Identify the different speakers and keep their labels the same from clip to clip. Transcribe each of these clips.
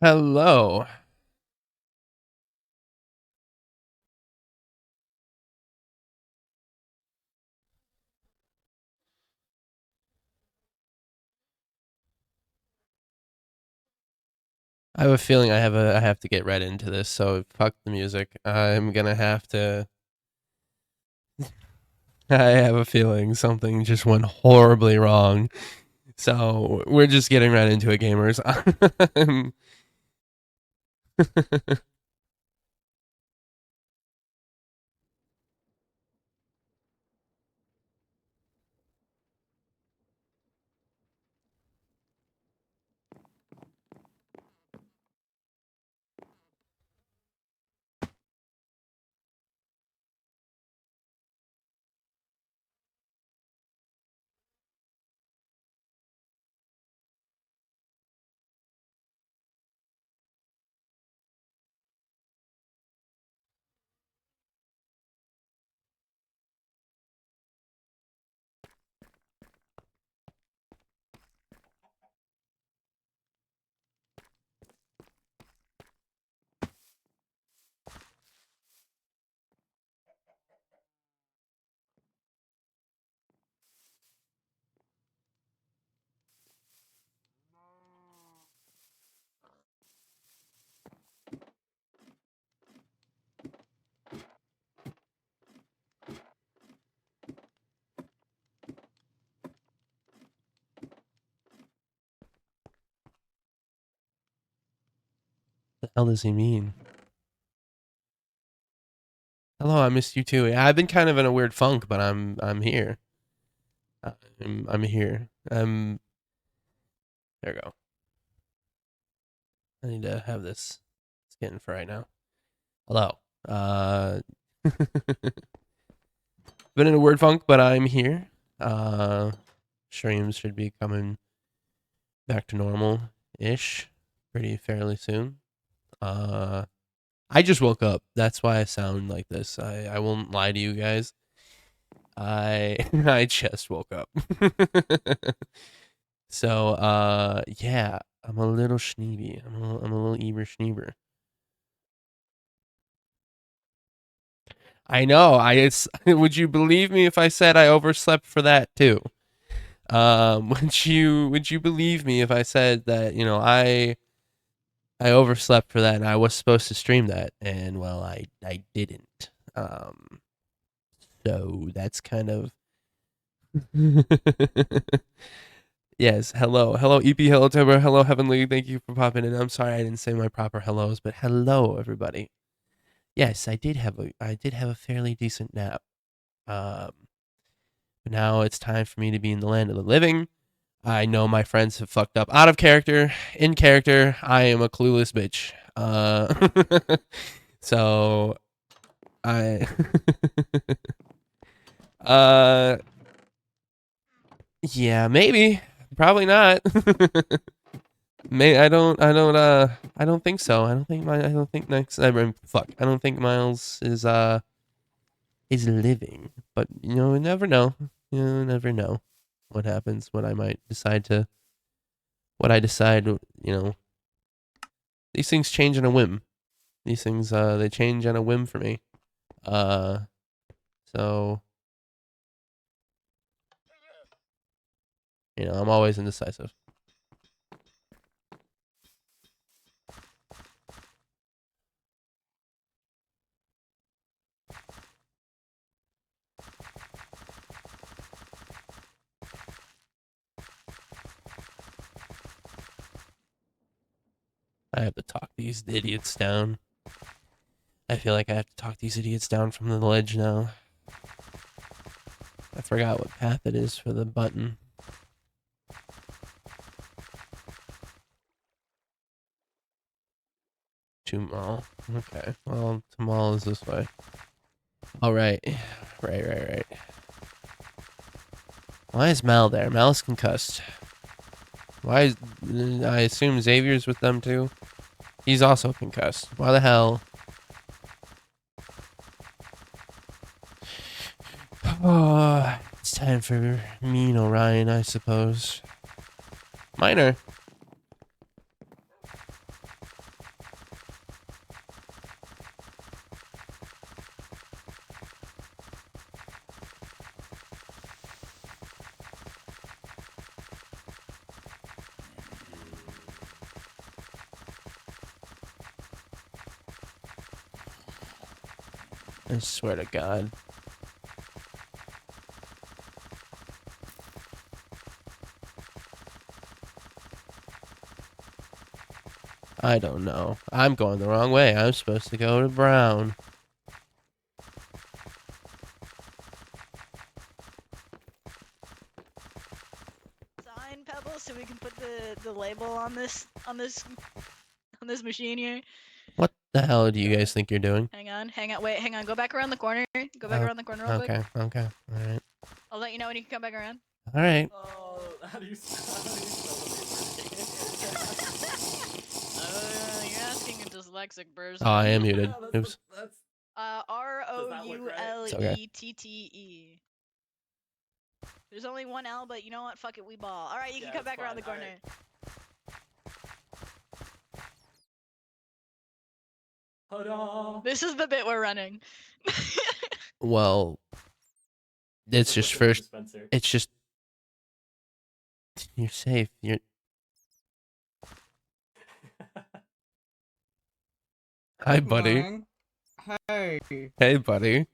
Speaker 1: Hello. I have a feeling I have to get right into this, so fuck the music. I'm gonna have to. I have a feeling something just went horribly wrong. So we're just getting right into it, gamers. The hell does he mean? Hello, I missed you too. Yeah, I've been kind of in a weird funk, but I'm here. I'm here. There we go. I need to have this skin for right now. Hello. Been in a weird funk, but I'm here. Streams should be coming back to normal ish pretty fairly soon. Uh, I just woke up. That's why I sound like this. I won't lie to you guys. I just woke up. So yeah, I'm a little schneeby. I'm a little Eber Schneeber. I know. Would you believe me if I said I overslept for that too? Would you believe me if I said that, I overslept for that and I was supposed to stream that and well I didn't. So that's kind of yes, hello. Hello EP, hello Timber, hello Heavenly, thank you for popping in. I'm sorry I didn't say my proper hellos, but hello everybody. Yes, I did have a fairly decent nap. Um but now it's time for me to be in the land of the living. I know my friends have fucked up out of character. In character, I am a clueless bitch. So I uh yeah, maybe. Probably not. May I don't think so. I don't think next I mean, fuck. I don't think Miles is living. But you never know. You never know what happens, what I decide, these things change on a whim. These things they change on a whim for me. Uh so I'm always indecisive. I have to talk these idiots down. I feel like I have to talk these idiots down from the ledge now. I forgot what path it is for the button. Tumal. Okay. Well, Tumal is this way. All right. Right. Why is Mal there? Mal's concussed. Why is... I assume Xavier's with them too? He's also concussed. Why the hell? Oh, it's time for me and Orion, I suppose. Minor. I swear to God. I don't know. I'm going the wrong way. I'm supposed to go to brown.
Speaker 2: Sign, Pebble, so we can put the label on this machine here.
Speaker 1: What the hell do you guys think you're doing?
Speaker 2: Hang on, wait, hang on. Go back around the corner. Go back around the corner real quick.
Speaker 1: Okay, alright.
Speaker 2: I'll let you know when you can come back around.
Speaker 1: Alright.
Speaker 3: Oh, how do you spell the word?
Speaker 2: You're asking a dyslexic person.
Speaker 1: Oh, I am muted. Oops.
Speaker 2: R-O-U-L-E-T-T-E. There's only one L, but you know what? Fuck it, we ball. Alright, you can come back around the corner.
Speaker 3: Right.
Speaker 2: This is the bit we're running.
Speaker 1: Well, it's just first.
Speaker 3: Spencer.
Speaker 1: It's just. You're safe. You're. Hi, buddy.
Speaker 4: Hey.
Speaker 1: Hey, buddy.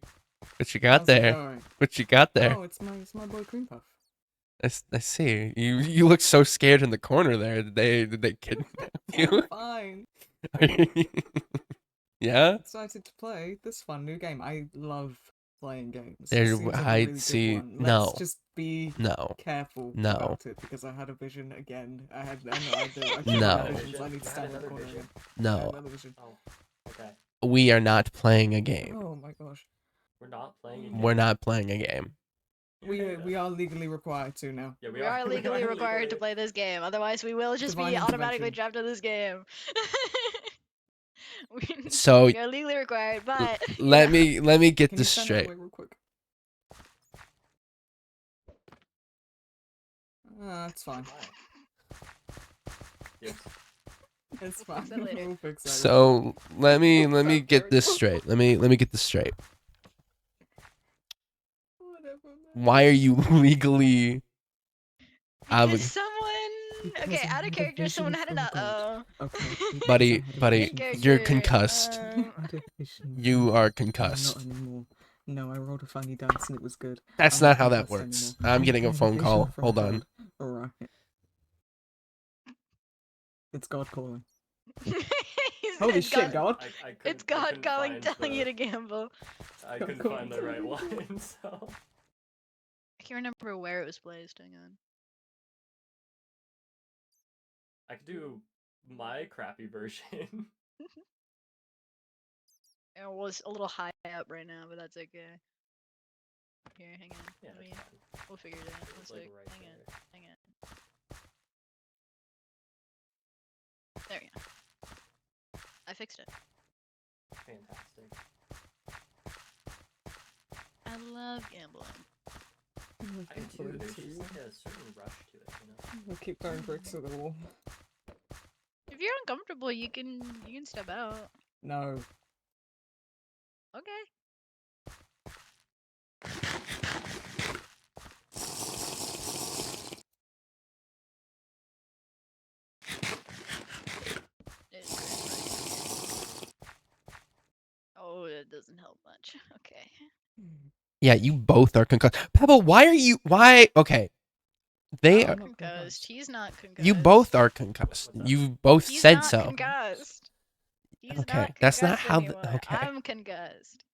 Speaker 1: What you got
Speaker 4: How's it
Speaker 1: there?
Speaker 4: going?
Speaker 1: What you got there?
Speaker 4: Oh, it's my boy Cream Puff.
Speaker 1: I see. You look so scared in the corner there. Did they kidnap you?
Speaker 4: Fine.
Speaker 1: Yeah.
Speaker 4: Excited to play this fun new game. I love playing games.
Speaker 1: There,
Speaker 4: This seems like a
Speaker 1: I
Speaker 4: really good
Speaker 1: see.
Speaker 4: one.
Speaker 1: No.
Speaker 4: Let's just be
Speaker 1: No.
Speaker 4: careful
Speaker 1: No.
Speaker 4: about it because I had a vision again. I
Speaker 1: No.
Speaker 4: visions. I need to stand in the corner again.
Speaker 1: No.
Speaker 4: Another vision.
Speaker 3: Oh, okay.
Speaker 1: We are not playing a game.
Speaker 4: Oh my gosh.
Speaker 3: We're not playing a game.
Speaker 1: We're not playing a game.
Speaker 4: We are legally required to now.
Speaker 3: Yeah,
Speaker 2: We are legally required to play this game. Otherwise, we will just
Speaker 4: Divine
Speaker 2: be automatically
Speaker 4: intervention.
Speaker 2: trapped in this game.
Speaker 1: So
Speaker 2: we are legally required, but
Speaker 1: let me get
Speaker 4: Can you
Speaker 1: this
Speaker 4: stand that
Speaker 1: straight.
Speaker 4: way real quick? It's fine.
Speaker 3: Yes.
Speaker 4: It's
Speaker 2: We'll
Speaker 4: fine.
Speaker 2: fix it later.
Speaker 4: We'll fix it.
Speaker 1: So let me get this straight. Let me get this straight.
Speaker 4: Whatever, man.
Speaker 1: Why are you legally
Speaker 2: because someone.
Speaker 4: Because
Speaker 2: Okay,
Speaker 4: I
Speaker 2: out of
Speaker 4: had a
Speaker 2: character,
Speaker 4: vision
Speaker 2: someone had an
Speaker 4: from God.
Speaker 2: uh-oh.
Speaker 4: Okay. because
Speaker 1: Buddy,
Speaker 4: I had a
Speaker 1: buddy,
Speaker 4: vision from
Speaker 1: you're
Speaker 4: God.
Speaker 1: concussed.
Speaker 4: I had a vision
Speaker 1: You
Speaker 4: from
Speaker 1: are
Speaker 4: God.
Speaker 1: concussed.
Speaker 4: Not anymore. No, I rolled a funny dice and it was good.
Speaker 1: That's
Speaker 4: I'm
Speaker 1: not how that
Speaker 4: concussed
Speaker 1: works.
Speaker 4: anymore.
Speaker 1: I'm
Speaker 4: I
Speaker 1: getting a
Speaker 4: had
Speaker 1: phone
Speaker 4: vision
Speaker 1: call.
Speaker 4: from
Speaker 1: Hold on.
Speaker 4: God. Alright. It's God calling.
Speaker 2: He
Speaker 4: Holy
Speaker 2: said
Speaker 4: shit, God!
Speaker 2: It's God calling, telling you to gamble.
Speaker 3: I couldn't find the right one, so.
Speaker 2: I can't remember where it was placed. Hang on.
Speaker 3: I could do my crappy version.
Speaker 2: It was a little high up right now, but that's okay. Here, hang on.
Speaker 3: Yeah,
Speaker 2: Let
Speaker 3: that's
Speaker 2: me,
Speaker 3: fine.
Speaker 2: we'll figure it out. One
Speaker 3: It's
Speaker 2: sec.
Speaker 3: like right
Speaker 2: Hang on.
Speaker 3: there.
Speaker 2: Hang on. There we go. I fixed it.
Speaker 3: Fantastic.
Speaker 2: I love gambling.
Speaker 3: I do too. There's just like a certain rush to it, you know?
Speaker 4: We'll keep throwing bricks at the wall.
Speaker 2: If you're uncomfortable, you can step out.
Speaker 4: No.
Speaker 2: Okay. Oh, it doesn't help much. Okay.
Speaker 1: Yeah, you both are concussed. Pebble, why are you? Why? Okay. They
Speaker 2: I'm
Speaker 1: are.
Speaker 2: not concussed. He's not concussed.
Speaker 1: You both are concussed. You both
Speaker 2: He's
Speaker 1: said
Speaker 2: not
Speaker 1: so.
Speaker 2: Concussed. He's
Speaker 1: Okay,
Speaker 2: not
Speaker 1: that's not
Speaker 2: concussed
Speaker 1: how.
Speaker 2: anymore.
Speaker 1: Okay.
Speaker 2: I'm concussed.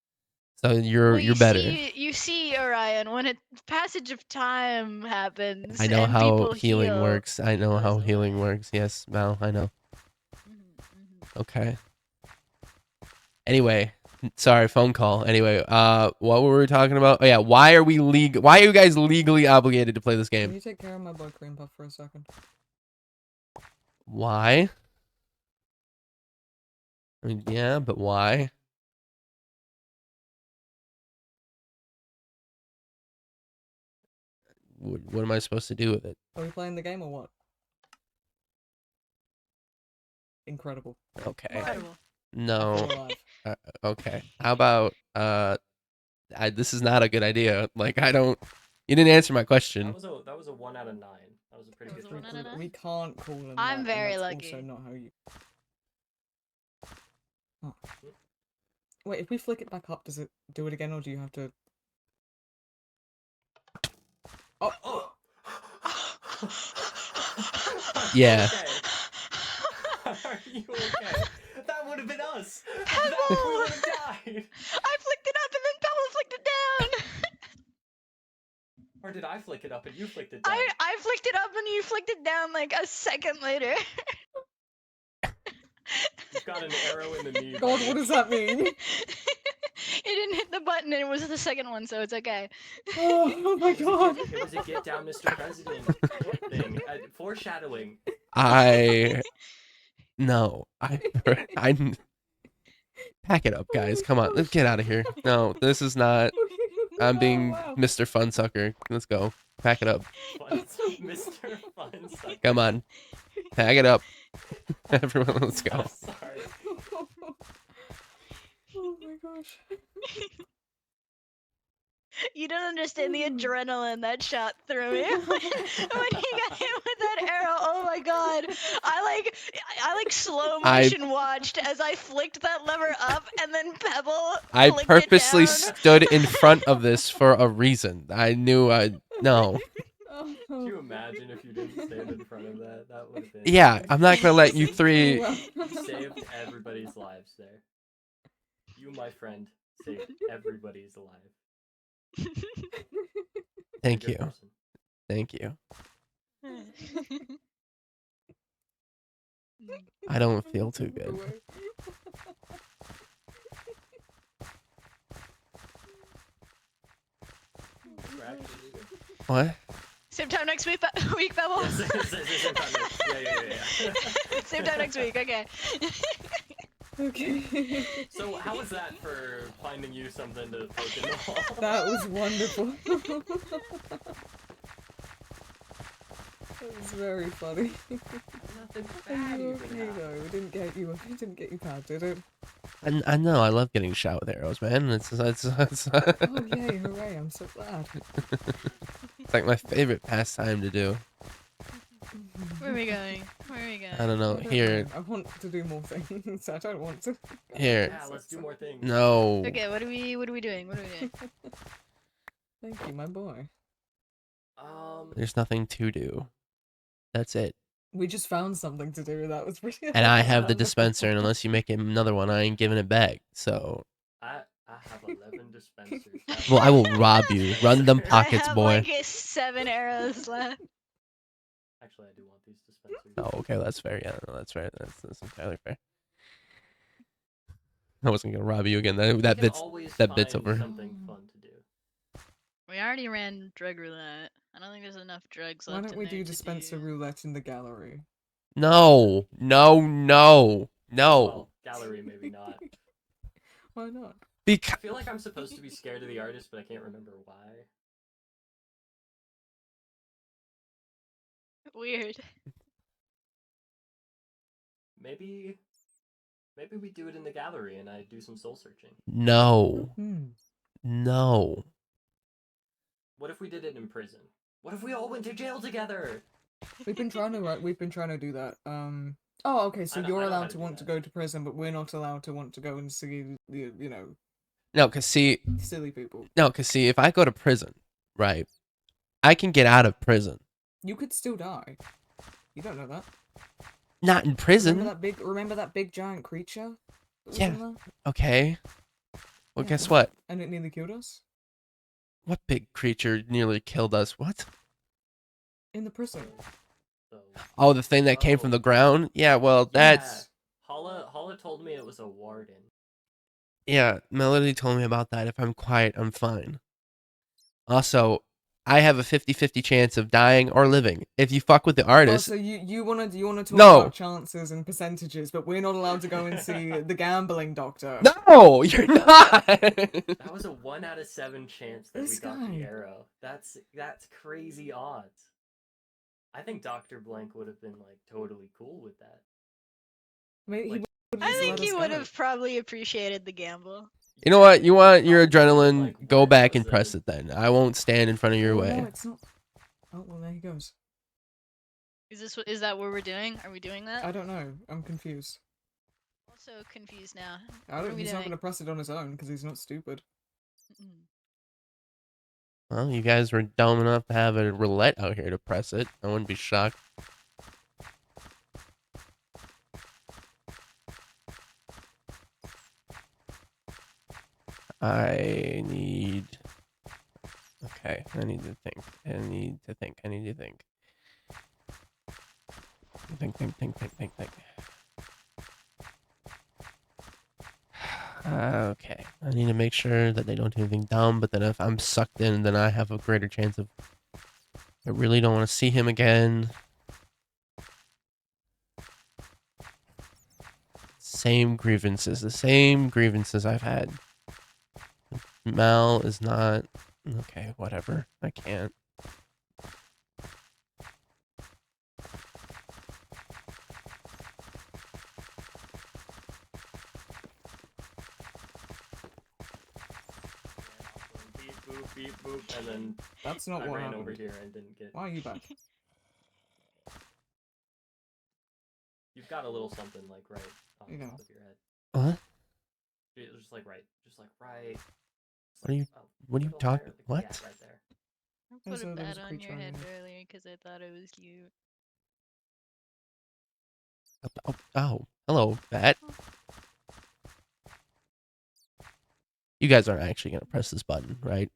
Speaker 1: So you're better.
Speaker 2: You see, Orion, when a passage of time happens
Speaker 1: I know
Speaker 2: and
Speaker 1: how
Speaker 2: people
Speaker 1: healing
Speaker 2: heal.
Speaker 1: works. I know
Speaker 2: goes
Speaker 1: how
Speaker 2: away.
Speaker 1: healing works. Yes, Mal, I know. Okay. Anyway, sorry, phone call. Anyway, what were we talking about? Oh yeah, why are you guys legally obligated to play this
Speaker 4: Can
Speaker 1: game?
Speaker 4: you take care of my boy Cream Puff for a second?
Speaker 1: Why? I mean, yeah, but why? What am I supposed to do with it?
Speaker 4: Are we playing the game or what? Incredible.
Speaker 1: Okay.
Speaker 2: Incredible.
Speaker 1: No.
Speaker 4: We're alive.
Speaker 1: Okay. How about this is not a good idea. Like I don't. You didn't answer my question.
Speaker 3: That was a 1 out of 9. That was a pretty
Speaker 2: That
Speaker 3: good
Speaker 2: was a 1 out of 9?
Speaker 4: We can't call them
Speaker 2: I'm
Speaker 4: that,
Speaker 2: very
Speaker 4: and that's
Speaker 2: lucky.
Speaker 4: also not how you... Oh. Wait, if we flick it back up, does it do it again, or do you have to? Oh,
Speaker 3: Oh.
Speaker 1: Yeah.
Speaker 3: Are you okay? That would have been us.
Speaker 2: Pebble!
Speaker 3: That we would have died.
Speaker 2: I flicked it up and then Pebble flicked it down.
Speaker 3: Or did I flick it up and you flicked it down?
Speaker 2: I flicked it up and you flicked it down like a second later.
Speaker 3: You've got an arrow in the knee.
Speaker 4: God,
Speaker 3: buddy.
Speaker 4: what does that mean?
Speaker 2: It didn't hit the button and it was the second one, so it's okay.
Speaker 4: Oh my God.
Speaker 3: It was a get down, Mr. President thing. Foreshadowing.
Speaker 1: No, I pack it up, guys. Come on, let's get out of here. No, this is not. I'm being
Speaker 4: Oh, wow.
Speaker 1: Mr. Funsucker. Let's go. Pack it up.
Speaker 3: Mr. Funsucker.
Speaker 1: Come on, pack it up. Everyone, let's go.
Speaker 3: Sorry.
Speaker 4: Oh my gosh.
Speaker 2: You don't understand the adrenaline that shot through me when he got hit with that arrow. Oh my god! I slow motion watched as I flicked that lever up, and then Pebble.
Speaker 1: I
Speaker 2: flicked
Speaker 1: purposely
Speaker 2: it down.
Speaker 1: stood in front of this for a reason. I knew no.
Speaker 4: Oh,
Speaker 3: Could you imagine if you didn't stand in front of that? That would have been.
Speaker 1: Yeah, I'm not gonna let you three.
Speaker 3: You saved everybody's lives there. You, my friend, saved everybody's life.
Speaker 1: Thank
Speaker 3: Good
Speaker 1: you.
Speaker 3: person.
Speaker 1: Thank you. I don't feel too good.
Speaker 3: We're actually good.
Speaker 1: What?
Speaker 2: Same time next week, Pebble.
Speaker 3: Yes, same time. Yeah.
Speaker 2: Same time next week. Okay.
Speaker 4: Okay.
Speaker 3: So how was that for finding you something to poke in the wall?
Speaker 4: That was wonderful. That was very funny.
Speaker 3: Nothing
Speaker 4: Are
Speaker 3: bad
Speaker 4: you
Speaker 3: even
Speaker 4: okay
Speaker 3: happened.
Speaker 4: though? It didn't get you bad, did it?
Speaker 1: I know. I love getting shot with arrows, man. It's
Speaker 4: Oh yay, hooray, I'm so glad.
Speaker 1: it's like my favorite pastime to do.
Speaker 2: Where are we going? Where are we going?
Speaker 1: I don't know.
Speaker 4: I don't
Speaker 1: Here,
Speaker 4: know. I want to do more things. I don't want to.
Speaker 1: here.
Speaker 3: Yeah, let's do more things.
Speaker 1: No.
Speaker 2: Okay, what are we doing? What are we doing?
Speaker 4: Thank you, my boy.
Speaker 1: There's nothing to do. That's it.
Speaker 4: We just found something to do. That was pretty.
Speaker 1: And I have the dispenser, and unless you make another one, I ain't giving it back. So,
Speaker 3: I have 11 dispensers.
Speaker 1: well, I will rob you. Run them pockets,
Speaker 2: I have
Speaker 1: boy.
Speaker 2: like 7 arrows left.
Speaker 3: Actually, I do want these dispensers.
Speaker 1: Oh, okay, that's fair. Yeah, no, that's fair. That's entirely fair. I wasn't gonna rob you again. That
Speaker 3: We can
Speaker 1: bit's
Speaker 3: always
Speaker 1: that bit's
Speaker 3: find
Speaker 1: over.
Speaker 3: Something fun to do.
Speaker 2: We already ran drug roulette. I don't think there's enough drugs
Speaker 4: Why
Speaker 2: left.
Speaker 4: don't
Speaker 2: in
Speaker 4: we
Speaker 2: there
Speaker 4: do
Speaker 2: to
Speaker 4: dispenser roulette in the gallery?
Speaker 1: No, no, no, no.
Speaker 3: Well, gallery maybe not.
Speaker 4: Why not?
Speaker 3: I
Speaker 1: Because
Speaker 3: feel like I'm supposed to be scared of the artist, but I can't remember why.
Speaker 2: Weird.
Speaker 3: Maybe we do it in the gallery and I do some soul searching.
Speaker 1: no,
Speaker 4: Hmm.
Speaker 1: no.
Speaker 3: What if we did it in prison? What if we all went to jail together?
Speaker 4: We've been trying to do that. Oh, okay. So
Speaker 3: I know
Speaker 4: you're
Speaker 3: how
Speaker 4: allowed
Speaker 3: to
Speaker 4: to
Speaker 3: do
Speaker 4: want to
Speaker 3: that.
Speaker 4: go to prison, but we're not allowed to want to go and see the
Speaker 1: No, cause see,
Speaker 4: silly people.
Speaker 1: if I go to prison, right, I can get out of prison.
Speaker 4: You could still die. You don't know that.
Speaker 1: Not in prison.
Speaker 4: Remember that big giant creature? That was
Speaker 1: Yeah.
Speaker 4: in there?
Speaker 1: Okay. Well,
Speaker 4: Yeah.
Speaker 1: guess what?
Speaker 4: And it nearly killed us
Speaker 1: What big creature nearly killed us? What?
Speaker 4: in the prison.
Speaker 3: So,
Speaker 1: Oh, the thing that came from the ground? Yeah, well, that's...
Speaker 3: Holla told me it was a warden.
Speaker 1: Yeah, Melody told me about that. If I'm quiet, I'm fine. Also, I have a 50-50 chance of dying or living. If you fuck with the
Speaker 4: Oh,
Speaker 1: artist...
Speaker 4: so you wanna talk
Speaker 1: No.
Speaker 4: about chances and percentages, but we're not allowed to go and see the gambling doctor.
Speaker 1: No, you're not!
Speaker 3: That was a 1 out of 7 chance that
Speaker 4: This
Speaker 3: we got
Speaker 4: guy.
Speaker 3: the arrow. That's crazy odds. I think Dr. Blank would have been like totally cool with that.
Speaker 4: Maybe he
Speaker 3: Like-
Speaker 4: would've
Speaker 2: I
Speaker 4: just
Speaker 2: think
Speaker 4: let
Speaker 2: he
Speaker 4: us
Speaker 2: would
Speaker 4: go.
Speaker 2: have probably appreciated the gamble.
Speaker 1: You know what? You want your
Speaker 3: Dr.
Speaker 1: adrenaline?
Speaker 3: Blank
Speaker 1: Go back
Speaker 3: was
Speaker 1: and press it then. I won't stand in front of your
Speaker 4: Oh,
Speaker 1: way.
Speaker 4: no, it's not. Oh well, there he goes.
Speaker 2: Is that what we're doing? Are we doing that?
Speaker 4: I don't know. I'm confused.
Speaker 2: so confused now.
Speaker 4: He's not going to press it on his own because he's not stupid.
Speaker 1: Well, you guys were dumb enough to have a roulette out here to press it. I wouldn't be shocked. I need... Okay, I need to think. I need to think. Think. Okay, I need to make sure that they don't do anything dumb, but then if I'm sucked in, then I have a greater chance of... I really don't want to see him again. The same grievances I've had. Mal is not... Okay, whatever. I can't.
Speaker 3: Beep boop, beep boop, and then
Speaker 4: That's not
Speaker 3: I
Speaker 4: what
Speaker 3: ran
Speaker 4: happened.
Speaker 3: over here and didn't get.
Speaker 4: Why are you back?
Speaker 3: You've got a little something like right on
Speaker 4: You know.
Speaker 3: top of your head.
Speaker 1: What?
Speaker 3: Just like right.
Speaker 1: What are you talking?
Speaker 3: Like,
Speaker 1: What?
Speaker 3: Yeah, right there.
Speaker 2: I
Speaker 4: Yeah,
Speaker 2: put
Speaker 4: so
Speaker 2: a
Speaker 4: there was
Speaker 2: bat
Speaker 4: a
Speaker 2: on your
Speaker 4: creature on
Speaker 2: head
Speaker 4: your
Speaker 2: earlier because I thought it was cute.
Speaker 1: Oh, hello, bat. You guys aren't actually gonna press this button, right?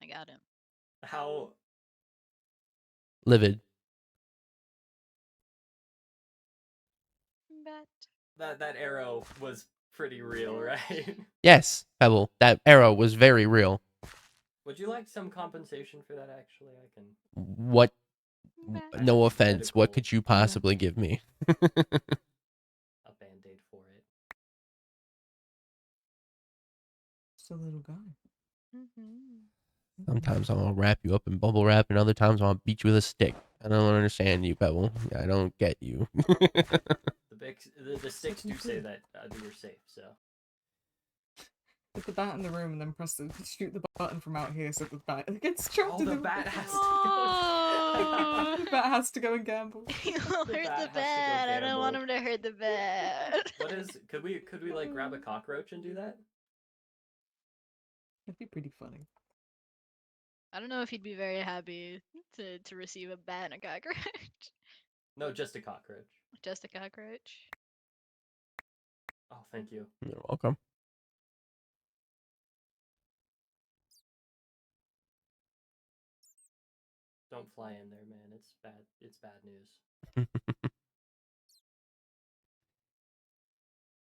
Speaker 2: I got him.
Speaker 3: How?
Speaker 1: Livid.
Speaker 2: Bat.
Speaker 3: That arrow was pretty real, right?
Speaker 1: Yes, Pebble. That arrow was very real.
Speaker 3: Would you like some compensation for that? Actually, I can.
Speaker 1: What?
Speaker 2: Bat.
Speaker 1: No
Speaker 3: have
Speaker 1: offense. What
Speaker 3: medical-
Speaker 1: could you possibly give me?
Speaker 3: A band-aid for it.
Speaker 4: Just a little guy.
Speaker 1: Sometimes I'll wrap you up in bubble wrap, and other times I'll beat you with a stick. I don't understand you, Pebble. I don't get you.
Speaker 3: The sticks do say that you're safe, so.
Speaker 4: Put the bat in the room and then shoot the button from out here so the bat gets trapped in
Speaker 3: the
Speaker 4: the
Speaker 3: bat has to
Speaker 2: Oh.
Speaker 4: The bat has to go and gamble.
Speaker 2: He'll hurt
Speaker 3: bat has
Speaker 2: the
Speaker 3: to go
Speaker 2: bat. I don't want
Speaker 3: gamble.
Speaker 2: him to hurt the bat.
Speaker 3: What is? Could we like grab a cockroach and do that?
Speaker 4: That'd be pretty funny.
Speaker 2: I don't know if he'd be very happy to receive a bat and a cockroach.
Speaker 3: No, just a cockroach.
Speaker 2: Just a cockroach.
Speaker 3: Oh, thank you.
Speaker 1: You're welcome.
Speaker 3: Don't fly in there, man. It's bad. It's bad news.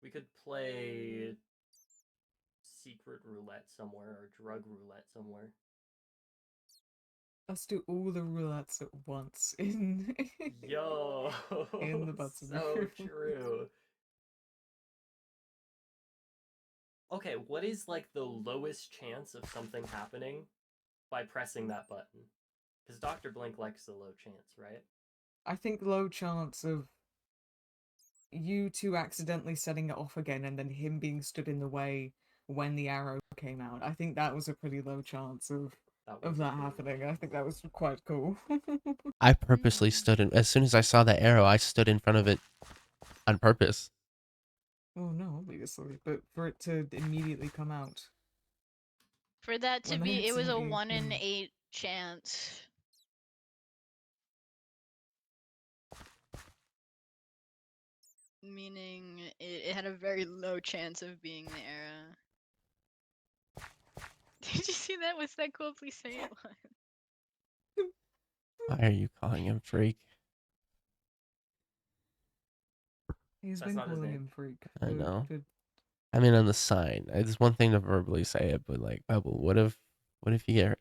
Speaker 3: We could play secret roulette somewhere or drug roulette somewhere.
Speaker 4: Let's do all the roulettes at once in
Speaker 3: Yo,
Speaker 4: in the butts of the
Speaker 3: so
Speaker 4: room.
Speaker 3: true. Okay, what is like the lowest chance of something happening by pressing that button? Because Dr. Blink likes the low chance, right?
Speaker 4: I think low chance of you two accidentally setting it off again and then him being stood in the way when the arrow came out. I think that was a pretty low chance of that happening. I think that was quite cool.
Speaker 1: I purposely stood in. As soon as I saw that arrow, I stood in front of it on purpose.
Speaker 4: Oh no, obviously, but for it to immediately come out.
Speaker 2: For that to
Speaker 4: When
Speaker 2: be,
Speaker 4: they
Speaker 2: it was a
Speaker 4: accidentally-
Speaker 2: 1 in 8 chance. Meaning it had a very low chance of being the arrow. Did you see that? Was that cool? Please say it was.
Speaker 1: Why are you calling him freak?
Speaker 4: He's
Speaker 3: That's
Speaker 4: been
Speaker 3: not his
Speaker 4: calling
Speaker 3: name.
Speaker 4: him freak.
Speaker 1: I know.
Speaker 4: for-
Speaker 1: I mean, on the sign, it's one thing to verbally say it, but like, Pebble, what if you get,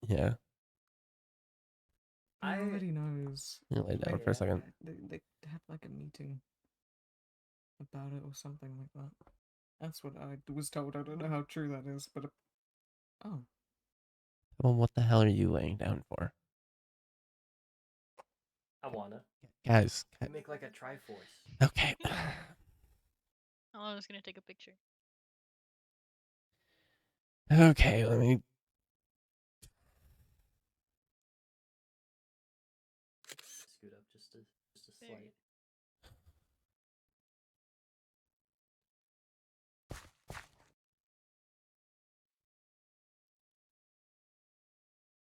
Speaker 1: yeah,
Speaker 4: He already knows.
Speaker 1: you lay down
Speaker 4: Like,
Speaker 1: for a second.
Speaker 4: They had like a meeting about it or something like that. That's what I was told. I don't know how true that is, but oh,
Speaker 1: Well, what the hell are you laying down for,
Speaker 3: I wanna.
Speaker 1: guys?
Speaker 3: Make like a Triforce.
Speaker 1: Okay.
Speaker 2: Oh, I was gonna take a picture.
Speaker 1: Okay, let me.
Speaker 3: Scoot up just a
Speaker 2: There you
Speaker 3: slight.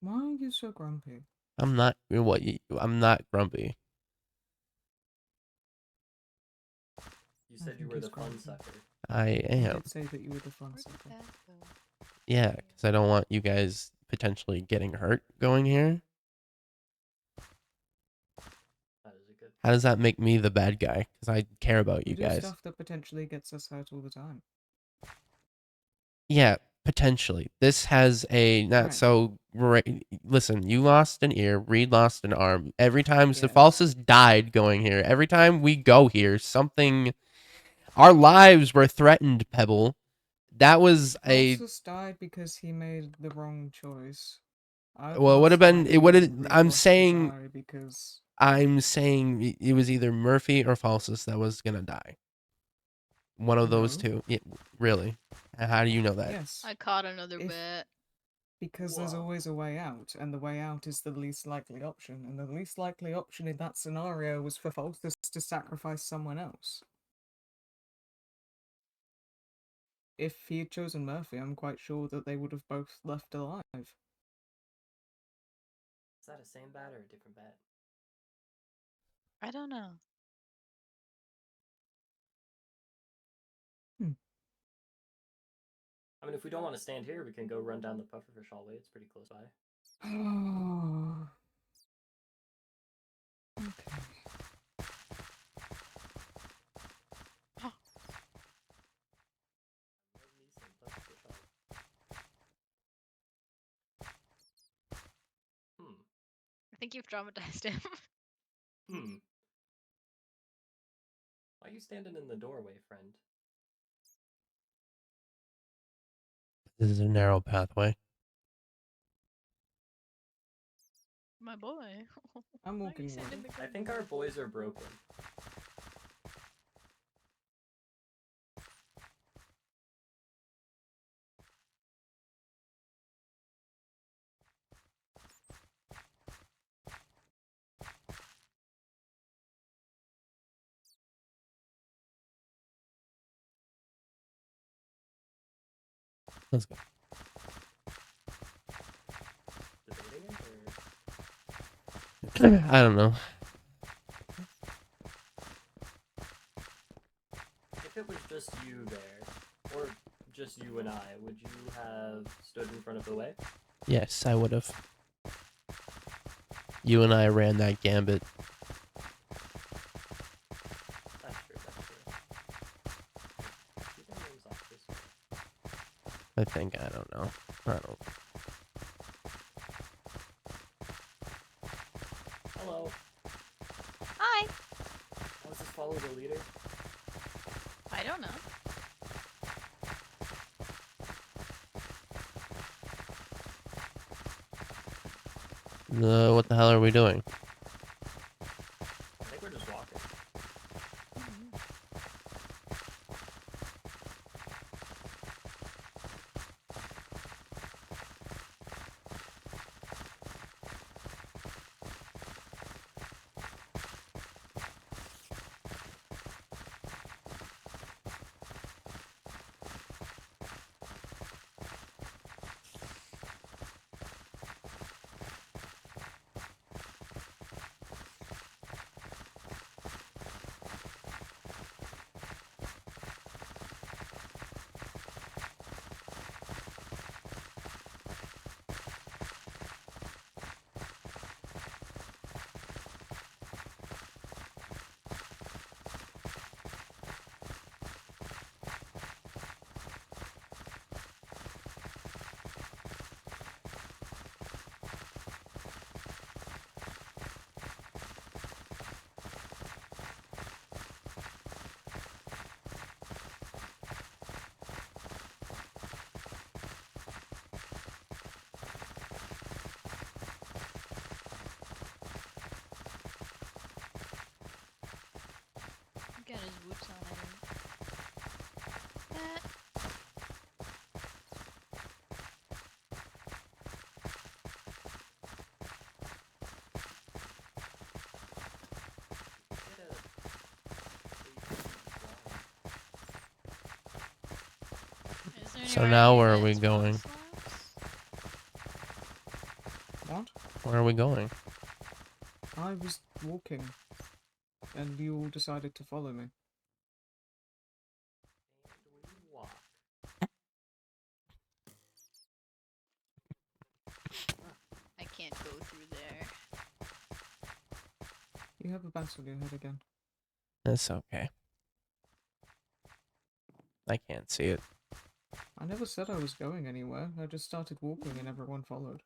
Speaker 4: Why are you so grumpy?
Speaker 1: I'm not. I'm not grumpy.
Speaker 3: You
Speaker 4: I
Speaker 3: said you
Speaker 4: think
Speaker 3: were
Speaker 4: he's
Speaker 3: the fun
Speaker 4: grumpy.
Speaker 3: sucker.
Speaker 1: I
Speaker 4: You
Speaker 1: am.
Speaker 4: did say that you were the fun
Speaker 2: Where did
Speaker 4: sucker.
Speaker 2: that go?
Speaker 1: Yeah, because I don't want you guys potentially getting hurt going here.
Speaker 3: That is a good.
Speaker 1: How does that make me the bad guy? Because I care about
Speaker 4: We
Speaker 1: you
Speaker 4: do
Speaker 1: guys.
Speaker 4: stuff that potentially gets us hurt all the time.
Speaker 1: Yeah, potentially. This has a not
Speaker 4: Right.
Speaker 1: so great. Listen, you lost an ear. Reed lost an arm. Every time
Speaker 4: Yes.
Speaker 1: Cephalosis died going here. Every time we go here, something. Our lives were threatened, Pebble. That was a.
Speaker 4: Falsus died because he made the wrong choice.
Speaker 1: Well, it would have been. It would have. I'm saying.
Speaker 4: Because
Speaker 1: I'm saying it was either Murphy or Falsus that was gonna die. One of those
Speaker 4: No.
Speaker 1: two. Yeah, really? How do you know that?
Speaker 4: yes,
Speaker 2: I caught another
Speaker 4: If-
Speaker 2: bet.
Speaker 4: because there's
Speaker 3: Whoa.
Speaker 4: always a way out, and the way out is the least likely option, and the least likely option in that scenario was for Falsus to sacrifice someone else. If he had chosen Murphy, I'm quite sure that they would have both left alive.
Speaker 3: Is that a same bat or a different bat?
Speaker 2: I don't know.
Speaker 3: I mean, if we don't want to stand here, we can go run down the pufferfish hallway. It's pretty close by.
Speaker 4: Oh. Okay.
Speaker 3: Love me some pufferfish hallway.
Speaker 2: I think you've traumatized him.
Speaker 3: Why are you standing in the doorway, friend?
Speaker 1: This is a narrow pathway.
Speaker 2: My boy.
Speaker 4: I'm
Speaker 2: Why are
Speaker 4: walking
Speaker 2: you sitting
Speaker 4: away.
Speaker 2: in the
Speaker 3: I
Speaker 2: corner?
Speaker 3: think our boys are broken.
Speaker 1: Let's go.
Speaker 3: Debating it, or
Speaker 1: I don't know.
Speaker 3: if it was just you there, or just you and I, would you have stood in front of the way?
Speaker 1: Yes, I would have. You and I ran that gambit.
Speaker 3: That's true. Keep our names off this way.
Speaker 1: I think. I don't know. I don't.
Speaker 3: Hello.
Speaker 2: Hi.
Speaker 3: How does this follow the leader?
Speaker 2: I don't know.
Speaker 1: What the hell are we doing?
Speaker 3: I think we're just walking.
Speaker 2: He got his boots on, I think. Is there
Speaker 1: So
Speaker 2: anywhere
Speaker 1: now
Speaker 2: any
Speaker 1: where are
Speaker 2: of
Speaker 1: we
Speaker 2: that
Speaker 1: going?
Speaker 2: Xbox left?
Speaker 1: Where are we going?
Speaker 4: I was walking, and you all decided to follow me.
Speaker 3: And we walk.
Speaker 2: I can't go through there.
Speaker 4: You have a bat on your head again.
Speaker 1: That's okay. I can't see it.
Speaker 4: I never said I was going anywhere. I just started walking and everyone followed.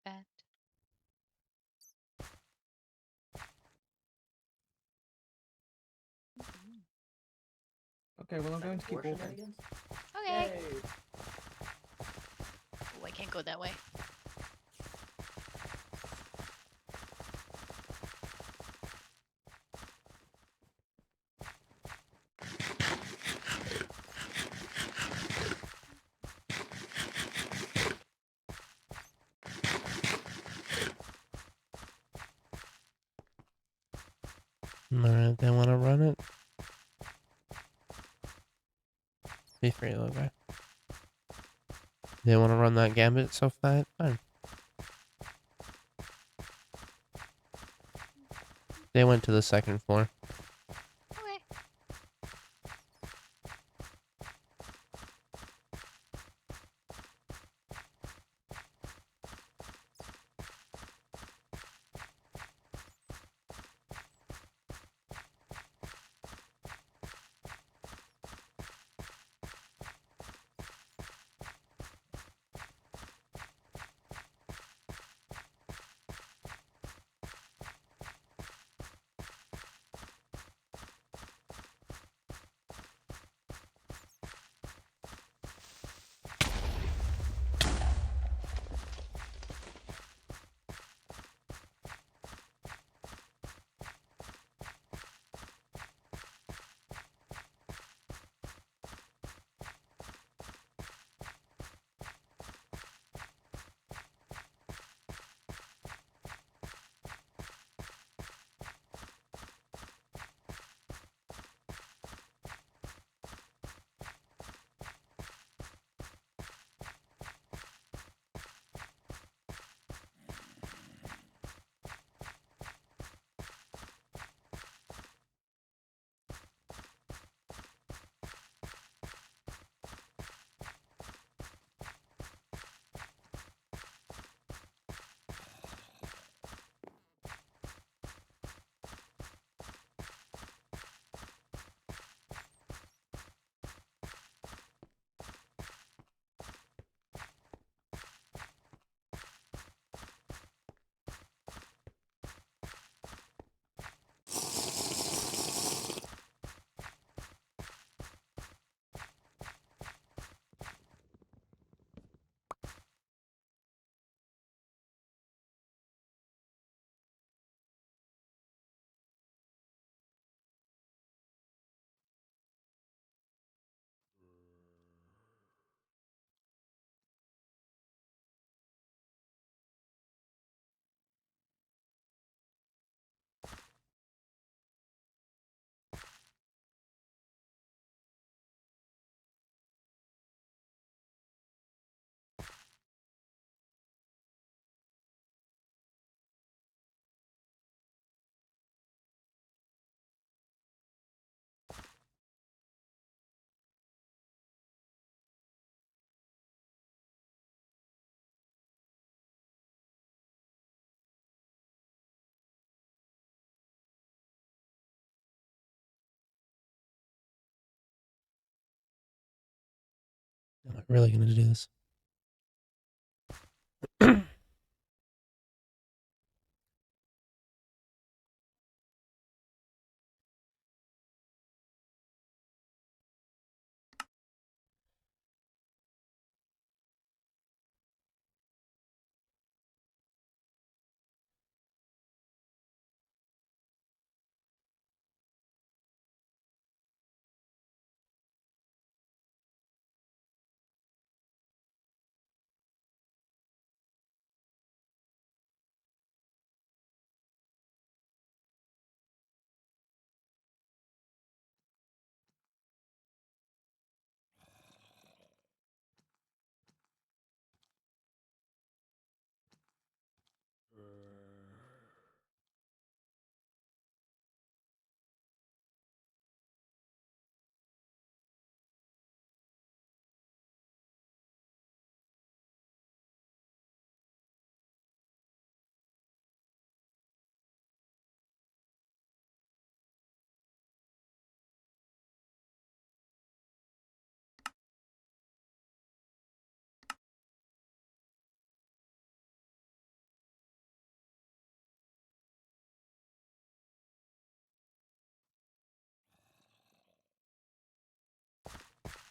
Speaker 2: Bat.
Speaker 4: Okay, well I'm going to keep walking.
Speaker 3: Shenanigans?
Speaker 2: Okay.
Speaker 3: Yay!
Speaker 2: Oh, I can't go that way.
Speaker 1: Alright, they want to run it. Be free, little guy. They want to run that gambit so fast? Fine. They went to the second floor.
Speaker 2: Okay.
Speaker 1: Am I really going to do this?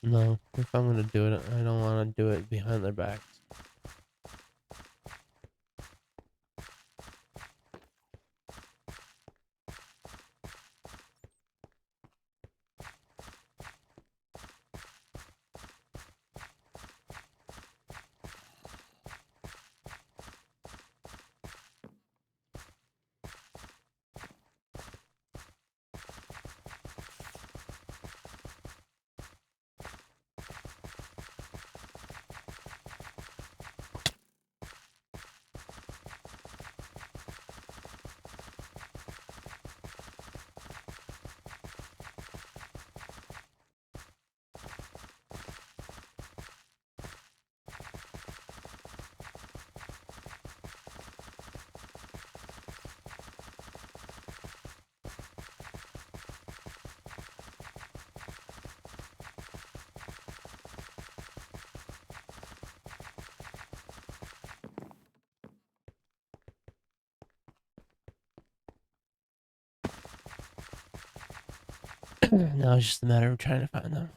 Speaker 1: No, if I'm gonna do it, I don't want to do it behind their backs. Now it's just a matter of trying to find them.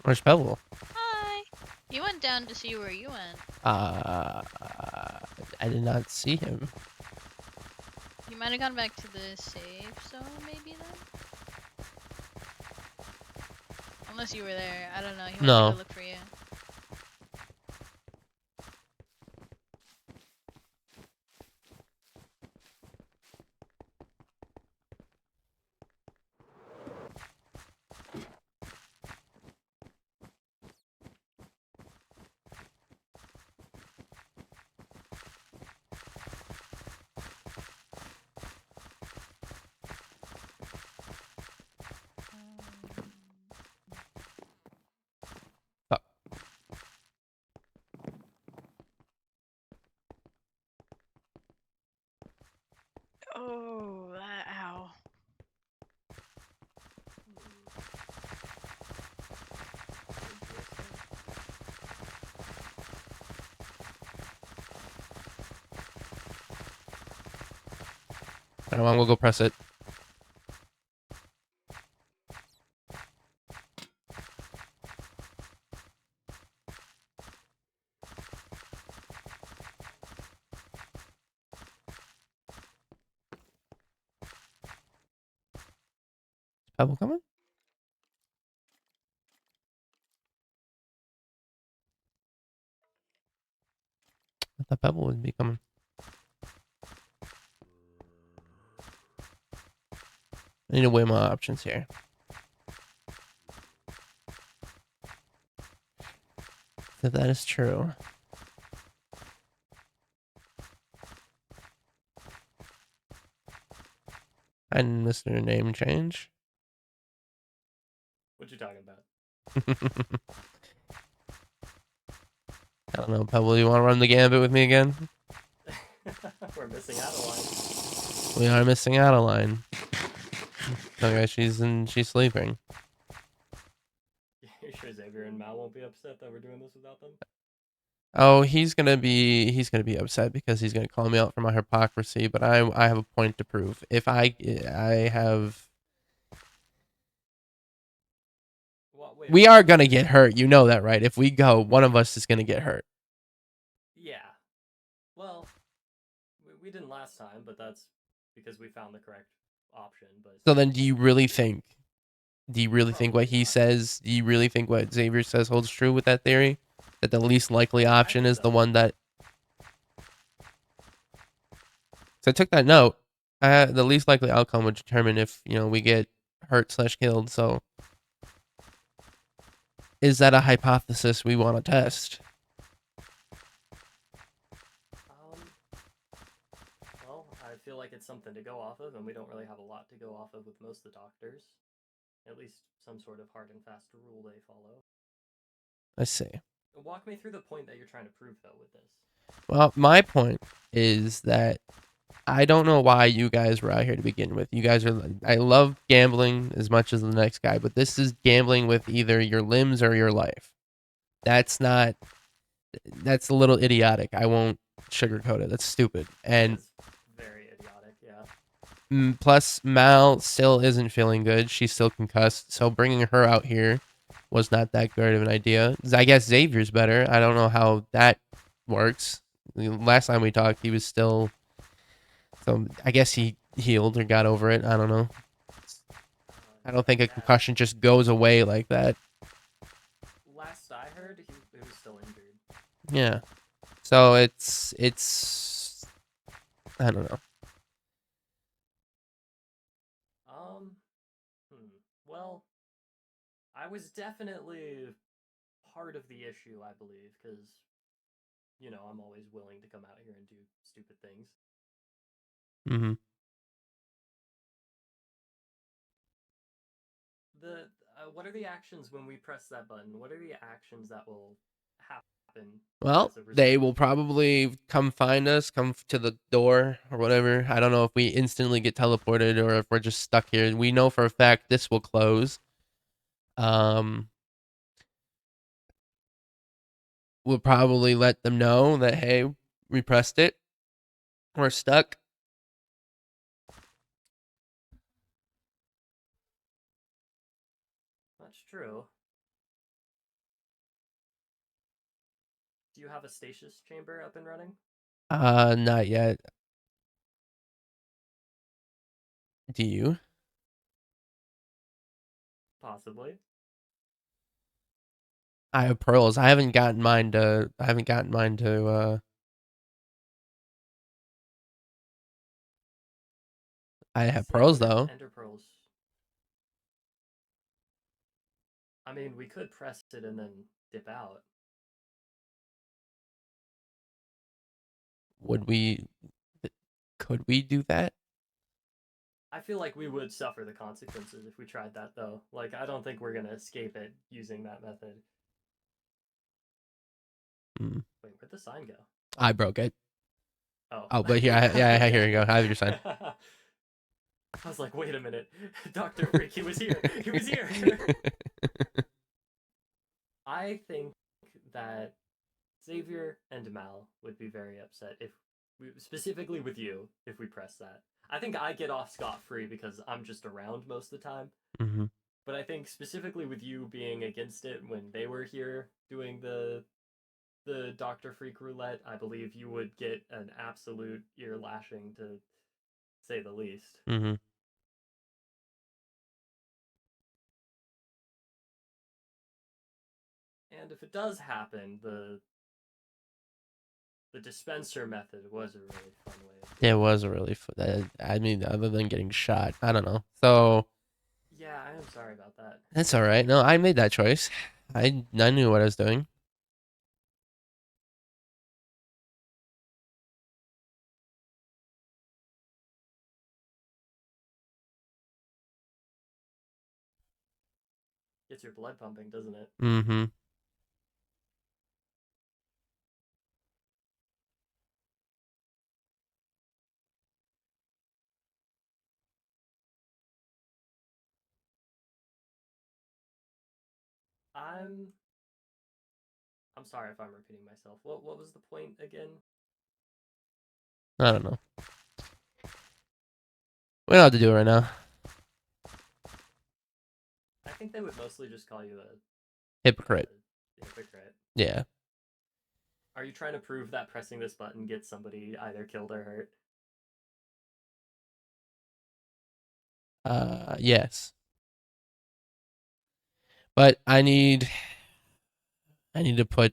Speaker 1: Where's Pebble?
Speaker 2: Hi. You went down to see where you went.
Speaker 1: I did not see him.
Speaker 2: You might have gone back to the safe zone, maybe then? Unless you were there. I don't know. He went to
Speaker 1: No.
Speaker 2: go look for you. Oh, that ow.
Speaker 1: I don't want to go press it. Is Pebble coming? I thought Pebble would be coming. I need to weigh my options here. If that is true. I missed her name change.
Speaker 3: What you talking about?
Speaker 1: I don't know, Pebble, you want to run the gambit with me again?
Speaker 3: We're missing out a line.
Speaker 1: We are missing out a line. Okay, she's sleeping.
Speaker 3: You sure Xavier and Mal won't be upset that we're doing this without them?
Speaker 1: Oh, he's gonna be upset because he's gonna call me out for my hypocrisy. But I have a point to prove. If I have,
Speaker 3: Wait,
Speaker 1: we are gonna get hurt. You know that, right? If we go, one of us is gonna get hurt.
Speaker 3: Yeah. Well, we didn't last time, but that's because we found the correct option. But
Speaker 1: So then, do you really think what
Speaker 3: Probably
Speaker 1: he
Speaker 3: not.
Speaker 1: says? Do you really think what Xavier says holds true with that theory? That the least likely option
Speaker 3: think
Speaker 1: is the
Speaker 3: so.
Speaker 1: one that. So I took that note. The least likely outcome would determine if we get hurt/killed. So, is that a hypothesis we want to test?
Speaker 3: Well, I feel like it's something to go off of, and we don't really have a lot to go off of with most of the doctors. At least some sort of hard and fast rule they follow.
Speaker 1: Let's see.
Speaker 3: Walk me through the point that you're trying to prove, though, with this.
Speaker 1: Well, my point is that I don't know why you guys were out here to begin with. You guys are. I love gambling as much as the next guy, but this is gambling with either your limbs or your life. That's not. That's a little idiotic. I won't sugarcoat it. That's stupid. And
Speaker 3: It's very idiotic, yeah.
Speaker 1: plus, Mal still isn't feeling good. She's still concussed. So bringing her out here was not that great of an idea. I guess Xavier's better. I don't know how that works. Last time we talked, he was still. So I guess he healed or got over it. I don't know. I don't think a concussion just goes away like that.
Speaker 3: Last I heard, he was still injured.
Speaker 1: Yeah. So it's I don't know.
Speaker 3: Well, I was definitely part of the issue, I believe, because I'm always willing to come out here and do stupid things.
Speaker 1: Mm-hmm.
Speaker 3: What are the actions when we press that button? What are the actions that will happen?
Speaker 1: Well, they will probably come find us, come to the door or whatever. I don't know if we instantly get teleported or if we're just stuck here. We know for a fact this will close. We'll probably let them know that, hey, we pressed it. We're stuck.
Speaker 3: That's true. Do you have a stasis chamber up and running?
Speaker 1: Not yet. Do you?
Speaker 3: Possibly.
Speaker 1: I have pearls. I haven't gotten mine to. I have pearls though.
Speaker 3: Ender pearls. I mean, we could press it and then dip out.
Speaker 1: Would we? Could we do that?
Speaker 3: I feel like we would suffer the consequences if we tried that, though. Like, I don't think we're gonna escape it using that method.
Speaker 1: Mm.
Speaker 3: Wait, where'd the sign go?
Speaker 1: I broke it.
Speaker 3: Oh,
Speaker 1: but here, here you go. I have your sign.
Speaker 3: I was like, wait a minute, Dr. Freak, he was here. He was here. I think that Xavier and Mal would be very upset specifically with you, if we press that. I think I get off scot-free because I'm just around most of the time.
Speaker 1: Mm-hmm.
Speaker 3: But I think specifically with you being against it when they were here doing the Dr. Freak roulette, I believe you would get an absolute ear lashing, to say the least.
Speaker 1: Mm-hmm.
Speaker 3: And if it does happen, the dispenser method was a really fun way.
Speaker 1: It was a really fun. I mean, other than getting shot, I don't know. So
Speaker 3: yeah, I am sorry about that.
Speaker 1: That's all right. No, I made that choice. I knew what I was doing.
Speaker 3: Gets your blood pumping, doesn't it?
Speaker 1: Mm-hmm.
Speaker 3: I'm sorry if I'm repeating myself. What was the point again?
Speaker 1: I don't know. We don't have to do it right now.
Speaker 3: I think they would mostly just call you a
Speaker 1: hypocrite.
Speaker 3: Hypocrite.
Speaker 1: Yeah.
Speaker 3: Are you trying to prove that pressing this button gets somebody either killed or hurt?
Speaker 1: Yes. But I need to put.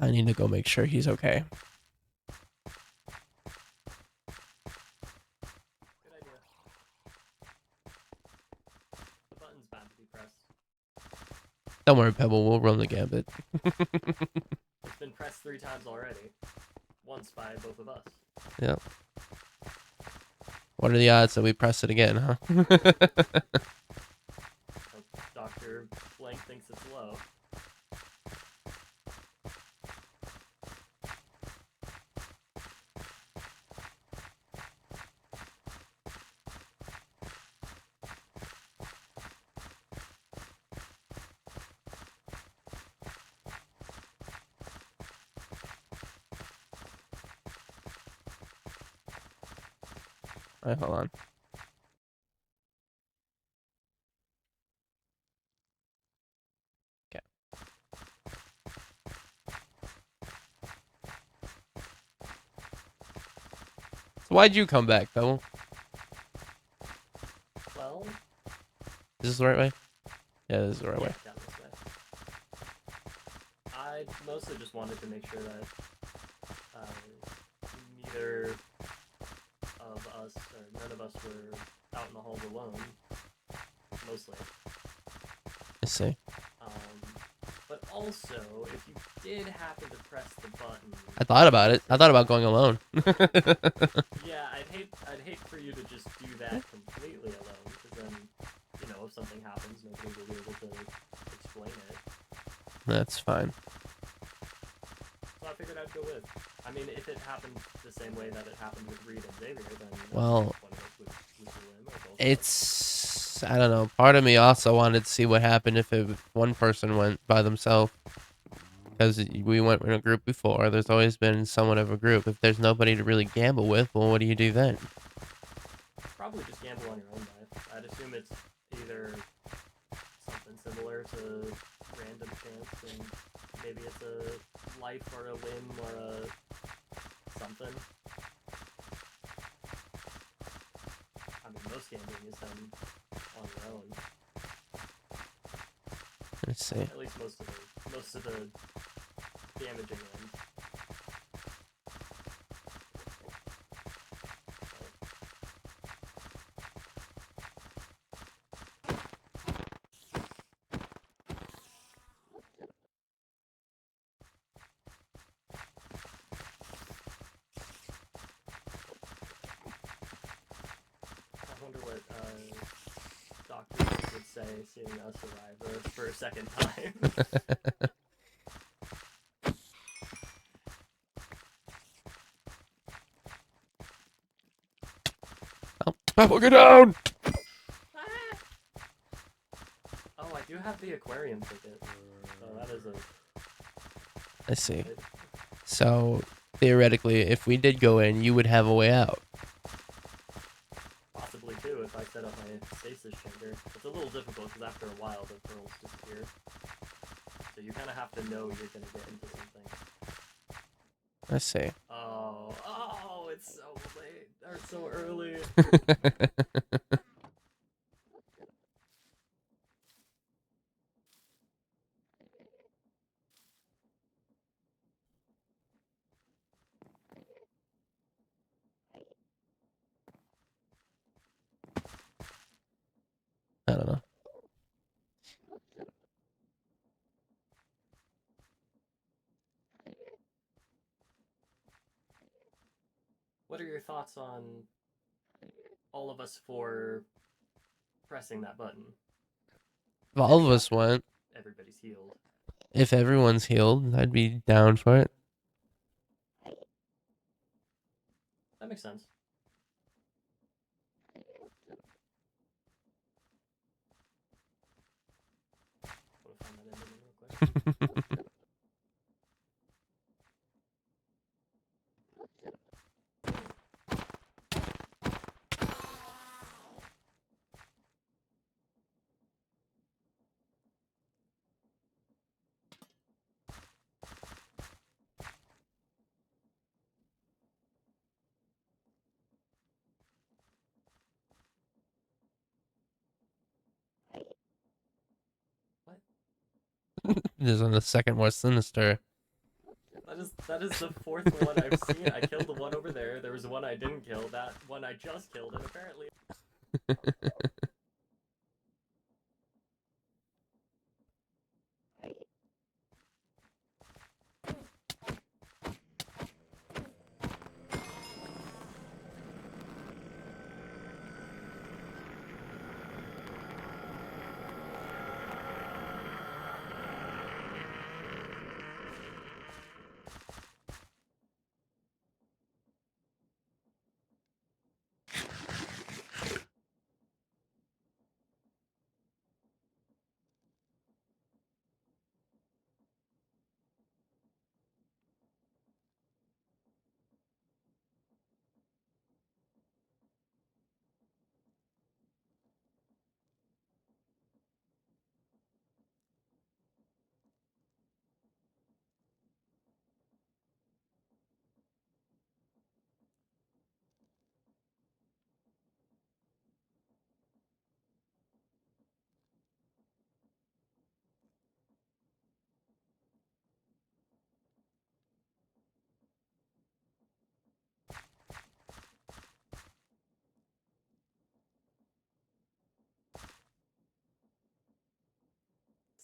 Speaker 1: I need to go make sure he's okay.
Speaker 3: Good idea. The button's bound to be pressed.
Speaker 1: Don't worry, Pebble. We'll run the gambit.
Speaker 3: It's been pressed 3 times already. Once by both of us.
Speaker 1: Yep. What are the odds that we press it again, huh?
Speaker 3: Dr. Blank thinks it's low.
Speaker 1: All right, hold on. Okay. So why'd you come back, Pebble?
Speaker 3: Well,
Speaker 1: Is this the right way? Yeah, this is the right way.
Speaker 3: down this way. I mostly just wanted to make sure that neither of us, or none of us, were out in the halls alone. Mostly.
Speaker 1: I see.
Speaker 3: But also, if you did happen to press the button,
Speaker 1: I thought about it. I thought about going alone.
Speaker 3: yeah, I'd hate for you to just do that completely alone, because then, you know, if something happens, nobody will be able to explain it.
Speaker 1: That's fine.
Speaker 3: So I figured I'd go with. I mean, if it happened the same way that it happened with Reed and Xavier, then
Speaker 1: Well,
Speaker 3: one of us would win, or both of us.
Speaker 1: it's, I don't know. Part of me also wanted to see what happened if one person went by themselves. Because we went in a group before. There's always been somewhat of a group. If there's nobody to really gamble with, well, what do you do then?
Speaker 3: Probably just gamble on your own life. I'd assume it's either something similar to random chance, and maybe it's a life or a limb or a something. I mean, most gambling is done on your own.
Speaker 1: Let's see.
Speaker 3: At least most of the damaging ones. I wonder what Dr. would say seeing us arrive for a second time.
Speaker 1: Oh, Pebble, get down!
Speaker 3: Oh, I do have the aquarium ticket. So that is a...
Speaker 1: I see. So, theoretically, if we did go in, you would have a way out.
Speaker 3: Possibly too, if I set up my stasis chamber. It's a little difficult because after a while the pearls disappear. So you kind of have to know you're going to get into something.
Speaker 1: I see.
Speaker 3: Oh, it's so late. Or so early.
Speaker 1: I don't know.
Speaker 3: What are your thoughts on all of us for pressing that button?
Speaker 1: If all of us went,
Speaker 3: Everybody's healed.
Speaker 1: if everyone's healed, I'd be down for it.
Speaker 3: That makes sense. Want to find that ending real quick?
Speaker 1: This one the second more sinister.
Speaker 3: That is the fourth one I've seen. I killed the one over there. There was one I didn't kill. That one I just killed, and apparently.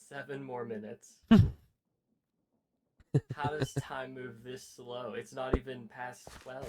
Speaker 3: Seven more minutes. How does time move this slow? It's not even past 12.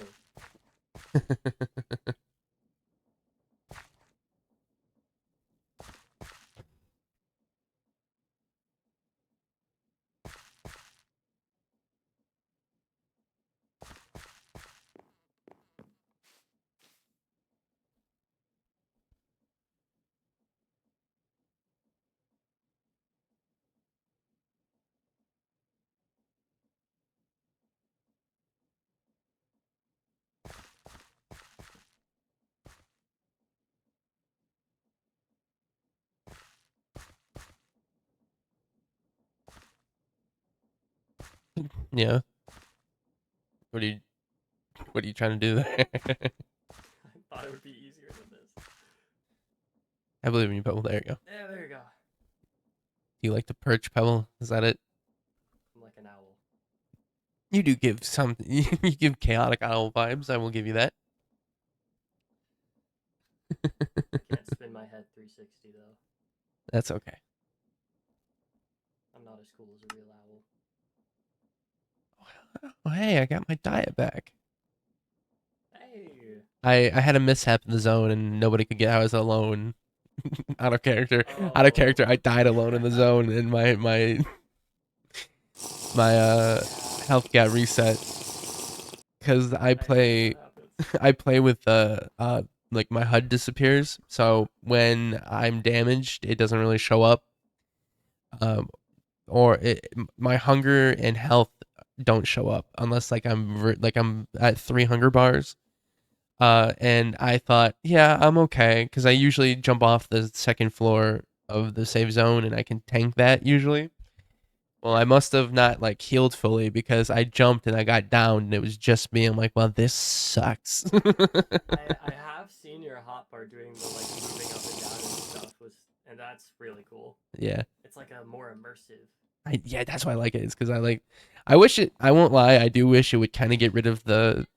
Speaker 1: Yeah. What are you trying to do there?
Speaker 3: I thought it would be easier than this.
Speaker 1: I believe in you, Pebble. There you go.
Speaker 3: Yeah, there you go.
Speaker 1: Do you like to perch, Pebble? Is that it?
Speaker 3: I'm like an owl.
Speaker 1: You do give some. You give chaotic owl vibes. I will give you that.
Speaker 3: I can't spin my head 360 though.
Speaker 1: That's okay.
Speaker 3: I'm not as cool as a real owl.
Speaker 1: Oh, hey, I got my diet back.
Speaker 3: Hey.
Speaker 1: I had a mishap in the zone and nobody could get. I was alone, out of character.
Speaker 3: Oh.
Speaker 1: Out of character. I died alone in the zone, and my health got reset because I play I play with like my HUD disappears. So when I'm damaged, it doesn't really show up. Or my hunger and health don't show up unless like I'm at 3 hunger bars. And I thought, yeah, I'm okay because I usually jump off the second floor of the save zone and I can tank that usually. Well, I must have not like healed fully because I jumped and I got down and it was just me. I'm like, well, this sucks.
Speaker 3: I have seen your hotbar doing the like moving up and down and stuff and that's really cool.
Speaker 1: Yeah.
Speaker 3: It's like a more immersive.
Speaker 1: Yeah, that's why I like it. It's because I wish it. I won't lie. I do wish it would kind of get rid of the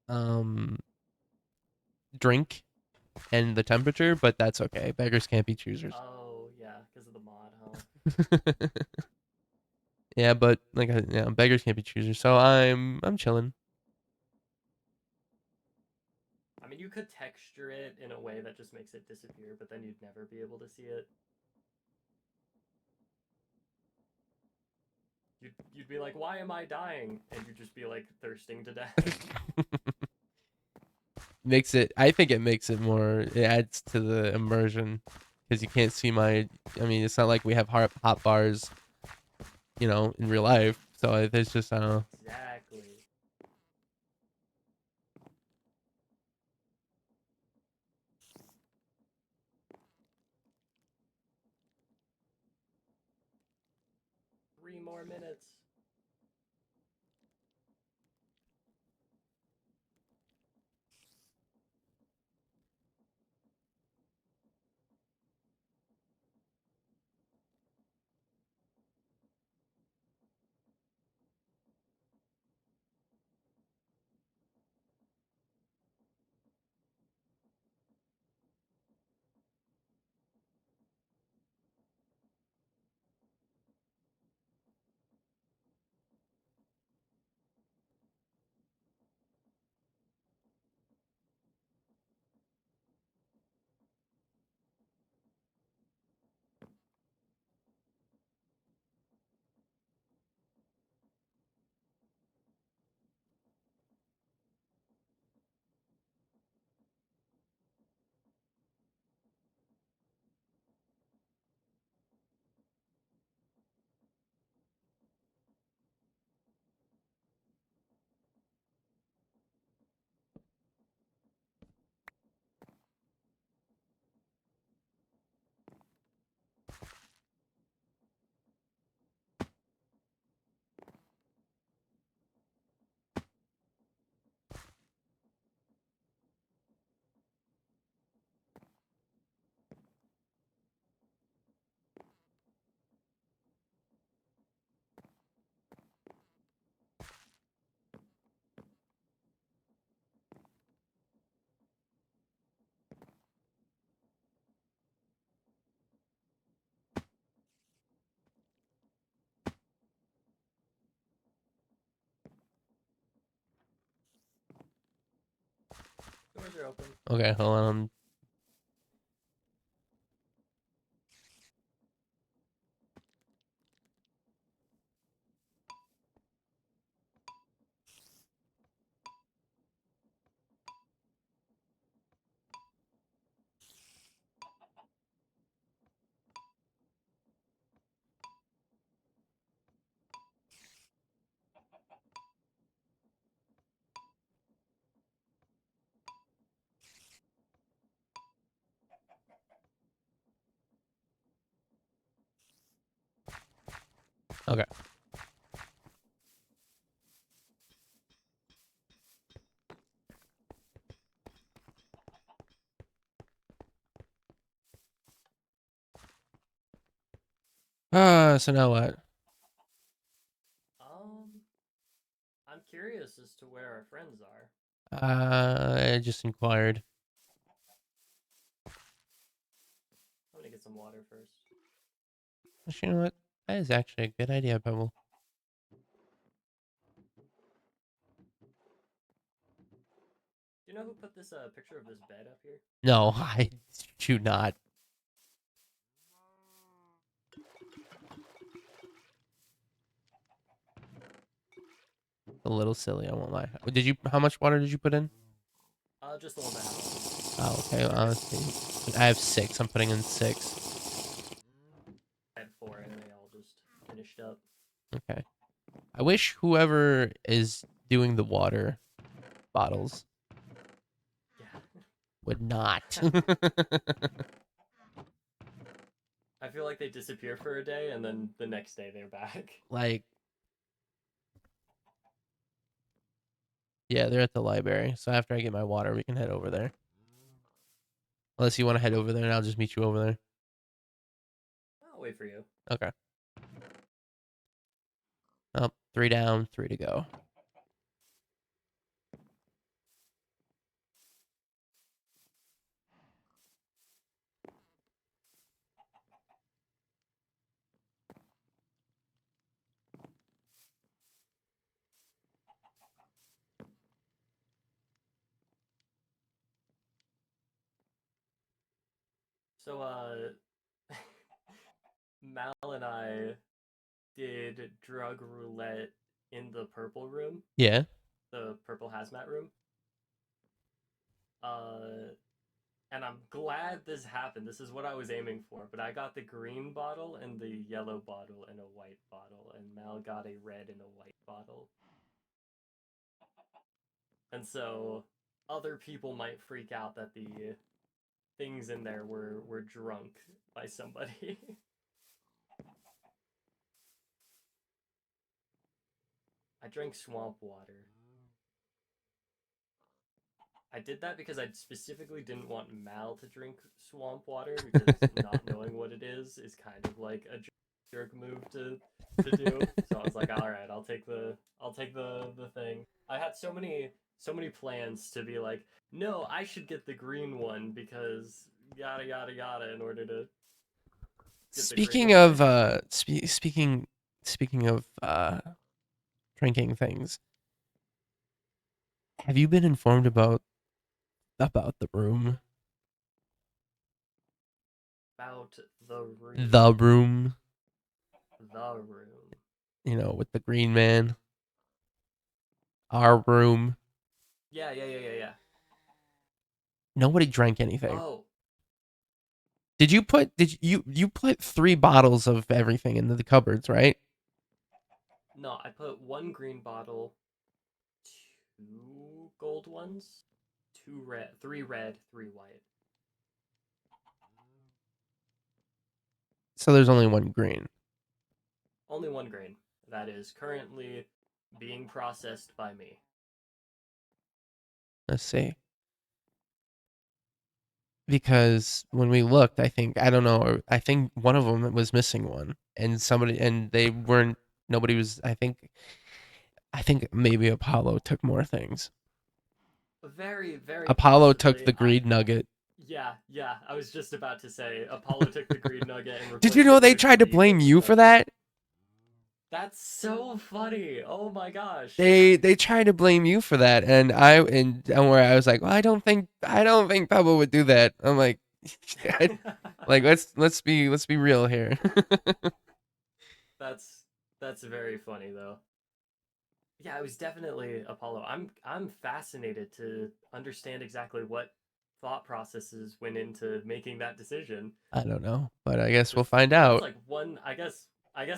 Speaker 1: um drink and the temperature, but that's okay. Beggars can't be choosers.
Speaker 3: Oh yeah, because of the mod, huh?
Speaker 1: Yeah, but like yeah, beggars can't be choosers. So I'm chilling.
Speaker 3: I mean, you could texture it in a way that just makes it disappear, but then you'd never be able to see it. You'd be like, why am I dying? And you'd just be like thirsting to death.
Speaker 1: Makes it. I think it makes it more. It adds to the immersion because you can't see my. I mean, it's not like we have hot bars, in real life. So there's just I don't know.
Speaker 3: Exactly. Three more minutes. Doors are open.
Speaker 1: Okay, hold on. Okay. So now what?
Speaker 3: I'm curious as to where our friends are.
Speaker 1: I just inquired.
Speaker 3: I'm gonna get some water first.
Speaker 1: You know what? That is actually a good idea, Pebble.
Speaker 3: Do you know who put this picture of this bed up here?
Speaker 1: No, I do not. A little silly, I won't lie. Did you? How much water did you put in?
Speaker 3: Just the one that happened.
Speaker 1: Oh, okay. Honestly, I have 6. I'm putting in 6.
Speaker 3: I had 4 and they all just finished up.
Speaker 1: Okay. I wish whoever is doing the water bottles
Speaker 3: Yeah.
Speaker 1: would not.
Speaker 3: I feel like they disappear for a day and then the next day they're back.
Speaker 1: Like, yeah, they're at the library. So after I get my water, we can head over there. Unless you want to head over there, and I'll just meet you over there.
Speaker 3: I'll wait for you.
Speaker 1: Okay. Oh, 3 down, 3 to go.
Speaker 3: So, Mal and I did drug roulette in the purple room,
Speaker 1: Yeah.
Speaker 3: the purple hazmat room. And I'm glad this happened. This is what I was aiming for, but I got the green bottle and the yellow bottle and a white bottle, and Mal got a red and a white bottle. And so other people might freak out that the things in there were drunk by somebody. I drank swamp water. I did that because I specifically didn't want Mal to drink swamp water because not knowing what it is kind of like a jerk move to do. So I was like, all right, I'll take the thing. I had so many plans to be like, no, I should get the green one because yada yada yada in order to.
Speaker 1: Speaking of speaking of drinking things, have you been informed about the room?
Speaker 3: About the room.
Speaker 1: The room.
Speaker 3: The room.
Speaker 1: You know, with the green man. Our room.
Speaker 3: Yeah.
Speaker 1: Nobody drank anything.
Speaker 3: Oh.
Speaker 1: Did you put 3 bottles of everything into the cupboards, right?
Speaker 3: No, I put 1 green bottle, 2 gold ones, 3 red, 3 white.
Speaker 1: So there's only 1 green.
Speaker 3: Only 1 green. That is currently being processed by me.
Speaker 1: Let's see. Because when we looked, I think one of them was missing one, and nobody was. I think maybe Apollo took more things.
Speaker 3: Very, very
Speaker 1: Apollo
Speaker 3: possibly.
Speaker 1: took the greed nugget.
Speaker 3: Yeah. I was just about to say Apollo took the greed nugget and
Speaker 1: Did you know they tried to blame you for that?
Speaker 3: That's so funny. Oh my gosh.
Speaker 1: They try to blame you for that, and where I was like, well, I don't think Pebble would do that. I'm like, like let's be real here.
Speaker 3: That's very funny though. Yeah, it was definitely Apollo. I'm fascinated to understand exactly what thought processes went into making that decision.
Speaker 1: I don't know, but I guess we'll
Speaker 3: 'Cause
Speaker 1: find
Speaker 3: that's
Speaker 1: out.
Speaker 3: like one. I guess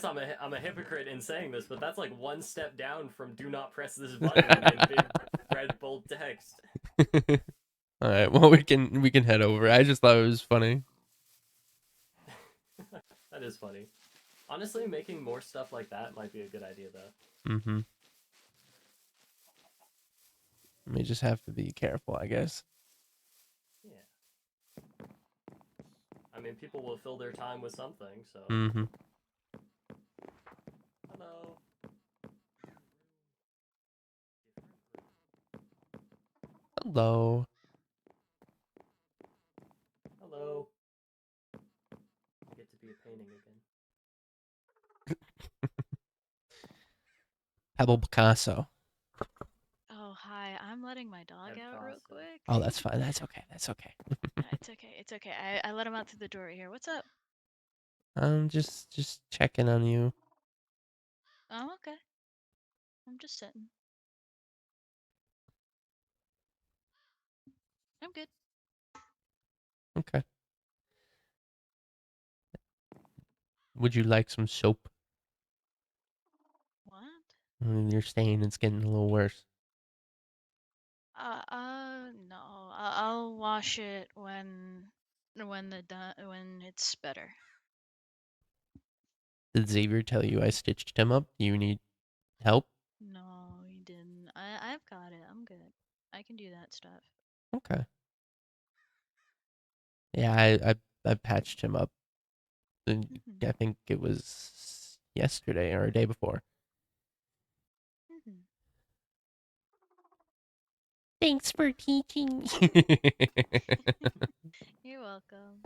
Speaker 3: I'm a hypocrite in saying this, but that's like one step down from "Do not press this button" in big red bold text.
Speaker 1: All right, well we can head over. I just thought it was funny.
Speaker 3: That is funny. Honestly, making more stuff like that might be a good idea though.
Speaker 1: Mm-hmm. We just have to be careful, I guess.
Speaker 3: Yeah. I mean, people will fill their time with something, so.
Speaker 1: Mm-hmm.
Speaker 3: Hello.
Speaker 1: Hello.
Speaker 3: Hello. I get to be a painting again.
Speaker 1: Pebble Picasso.
Speaker 2: Oh, hi. I'm letting my dog
Speaker 3: I'm
Speaker 2: out real
Speaker 3: Picasso.
Speaker 2: quick.
Speaker 1: Oh, that's fine. That's okay. That's okay.
Speaker 2: It's okay. It's okay. I let him out through the door here. What's up?
Speaker 1: I'm just checking on you.
Speaker 2: Oh, okay. I'm just sitting. I'm good.
Speaker 1: Okay. Would you like some soap?
Speaker 2: What?
Speaker 1: Your stain is getting a little worse.
Speaker 2: No. I'll wash it when it's better.
Speaker 1: Did Xavier tell you I stitched him up? Do you need help?
Speaker 2: No, you didn't. I've got it. I'm good. I can do that stuff.
Speaker 1: Okay. Yeah, I patched him up. And
Speaker 2: Mhm.
Speaker 1: I think it was yesterday or a day before.
Speaker 2: Mhm.
Speaker 1: Thanks for teaching.
Speaker 2: You're welcome.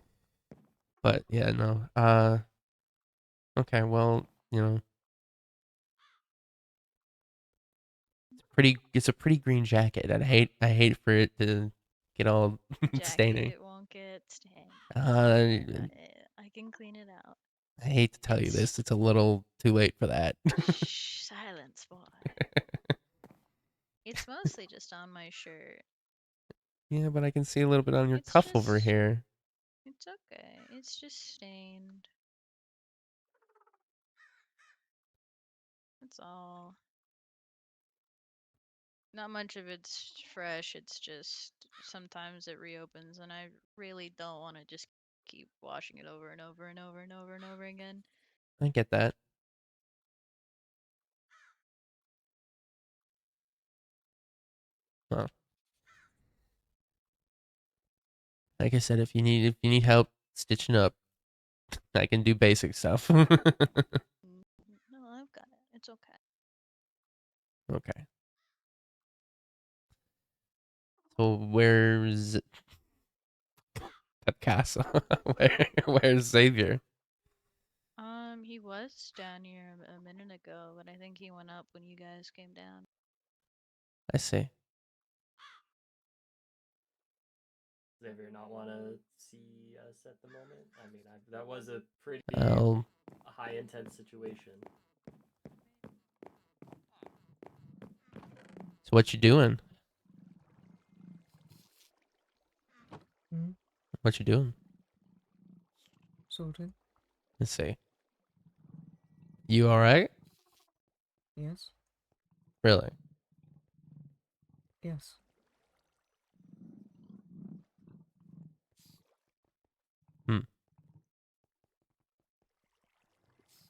Speaker 1: But yeah, no. Okay, well, it's a pretty green jacket, and I hate for it to get all staining.
Speaker 2: Jacket won't get stained.
Speaker 1: Uh,
Speaker 2: I can clean it out.
Speaker 1: I hate to tell you
Speaker 2: It's
Speaker 1: this, it's a little too late for that.
Speaker 2: shh, silence, boy. It's mostly just on my shirt.
Speaker 1: Yeah, but I can see a little bit on your
Speaker 2: It's
Speaker 1: cuff over
Speaker 2: just,
Speaker 1: here.
Speaker 2: it's okay. It's just stained. That's all. Not much of it's fresh. It's just sometimes it reopens, and I really don't want to just keep washing it over and over and over and over and over again.
Speaker 1: I get that. Well, like I said, if you need help stitching up, I can do basic stuff.
Speaker 2: No, I've got it. It's okay.
Speaker 1: Okay. So where's Picasso? Where's Xavier?
Speaker 2: He was down here a minute ago, but I think he went up when you guys came down.
Speaker 1: I see.
Speaker 3: Xavier not want to see us at the moment? I mean, that was a pretty
Speaker 1: Oh,
Speaker 3: high intense situation.
Speaker 1: so what you doing?
Speaker 4: Hmm?
Speaker 1: What you doing?
Speaker 4: Sorted.
Speaker 1: Let's see. You all right?
Speaker 4: Yes.
Speaker 1: Really?
Speaker 4: Yes.
Speaker 1: Hmm.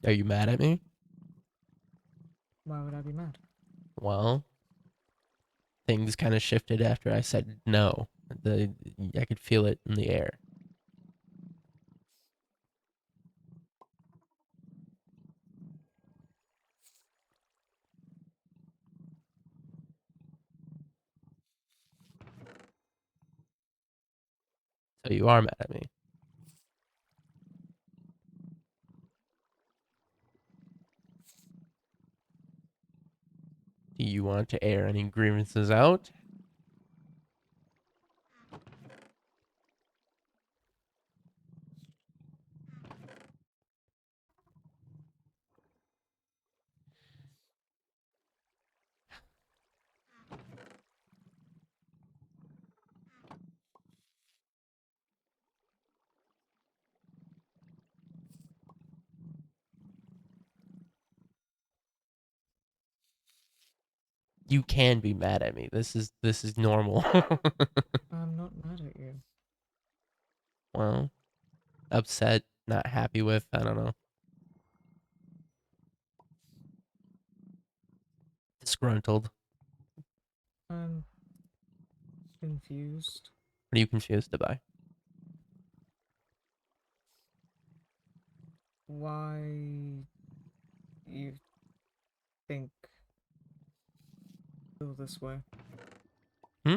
Speaker 1: Are you mad at me?
Speaker 4: Why would I be mad?
Speaker 1: Well, things kind of shifted after I said no. I could feel it in the air. So you are mad at me. you want to air any grievances out? You can be mad at me. This is normal.
Speaker 4: I'm not mad at you.
Speaker 1: Well, upset, not happy with, I don't know. Disgruntled.
Speaker 4: I'm confused.
Speaker 1: What are you confused about?
Speaker 4: Why you think feel this way?
Speaker 1: Hmm?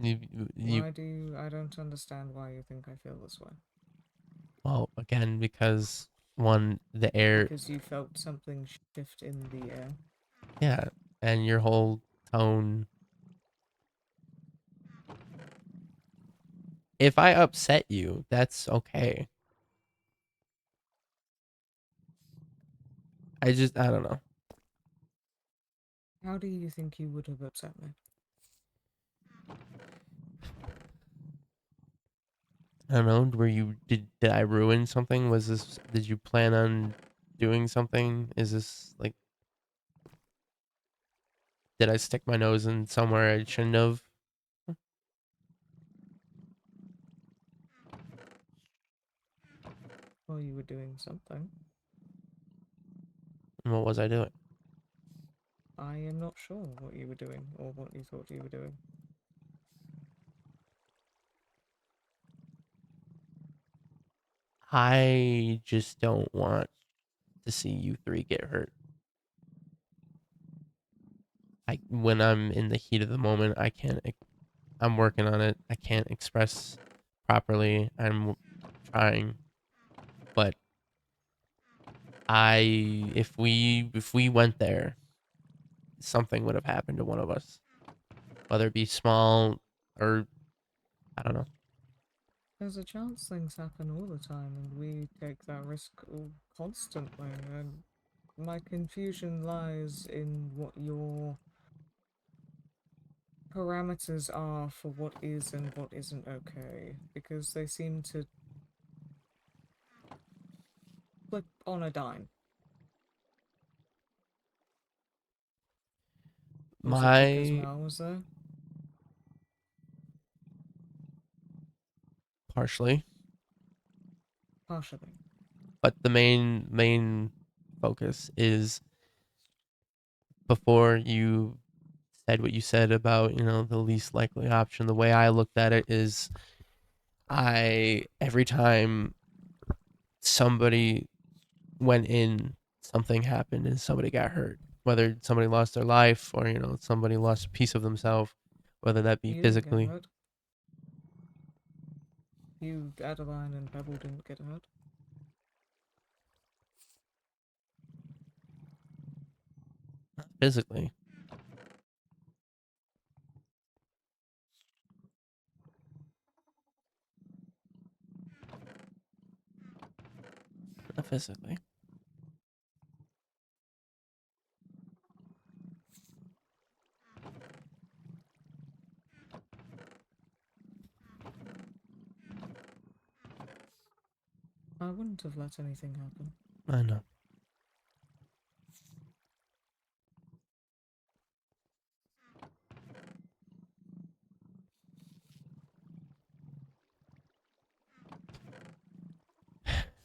Speaker 1: You, you
Speaker 4: Why do you... I don't understand why you think I feel this way.
Speaker 1: well, again, because one, the air,
Speaker 4: Because you felt something shift in the air.
Speaker 1: yeah, and your whole tone. If I upset you, that's okay. I don't know.
Speaker 4: How do you think you would have upset me?
Speaker 1: I don't know. Were you did I ruin something? Was this did you plan on doing something? Is this like did I stick my nose in somewhere I shouldn't have?
Speaker 4: Well, you were doing something.
Speaker 1: What was I doing?
Speaker 4: I am not sure what you were doing or what you thought you were doing.
Speaker 1: I just don't want to see you three get hurt. When I'm in the heat of the moment, I can't. I'm working on it. I can't express properly. I'm trying, but if we went there, something would have happened to one of us, whether it be small or I don't know.
Speaker 4: There's a chance things happen all the time, and we take that risk constantly. And my confusion lies in what your parameters are for what is and what isn't okay, because they seem to flip on a dime. Was it because
Speaker 1: My
Speaker 4: Mal was there?
Speaker 1: partially,
Speaker 4: Partially.
Speaker 1: but the main focus is before you said what you said about the least likely option. The way I looked at it is I every time somebody went in, something happened and somebody got hurt. Whether somebody lost their life or somebody lost a piece of themselves, whether that be
Speaker 4: You didn't get
Speaker 1: physically.
Speaker 4: hurt. You, Adeline, and Pebble didn't get hurt.
Speaker 1: Not physically. Not physically.
Speaker 4: I wouldn't have let anything happen.
Speaker 1: I know.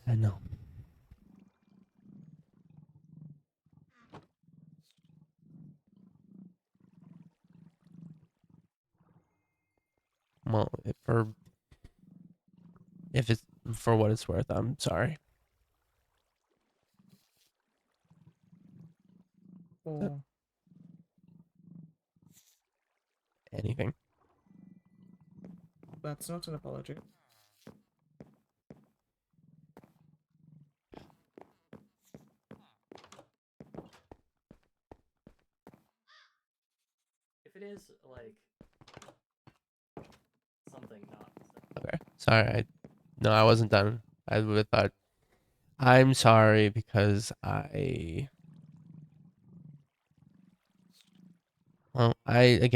Speaker 1: I know. Well, if it's for what it's worth, I'm sorry.
Speaker 4: Or
Speaker 1: Anything.
Speaker 4: that's not an apology.
Speaker 3: like something not.
Speaker 1: Okay. Sorry. No, I wasn't done. I would have thought. I'm sorry because well, I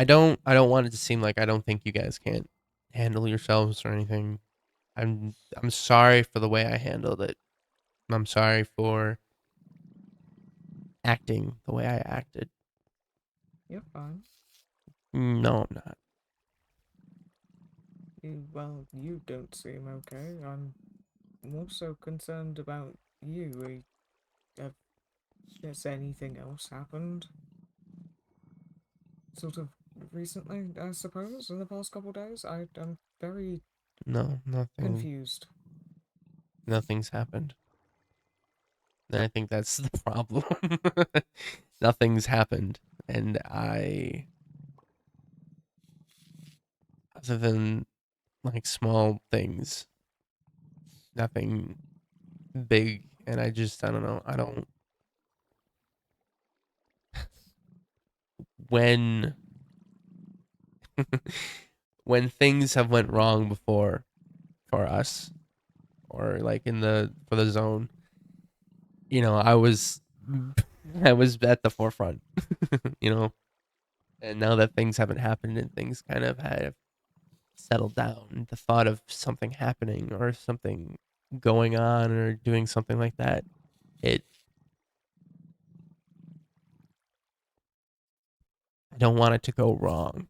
Speaker 1: don't want it to seem like I don't think you guys can't handle yourselves or anything. I'm sorry for the way I handled it. I'm sorry for acting the way I acted.
Speaker 4: You're fine.
Speaker 1: No, I'm not.
Speaker 4: Well, you don't seem okay. I'm more so concerned about you. Has anything else happened? Sort of recently, I suppose, in the past couple days? I'm very
Speaker 1: No,
Speaker 4: confused.
Speaker 1: nothing's happened. And I think that's the problem. Nothing's happened. And other than like small things, nothing big. And I don't know. When, when things have went wrong before for us or like for the zone, I was, I was at the forefront, you know, and now that things haven't happened and things kind of have settled down, the thought of something happening or something going on or doing something like that, it I don't want it to go wrong.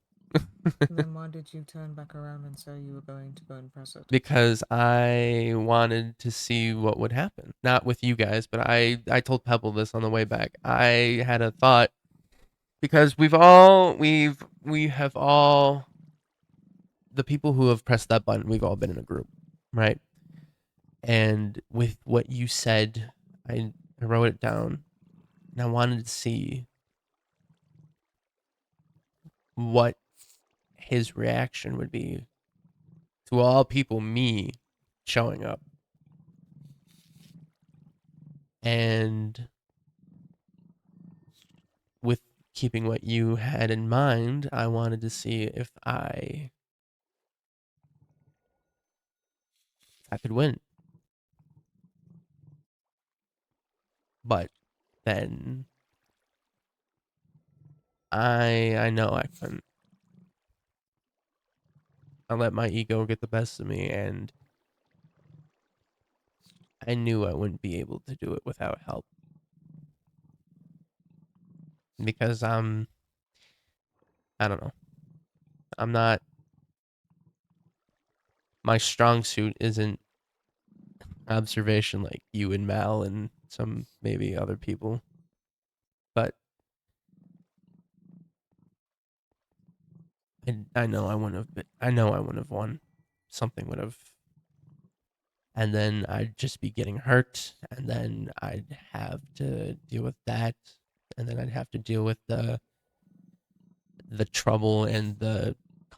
Speaker 4: Then why did you turn back around and say you were going to go and press it?
Speaker 1: Because I wanted to see what would happen. Not with you guys, but I told Pebble this on the way back. I had a thought because we have all the people who have pressed that button, we've all been in a group, right? And with what you said, I wrote it down and I wanted to see what his reaction would be to all people, me showing up. And with keeping what you had in mind, I wanted to see if I could win. But then I know I couldn't. I let my ego get the best of me, and I knew I wouldn't be able to do it without help. Because I don't know. I'm not my strong suit isn't observation like you and Mal and some maybe other people. But I know I wouldn't have I know I wouldn't have won. Something would have, and then I'd just be getting hurt, and then I'd have to deal with that, and then I'd have to deal with the trouble and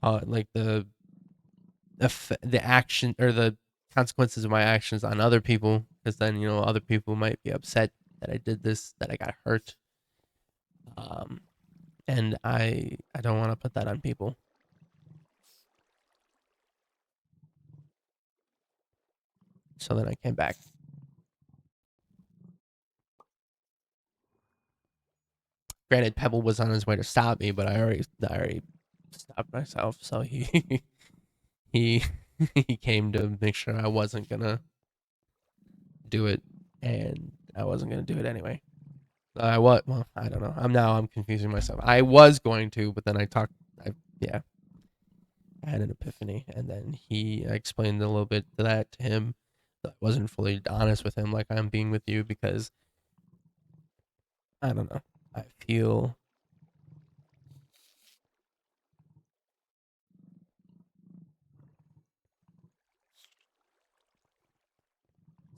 Speaker 1: like the action or the consequences of my actions on other people, because then other people might be upset that I did this, that I got hurt, um, and I don't want to put that on people. So then I came back. Granted, Pebble was on his way to stop me, but I already stopped myself. So he he came to make sure I wasn't gonna do it, and I wasn't gonna do it anyway. Well, I don't know. I'm confusing myself. I was going to, but then yeah, I had an epiphany, and then I explained a little bit to him. I wasn't fully honest with him like I'm being with you because I don't know. I feel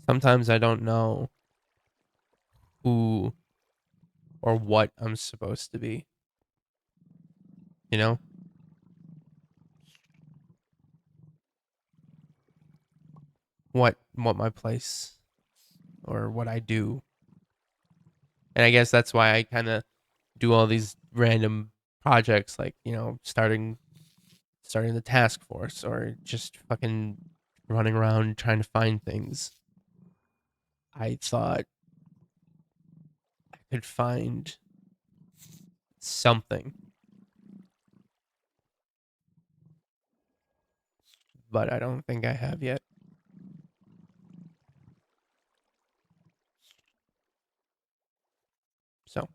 Speaker 1: sometimes I don't know who or what I'm supposed to be. You know? what my place or what I do. And I guess that's why I kind of do all these random projects, like, you know, starting the task force, or just fucking running around trying to find things. I thought I could find something, but I don't think I have yet. So,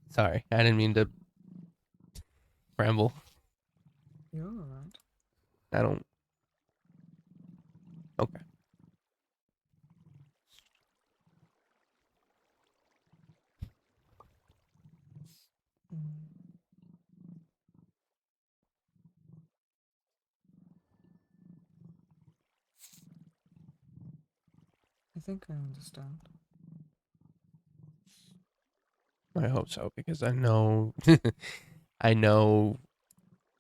Speaker 1: sorry, I didn't mean to ramble.
Speaker 4: You're alright.
Speaker 1: I don't. Okay.
Speaker 4: Mm. I think I understand.
Speaker 1: I hope so, because I know I know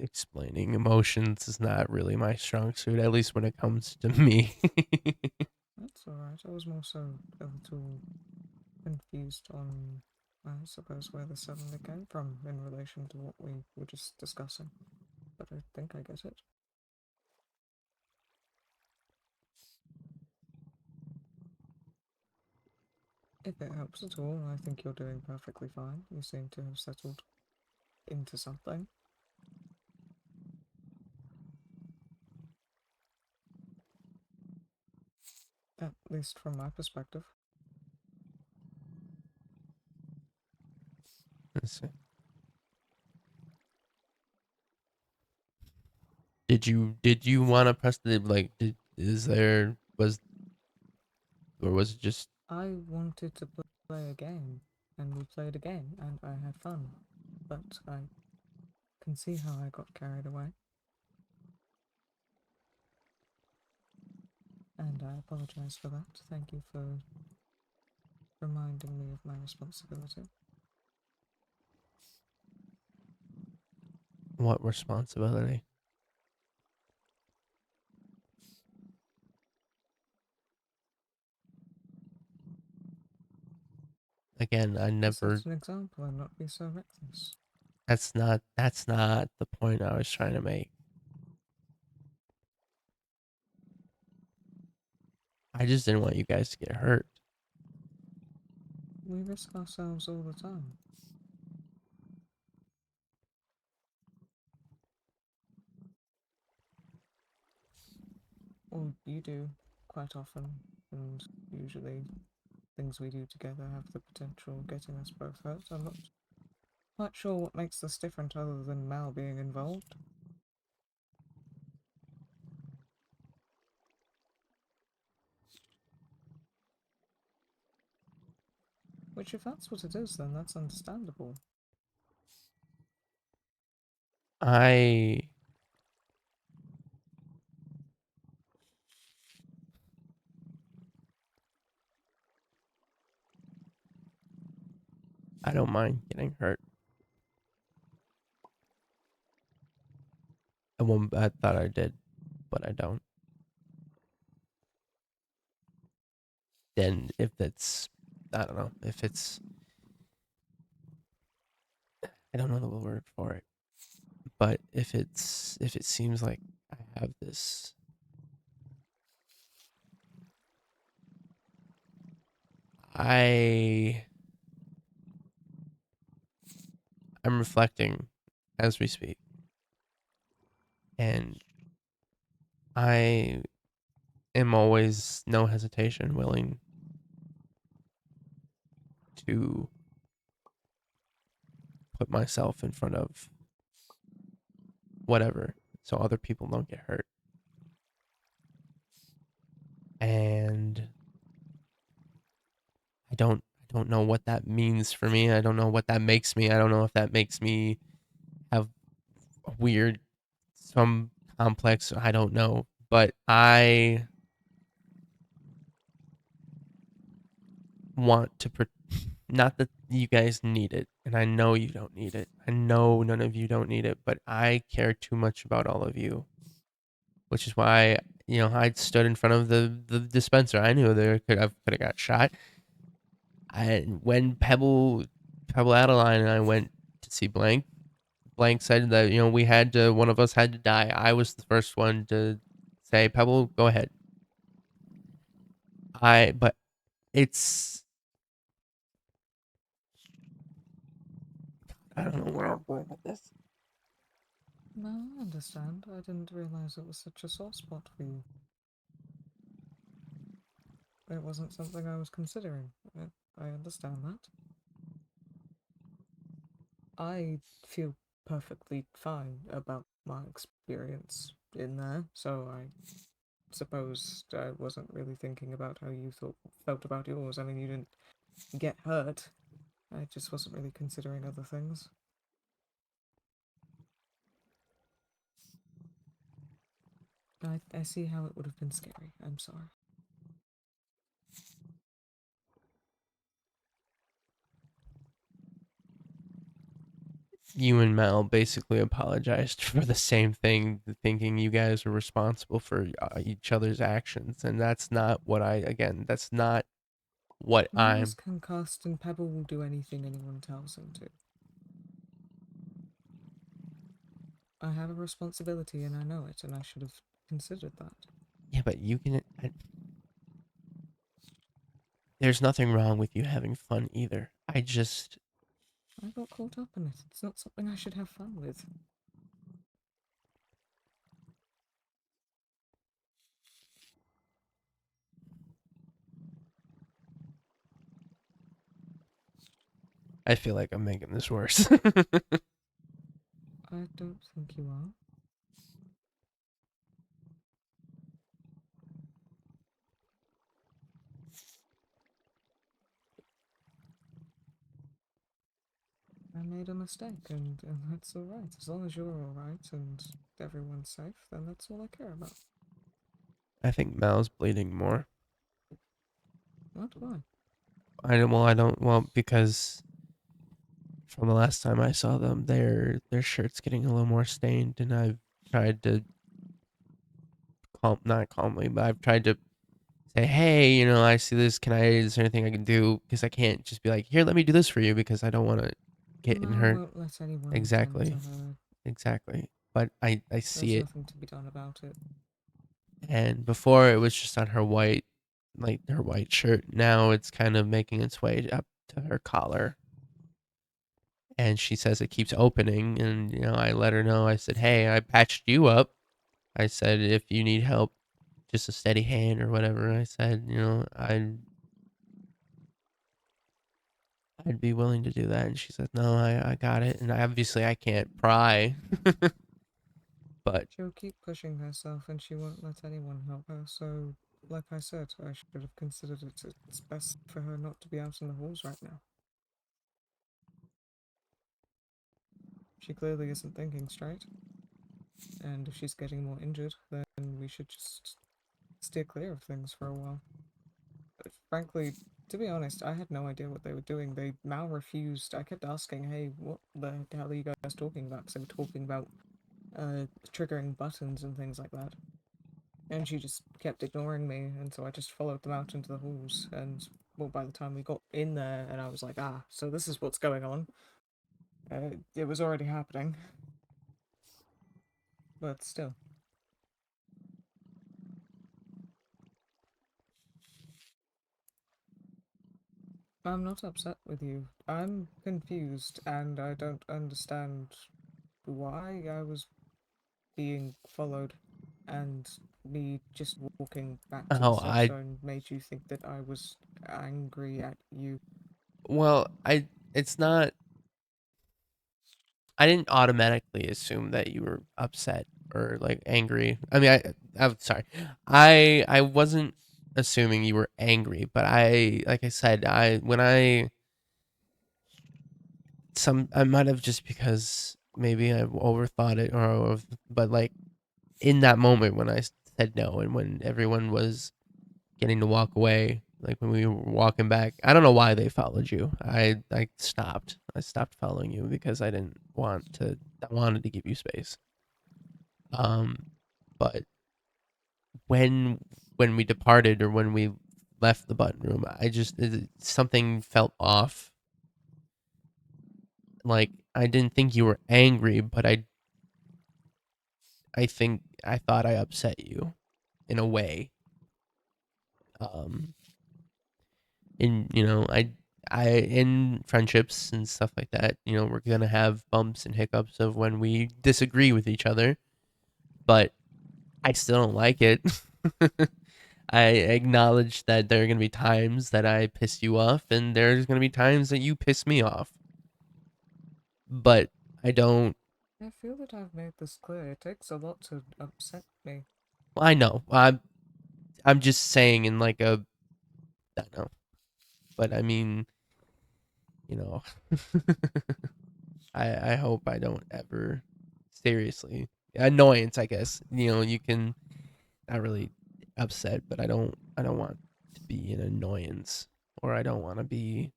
Speaker 1: explaining emotions is not really my strong suit, at least when it comes to me.
Speaker 4: That's alright. I was more so a little confused on, I suppose, where the suddenly came from in relation to what we were just discussing. But I think I get it. If it helps at all, I think you're doing perfectly fine. You seem to have settled into something. At least from my perspective.
Speaker 1: Let's see. Did you want to press the, like, is there, was, or was it just,
Speaker 4: I wanted to play a game, and we played a game, and I had fun. But I can see how I got carried away. And I apologize for that. Thank you for reminding me of my responsibility.
Speaker 1: what responsibility? Again, I
Speaker 4: To
Speaker 1: never.
Speaker 4: set an example and not be so reckless.
Speaker 1: That's not the point I was trying to make. I just didn't want you guys to get hurt.
Speaker 4: We risk ourselves all the time. Or you do, quite often, and usually things we do together have the potential of getting us both hurt. I'm not quite sure what makes this different other than Mal being involved. Which, if that's what it is, then that's understandable.
Speaker 1: I I don't mind getting hurt. I thought I did, but I don't. Then if it's, I don't know, if it's, I don't know the word for it, but if it seems like I have this, I I'm reflecting as we speak, and I am always, no hesitation, willing to put myself in front of whatever, so other people don't get hurt. And I don't know what that means for me. I don't know what that makes me. I don't know if that makes me have a weird, some complex, I don't know, but I want to Not that you guys need it, and I know you don't need it. I know none of you don't need it, but I care too much about all of you, which is why I stood in front of the dispenser. I knew could have got shot. When Pebble Adeline and I went to see Blank, Blank said that we had to, one of us had to die. I was the first one to say, Pebble, go ahead. But it's, I don't know where I'm going with this.
Speaker 4: No, I understand. I didn't realize it was such a sore spot for you. It wasn't something I was considering. I understand that. I feel perfectly fine about my experience in there, so I suppose I wasn't really thinking about how you felt about yours. I mean, you didn't get hurt. I just wasn't really considering other things. I see how it would have been scary. I'm sorry.
Speaker 1: You and Mel basically apologized for the same thing, thinking you guys were responsible for each other's actions, and that's not what that's not what
Speaker 4: Mel is
Speaker 1: I'm.
Speaker 4: concussed, and Pebble will do anything anyone tells him to. I have a responsibility, and I know it, and I should have considered that.
Speaker 1: Yeah, but you can. There's nothing wrong with you having fun either. I
Speaker 4: got caught up in it. It's not something I should have fun with.
Speaker 1: I feel like I'm making this worse.
Speaker 4: I don't think you are. I made a mistake, and that's alright. As long as you're alright and everyone's safe, then that's all I care about.
Speaker 1: I think Mel's bleeding more.
Speaker 4: What? Why?
Speaker 1: I don't. Well, because from the last time I saw them, their shirt's getting a little more stained, and I've tried to not calmly, but I've tried to say, hey, I see this. Is there anything I can do? Because I can't just be like, here, let me do this for you, because I don't want to get in
Speaker 4: Mel
Speaker 1: her.
Speaker 4: won't let anyone attend to
Speaker 1: Exactly,
Speaker 4: her.
Speaker 1: exactly. But I see
Speaker 4: There's
Speaker 1: it,
Speaker 4: nothing to be done about it.
Speaker 1: and before it was just on her white, like her white shirt. Now it's kind of making its way up to her collar, and she says it keeps opening. And I let her know. I said, hey, I patched you up. I said, if you need help, just a steady hand or whatever. I said, I'd be willing to do that. And she said, no, I got it. And obviously I can't pry, but
Speaker 4: She'll keep pushing herself, and she won't let anyone help her, so, like I said, I should have considered it's best for her not to be out in the halls right now. She clearly isn't thinking straight, and if she's getting more injured, then we should just steer clear of things for a while. But frankly, to be honest, I had no idea what they were doing. They now refused. I kept asking, hey, what the hell are you guys talking about? Because they were talking about triggering buttons and things like that. And she just kept ignoring me, and so I just followed them out into the halls. And, well, by the time we got in there, and I was like, ah, so this is what's going on. It was already happening. But still. I'm not upset with you. I'm confused, and I don't understand why I was being followed, and me just walking back to the
Speaker 1: oh,
Speaker 4: stop sign made you think that I was angry at you.
Speaker 1: well, it's not, I didn't automatically assume that you were upset or like angry. I mean, I'm sorry. I wasn't assuming you were angry, but like I said, I might have, just because maybe I overthought it, but like in that moment when I said no and when everyone was getting to walk away, Like when we were walking back. I don't know why they followed you. I stopped. I stopped following you because I didn't want to. I wanted to give you space. But when we departed or when we left the button room, something felt off. Like I didn't think you were angry, but I think I thought I upset you in a way. Um, in in friendships and stuff like that, we're gonna have bumps and hiccups of when we disagree with each other, but I still don't like it. I acknowledge that there are gonna be times that I piss you off, and there's gonna be times that you piss me off. But I don't.
Speaker 4: I feel that I've made this clear. It takes a lot to upset me.
Speaker 1: I know. I'm just saying in like a. I don't know. But I mean, you know, I hope I don't ever seriously annoyance. I guess you can not really upset, but I don't want to be an annoyance, or I don't want to be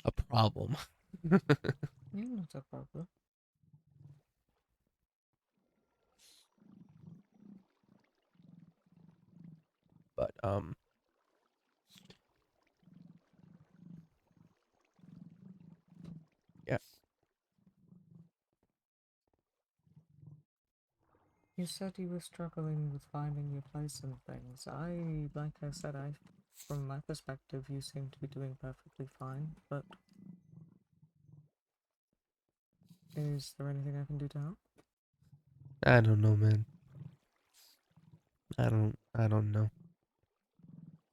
Speaker 1: a problem.
Speaker 4: You're not a problem.
Speaker 1: But yeah,
Speaker 4: You said you were struggling with finding your place in things. Like I said, from my perspective, you seem to be doing perfectly fine, but is there anything I can do to help?
Speaker 1: I don't know, man. I don't know.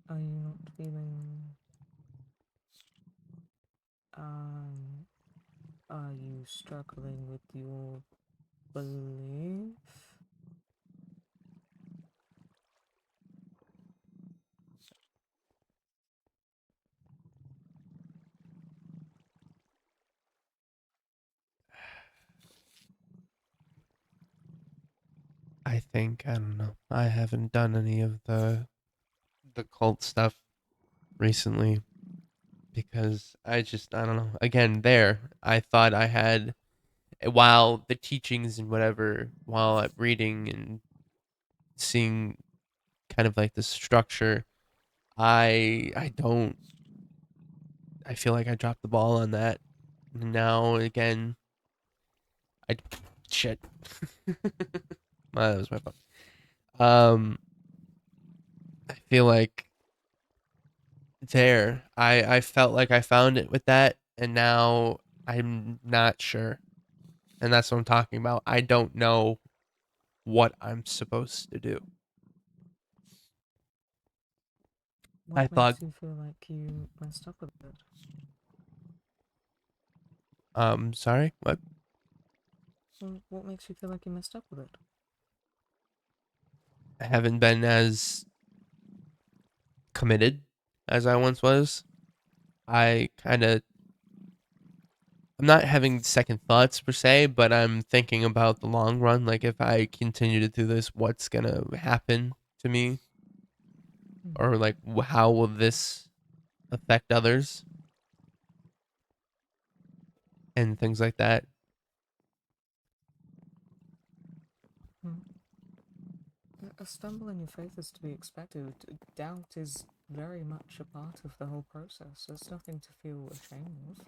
Speaker 4: Are you not feeling, um, are you struggling with your belief?
Speaker 1: I don't know. I haven't done any of the cult stuff recently because I don't know. Again, I thought I had, while the teachings and whatever, while I'm reading and seeing kind of like the structure, I don't. I feel like I dropped the ball on that. Now again, I shit. That was my fault. I feel like I felt like I found it with that, and now I'm not sure, and that's what I'm talking about. I don't know what I'm supposed to do. I
Speaker 4: What
Speaker 1: thought,
Speaker 4: makes you feel like you messed up with it?
Speaker 1: sorry, what?
Speaker 4: Well, what makes you feel like you messed up with it?
Speaker 1: I haven't been as committed as I once was. I kind of, I'm not having second thoughts per se, but I'm thinking about the long run. Like, if I continue to do this, what's gonna happen to me, or like, how will this affect others and things like that.
Speaker 4: Hmm. A stumble in your faith is to be expected. Doubt is very much a part of the whole process. There's nothing to feel ashamed of.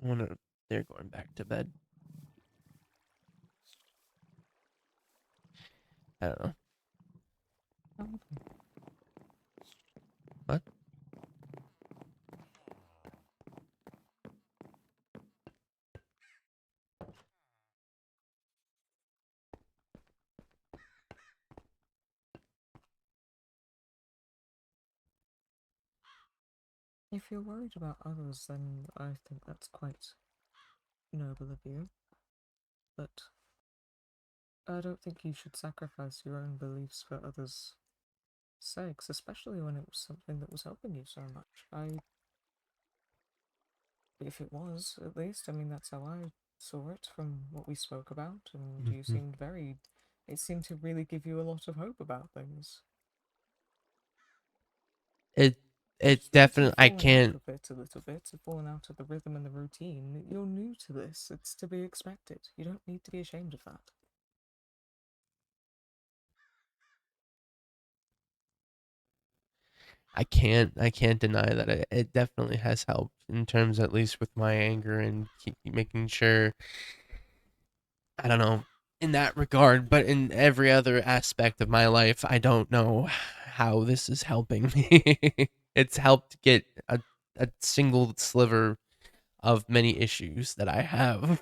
Speaker 1: I wonder, they're going back to bed. I don't know.
Speaker 4: Probably.
Speaker 1: What?
Speaker 4: If you're worried about others, then I think that's quite noble of you. But I don't think you should sacrifice your own beliefs for others' sakes, especially when it was something that was helping you so much. If it was, at least, I mean, that's how I saw it from what we spoke about, and you
Speaker 1: Mm-hmm.
Speaker 4: seemed very. It seemed to really give you a lot of hope about things.
Speaker 1: It
Speaker 4: Just that
Speaker 1: definitely
Speaker 4: you've
Speaker 1: I
Speaker 4: fallen out
Speaker 1: can't.
Speaker 4: of it a little bit, fallen out of the rhythm and the routine. You're new to this. It's to be expected. You don't need to be ashamed of that.
Speaker 1: I can't deny that it definitely has helped in terms, at least with my anger and making sure, I don't know, in that regard, but in every other aspect of my life, I don't know how this is helping me. It's helped get a single sliver of many issues that I have.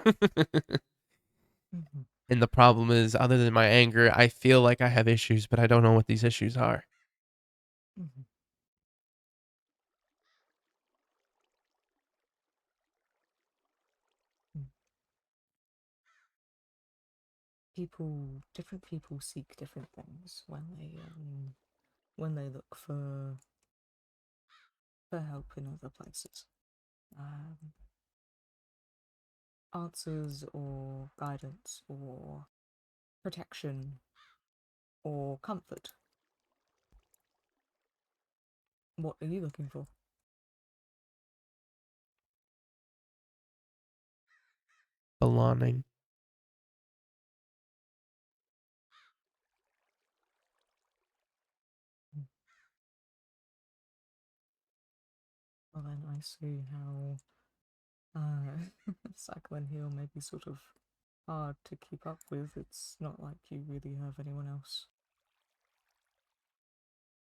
Speaker 4: Mm-hmm.
Speaker 1: And the problem is, other than my anger, I feel like I have issues, but I don't know what these issues are.
Speaker 4: Mm-hmm. Different people seek different things when they look for help in other places. Um, Answers or guidance or protection or comfort. What are you looking for?
Speaker 1: Belonging.
Speaker 4: Well, then I see how cycling heel may be sort of hard to keep up with. It's not like you really have anyone else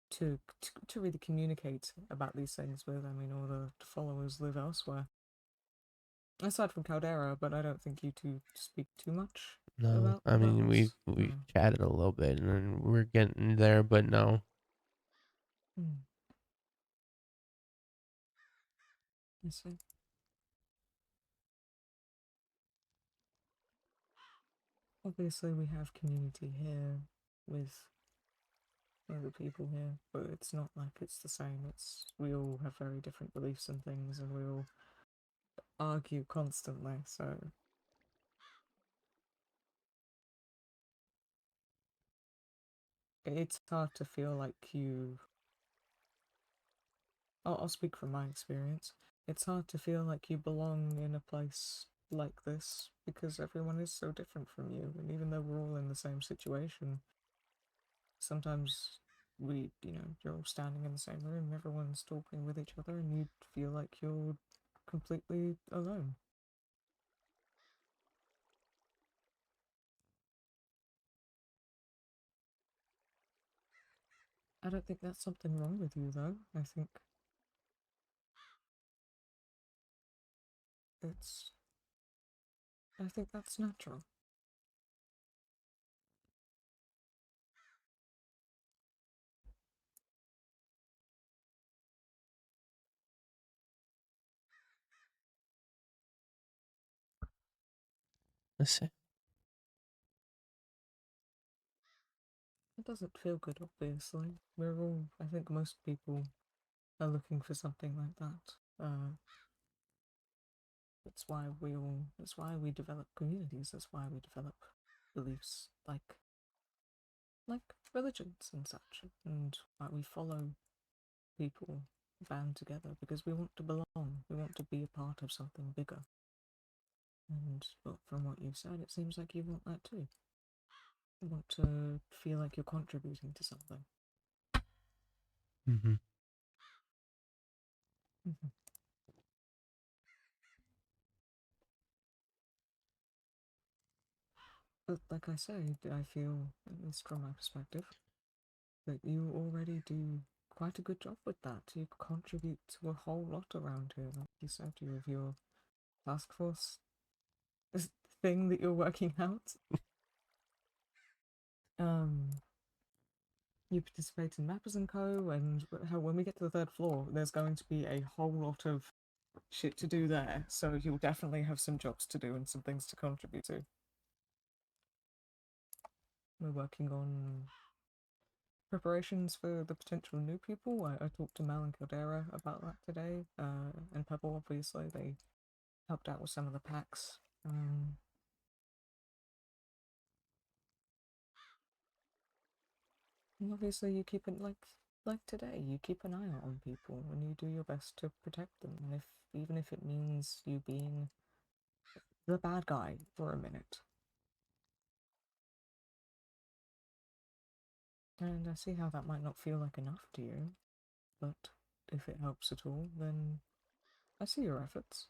Speaker 4: to really communicate about these things with. I mean, all the followers live elsewhere. Aside from Caldera, but I don't think you two speak too much
Speaker 1: No, I
Speaker 4: about
Speaker 1: mean
Speaker 4: this.
Speaker 1: we chatted a little bit and we're getting there, but no.
Speaker 4: Hmm. I see. Obviously, we have community here with other people here, but it's not like it's the same. It's we all have very different beliefs and things, and we all argue constantly. So it's hard to feel like you. I'll speak from my experience. It's hard to feel like you belong in a place like this because everyone is so different from you, and even though we're all in the same situation, sometimes you're all standing in the same room, everyone's talking with each other, and you feel like you're completely alone. I don't think that's something wrong with you, though. It's, I think that's natural.
Speaker 1: Let's see.
Speaker 4: It doesn't feel good, obviously. I think most people are looking for something like that. That's why we develop communities, that's why we develop beliefs like religions and such, and why we follow people band together because we want to belong, we want to be a part of something bigger. And but from what you've said, it seems like you want that too. You want to feel like you're contributing to something.
Speaker 1: Mm-hmm.
Speaker 4: Mm-hmm. But like I said, I feel, at least from my perspective, that you already do quite a good job with that. You contribute to a whole lot around here. Like you said, you have your task force thing that you're working out. Um, you participate in Mappers and Co. And how when we get to the third floor, there's going to be a whole lot of shit to do there. So you'll definitely have some jobs to do and some things to contribute to. We're working on preparations for the potential new people. I talked to Mal and Caldera about that today, and Pebble, obviously. They helped out with some of the packs. Obviously, you keep it like today. You keep an eye out on people, and you do your best to protect them. And even if it means you being the bad guy for a minute. And I see how that might not feel like enough to you, but if it helps at all, then I see your efforts.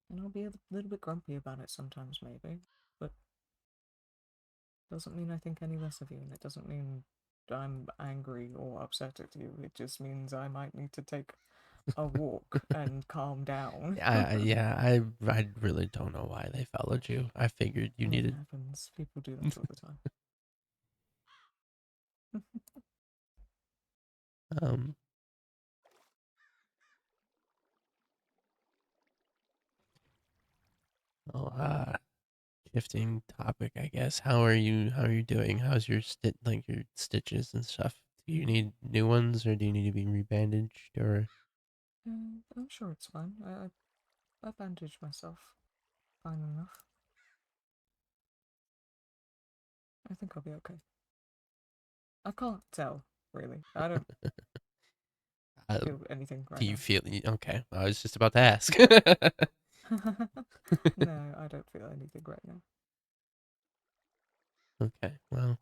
Speaker 4: And I'll be a little bit grumpy about it sometimes, maybe, but doesn't mean I think any less of you, and it doesn't mean I'm angry or upset at you. It just means I might need to take a walk and calm down.
Speaker 1: I really don't know why they followed you. I figured you needed.
Speaker 4: It happens. People do that all the time.
Speaker 1: um. Well, shifting topic, I guess. How are you? How are you doing? How's your your stitches and stuff? Do you need new ones, or do you need to be rebandaged, or?
Speaker 4: I'm sure it's fine. I bandaged myself fine enough. I think I'll be okay. I can't tell, really. I don't feel anything right
Speaker 1: Do you
Speaker 4: now.
Speaker 1: feel okay? I was just about to ask.
Speaker 4: No, I don't feel anything right now.
Speaker 1: Okay, well,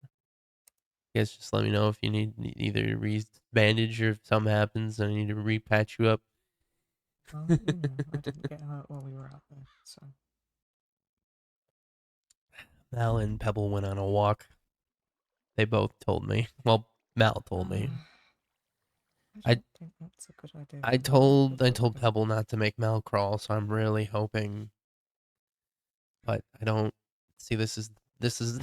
Speaker 1: I guess just let me know if you need either re-bandage or if something happens and I need to repatch you up.
Speaker 4: Well, I didn't get hurt while we were out there, so.
Speaker 1: Mal and Pebble went on a walk. They both told me. Well, Mal told me.
Speaker 4: I don't think that's a good idea.
Speaker 1: I told Pebble not to make Mal crawl, so I'm really hoping. But I don't see this is this is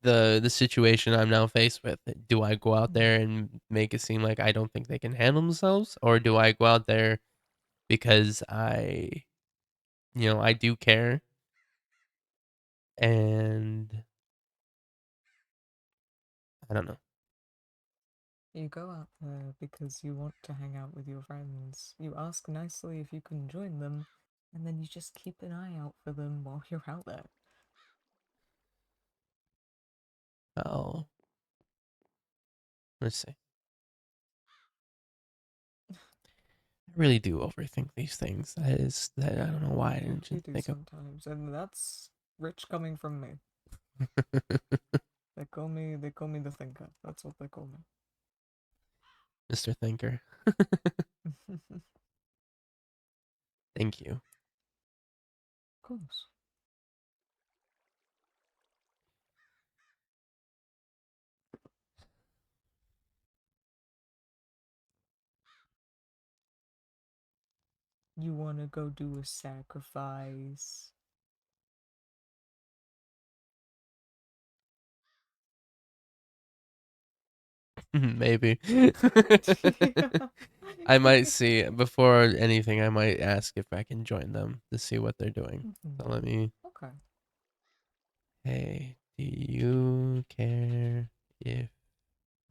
Speaker 1: the situation I'm now faced with. Do I go out there and make it seem like I don't think they can handle themselves, or do I go out there because I do care, and I don't know.
Speaker 4: You go out there because you want to hang out with your friends. You ask nicely if you can join them, and then you just keep an eye out for them while you're out there.
Speaker 1: Oh, let's see. I really do overthink these things. That I don't know why I didn't
Speaker 4: You
Speaker 1: just
Speaker 4: do
Speaker 1: think of.
Speaker 4: sometimes, and that's rich coming from me. They call me the thinker. That's what they call me.
Speaker 1: Mr. Thinker. Thank you.
Speaker 4: Of course. You wanna go do a sacrifice?
Speaker 1: Maybe. I might see before anything. I might ask if I can join them to see what they're doing. So let me.
Speaker 4: Okay.
Speaker 1: Hey, do you care if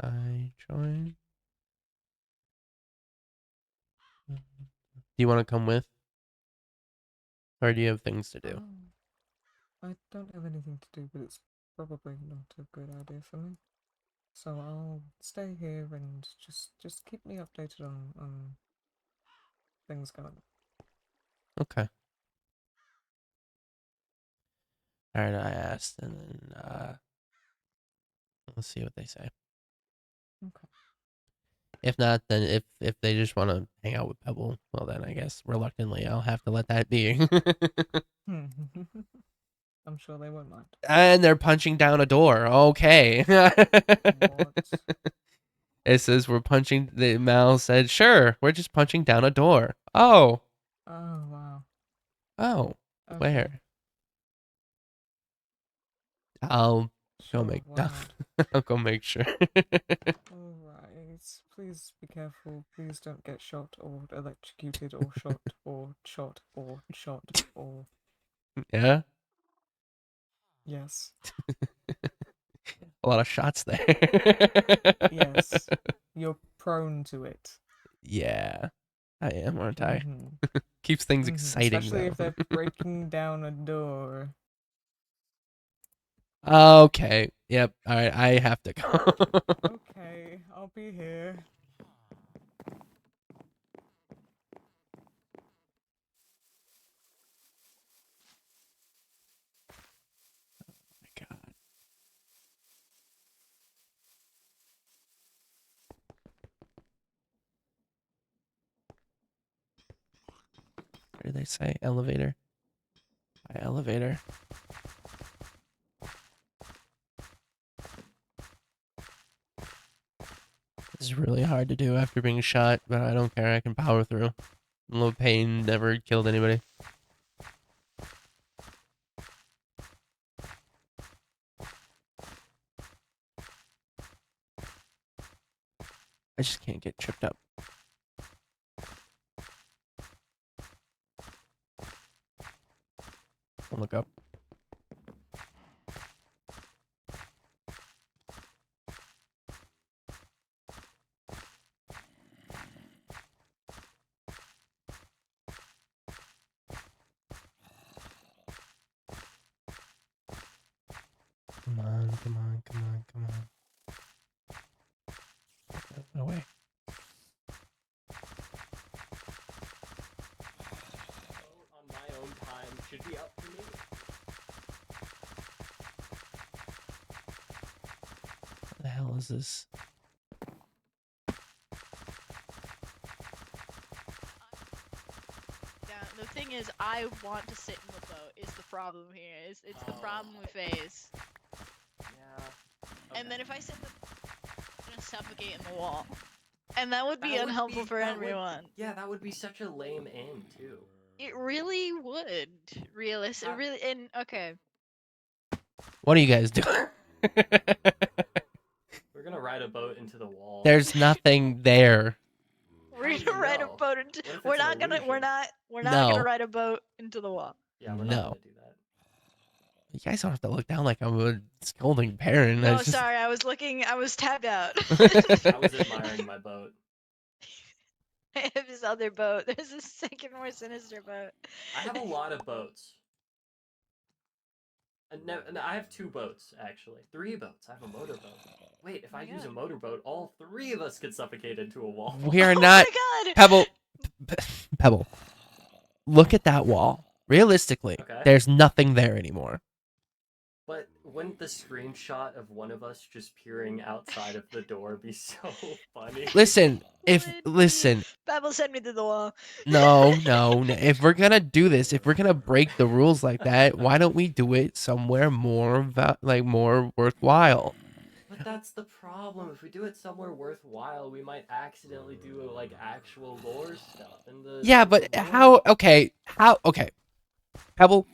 Speaker 1: I join? Do you want to come with, or do you have things to do?
Speaker 4: I don't have anything to do, but it's probably not a good idea for me. So I'll stay here and just keep me updated on things going.
Speaker 1: Okay. All right, I asked, and then let's see what they say.
Speaker 4: Okay.
Speaker 1: If not, then if they just want to hang out with Pebble, well then I guess reluctantly I'll have to let that be.
Speaker 4: I'm sure they won't mind.
Speaker 1: And they're punching down a door. Okay.
Speaker 4: What?
Speaker 1: It says we're punching. The Mal said, "Sure, we're just punching down a door." Oh.
Speaker 4: Oh, wow.
Speaker 1: Oh.
Speaker 4: Okay.
Speaker 1: Where? I'll go
Speaker 4: Sure,
Speaker 1: make.
Speaker 4: why not?
Speaker 1: I'll go make sure.
Speaker 4: Alright. Please be careful. Please don't get shot or electrocuted or shot or shot or shot or.
Speaker 1: Yeah.
Speaker 4: Yes.
Speaker 1: A lot of shots there.
Speaker 4: Yes. You're prone to it.
Speaker 1: Yeah, I am, aren't I?
Speaker 4: Mhm.
Speaker 1: Keeps things
Speaker 4: Mhm.
Speaker 1: exciting,
Speaker 4: Especially if
Speaker 1: though.
Speaker 4: they're breaking down a door.
Speaker 1: Okay. Yep. All right. I have to go.
Speaker 4: Okay, I'll be here.
Speaker 1: My God. What did they say? Elevator. Hi, elevator. This is really hard to do after being shot, but I don't care. I can power through. Low pain never killed anybody. I just can't get tripped up. Don't look up. Come on, come on, come on, come on. No way.
Speaker 3: On my own time should be up to me.
Speaker 1: What the hell is this?
Speaker 2: Yeah, the thing is, I want to sit in the boat. Is the problem here? It's the problem we face.
Speaker 3: Yeah.
Speaker 2: And then
Speaker 3: Okay.
Speaker 2: if I sit, I'm gonna suffocate in the wall, and that would be
Speaker 3: That would
Speaker 2: unhelpful
Speaker 3: be-
Speaker 2: for
Speaker 3: that would-
Speaker 2: everyone.
Speaker 3: Yeah, that would be such a lame end too.
Speaker 2: It really would. Realistic.
Speaker 3: That-
Speaker 2: Really. And okay.
Speaker 1: What are you guys doing?
Speaker 3: We're gonna ride a boat into the wall.
Speaker 1: There's nothing there.
Speaker 2: We're
Speaker 3: How do
Speaker 2: gonna
Speaker 3: you
Speaker 2: ride a
Speaker 3: know?
Speaker 2: boat into.
Speaker 3: What if
Speaker 2: We're
Speaker 3: it's an
Speaker 2: not gonna. We're
Speaker 3: illusion?
Speaker 2: not. We're not
Speaker 1: No.
Speaker 2: gonna ride a boat into the wall.
Speaker 3: Yeah, we're
Speaker 1: No.
Speaker 3: not gonna do that.
Speaker 1: You guys don't have to look down like I'm a scolding parent.
Speaker 2: No,
Speaker 1: I just...
Speaker 2: sorry. I was looking. I was tabbed out.
Speaker 3: I was admiring my boat.
Speaker 2: I have this other boat. There's a second more sinister boat.
Speaker 3: I have a lot of boats. And I have 2 boats, actually. 3 boats. I have a motorboat. Wait, if
Speaker 2: Oh
Speaker 3: I
Speaker 2: my
Speaker 3: use a
Speaker 2: God.
Speaker 3: motorboat, all 3 of us could suffocate into a wall.
Speaker 1: We are
Speaker 2: Oh
Speaker 1: not...
Speaker 2: my God.
Speaker 1: Pebble. Pebble. Look at that wall. Realistically,
Speaker 3: Okay.
Speaker 1: there's nothing there anymore.
Speaker 3: But wouldn't the screenshot of one of us just peering outside of the door be so funny?
Speaker 1: Listen, if...
Speaker 2: Would
Speaker 1: Listen.
Speaker 2: Babel sent me to the wall.
Speaker 1: No. If we're gonna do this, if we're gonna break the rules like that, why don't we do it somewhere more more worthwhile?
Speaker 3: But that's the problem. If we do it somewhere worthwhile, we might accidentally do like actual lore stuff. And the
Speaker 1: Yeah,
Speaker 3: the
Speaker 1: but
Speaker 3: lore-
Speaker 1: how? Okay, Pebble,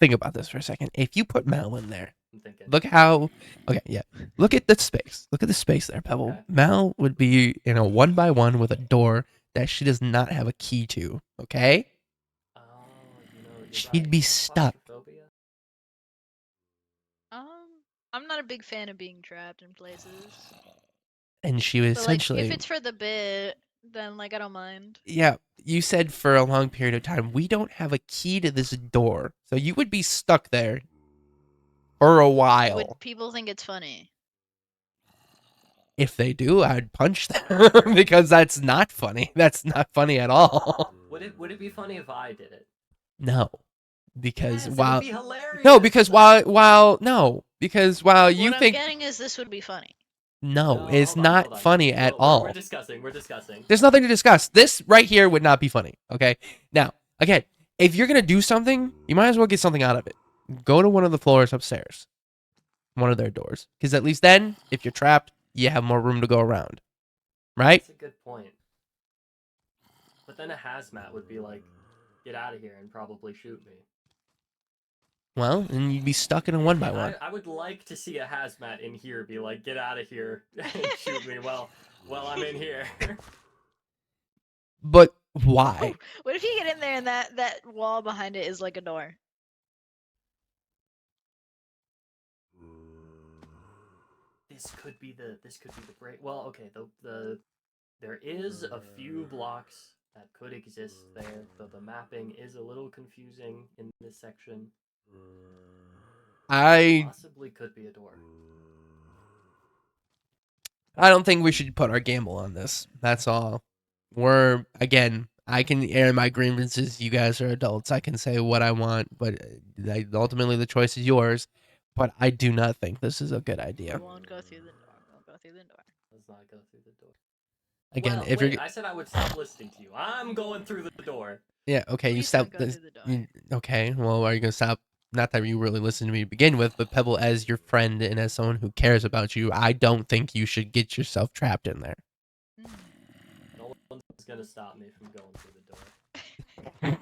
Speaker 1: think about this for a second. If you put Mal in there,
Speaker 3: I'm thinking.
Speaker 1: look how. Okay, yeah. Look at the space. Look at the space there, Pebble.
Speaker 3: Okay.
Speaker 1: Mal would be in a 1x1 with a door that she does not have a key to. Okay.
Speaker 3: Oh, you're
Speaker 1: She'd
Speaker 3: right.
Speaker 1: be stuck.
Speaker 3: Claustrophobia?
Speaker 2: I'm not a big fan of being trapped in places.
Speaker 1: And she was
Speaker 2: But like,
Speaker 1: essentially.
Speaker 2: if it's for the bit, then like I don't mind.
Speaker 1: Yeah, you said for a long period of time, we don't have a key to this door. So you would be stuck there for a while.
Speaker 2: Would people think it's funny?
Speaker 1: If they do, I'd punch them because that's not funny. That's not funny at all.
Speaker 3: Would it be funny if I did it?
Speaker 1: No. Because
Speaker 3: Yes,
Speaker 1: while
Speaker 3: it'd be hilarious.
Speaker 1: No, because while you
Speaker 2: What I'm
Speaker 1: think
Speaker 2: getting is this would be funny.
Speaker 1: no,
Speaker 3: No,
Speaker 1: it's
Speaker 3: hold on,
Speaker 1: not
Speaker 3: hold on.
Speaker 1: funny at all.
Speaker 3: We're discussing. We're discussing.
Speaker 1: There's nothing to discuss. This right here would not be funny. Okay. Now, again, if you're gonna do something, you might as well get something out of it. Go to one of the floors upstairs, one of their doors, because at least then, if you're trapped, you have more room to go around. Right?
Speaker 3: That's a good point. But then a hazmat would be like, "Get out of here," and probably shoot me.
Speaker 1: Well, and you'd be stuck in a 1x1.
Speaker 3: I would like to see a hazmat in here be like, "Get out of here," and shoot me while I'm in here.
Speaker 1: But why?
Speaker 2: What if you get in there and that wall behind it is like a door?
Speaker 3: this could be the break. Well, okay, there is a few blocks that could exist there, though the mapping is a little confusing in this section. Possibly could be a door.
Speaker 1: I don't think we should put our gamble on this. That's all. I can air my grievances. You guys are adults. I can say what I want, but ultimately the choice is yours. But I do not think this is a good idea.
Speaker 2: We won't go through the door. We'll go through the door.
Speaker 3: Let's not go through the door.
Speaker 1: Again,
Speaker 3: well,
Speaker 1: if
Speaker 3: wait,
Speaker 1: you're...
Speaker 3: I said I would stop listening to you. I'm going through the door.
Speaker 1: Yeah, okay, you
Speaker 2: Please
Speaker 1: stop
Speaker 2: don't go
Speaker 1: this.
Speaker 2: through the door.
Speaker 1: Okay, well, are you going to stop? Not that you really listen to me to begin with, but Pebble, as your friend and as someone who cares about you, I don't think you should get yourself trapped in there.
Speaker 3: No one's going to stop me from going through the door.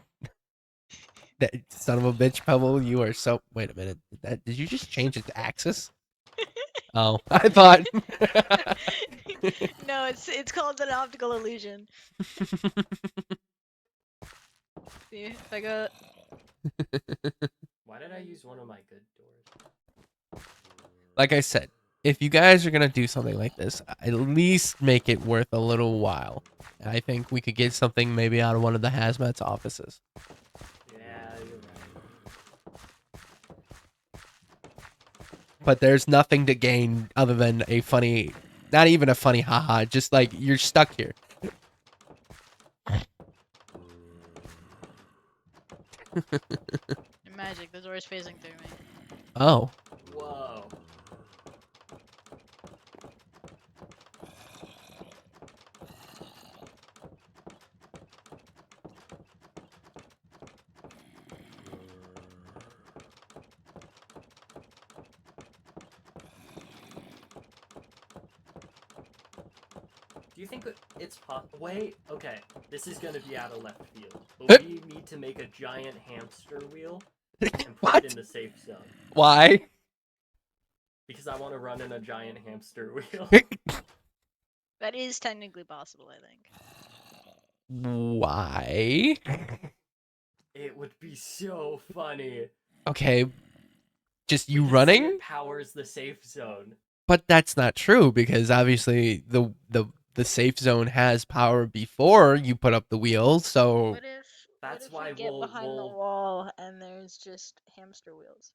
Speaker 1: That son of a bitch, Pebble, you are so... Wait a minute. Did you just change its axis? Oh, I thought...
Speaker 2: No, it's called an optical illusion. See, if I go...
Speaker 3: Why did I use one of my good doors?
Speaker 1: Like I said, if you guys are going to do something like this, at least make it worth a little while. I think we could get something maybe out of one of the hazmat's offices.
Speaker 3: Yeah, you're right.
Speaker 1: But there's nothing to gain other than a funny... Not even a funny haha, just like, you're stuck here.
Speaker 2: Magic, the door is phasing through me.
Speaker 1: Oh.
Speaker 3: Whoa. Do you think it's possible? Wait, okay. This is gonna be out of left field. But we need to make a giant hamster wheel and put
Speaker 1: What?
Speaker 3: it in the safe zone.
Speaker 1: Why?
Speaker 3: Because I want to run in a giant hamster wheel.
Speaker 2: That is technically possible, I think.
Speaker 1: Why?
Speaker 3: It would be so funny.
Speaker 1: Okay. Just you
Speaker 3: We could say
Speaker 1: running?
Speaker 3: It powers the safe zone.
Speaker 1: But that's not true because obviously the safe zone has power before you put up the wheel. So
Speaker 2: What if
Speaker 3: That's
Speaker 2: what
Speaker 3: why
Speaker 2: if we get behind the
Speaker 3: we'll-
Speaker 2: wall and there's just hamster wheels?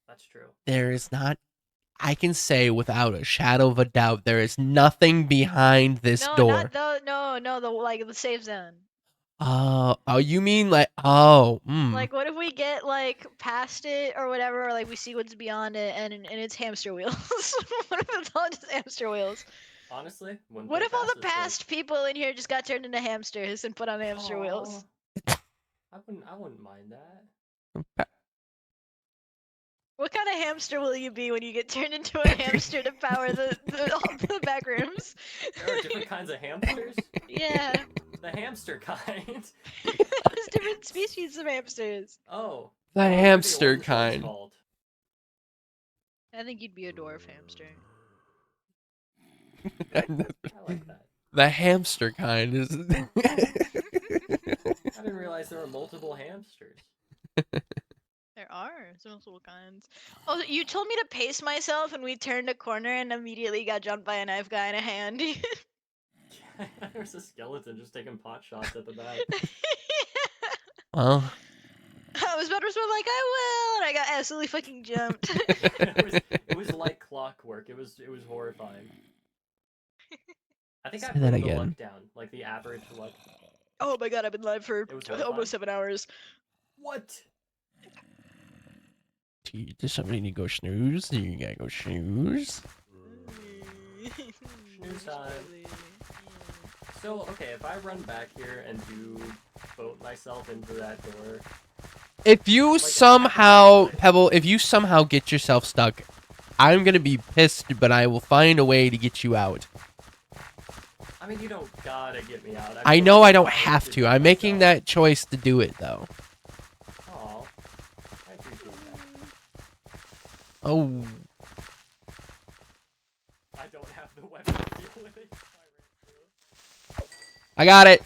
Speaker 3: That's true.
Speaker 1: there is not. I can say without a shadow of a doubt, there is nothing behind this
Speaker 2: No,
Speaker 1: door.
Speaker 2: not the no, the like the safe zone.
Speaker 1: Oh, you mean like
Speaker 2: Like, what if we get like past it or whatever, or like we see what's beyond it, and it's hamster wheels? What if it's all just hamster wheels?
Speaker 3: Honestly, wouldn't
Speaker 2: What
Speaker 3: put
Speaker 2: if
Speaker 3: it
Speaker 2: all the
Speaker 3: this way.
Speaker 2: past people in here just got turned into hamsters and put on hamster wheels?
Speaker 3: Aw. I wouldn't mind that.
Speaker 2: What kind of hamster will you be when you get turned into a hamster to power the back rooms?
Speaker 3: There are different kinds of hamsters.
Speaker 2: Yeah,
Speaker 3: The hamster kind.
Speaker 2: there's different species of hamsters.
Speaker 3: Oh.
Speaker 1: The
Speaker 3: I wonder
Speaker 1: hamster
Speaker 3: orange one's
Speaker 1: kind.
Speaker 3: called.
Speaker 2: I think you'd be a dwarf hamster.
Speaker 3: I like that.
Speaker 1: The hamster kind is.
Speaker 3: I didn't realize there were multiple hamsters.
Speaker 2: There are multiple kinds. Oh, you told me to pace myself, and we turned a corner and immediately got jumped by a knife guy in a hand.
Speaker 3: There's a skeleton just taking pot shots at the back.
Speaker 1: Well,
Speaker 2: I was about to respond like I will, and I got absolutely fucking jumped.
Speaker 3: it was like clockwork. It was horrifying. I think I
Speaker 1: Say
Speaker 3: put
Speaker 1: that
Speaker 3: the
Speaker 1: again.
Speaker 3: luck down, like the average luck.
Speaker 2: Oh my god, I've been live for
Speaker 3: It was horrifying.
Speaker 2: almost 7 hours.
Speaker 3: What?
Speaker 1: does somebody need to go snooze? You gotta go snooze.
Speaker 3: Snooze time. So, okay, if I run back here and do boat myself into that door,
Speaker 1: If you somehow, Pebble, if you somehow get yourself stuck, I'm gonna be pissed, but I will find a way to get you out.
Speaker 3: I mean, you don't gotta get me out.
Speaker 1: I
Speaker 3: feel
Speaker 1: know
Speaker 3: like
Speaker 1: I don't
Speaker 3: would
Speaker 1: have
Speaker 3: do
Speaker 1: to.
Speaker 3: it
Speaker 1: I'm making
Speaker 3: myself.
Speaker 1: that choice to do it, though.
Speaker 3: Aw, I appreciate that.
Speaker 1: Oh.
Speaker 3: I don't have the weapon to deal with it.
Speaker 1: I got it.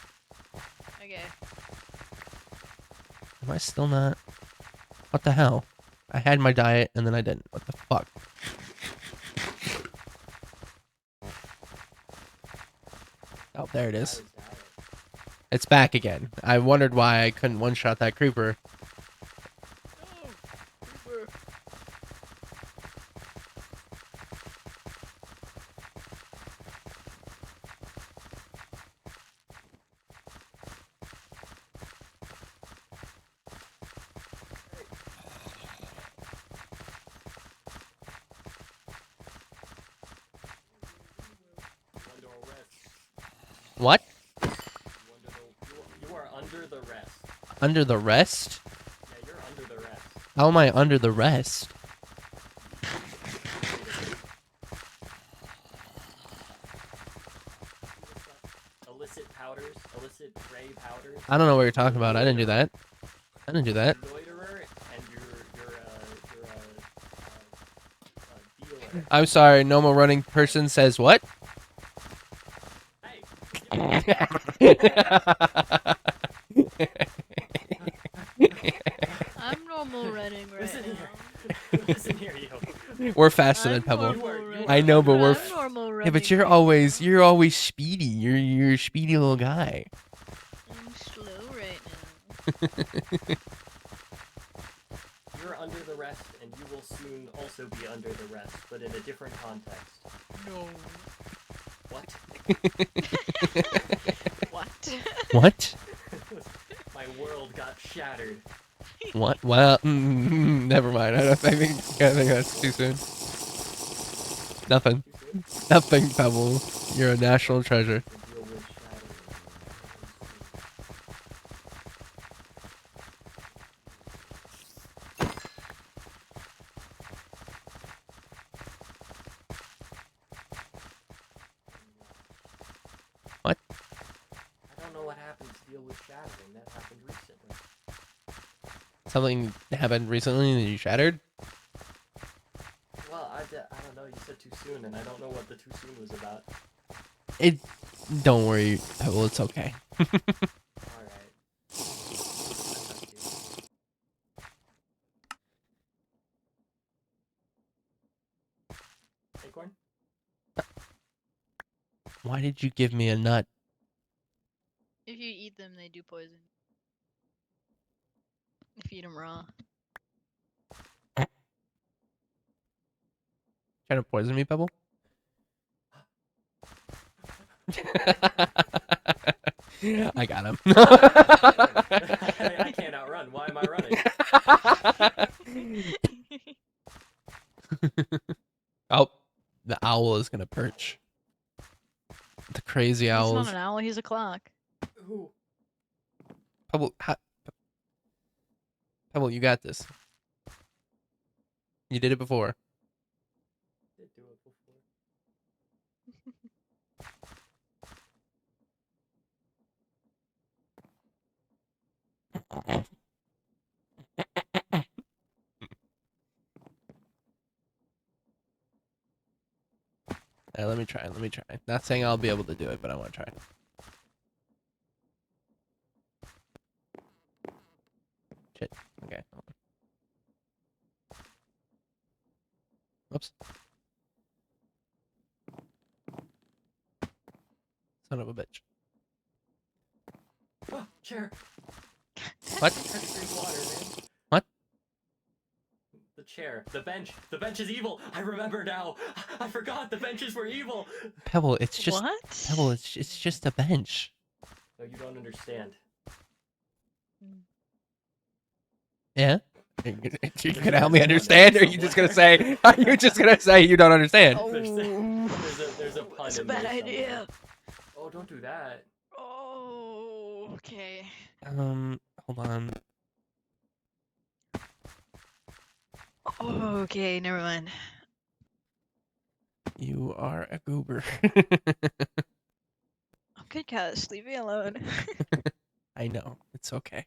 Speaker 2: Okay.
Speaker 1: Am I still not? What the hell? I had my diet and then I didn't. What the fuck? there it is.
Speaker 3: That it.
Speaker 1: It's back again. I wondered why I couldn't one-shot that creeper. What?
Speaker 3: You are under the rest.
Speaker 1: Under the rest?
Speaker 3: Yeah, you're under the rest.
Speaker 1: How am I under the rest?
Speaker 3: Illicit powders, illicit gray powders.
Speaker 1: I don't know what you're talking about. I didn't do that. I didn't do that.
Speaker 3: Loiterer, and you're a dealer.
Speaker 1: I'm sorry. Normal running person says what?
Speaker 3: Hey,
Speaker 2: I'm normal running right
Speaker 3: listen
Speaker 2: now.
Speaker 3: here. Listen here, you.
Speaker 1: We're faster than
Speaker 2: I'm
Speaker 1: Pebble.
Speaker 2: normal running.
Speaker 1: I know, but we're
Speaker 2: I'm normal running.
Speaker 1: Yeah, but you're
Speaker 2: right
Speaker 1: always
Speaker 2: now.
Speaker 1: speedy. You're a speedy little guy.
Speaker 2: I'm slow right now.
Speaker 3: You're under the rest, and you will soon also be under the rest, but in a different context.
Speaker 2: No.
Speaker 3: What?
Speaker 2: What?
Speaker 1: What?
Speaker 3: My world got shattered.
Speaker 1: What? Well, never mind. I think that's too soon. Nothing.
Speaker 3: Too soon?
Speaker 1: Nothing, Pebble. You're a national treasure.
Speaker 3: The deal was shattered.
Speaker 1: What?
Speaker 3: I don't know what happened to deal with shattering. That happened recently.
Speaker 1: Something happened recently and you shattered?
Speaker 3: Well, I don't know. You said too soon, and I don't know what the too soon was about.
Speaker 1: Don't worry, Pebble. It's okay.
Speaker 3: Alright. Acorn?
Speaker 1: Why did you give me a nut?
Speaker 2: If you eat them, they do poison. If you eat them raw.
Speaker 1: Trying to poison me, Pebble? I got him.
Speaker 3: I can't outrun. Why am I running?
Speaker 1: Oh, the owl is gonna perch. The crazy
Speaker 2: He's
Speaker 1: owl
Speaker 2: not
Speaker 1: is.
Speaker 2: an owl, he's a clock.
Speaker 3: Ooh.
Speaker 1: Pebble, Pebble, you got this. You did it before.
Speaker 3: Did do it before.
Speaker 1: Let me try. Not saying I'll be able to do it, but I want to try. Shit. Okay. Hold on. Whoops. Son of a bitch.
Speaker 3: Oh, chair.
Speaker 1: What?
Speaker 3: Gotta drink water, man.
Speaker 1: What?
Speaker 3: The chair. The bench. The bench is evil. I remember now. I forgot the benches were evil.
Speaker 1: Pebble, it's just
Speaker 2: What?
Speaker 1: Pebble, it's just a bench.
Speaker 3: No, you don't understand.
Speaker 1: Yeah? You gonna help me understand, or are you just gonna say? Are you just gonna say you don't understand?
Speaker 2: Oh,
Speaker 3: There's a pun
Speaker 2: that's a
Speaker 3: in there
Speaker 2: bad
Speaker 3: somewhere.
Speaker 2: idea.
Speaker 3: Oh, don't do that.
Speaker 2: Oh, okay.
Speaker 1: Hold on.
Speaker 2: Okay, never mind.
Speaker 1: You are a goober.
Speaker 2: Oh, good gosh, leave me alone.
Speaker 1: I know. It's okay.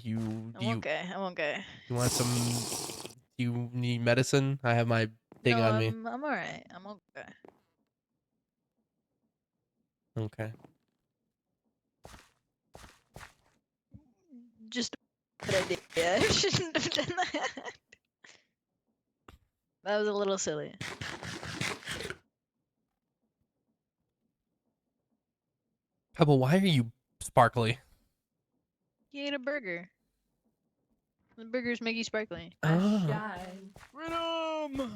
Speaker 1: Do
Speaker 2: I'm okay. I'm okay.
Speaker 1: you want some? Do you need medicine? I have my thing
Speaker 2: No,
Speaker 1: on me.
Speaker 2: I'm alright. I'm okay.
Speaker 1: Okay.
Speaker 2: Just a bad idea. I shouldn't have done that. That was a little silly.
Speaker 1: Pebble, why are you sparkly?
Speaker 2: He ate a burger. The burgers make you sparkly.
Speaker 1: Oh.
Speaker 3: Shine.
Speaker 2: Rhythm!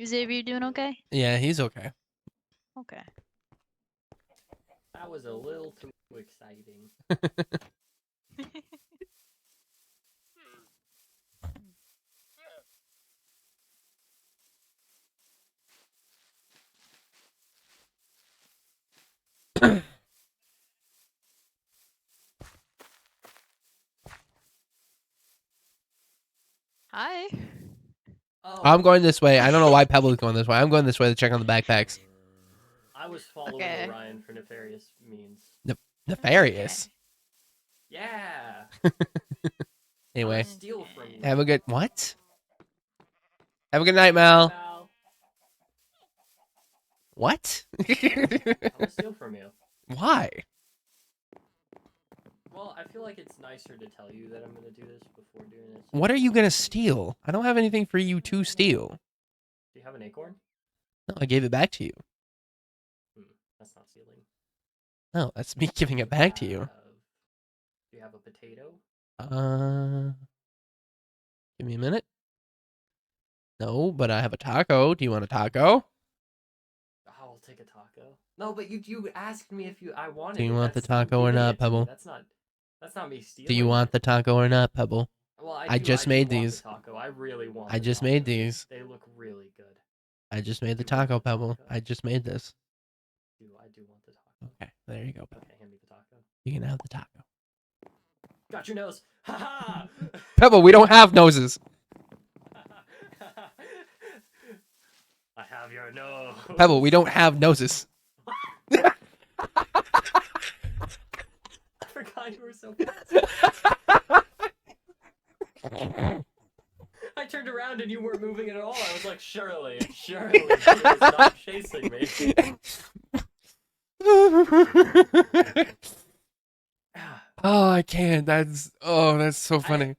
Speaker 2: Xavier doing okay?
Speaker 1: Yeah, he's okay.
Speaker 2: Okay.
Speaker 3: That was a little too exciting.
Speaker 2: Hi.
Speaker 3: Oh,
Speaker 1: I'm going this way. I don't know why Pebble is going this way. I'm going this way to check on the backpacks.
Speaker 3: I was following
Speaker 2: Okay.
Speaker 3: Orion for nefarious means.
Speaker 1: Nefarious.
Speaker 3: Yeah.
Speaker 1: Anyway,
Speaker 3: Steal from you.
Speaker 1: have a good what? Have a good night, Mel.
Speaker 3: Mal.
Speaker 1: What?
Speaker 3: I'm gonna steal from you.
Speaker 1: Why?
Speaker 3: Well, I feel like it's nicer to tell you that I'm gonna do this before doing it.
Speaker 1: What are you gonna steal? I don't have anything for you to steal.
Speaker 3: Do you have an acorn?
Speaker 1: No, I gave it back to you.
Speaker 3: That's not stealing.
Speaker 1: No, that's me giving it back to you.
Speaker 3: Do you have a potato?
Speaker 1: Give me a minute. No, but I have a taco. Do you want a taco?
Speaker 3: I'll take a taco. No, but you asked me if I wanted.
Speaker 1: Do you
Speaker 3: it.
Speaker 1: want the
Speaker 3: That's you
Speaker 1: taco or
Speaker 3: giving
Speaker 1: not,
Speaker 3: it to me.
Speaker 1: Pebble?
Speaker 3: That's not me stealing.
Speaker 1: Do you want the taco or not, Pebble?
Speaker 3: Well,
Speaker 1: I just made
Speaker 3: want
Speaker 1: these.
Speaker 3: The taco. I really want.
Speaker 1: I
Speaker 3: the
Speaker 1: just made
Speaker 3: tacos.
Speaker 1: these.
Speaker 3: They look really good.
Speaker 1: I just made the
Speaker 3: You want
Speaker 1: taco,
Speaker 3: the
Speaker 1: Pebble.
Speaker 3: taco?
Speaker 1: I just made this.
Speaker 3: I do want the taco.
Speaker 1: Okay, there you go, Pebble.
Speaker 3: Okay, hand me the taco.
Speaker 1: You can have the taco.
Speaker 3: Got your nose. Ha ha.
Speaker 1: Pebble, we don't have noses.
Speaker 3: I have your nose.
Speaker 1: Pebble, we don't have noses.
Speaker 3: I forgot you were so fast. I turned around and you weren't moving at all. I was like, surely she is not chasing me.
Speaker 1: Oh, I can't. That's so funny.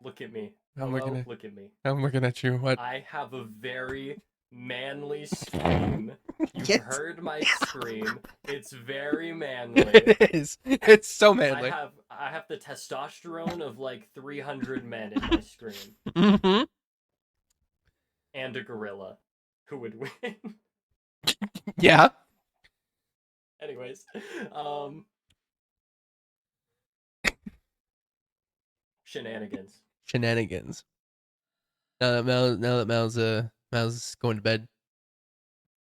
Speaker 3: Look at me.
Speaker 1: I'm
Speaker 3: Hello?
Speaker 1: looking at-
Speaker 3: Look at me.
Speaker 1: I'm looking at you. What?
Speaker 3: I have a very manly scream. You've
Speaker 1: Yes.
Speaker 3: heard my scream. It's very manly.
Speaker 1: It is. It's so manly.
Speaker 3: I have the testosterone of like 300 men in my scream.
Speaker 1: Mm-hmm.
Speaker 3: And a gorilla who would win.
Speaker 1: Yeah.
Speaker 3: Anyways, shenanigans.
Speaker 1: Shenanigans. Now that Mel's going to bed.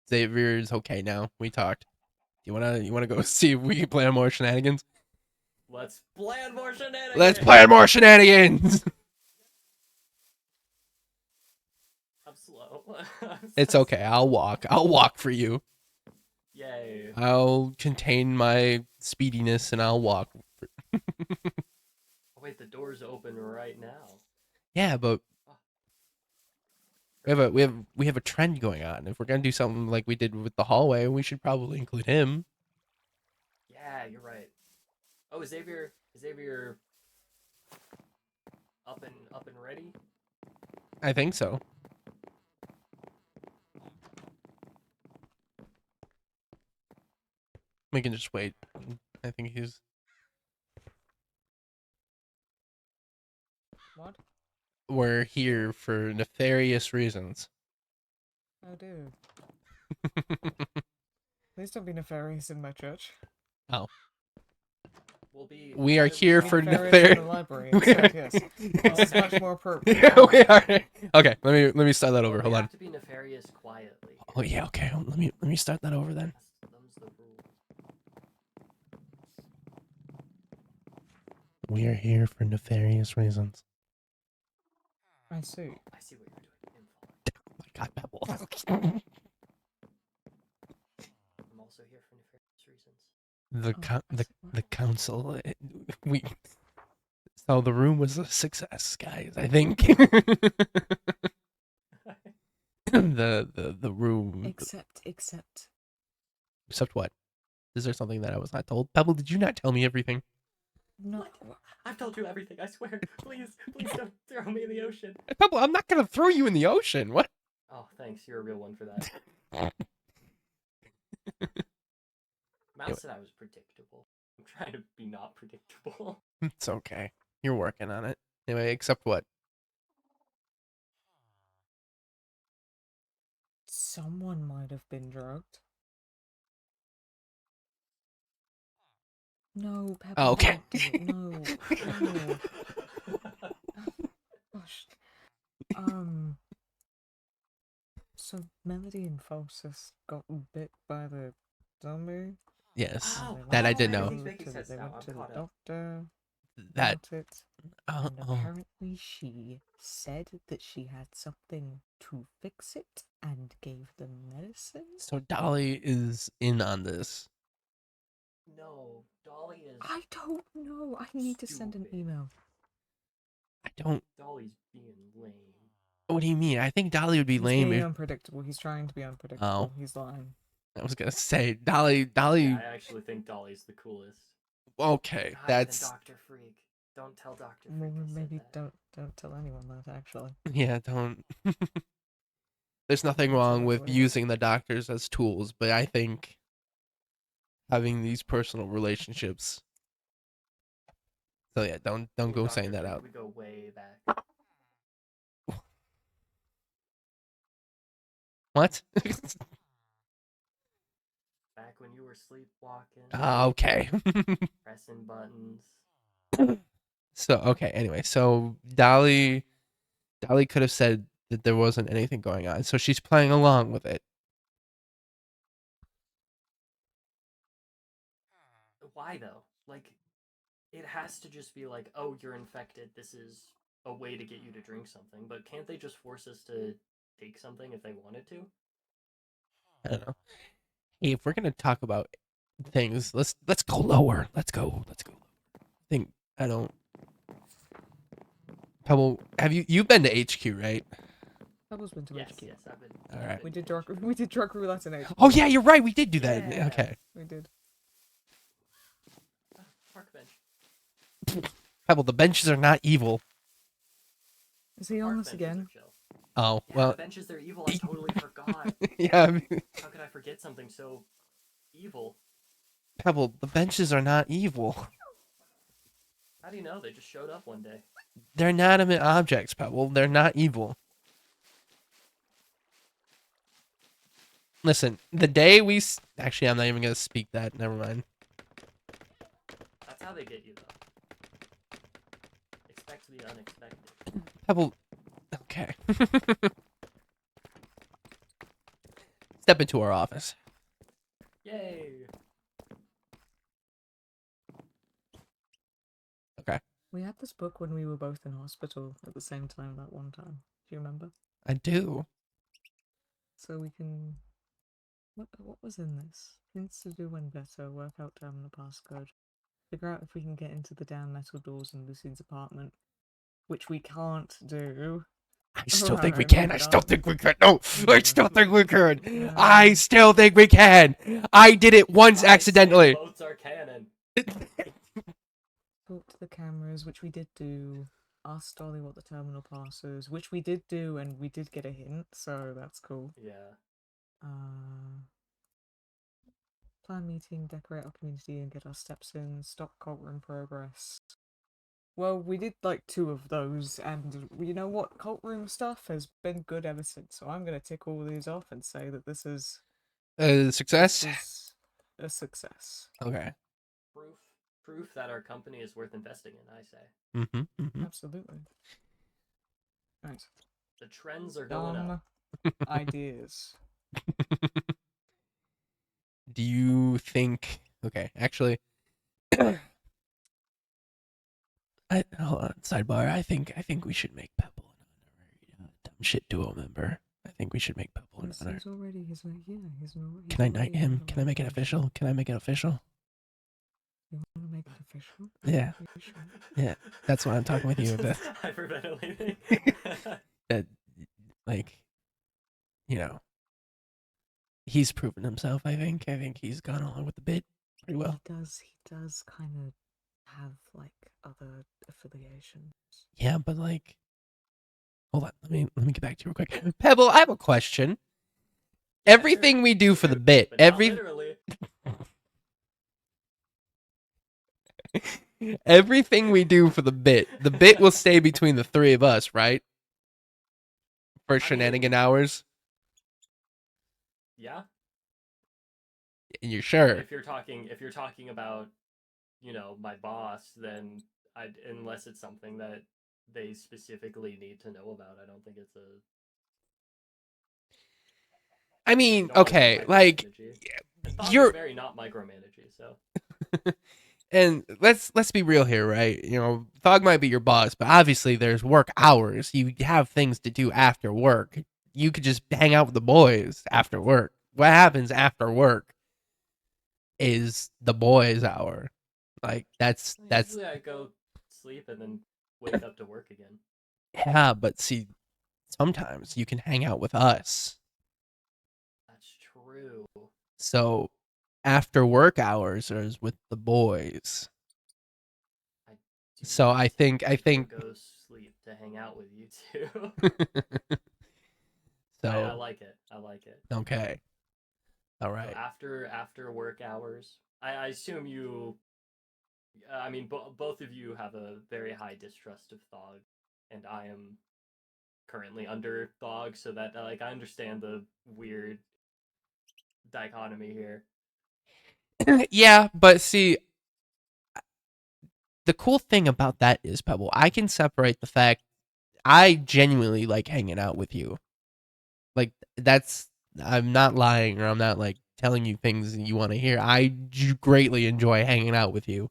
Speaker 1: Xavier's okay now. We talked. You wanna go see if we can plan more shenanigans?
Speaker 3: Let's plan more shenanigans.
Speaker 1: Let's plan more shenanigans.
Speaker 3: I'm slow.
Speaker 1: It's okay. I'll walk. I'll walk for you.
Speaker 3: Yay.
Speaker 1: I'll contain my speediness and I'll walk.
Speaker 3: Oh, wait, the door's open right now.
Speaker 1: Yeah, but we have a trend going on. If we're gonna do something like we did with the hallway, we should probably include him.
Speaker 3: Yeah, you're right. Oh, Xavier up and ready?
Speaker 1: I think so. We can just wait. I think he's.
Speaker 4: What?
Speaker 1: We're here for nefarious reasons.
Speaker 4: Oh dear. Please don't be nefarious in my church.
Speaker 1: We are here for
Speaker 4: Nefarious in the
Speaker 1: nefarious.
Speaker 4: library instead, yes. This is much more appropriate.
Speaker 1: We are. Okay, let me start that over.
Speaker 3: We
Speaker 1: Hold on.
Speaker 3: have to be nefarious quietly.
Speaker 1: Oh yeah, okay. Let me start that over then.
Speaker 3: Them's the rules.
Speaker 1: We are here for nefarious reasons.
Speaker 4: I see.
Speaker 3: I see what you're doing.
Speaker 1: Oh my God, Pebble.
Speaker 3: I'm also here for nefarious reasons.
Speaker 1: The council. We. So the room was a success, guys. I think. the room.
Speaker 4: Except.
Speaker 1: Except what? Is there something that I was not told? Pebble, did you not tell me everything?
Speaker 4: No.
Speaker 3: What? I've told you everything, I swear. Please don't throw me in the ocean.
Speaker 1: Pebble, I'm not gonna throw you in the ocean. What?
Speaker 3: Oh, thanks. You're a real one for that. Mouse said I was predictable. I'm trying to be not predictable.
Speaker 1: It's okay. You're working on it. Anyway, except what?
Speaker 4: Someone might have been drugged. No, Pepper.
Speaker 1: Oh, okay.
Speaker 4: No. Gosh. So Melody and Falsus got bit by the zombie.
Speaker 1: Yes,
Speaker 3: Oh,
Speaker 1: that I
Speaker 3: oh,
Speaker 1: did know.
Speaker 3: everything's making sense
Speaker 4: They
Speaker 3: now.
Speaker 4: went
Speaker 3: I'm
Speaker 4: to the
Speaker 3: caught up.
Speaker 4: doctor.
Speaker 1: That.
Speaker 4: About it.
Speaker 1: Oh,
Speaker 4: And apparently she said that she had something to fix it and gave them medicine.
Speaker 1: So Dolly is in on this.
Speaker 3: No, Dolly is.
Speaker 4: I don't know. I need to send an
Speaker 3: Stupid.
Speaker 4: email.
Speaker 1: I don't.
Speaker 3: Dolly's being lame.
Speaker 1: What do you mean? I think Dolly would be
Speaker 4: He's
Speaker 1: lame
Speaker 4: being
Speaker 1: if.
Speaker 4: unpredictable. He's trying to be unpredictable. He's lying.
Speaker 1: I was gonna say Dolly.
Speaker 3: Yeah, I actually think Dolly's the coolest.
Speaker 1: Okay,
Speaker 3: Not
Speaker 1: that's.
Speaker 3: even Dr. Freak. Don't tell Dr. Freak
Speaker 4: Well,
Speaker 3: I said
Speaker 4: maybe
Speaker 3: that.
Speaker 4: don't tell anyone that actually.
Speaker 1: Yeah, don't. There's nothing
Speaker 4: Don't tell
Speaker 1: wrong with
Speaker 4: anyone.
Speaker 1: using the doctors as tools, but I think having these personal relationships. So yeah, don't
Speaker 3: Well,
Speaker 1: go
Speaker 3: Dr.
Speaker 1: saying that
Speaker 3: Freak,
Speaker 1: out.
Speaker 3: We go way back.
Speaker 1: What?
Speaker 3: Back when you were sleepwalking,
Speaker 1: Okay.
Speaker 3: pressing buttons.
Speaker 1: So okay. Anyway, so Dolly could have said that there wasn't anything going on, so she's playing along with it.
Speaker 3: Why though? Like, it has to just be like, oh, you're infected. This is a way to get you to drink something. But can't they just force us to take something if they wanted to?
Speaker 1: I don't know. Hey, if we're gonna talk about things, let's go lower. Let's go. I don't. Pebble, have you've been to HQ, right?
Speaker 4: Pebbles been to
Speaker 3: Yes,
Speaker 4: HQ.
Speaker 3: yes, I've been.
Speaker 1: All right.
Speaker 4: We did drug roulette in HQ.
Speaker 1: Oh yeah, you're right. We did do that.
Speaker 3: Yeah.
Speaker 1: Okay.
Speaker 4: We did.
Speaker 3: Park bench.
Speaker 1: Pebble, the benches are not evil.
Speaker 4: Is he
Speaker 3: Park
Speaker 4: on this
Speaker 3: benches are
Speaker 4: again?
Speaker 3: chill.
Speaker 1: Oh
Speaker 3: Yeah,
Speaker 1: well.
Speaker 3: the benches, they're evil. I totally forgot.
Speaker 1: Yeah. I mean,
Speaker 3: How could I forget something so evil?
Speaker 1: Pebble, the benches are not evil.
Speaker 3: How do you know? They just showed up one day.
Speaker 1: They're inanimate objects, Pebble. They're not evil. Listen, the day actually, I'm not even gonna speak that. Never mind.
Speaker 3: That's how they get you, though. Expect the unexpected.
Speaker 1: Pebble. Okay. Step into our office.
Speaker 3: Yay!
Speaker 1: Okay.
Speaker 4: We had this book when we were both in hospital at the same time that one time. Do you remember?
Speaker 1: I do.
Speaker 4: So we can. What was in this? Things to do when better. Work out terminal passcode. Figure out if we can get into the damn metal doors in Lucine's apartment, which we can't do.
Speaker 1: I still think we
Speaker 4: Alright,
Speaker 1: can.
Speaker 4: maybe
Speaker 1: I still
Speaker 4: not.
Speaker 1: think we can. No, I
Speaker 4: Yeah.
Speaker 1: still think we can.
Speaker 4: Yeah.
Speaker 1: I still think we can. I did it once accidentally.
Speaker 3: Boats are canon.
Speaker 4: Talk to the cameras, which we did do. Ask Dolly what the terminal pass is, which we did do, and we did get a hint, so that's cool.
Speaker 3: Yeah.
Speaker 4: Plan meeting, decorate our community, and get our steps in. Stop cult room progress. Well, we did like 2 of those, and you know what? Cult room stuff has been good ever since. So I'm gonna tick all these off and say that this is
Speaker 1: Success.
Speaker 4: a success.
Speaker 1: Okay.
Speaker 3: Proof that our company is worth investing in, I say.
Speaker 1: Mm-hmm. Mm-hmm.
Speaker 4: Absolutely. Right.
Speaker 3: The trends are going up.
Speaker 4: Ideas.
Speaker 1: Do you think? Okay, actually, hold on. Sidebar. I think we should make Pebble an honorary dumb shit duo member. I think we should make Pebble an honor.
Speaker 4: He's already. He's already.
Speaker 1: Can I knight him? Can I make it official? Can I make it official?
Speaker 4: You want to make it official?
Speaker 1: Yeah.
Speaker 4: Are you sure?
Speaker 1: Yeah, that's why I'm talking with you about.
Speaker 3: Hyperventilating.
Speaker 1: That, like, he's proven himself. I think he's gone along with the bit pretty well.
Speaker 4: He does kind of have like other affiliations.
Speaker 1: Yeah, but like, hold on. Let me get back to you real quick. Pebble, I have a question. Everything we do for the bit,
Speaker 3: But not literally.
Speaker 1: everything we do for the bit will stay between the three of us, right? For shenanigan hours.
Speaker 3: Yeah.
Speaker 1: And you're sure?
Speaker 3: If you're talking about, my boss, then unless it's something that they specifically need to know about, I don't think it's a.
Speaker 1: I mean,
Speaker 3: Don't wanna be
Speaker 1: okay, like
Speaker 3: micromanagey. And Thog
Speaker 1: you're
Speaker 3: is very not micromanagey, so.
Speaker 1: and let's be real here, right? Thog might be your boss, but obviously there's work hours. You have things to do after work. You could just hang out with the boys after work. What happens after work is the boys' hour. Like that's
Speaker 3: Usually I go sleep and then wake up to work again.
Speaker 1: yeah, but see, sometimes you can hang out with us.
Speaker 3: That's true.
Speaker 1: So after work hours is with the boys.
Speaker 3: I
Speaker 1: So I think
Speaker 3: go sleep to hang out with you too.
Speaker 1: so
Speaker 3: I like it. I like it.
Speaker 1: okay. All
Speaker 3: So
Speaker 1: right.
Speaker 3: after work hours, I assume you. I mean, both of you have a very high distrust of Thog, and I am currently under Thog, so that like I understand the weird dichotomy here.
Speaker 1: Yeah, but see, the cool thing about that is, Pebble, I can separate the fact I genuinely like hanging out with you. Like I'm not lying, or I'm not like telling you things you want to hear. I greatly enjoy hanging out with you.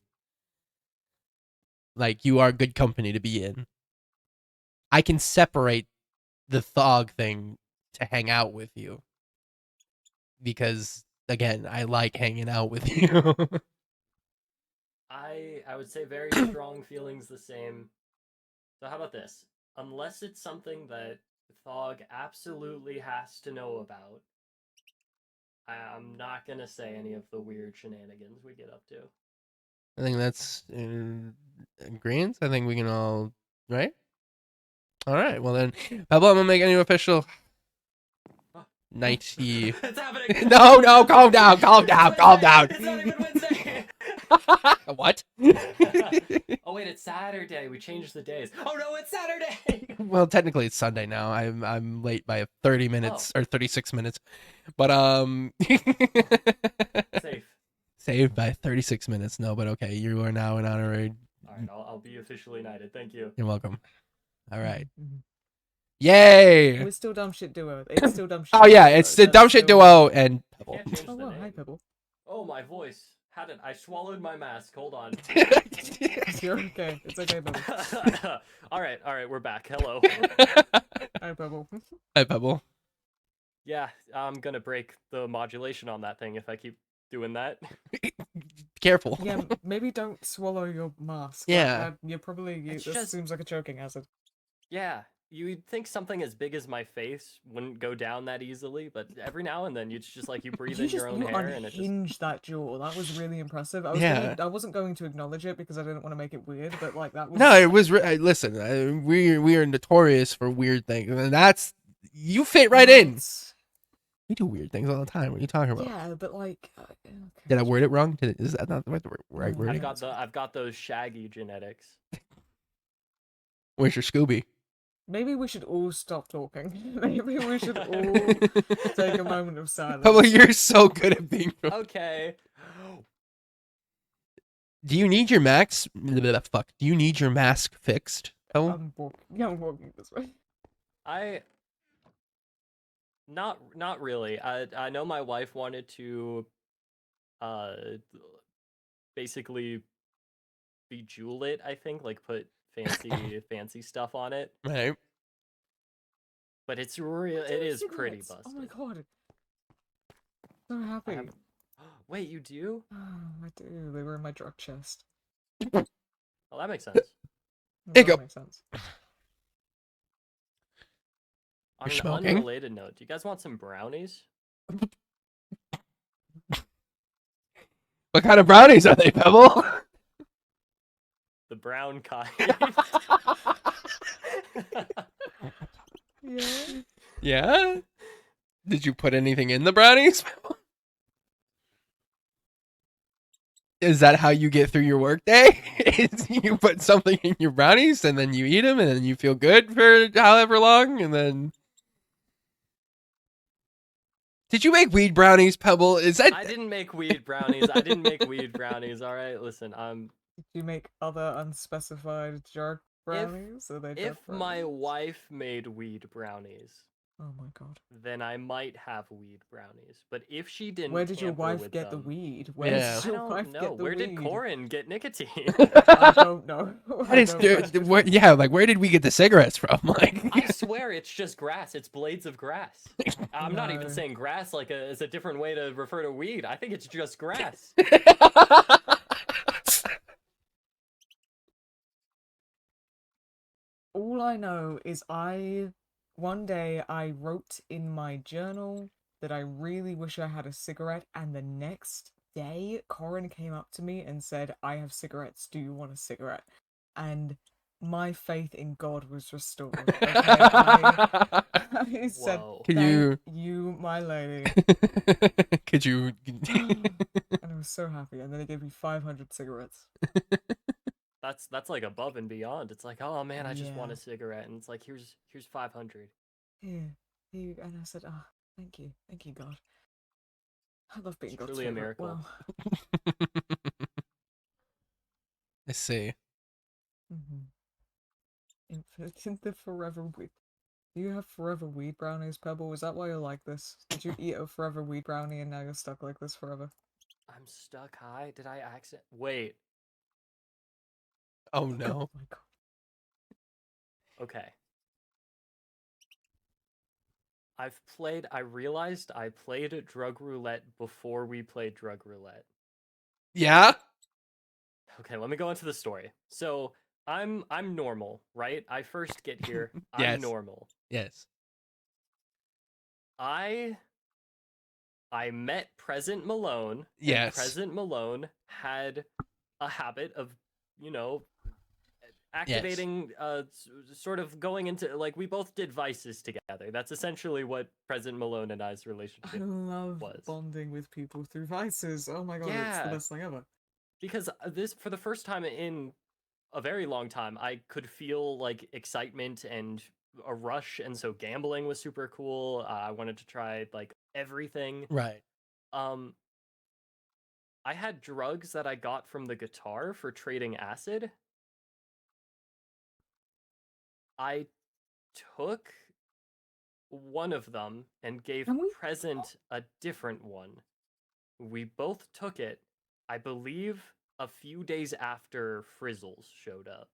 Speaker 1: Like you are good company to be in. I can separate the Thog thing to hang out with you because again, I like hanging out with you.
Speaker 3: I would say very strong feelings the same. So how about this? Unless it's something that Thog absolutely has to know about, I'm not gonna say any of the weird shenanigans we get up to.
Speaker 1: I think that's agreement. I think we can all right. All right. Well then, Pablo, I'm gonna make a new official nighty.
Speaker 3: It's happening.
Speaker 1: No, calm down, calm down.
Speaker 3: It's not even Wednesday.
Speaker 1: What?
Speaker 3: Oh wait, it's Saturday. We changed the days. Oh no, it's Saturday.
Speaker 1: Well, technically it's Sunday now. I'm late by 30 minutes or 36 minutes, but
Speaker 3: Safe.
Speaker 1: saved by 36 minutes. No, but okay, you are now an honorary.
Speaker 3: All right, I'll be officially knighted. Thank you.
Speaker 1: You're welcome. All right.
Speaker 4: Mm-hmm.
Speaker 1: Yay!
Speaker 4: We're still dumb shit duo. It's still dumb shit.
Speaker 1: Oh yeah,
Speaker 4: duo,
Speaker 1: it's the
Speaker 4: that's
Speaker 1: dumb shit
Speaker 4: still-
Speaker 1: duo and Pebble.
Speaker 3: Can't change
Speaker 4: Oh
Speaker 3: the
Speaker 4: well, hi
Speaker 3: name.
Speaker 4: Pebble.
Speaker 3: Oh, my voice. I swallowed my mask. Hold on.
Speaker 4: You're okay. It's okay, Pebble.
Speaker 3: All right, we're back. Hello.
Speaker 4: Hi Pebble.
Speaker 1: Hi, Pebble.
Speaker 3: Yeah, I'm gonna break the modulation on that thing if I keep doing that.
Speaker 1: Careful.
Speaker 4: Yeah, maybe don't swallow your mask.
Speaker 1: Yeah.
Speaker 4: You're probably.
Speaker 3: It's
Speaker 4: This
Speaker 3: just-
Speaker 4: seems like a choking hazard.
Speaker 3: Yeah, you'd think something as big as my face wouldn't go down that easily, but every now and then it's just like you breathe in your own hair and it just.
Speaker 4: unhinged that jaw. That was really impressive.
Speaker 1: Yeah.
Speaker 4: I wasn't going to acknowledge it because I didn't want to make it weird, but like that was.
Speaker 1: No, it was. Listen, we are notorious for weird things, and that's you fit right in.
Speaker 4: It's-
Speaker 1: We do weird things all the time. What are you talking about?
Speaker 4: Yeah, but like. Okay.
Speaker 1: Did I word it wrong? Is that not the right
Speaker 4: No.
Speaker 1: wording?
Speaker 3: I've got those shaggy genetics.
Speaker 1: Where's your Scooby?
Speaker 4: Maybe we should all stop talking. Maybe we should all take a moment of silence.
Speaker 1: Pablo, you're so good at being.
Speaker 3: Okay.
Speaker 1: Do you need your fuck? Do you need your mask fixed? Pablo?
Speaker 4: I'm walking this way.
Speaker 3: Not really. I know my wife wanted to basically bejewel it, I think, like put fancy stuff on it.
Speaker 1: Right.
Speaker 3: But it's real it is pretty
Speaker 4: Cigarettes.
Speaker 3: busted.
Speaker 4: Oh my god. So
Speaker 3: I
Speaker 4: happy.
Speaker 3: have- Wait, you do?
Speaker 4: Oh, I do. They were in my drug chest.
Speaker 3: Well, that makes sense.
Speaker 4: Well,
Speaker 1: There you
Speaker 4: that
Speaker 1: go.
Speaker 4: makes sense.
Speaker 3: On
Speaker 1: You're
Speaker 3: an
Speaker 1: smoking?
Speaker 3: unrelated note, do you guys want some brownies?
Speaker 1: What kind of brownies are they, Pebble?
Speaker 3: the brown kind.
Speaker 4: Yeah.
Speaker 1: Yeah? Did you put anything in the brownies? Is that how you get through your workday? Is you put something in your brownies and then you eat them and then you feel good for however long and then. Did you make weed brownies, Pebble? Is that?
Speaker 3: I didn't make weed brownies. I didn't make weed brownies. All right, listen.
Speaker 4: Did you make other unspecified jerk brownies? Are they
Speaker 3: If
Speaker 4: jerk
Speaker 3: my
Speaker 4: brownies?
Speaker 3: wife made weed brownies,
Speaker 4: Oh my god.
Speaker 3: then I might have weed brownies. But if she didn't,
Speaker 4: Where did your
Speaker 3: tamper
Speaker 4: wife
Speaker 3: with
Speaker 4: get the
Speaker 3: them,
Speaker 4: weed? Where
Speaker 1: Yeah.
Speaker 4: did
Speaker 3: I
Speaker 4: your
Speaker 3: don't
Speaker 4: wife
Speaker 3: know.
Speaker 4: get the
Speaker 3: Where
Speaker 4: weed?
Speaker 3: did Corin get nicotine?
Speaker 4: I don't know.
Speaker 1: That is, yeah, like where did we get the cigarettes from? Like,
Speaker 3: I swear it's just grass. It's blades of grass. I'm not even
Speaker 4: No.
Speaker 3: saying grass like as a different way to refer to weed. I think it's just grass.
Speaker 4: All I know is one day I wrote in my journal that I really wish I had a cigarette, and the next day Corin came up to me and said, I have cigarettes, do you want a cigarette? And my faith in God was restored. Okay, I said,
Speaker 3: Whoa.
Speaker 1: Can
Speaker 4: thank
Speaker 1: you?
Speaker 4: you, my lady.
Speaker 1: Could you?
Speaker 4: And I was so happy, and then they gave me 500 cigarettes.
Speaker 3: That's like above and beyond. It's like, oh man, I just want
Speaker 4: Yeah.
Speaker 3: a cigarette, and it's like here's 500.
Speaker 4: Here you go. And I said, oh, thank you, God. I love being
Speaker 3: It's
Speaker 4: God's
Speaker 3: truly a
Speaker 4: favorite.
Speaker 3: miracle.
Speaker 4: Wow.
Speaker 1: I see.
Speaker 4: Infinite in the forever weed. Do you have forever weed brownies, Pebble? Is that why you're like this? Did you eat a forever weed brownie and now you're stuck like this forever?
Speaker 3: I'm stuck high. Did I accident? Wait.
Speaker 1: Oh no.
Speaker 4: Oh my god.
Speaker 3: Okay. I realized I played drug roulette before we played drug roulette.
Speaker 1: Yeah.
Speaker 3: Okay, let me go into the story. So I'm normal, right? I first get here. I'm
Speaker 1: Yes.
Speaker 3: normal.
Speaker 1: Yes.
Speaker 3: I met President Malone.
Speaker 1: Yes.
Speaker 3: And President Malone had a habit of, you know, activating sort of going into like we both did vices together. That's essentially what President Malone and I's
Speaker 4: I
Speaker 3: relationship
Speaker 4: love
Speaker 3: was.
Speaker 4: bonding with people through vices. Oh my god, it's the
Speaker 3: Yeah.
Speaker 4: best thing ever.
Speaker 3: Because this for the first time in a very long time, I could feel like excitement and a rush, and so gambling was super cool. I wanted to try like everything.
Speaker 1: Right.
Speaker 3: Um, I had drugs that I got from the guitar for trading acid. I took one of them and gave
Speaker 4: Can we-
Speaker 3: Present a different one. We both took it, I believe, a few days after Frizzles showed up.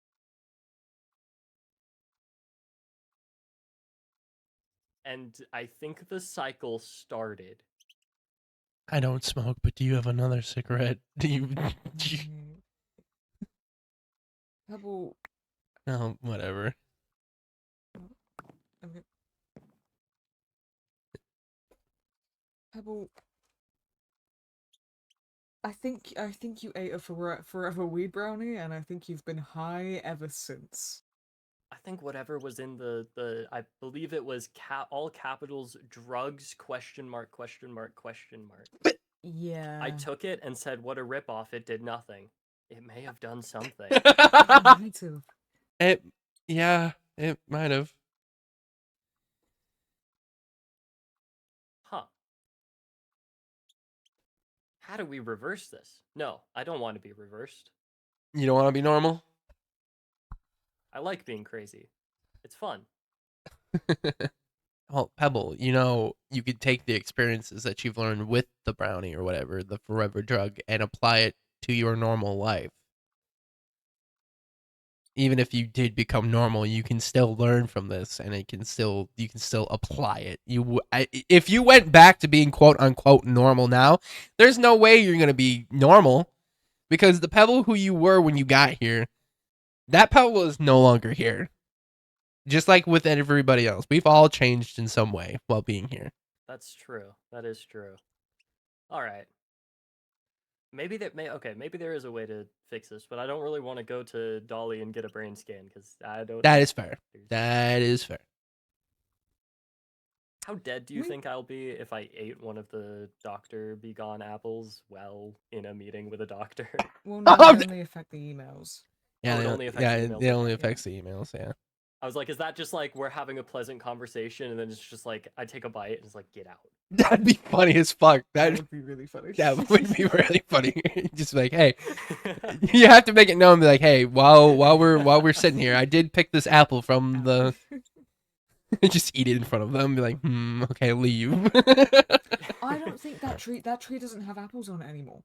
Speaker 3: And I think the cycle started.
Speaker 1: I don't smoke, but do you have another cigarette? Do you?
Speaker 4: Pebble.
Speaker 1: Oh, whatever.
Speaker 4: Okay. Pebble. I think you ate a forever weed brownie, and I think you've been high ever since.
Speaker 3: I think whatever was in the I believe it was all capitals drugs question mark question mark question mark.
Speaker 4: Yeah.
Speaker 3: I took it and said what a ripoff. It did nothing. It may have done something.
Speaker 4: Me too.
Speaker 1: Yeah, it might have.
Speaker 3: Huh. How do we reverse this? No, I don't want to be reversed.
Speaker 1: You don't want to be normal?
Speaker 3: I like being crazy. It's fun.
Speaker 1: Well, Pebble, you could take the experiences that you've learned with the brownie or whatever, the forever drug, and apply it to your normal life. Even if you did become normal, you can still learn from this, and you can still apply it. If you went back to being quote unquote normal now, there's no way you're gonna be normal, because the Pebble who you were when you got here, that Pebble is no longer here. Just like with everybody else, we've all changed in some way while being here.
Speaker 3: That's true. That is true. All right. Maybe maybe there is a way to fix this, but I don't really want to go to Dolly and get a brain scan because I don't.
Speaker 1: That
Speaker 3: know
Speaker 1: is fair. That is fair.
Speaker 3: How dead do you think I'll be if I ate one of the Dr. Be Gone apples while in a meeting with a doctor?
Speaker 4: Well, no, they only affect the emails.
Speaker 1: Yeah,
Speaker 3: it only affects the emails.
Speaker 1: It only affects the emails. Yeah.
Speaker 3: I was like, is that just like we're having a pleasant conversation and then it's just like I take a bite and it's like get out?
Speaker 1: That'd be funny as fuck.
Speaker 4: That would be really funny.
Speaker 1: That would be really funny. Just like, hey, you have to make it known. Be like, hey, while we're sitting here, I did pick this apple from the. Just eat it in front of them. Be like, okay, leave.
Speaker 4: I don't think that tree doesn't have apples on it anymore.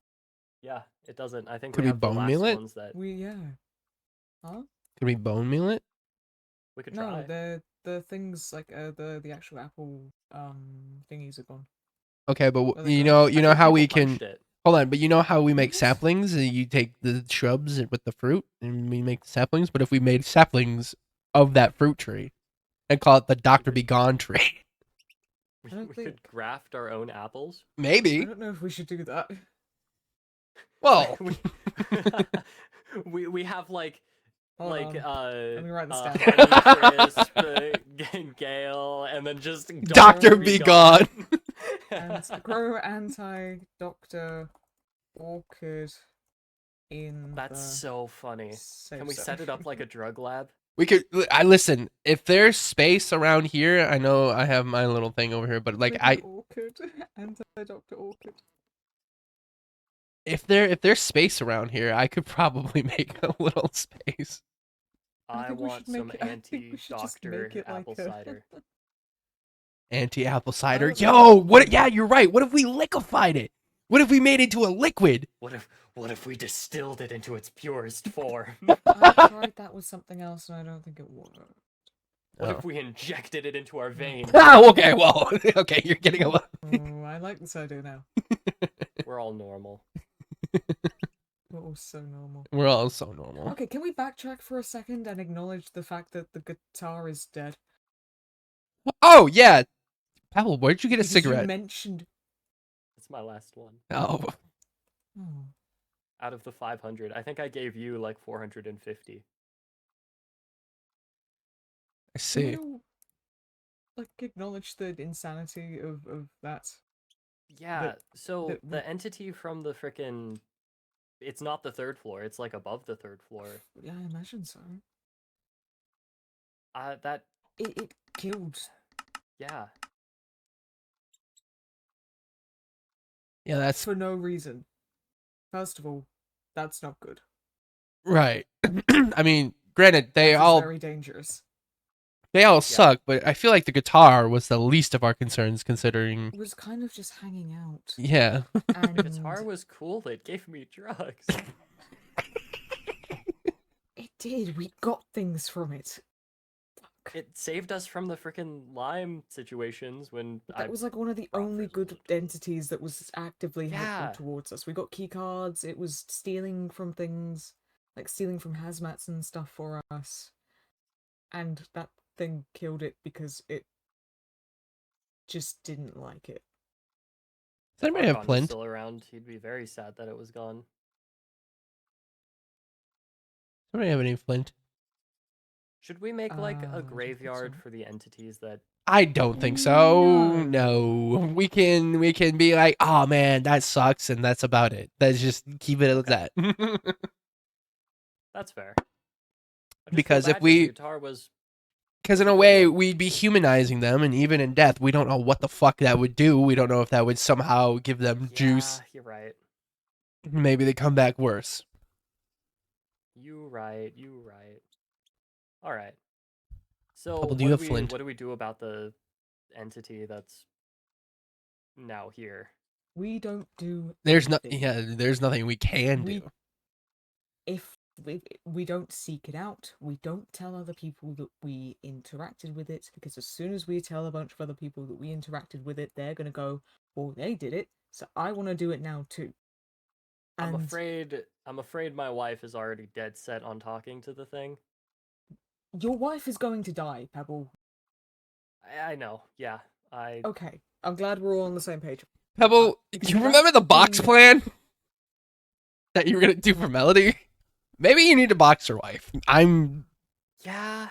Speaker 3: Yeah, it doesn't. I think
Speaker 1: Could
Speaker 3: we
Speaker 1: we
Speaker 3: have the
Speaker 1: bone
Speaker 3: last
Speaker 1: meal it?
Speaker 3: ones that
Speaker 4: Huh?
Speaker 1: Could we bone meal it?
Speaker 3: we could try.
Speaker 4: No, the things like the actual apple thingies are gone.
Speaker 1: Okay, but
Speaker 4: Are they
Speaker 1: you
Speaker 4: gone?
Speaker 1: know how we
Speaker 3: People
Speaker 1: can.
Speaker 3: punched it.
Speaker 1: Hold on, but you know how we make
Speaker 4: Yes.
Speaker 1: saplings? You take the shrubs with the fruit, and we make saplings. But if we made saplings of that fruit tree, and call it the Dr. Be Gone tree,
Speaker 3: We,
Speaker 4: I don't
Speaker 3: we
Speaker 4: think-
Speaker 3: could graft our own apples.
Speaker 4: I
Speaker 1: maybe.
Speaker 4: don't know if we should do that.
Speaker 1: Well,
Speaker 3: we have like
Speaker 4: Hold
Speaker 3: like
Speaker 4: on. Let me write this down.
Speaker 3: Honey Crisp, Gale, and then just
Speaker 1: Dr. Be Gone.
Speaker 4: And grow anti-Dr. Orchid in
Speaker 3: That's
Speaker 4: the
Speaker 3: so funny.
Speaker 4: safe
Speaker 3: Can we set it
Speaker 4: zone.
Speaker 3: up like a drug lab?
Speaker 1: We could. I listen. If there's space around here, I know I have my little thing over here, but like
Speaker 4: Make an orchid, anti-Dr. Orchid.
Speaker 1: if there's space around here, I could probably make a little space.
Speaker 3: I
Speaker 4: think we
Speaker 3: want
Speaker 4: should make
Speaker 3: some
Speaker 4: it- I think we should just
Speaker 3: anti-doctor
Speaker 4: make it like
Speaker 3: apple
Speaker 4: a-
Speaker 3: cider.
Speaker 1: Anti-apple cider.
Speaker 4: don't
Speaker 1: Yo,
Speaker 4: know.
Speaker 1: what? Yeah, you're right. What if we liquefied it? What if we made it into a liquid?
Speaker 3: What if we distilled it into its purest form?
Speaker 4: I tried that with something else and I don't think it worked.
Speaker 3: What
Speaker 1: Oh.
Speaker 3: if we injected it into our veins?
Speaker 1: Oh, okay. Well, okay. You're getting a little.
Speaker 4: Oh, I like this idea now.
Speaker 3: We're all normal.
Speaker 4: We're all so normal.
Speaker 1: We're all so normal.
Speaker 4: Okay, can we backtrack for a second and acknowledge the fact that the guitar is dead?
Speaker 1: Oh yeah, Pavel, where'd you get a
Speaker 4: Because you
Speaker 1: cigarette?
Speaker 4: mentioned.
Speaker 3: It's my last one.
Speaker 1: Oh,
Speaker 4: Oh.
Speaker 3: Out of the 500, I think I gave you like 450.
Speaker 1: I
Speaker 4: Can
Speaker 1: see.
Speaker 4: you, like, acknowledge the insanity of that?
Speaker 3: Yeah, so
Speaker 4: that we-
Speaker 3: the entity from the frickin' it's not the third floor, it's like above the third floor.
Speaker 4: Yeah, I imagine so.
Speaker 3: That
Speaker 4: It killed.
Speaker 3: yeah.
Speaker 1: Yeah, that's
Speaker 4: For no reason. First of all, that's not good.
Speaker 1: right. I mean, granted,
Speaker 4: That is very dangerous.
Speaker 1: they all suck, but I feel like the guitar was the least of our concerns, considering.
Speaker 4: It was kind of just hanging out.
Speaker 1: Yeah.
Speaker 4: And
Speaker 3: The guitar was cool, it gave me drugs.
Speaker 4: it did. We got things from it. Fuck.
Speaker 3: It saved us from the frickin' lime situations when
Speaker 4: That was like one of the
Speaker 3: brought
Speaker 4: only good
Speaker 3: resolution.
Speaker 4: entities that was actively
Speaker 3: Yeah.
Speaker 4: helpful towards us. We got key cards. It was stealing from things, like stealing from hazmats and stuff for us. And that thing killed it because it just didn't like it.
Speaker 1: Does anybody have
Speaker 3: Archon was
Speaker 1: Flint?
Speaker 3: still around, he'd be very sad that it was gone.
Speaker 1: Somebody have any Flint?
Speaker 3: Should we make like
Speaker 4: I don't
Speaker 3: a
Speaker 4: think
Speaker 3: graveyard
Speaker 4: so.
Speaker 3: for the entities that
Speaker 1: I don't think so.
Speaker 4: No.
Speaker 1: No, we can be like, oh man, that sucks, and that's about it. Let's just keep it at that.
Speaker 3: That's fair. I just feel
Speaker 1: Because if
Speaker 3: bad 'cause
Speaker 1: we-
Speaker 3: the guitar was
Speaker 1: Because in a way, we'd be humanizing them, and even in death, we don't know what the fuck that would do. We don't know if that would somehow give them juice.
Speaker 3: Yeah, you're right.
Speaker 1: Maybe they come back worse.
Speaker 3: You right. All right. So
Speaker 1: Purple, do you
Speaker 3: what
Speaker 1: have
Speaker 3: do we
Speaker 1: Flint?
Speaker 3: what do we do about the entity that's now here?
Speaker 4: We don't do.
Speaker 1: There's no,
Speaker 4: anything.
Speaker 1: yeah, there's nothing we can
Speaker 4: We-
Speaker 1: do.
Speaker 4: If we don't seek it out, we don't tell other people that we interacted with it, because as soon as we tell a bunch of other people that we interacted with it, they're gonna go, well, they did it, so I want to do it now too.
Speaker 3: I'm
Speaker 4: And
Speaker 3: afraid my wife is already dead set on talking to the thing.
Speaker 4: your wife is going to die, Pebble.
Speaker 3: I know. Yeah. I
Speaker 4: Okay, I'm glad we're all on the same page.
Speaker 1: Pebble,
Speaker 4: because
Speaker 1: you
Speaker 4: that
Speaker 1: remember the box
Speaker 4: thing-
Speaker 1: plan? that you were gonna do for Melody. Maybe you need to box your wife.
Speaker 3: Yeah,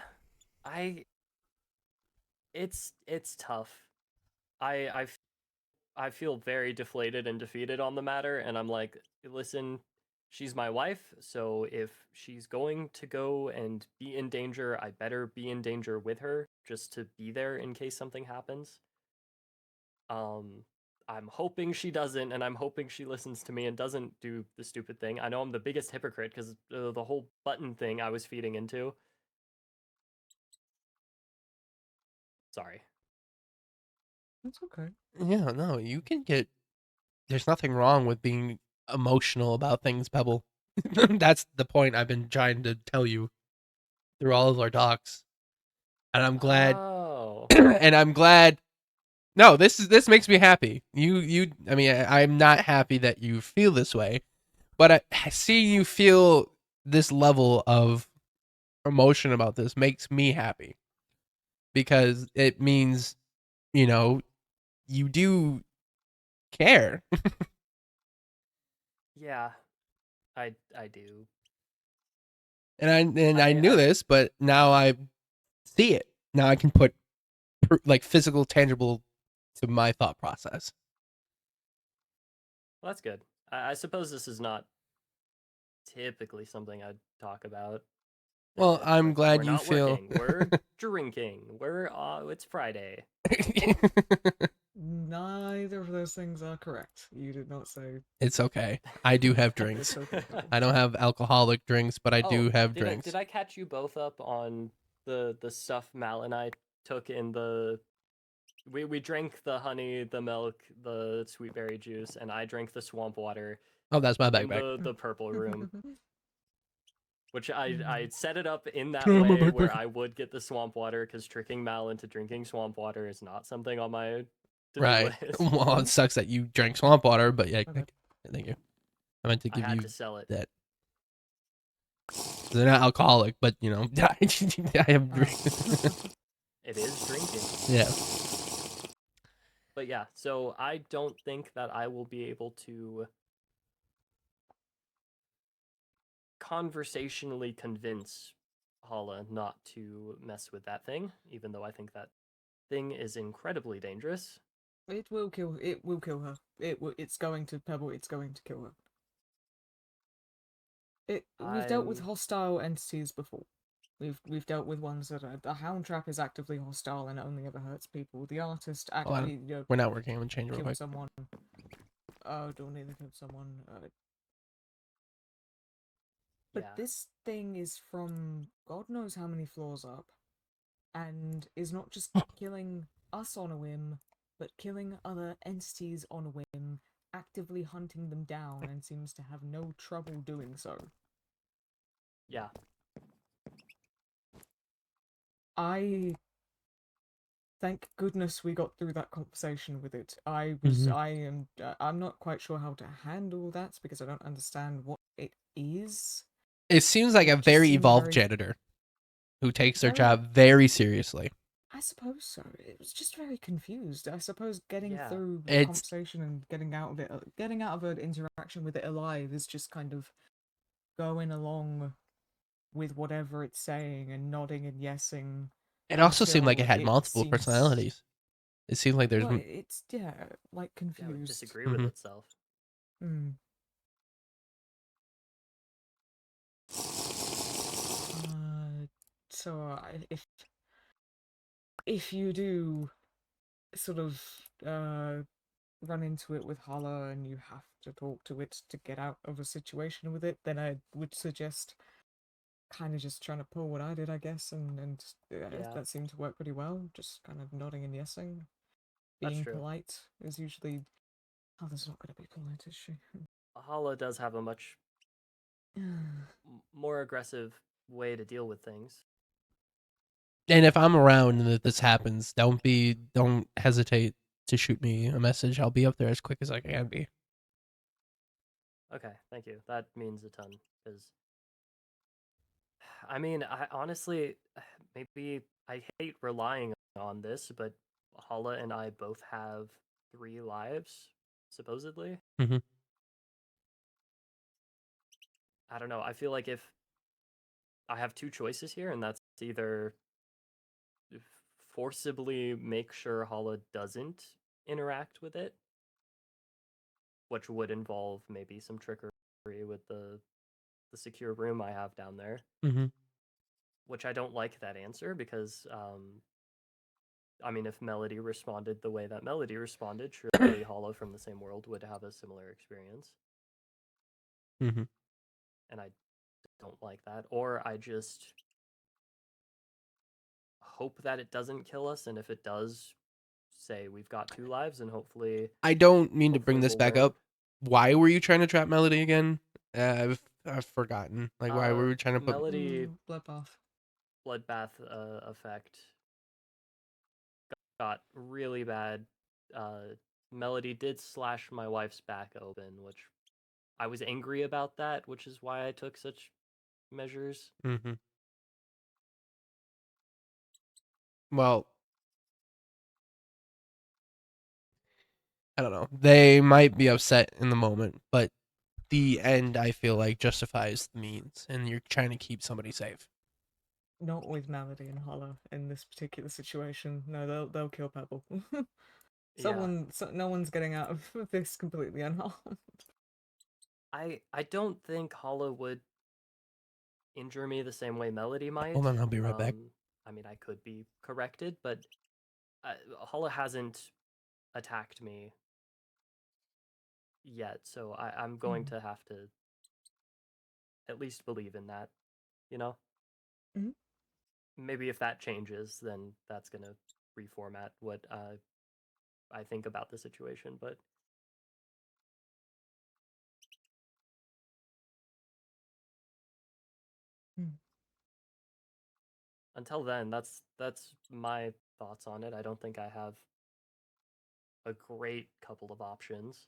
Speaker 3: it's tough. I feel very deflated and defeated on the matter, and I'm like, listen, she's my wife, so if she's going to go and be in danger, I better be in danger with her just to be there in case something happens. Um, I'm hoping she doesn't, and I'm hoping she listens to me and doesn't do the stupid thing. I know I'm the biggest hypocrite because the whole button thing I was feeding into. Sorry.
Speaker 4: That's okay.
Speaker 1: Yeah, no, you can get. There's nothing wrong with being emotional about things, Pebble. That's the point I've been trying to tell you through all of our talks, and I'm glad.
Speaker 3: Oh.
Speaker 1: And I'm glad. No, this makes me happy. I mean, I'm not happy that you feel this way, but seeing you feel this level of emotion about this makes me happy because it means, you know, you do care.
Speaker 3: Yeah, I do.
Speaker 1: I knew this, but now I see it. Now I can put like physical, tangible to my thought process.
Speaker 3: Well, that's good. I suppose this is not typically something I'd talk about.
Speaker 1: Well, I'm
Speaker 3: Like,
Speaker 1: glad
Speaker 3: we're
Speaker 1: you
Speaker 3: not
Speaker 1: feel.
Speaker 3: working. We're drinking. It's Friday.
Speaker 4: Neither of those things are correct. You did not say.
Speaker 1: It's okay. I do have drinks.
Speaker 4: It's okay. Pebble.
Speaker 1: I don't have alcoholic drinks, but I do have drinks.
Speaker 3: Did I catch you both up on the stuff Mal and I took in the we drank the honey, the milk, the sweet berry juice, and I drank the swamp water
Speaker 1: Oh, that's my
Speaker 3: in
Speaker 1: backpack.
Speaker 3: the purple room. Which I set it up in that
Speaker 1: My
Speaker 3: way where
Speaker 1: backpack.
Speaker 3: I would get the swamp water because tricking Mal into drinking swamp water is not something on my to-do
Speaker 1: Right.
Speaker 3: list.
Speaker 1: Well, it sucks that you drank swamp water, but yeah,
Speaker 4: Okay.
Speaker 1: thank you. I meant to
Speaker 3: I
Speaker 1: give
Speaker 3: had
Speaker 1: you
Speaker 3: to sell it.
Speaker 1: that. They're not alcoholic, but you know, I have drinks.
Speaker 3: It is drinking.
Speaker 1: Yeah.
Speaker 3: But yeah, so I don't think that I will be able to conversationally convince Hala not to mess with that thing, even though I think that thing is incredibly dangerous.
Speaker 4: It will kill. It will kill her. It's going to Pebble. It's going to kill her. We've dealt with
Speaker 3: I'm
Speaker 4: hostile entities before. We've dealt with ones that are, the hound trap is actively hostile and only ever hurts people. The artist
Speaker 1: Oh,
Speaker 4: actually
Speaker 1: we're not working. I'm gonna change real
Speaker 4: killed
Speaker 1: quick.
Speaker 4: someone. Oh, don't either killed someone. But
Speaker 3: yeah.
Speaker 4: this thing is from God knows how many floors up, and is not just killing us on a whim, but killing other entities on a whim, actively hunting them down, and seems to have no trouble doing so.
Speaker 3: Yeah.
Speaker 4: I thank goodness we got through that conversation with it. I'm not quite sure how to handle that because I don't understand what it is.
Speaker 1: It seems like
Speaker 4: It
Speaker 1: a
Speaker 4: just
Speaker 1: very
Speaker 4: seemed
Speaker 1: evolved
Speaker 4: very-
Speaker 1: janitor who takes their
Speaker 4: Very-
Speaker 1: job very seriously.
Speaker 4: I suppose so. It was just very confused. I suppose getting
Speaker 3: Yeah.
Speaker 4: through the
Speaker 1: It's
Speaker 4: conversation and getting out of it, getting out of an interaction with it alive is just kind of going along with whatever it's saying and nodding and yesing.
Speaker 1: it also seemed like it
Speaker 4: until
Speaker 1: had multiple
Speaker 4: seems-
Speaker 1: personalities. It seems like there's
Speaker 4: Well, it's like
Speaker 3: Yeah, it would
Speaker 4: confused.
Speaker 3: disagree with itself.
Speaker 4: Hmm. So if you do sort of run into it with Hala and you have to talk to it to get out of a situation with it, then I would suggest kind of just trying to pull what I did, I guess, and
Speaker 3: Yeah.
Speaker 4: that seemed to work pretty well. Just kind of nodding and yesing.
Speaker 3: That's
Speaker 4: Being
Speaker 3: true.
Speaker 4: polite is usually. Hala's not going to be polite, is she?
Speaker 3: Hala does have a much more aggressive way to deal with things.
Speaker 1: and if I'm around and if this happens, don't hesitate to shoot me a message. I'll be up there as quick as I can be.
Speaker 3: Okay, thank you. That means a ton because I mean, I honestly maybe I hate relying on this, but Hala and I both have 3 lives supposedly.
Speaker 1: Mhm.
Speaker 3: I don't know. I feel like if I have two choices here, and that's either forcibly make sure Hala doesn't interact with it, which would involve maybe some trickery with the secure room I have down there.
Speaker 1: Mm-hmm.
Speaker 3: Which I don't like that answer because I mean, if Melody responded the way that Melody responded, surely Hollow from the same world would have a similar experience.
Speaker 1: Mm-hmm.
Speaker 3: And I don't like that. Or I just hope that it doesn't kill us, and if it does, say we've got 2 lives, and hopefully,
Speaker 1: I don't mean to bring
Speaker 3: hopefully
Speaker 1: this
Speaker 3: we'll
Speaker 1: back
Speaker 3: learn.
Speaker 1: up. Why were you trying to trap Melody again? I've forgotten. Like, why were we trying to put?
Speaker 3: Melody
Speaker 4: Bloodbath.
Speaker 3: bloodbath effect got really bad. Melody did slash my wife's back open, which I was angry about that, which is why I took such measures.
Speaker 1: Mm-hmm. Well, I don't know. They might be upset in the moment, but the end, I feel like, justifies the means, and you're trying to keep somebody safe.
Speaker 4: Not with Melody and Hollow in this particular situation. No, they'll kill Pebble.
Speaker 3: Yeah,
Speaker 4: No one's getting out of this completely unharmed.
Speaker 3: I don't think Hollow would injure me the same way Melody might.
Speaker 1: Hold on, I'll be right back.
Speaker 3: I mean, I could be corrected, but Hollow hasn't attacked me yet, so I'm going to have to at least believe in that, you know?
Speaker 4: Mhm.
Speaker 3: Maybe if that changes, then that's going to reformat what I think about the situation, but
Speaker 4: Mm.
Speaker 3: until then, that's my thoughts on it. I don't think I have a great couple of options.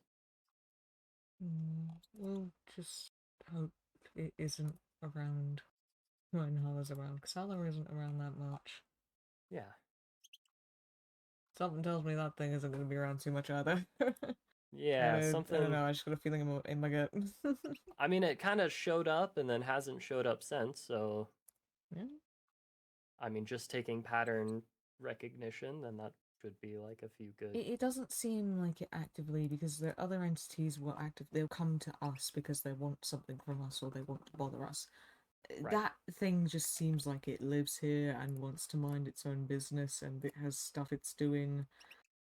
Speaker 4: We'll just hope it isn't around when Hollow's around, because Hollow isn't around that much.
Speaker 3: Yeah.
Speaker 4: Something tells me that thing isn't going to be around too much either.
Speaker 3: Yeah,
Speaker 4: I don't
Speaker 3: something.
Speaker 4: know, I just got a feeling in my gut.
Speaker 3: I mean, it kind of showed up and then hasn't showed up since, so
Speaker 4: Yeah.
Speaker 3: I mean, just taking pattern recognition, then that should be like a few good.
Speaker 4: It doesn't seem like it actively, because the other entities will they'll come to us because they want something from us or they want to bother us.
Speaker 3: Right.
Speaker 4: That thing just seems like it lives here and wants to mind its own business, and it has stuff it's doing.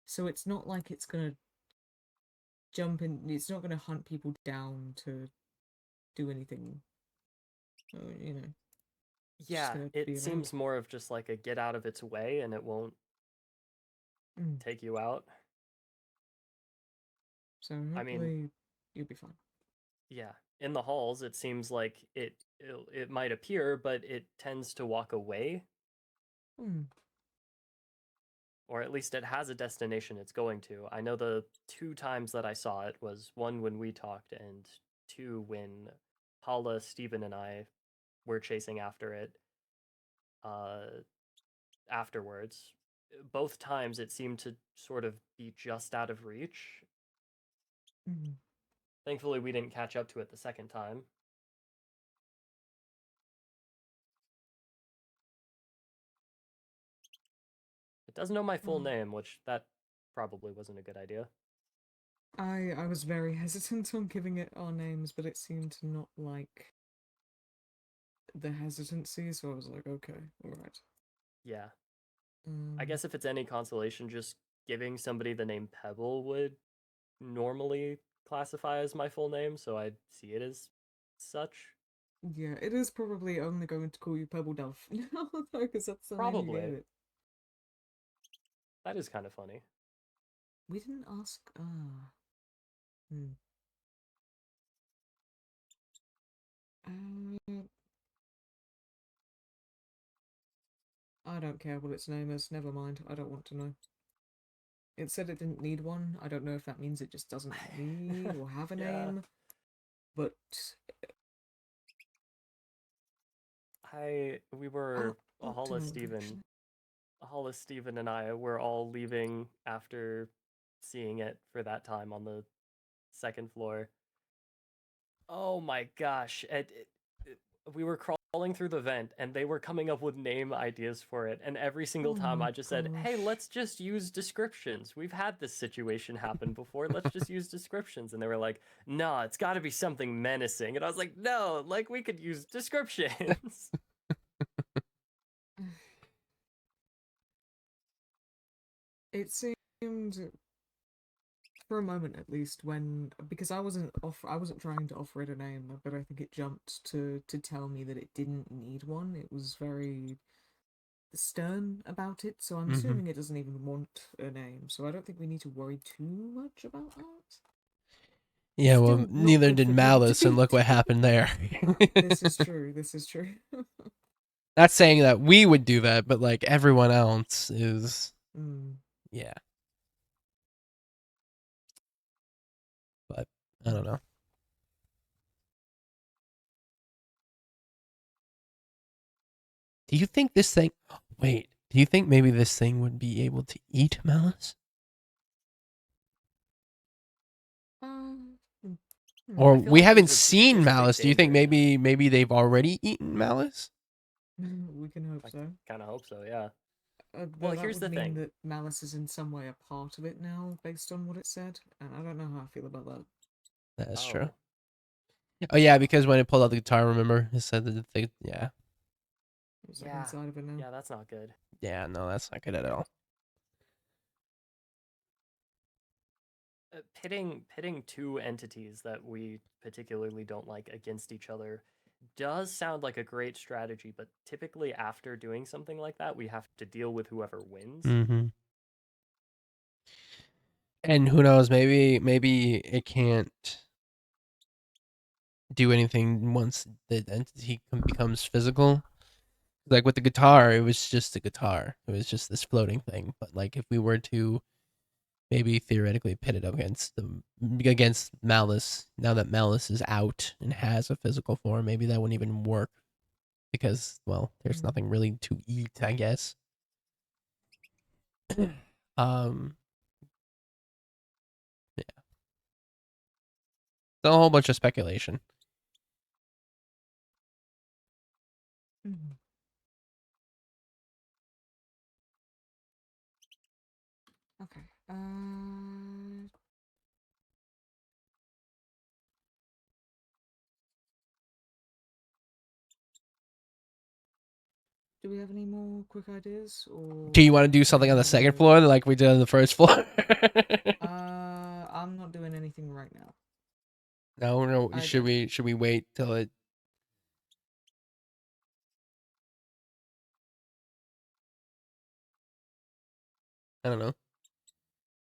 Speaker 4: So it's not like it's gonna jump in, it's not gonna hunt people down to do anything. You know, it's just
Speaker 3: Yeah,
Speaker 4: gonna
Speaker 3: it
Speaker 4: be around.
Speaker 3: seems more of just like a get out of its way and it won't
Speaker 4: Mm.
Speaker 3: take you out.
Speaker 4: So
Speaker 3: I mean,
Speaker 4: hopefully you'll be fine.
Speaker 3: yeah, in the halls, it seems like it might appear, but it tends to walk away,
Speaker 4: Mm.
Speaker 3: or at least it has a destination it's going to. I know the 2 times that I saw it was one when we talked, and 2 when Hala, Steven, and I were chasing after it uh, afterwards. Both times it seemed to sort of be just out of reach.
Speaker 4: Mm.
Speaker 3: Thankfully, we didn't catch up to it the second time. It does know my full
Speaker 4: Oh.
Speaker 3: name, which that probably wasn't a good idea.
Speaker 4: I was very hesitant on giving it our names, but it seemed to not like the hesitancy, so I was like, okay, alright.
Speaker 3: Yeah. I
Speaker 4: Um,
Speaker 3: guess if it's any consolation, just giving somebody the name Pebble would normally classify as my full name, so I'd see it as such.
Speaker 4: yeah, it is probably only going to call you Pebble Dove now, though, because that's the name you gave
Speaker 3: Probably.
Speaker 4: it.
Speaker 3: That is kind of funny.
Speaker 4: We didn't ask. Hmm. Uh, I don't care what its name is. Never mind. I don't want to know. It said it didn't need one. I don't know if that means it just doesn't need or have a
Speaker 3: Yeah.
Speaker 4: name. But
Speaker 3: We were
Speaker 4: optimal direction.
Speaker 3: Hollis, Steven, and I were all leaving after seeing it for that time on the second floor. Oh my gosh. We were crawling through the vent and they were coming up with name ideas for it. And every single
Speaker 4: Oh
Speaker 3: time
Speaker 4: my
Speaker 3: I just said, hey,
Speaker 4: gosh.
Speaker 3: let's just use descriptions. We've had this situation happen before. Let's just use descriptions. And they were like, nah, it's got to be something menacing. And I was like, no, like we could use descriptions.
Speaker 4: It seemed, for a moment at least, because I wasn't trying to offer it a name, but I think it jumped to tell me that it didn't need one. It was very stern about it, so I'm
Speaker 1: Mm-hmm.
Speaker 4: assuming it doesn't even want a name. So I don't think we need to worry too much about that.
Speaker 1: Yeah, well,
Speaker 4: Still not
Speaker 1: neither
Speaker 4: good
Speaker 1: did
Speaker 4: for pig to
Speaker 1: Malice, and look
Speaker 4: eat.
Speaker 1: what happened there.
Speaker 4: This is true. This is true.
Speaker 1: Not saying that we would do that, but like everyone else is,
Speaker 4: Mm.
Speaker 1: yeah. But I don't know. Do you think this thing? Wait, do you think maybe this thing would be able to eat Malice?
Speaker 4: Hmm.
Speaker 1: Or
Speaker 3: I feel
Speaker 1: we
Speaker 3: like
Speaker 1: haven't seen
Speaker 3: there's a big
Speaker 1: Malice. Do you think
Speaker 3: danger in that.
Speaker 1: maybe they've already eaten Malice?
Speaker 4: We can hope
Speaker 3: I
Speaker 4: so.
Speaker 3: kind of hope so, yeah.
Speaker 4: Though
Speaker 3: Well,
Speaker 4: that
Speaker 3: here's
Speaker 4: would
Speaker 3: the
Speaker 4: mean
Speaker 3: thing.
Speaker 4: that Malice is in some way a part of it now, based on what it said, and I don't know how I feel about that.
Speaker 1: That's true.
Speaker 3: Oh,
Speaker 1: Oh yeah, because when it pulled out the guitar, remember it said that they, yeah,
Speaker 4: It's like
Speaker 3: yeah.
Speaker 4: inside of it now.
Speaker 3: Yeah, that's not good.
Speaker 1: yeah, no, that's not good at all.
Speaker 3: Pitting two entities that we particularly don't like against each other does sound like a great strategy, but typically after doing something like that, we have to deal with whoever wins.
Speaker 1: Mm-hmm. And who knows? Maybe it can't do anything once the entity becomes physical. Like with the guitar, it was just a guitar. It was just this floating thing. But like if we were to maybe theoretically pit it against Malice, now that Malice is out and has a physical form, maybe that wouldn't even work because well, there's
Speaker 4: Mm.
Speaker 1: nothing really to eat, I guess. um, yeah, it's a whole bunch of speculation.
Speaker 4: Mhm. Okay. Do we have any more quick ideas,
Speaker 1: Do
Speaker 4: or
Speaker 1: you want to do
Speaker 4: do we
Speaker 1: something on the
Speaker 4: want
Speaker 1: second
Speaker 4: to?
Speaker 1: floor like we did on the first floor?
Speaker 4: I'm not doing anything right now.
Speaker 1: No, no.
Speaker 4: I
Speaker 1: Should we wait till it? I don't know.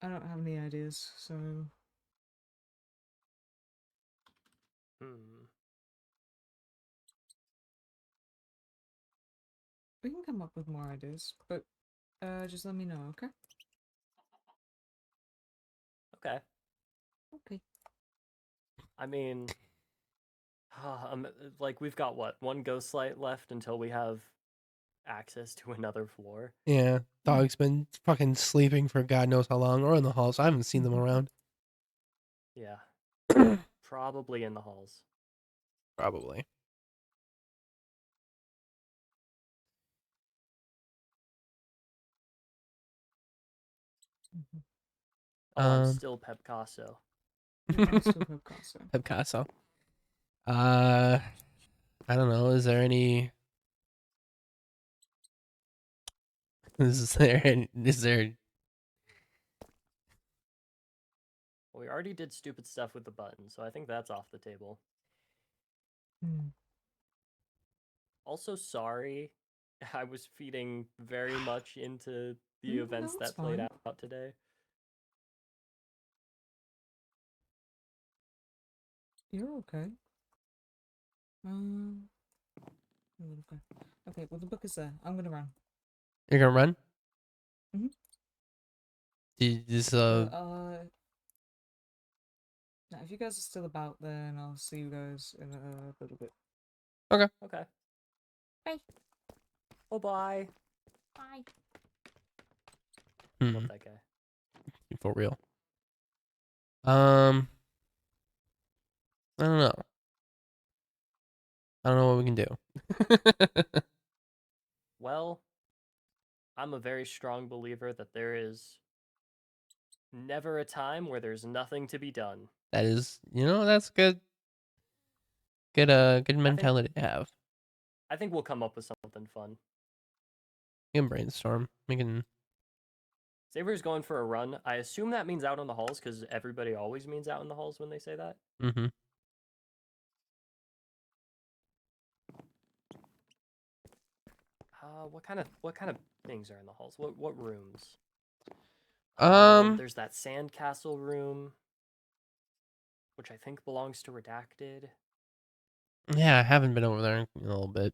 Speaker 4: I don't have any ideas, so
Speaker 3: Hmm.
Speaker 4: we can come up with more ideas. But just let me know, okay?
Speaker 3: Okay.
Speaker 4: Okay.
Speaker 3: I mean, like we've got what, one ghost light left until we have access to another floor.
Speaker 1: Yeah,
Speaker 4: Hmm.
Speaker 1: dog's been fucking sleeping for God knows how long, or in the halls. I haven't seen them around.
Speaker 3: Yeah, probably in the halls.
Speaker 1: Probably.
Speaker 3: Oh, I'm
Speaker 1: Um,
Speaker 3: still Pep Casso.
Speaker 4: You are still Picasso.
Speaker 1: Picasso. Uh, I don't know. Is there any? Is there? Is there?
Speaker 3: Well, we already did stupid stuff with the button, so I think that's off the table.
Speaker 4: Hmm.
Speaker 3: Also, sorry, I was feeding very much into the
Speaker 4: No,
Speaker 3: events
Speaker 4: it's
Speaker 3: that played
Speaker 4: fine.
Speaker 3: out today.
Speaker 4: You're okay. Um. Okay. Okay. Well, the book is there. I'm gonna run.
Speaker 1: You're gonna run?
Speaker 4: Mhm.
Speaker 1: This
Speaker 4: Now, if you guys are still about, then I'll see you guys in a little bit.
Speaker 1: Okay.
Speaker 3: Okay.
Speaker 4: Bye.
Speaker 3: Bye bye.
Speaker 4: Bye.
Speaker 3: Love
Speaker 1: Hmm.
Speaker 3: that guy.
Speaker 1: For real. I don't know. I don't know what we can do.
Speaker 3: Well, I'm a very strong believer that there is never a time where there's nothing to be done.
Speaker 1: That is, that's good. Good
Speaker 3: I think
Speaker 1: mentality to have.
Speaker 3: I think we'll come up with something fun.
Speaker 1: We can brainstorm. We can.
Speaker 3: Saber's going for a run. I assume that means out in the halls because everybody always means out in the halls when they say that.
Speaker 1: Mm-hmm.
Speaker 3: What kind of things are in the halls? What rooms?
Speaker 1: Um.
Speaker 3: There's that sandcastle room, which I think belongs to Redacted.
Speaker 1: Yeah, I haven't been over there in a little bit.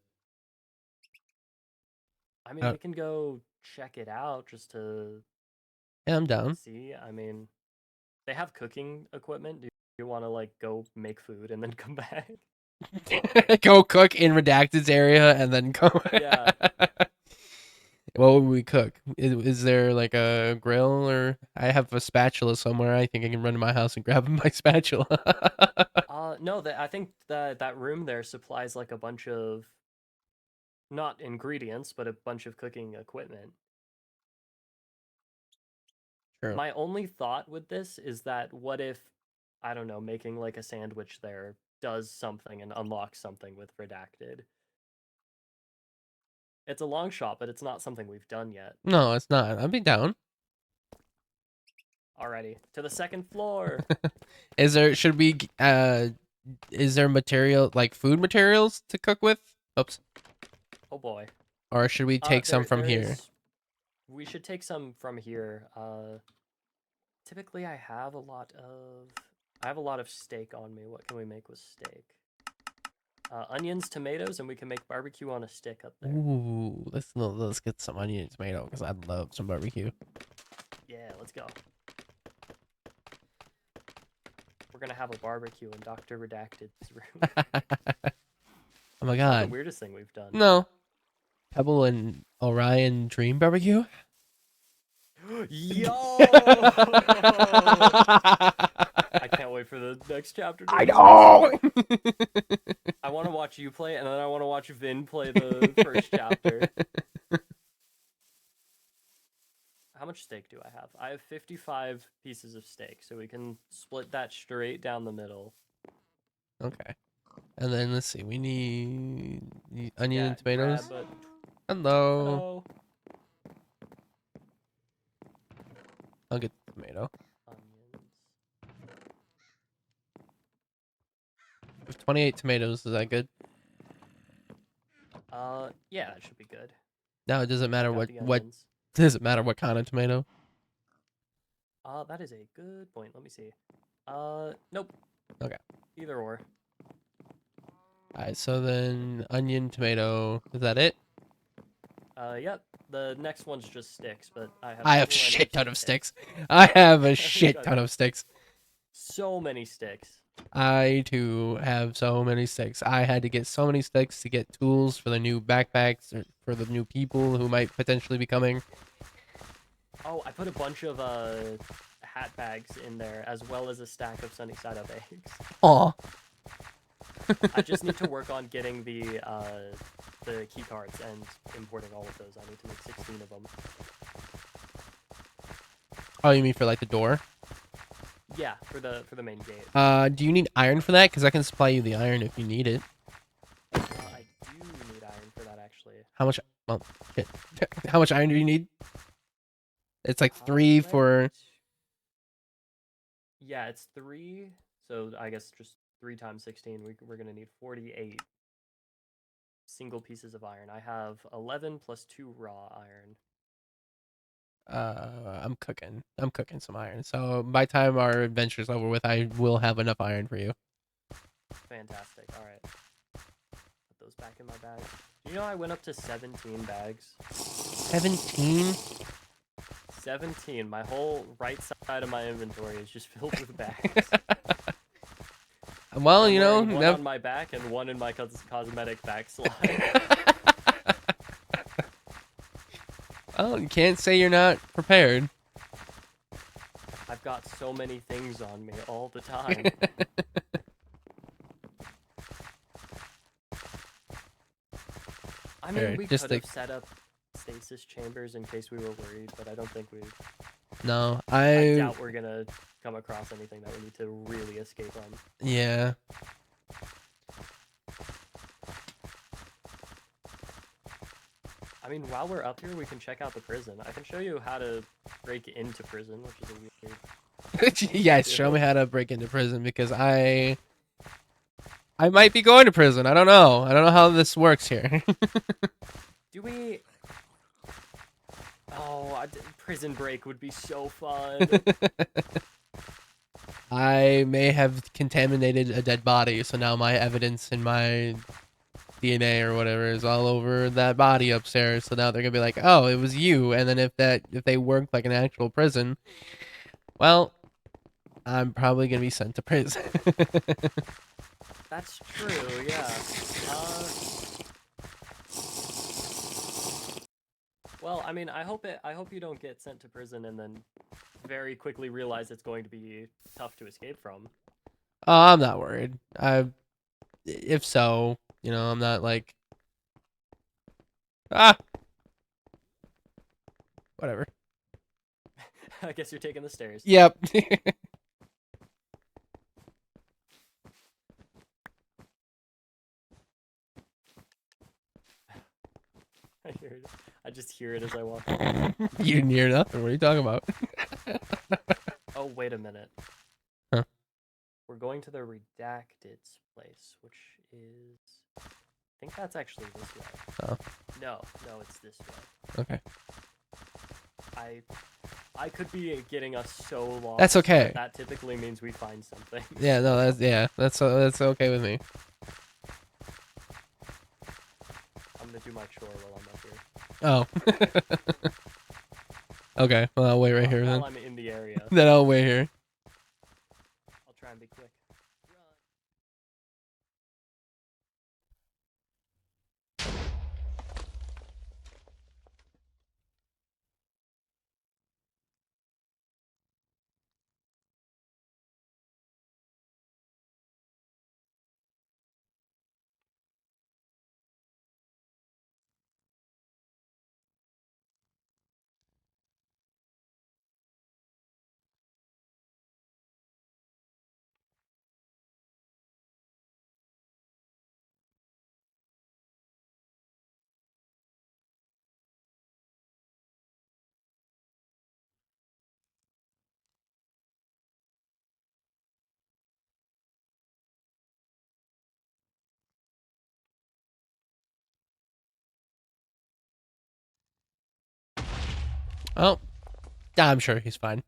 Speaker 3: I mean, we can go check it out just to
Speaker 1: Yeah, I'm down.
Speaker 3: see. I mean, they have cooking equipment. Do you want to like go make food and then come back?
Speaker 1: Go cook in Redacted's area and then go.
Speaker 3: Yeah.
Speaker 1: What would we cook? Is there like a grill, or I have a spatula somewhere? I think I can run to my house and grab my spatula.
Speaker 3: No, I think that room there supplies like a bunch of not ingredients, but a bunch of cooking equipment.
Speaker 1: True.
Speaker 3: My only thought with this is that what if, I don't know, making like a sandwich there does something and unlocks something with Redacted? It's a long shot, but it's not something we've done yet.
Speaker 1: No, it's not. I'd be down.
Speaker 3: Alrighty, to the second floor.
Speaker 1: Is there material like food materials to cook with? Oops.
Speaker 3: Oh boy.
Speaker 1: Or should we take some from here?
Speaker 3: We should take some from here. Typically I have a lot of steak on me. What can we make with steak? Onions, tomatoes, and we can make barbecue on a stick up there.
Speaker 1: Ooh, let's get some onion and tomato because I'd love some barbecue.
Speaker 3: Yeah, let's go. We're gonna have a barbecue in Dr. Redacted's room.
Speaker 1: Oh my
Speaker 3: Not
Speaker 1: god.
Speaker 3: the weirdest thing we've done.
Speaker 1: No. Pebble and Orion Dream Barbecue?
Speaker 3: Yo! I can't wait for the next chapter.
Speaker 1: I know!
Speaker 3: I want to watch you play, and then I want to watch Vin play the first chapter. How much steak do I have? I have 55 pieces of steak, so we can split that straight down the middle.
Speaker 1: Okay. And then let's see, we need onion and tomatoes.
Speaker 3: Hello.
Speaker 1: Hello. I'll get the tomato.
Speaker 3: Onions.
Speaker 1: With 28 tomatoes, is that good?
Speaker 3: Yeah, it should be good.
Speaker 1: No, it doesn't matter
Speaker 3: Got
Speaker 1: what does it matter what kind of tomato?
Speaker 3: That is a good point. Let me see. Nope.
Speaker 1: Okay.
Speaker 3: Either or.
Speaker 1: Alright, so then onion, tomato, is that it?
Speaker 3: Yep. The next one's just sticks, but I have.
Speaker 1: I have a shit ton of sticks. I have a shit ton of sticks.
Speaker 3: So many sticks.
Speaker 1: I too have so many sticks. I had to get so many sticks to get tools for the new backpacks or for the new people who might potentially be coming.
Speaker 3: Oh, I put a bunch of hat bags in there as well as a stack of sunny side up eggs.
Speaker 1: Aw.
Speaker 3: I just need to work on getting the key cards and importing all of those. I need to make 16 of them.
Speaker 1: Oh, you mean for like the door?
Speaker 3: Yeah, for the main gate.
Speaker 1: Do you need iron for that? Because I can supply you the iron if you need it.
Speaker 3: I do need iron for that, actually.
Speaker 1: How much? Well, shit. How much iron do you need? It's like 3 for.
Speaker 3: Yeah, it's 3. So I guess just 3 times 16. We're gonna need 48 single pieces of iron. I have 11 plus 2 raw iron.
Speaker 1: I'm cooking some iron. So by the time our adventure's over with, I will have enough iron for you.
Speaker 3: Fantastic. All right. Put those back in my bag. Do you know I went up to 17 bags?
Speaker 1: 17?
Speaker 3: 17. My whole right side of my inventory is just filled with bags.
Speaker 1: Well,
Speaker 3: I'm
Speaker 1: you know,
Speaker 3: one on my back and one in my cosmetic backslide.
Speaker 1: Well, you can't say you're not prepared.
Speaker 3: I've got so many things on me all the time. I mean,
Speaker 1: Or
Speaker 3: we
Speaker 1: just
Speaker 3: could have set up stasis chambers in case we were worried, but I don't think we.
Speaker 1: No,
Speaker 3: I doubt we're gonna come across anything that we need to really escape on.
Speaker 1: Yeah.
Speaker 3: I mean, while we're up here, we can check out the prison. I can show you how to break into prison, which is a weird.
Speaker 1: Yes, show me how to break into prison because I might be going to prison. I don't know. I don't know how this works here.
Speaker 3: Do we? Oh, prison break would be so fun.
Speaker 1: I may have contaminated a dead body, so now my evidence and my DNA or whatever is all over that body upstairs. So now they're gonna be like, "Oh, it was you." And then if they work like an actual prison, well, I'm probably gonna be sent to prison.
Speaker 3: That's true. Yeah. Well, I mean, I hope you don't get sent to prison and then very quickly realize it's going to be tough to escape from.
Speaker 1: Oh, I'm not worried. If so, I'm not like, whatever.
Speaker 3: I guess you're taking the stairs.
Speaker 1: Yep.
Speaker 3: I hear it. I just hear it as I walk.
Speaker 1: You didn't hear nothing. What are you talking about?
Speaker 3: Oh, wait a minute.
Speaker 1: Huh?
Speaker 3: We're going to the Redacted's place, which is... I think that's actually this way.
Speaker 1: Oh.
Speaker 3: No, it's this way.
Speaker 1: Okay.
Speaker 3: I could be getting us so lost.
Speaker 1: That's okay.
Speaker 3: That typically means we find something.
Speaker 1: Yeah, no, that's okay with me.
Speaker 3: I'm gonna do my chore while I'm up here.
Speaker 1: Oh. Okay, well, I'll wait right here then.
Speaker 3: While I'm in the area.
Speaker 1: Then I'll wait here.
Speaker 3: I'll try and be quick.
Speaker 1: Oh, I'm sure he's fine.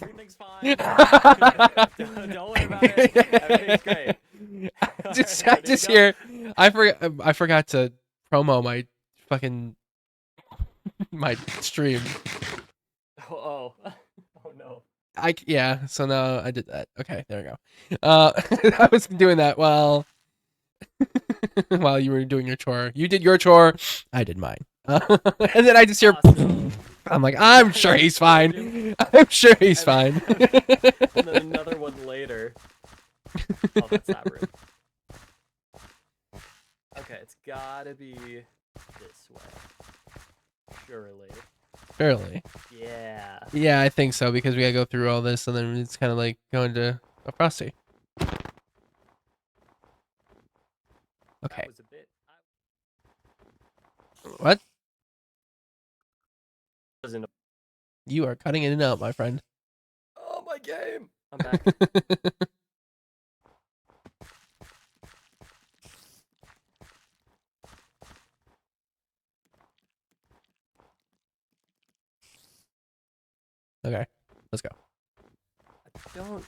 Speaker 3: Everything's fine. Don't worry about it. Everything's great.
Speaker 1: Just here. I forgot to promo my fucking my stream.
Speaker 3: Oh no.
Speaker 1: Yeah. So now I did that. Okay, there we go. I was doing that while you were doing your chore. You did your chore. I did mine. And then I just hear.
Speaker 3: Awesome.
Speaker 1: I'm like, I'm sure he's fine. I'm sure he's fine.
Speaker 3: And then another one later. Oh, that's that room. Okay, it's gotta be this way. Surely. Yeah.
Speaker 1: Yeah, I think so because we gotta go through all this and then it's kind of like going to a Frosty. Okay.
Speaker 3: That was a bit.
Speaker 1: What?
Speaker 3: Wasn't a...
Speaker 1: You are cutting in and out, my friend.
Speaker 3: Oh, my game! I'm back.
Speaker 1: Okay, let's go.
Speaker 3: I don't...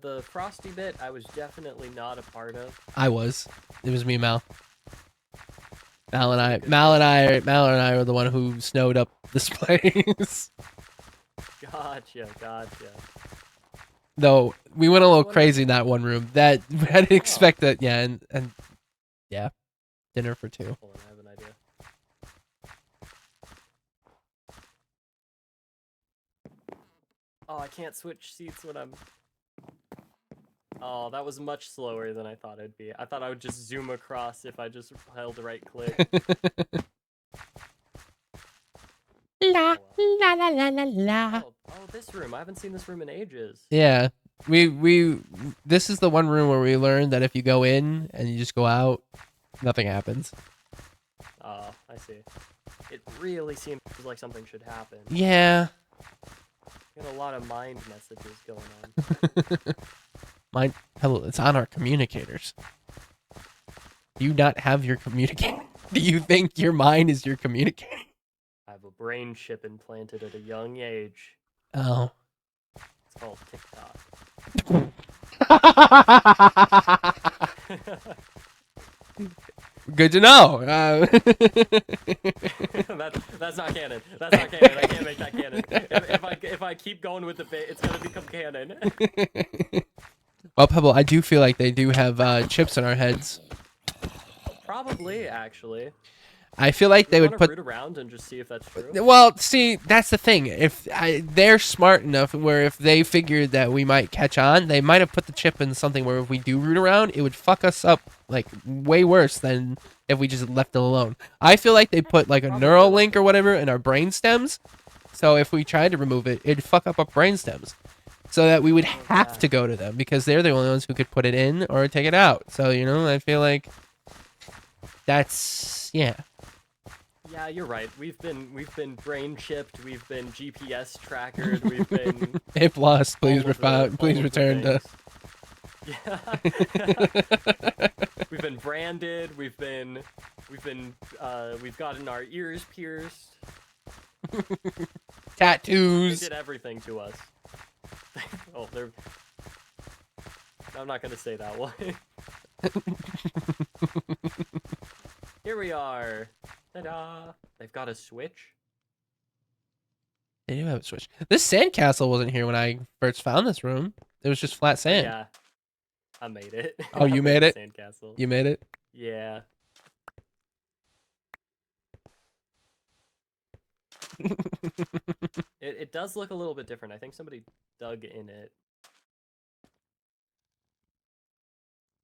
Speaker 3: the Frosty bit, I was definitely not a part of.
Speaker 1: I was. It was me and Mal. Mal and I were the one who snowed up this place.
Speaker 3: Gotcha.
Speaker 1: Though we went a little crazy in that one room. That I didn't expect that. Yeah, and yeah, dinner for two.
Speaker 3: Hold on, I have an idea. Oh, I can't switch seats when I'm... Oh, that was much slower than I thought it'd be. I thought I would just zoom across if I just held right click.
Speaker 1: La
Speaker 3: Oh, well.
Speaker 1: la la la la la.
Speaker 3: Oh, this room. I haven't seen this room in ages.
Speaker 1: Yeah, this is the one room where we learned that if you go in and you just go out, nothing happens.
Speaker 3: Oh, I see. It really seems like something should happen.
Speaker 1: Yeah.
Speaker 3: Got a lot of mind messages going on.
Speaker 1: Hello, it's on our communicators. Do you not have your communicator? Do you think your mind is your communicator?
Speaker 3: I have a brain chip implanted at a young age.
Speaker 1: Oh.
Speaker 3: It's called TikTok.
Speaker 1: Good to know.
Speaker 3: That's not canon. That's not canon. I can't make that canon. If I keep going with the bit, it's gonna become canon.
Speaker 1: Well, Pebble, I do feel like they do have chips in our heads.
Speaker 3: Probably, actually.
Speaker 1: I feel like they would put.
Speaker 3: Root around and just see if that's true.
Speaker 1: Well, see, that's the thing. They're smart enough where if they figured that we might catch on, they might have put the chip in something where if we do root around, it would fuck us up like way worse than if we just left it alone. I feel like they put like a neural link or whatever in our brain stems, so if we tried to remove it, it'd fuck up our brain stems, so that we would have to go to them because they're the only ones who could put it in or take it out. So I feel like that's yeah.
Speaker 3: Yeah, you're right. We've been brain chipped. We've been GPS trackered. We've been.
Speaker 1: A plus, please
Speaker 3: please
Speaker 1: return to.
Speaker 3: Yeah. We've been branded. We've gotten our ears pierced.
Speaker 1: Tattoos.
Speaker 3: They did everything to us. Oh, they're. I'm not gonna say that one. Here we are. Ta-da! They've got a switch.
Speaker 1: They do have a switch. This sandcastle wasn't here when I first found this room. It was just flat sand.
Speaker 3: Yeah, I made it.
Speaker 1: Oh, you made it?
Speaker 3: Sandcastle.
Speaker 1: You made it?
Speaker 3: Yeah. It does look a little bit different. I think somebody dug in it.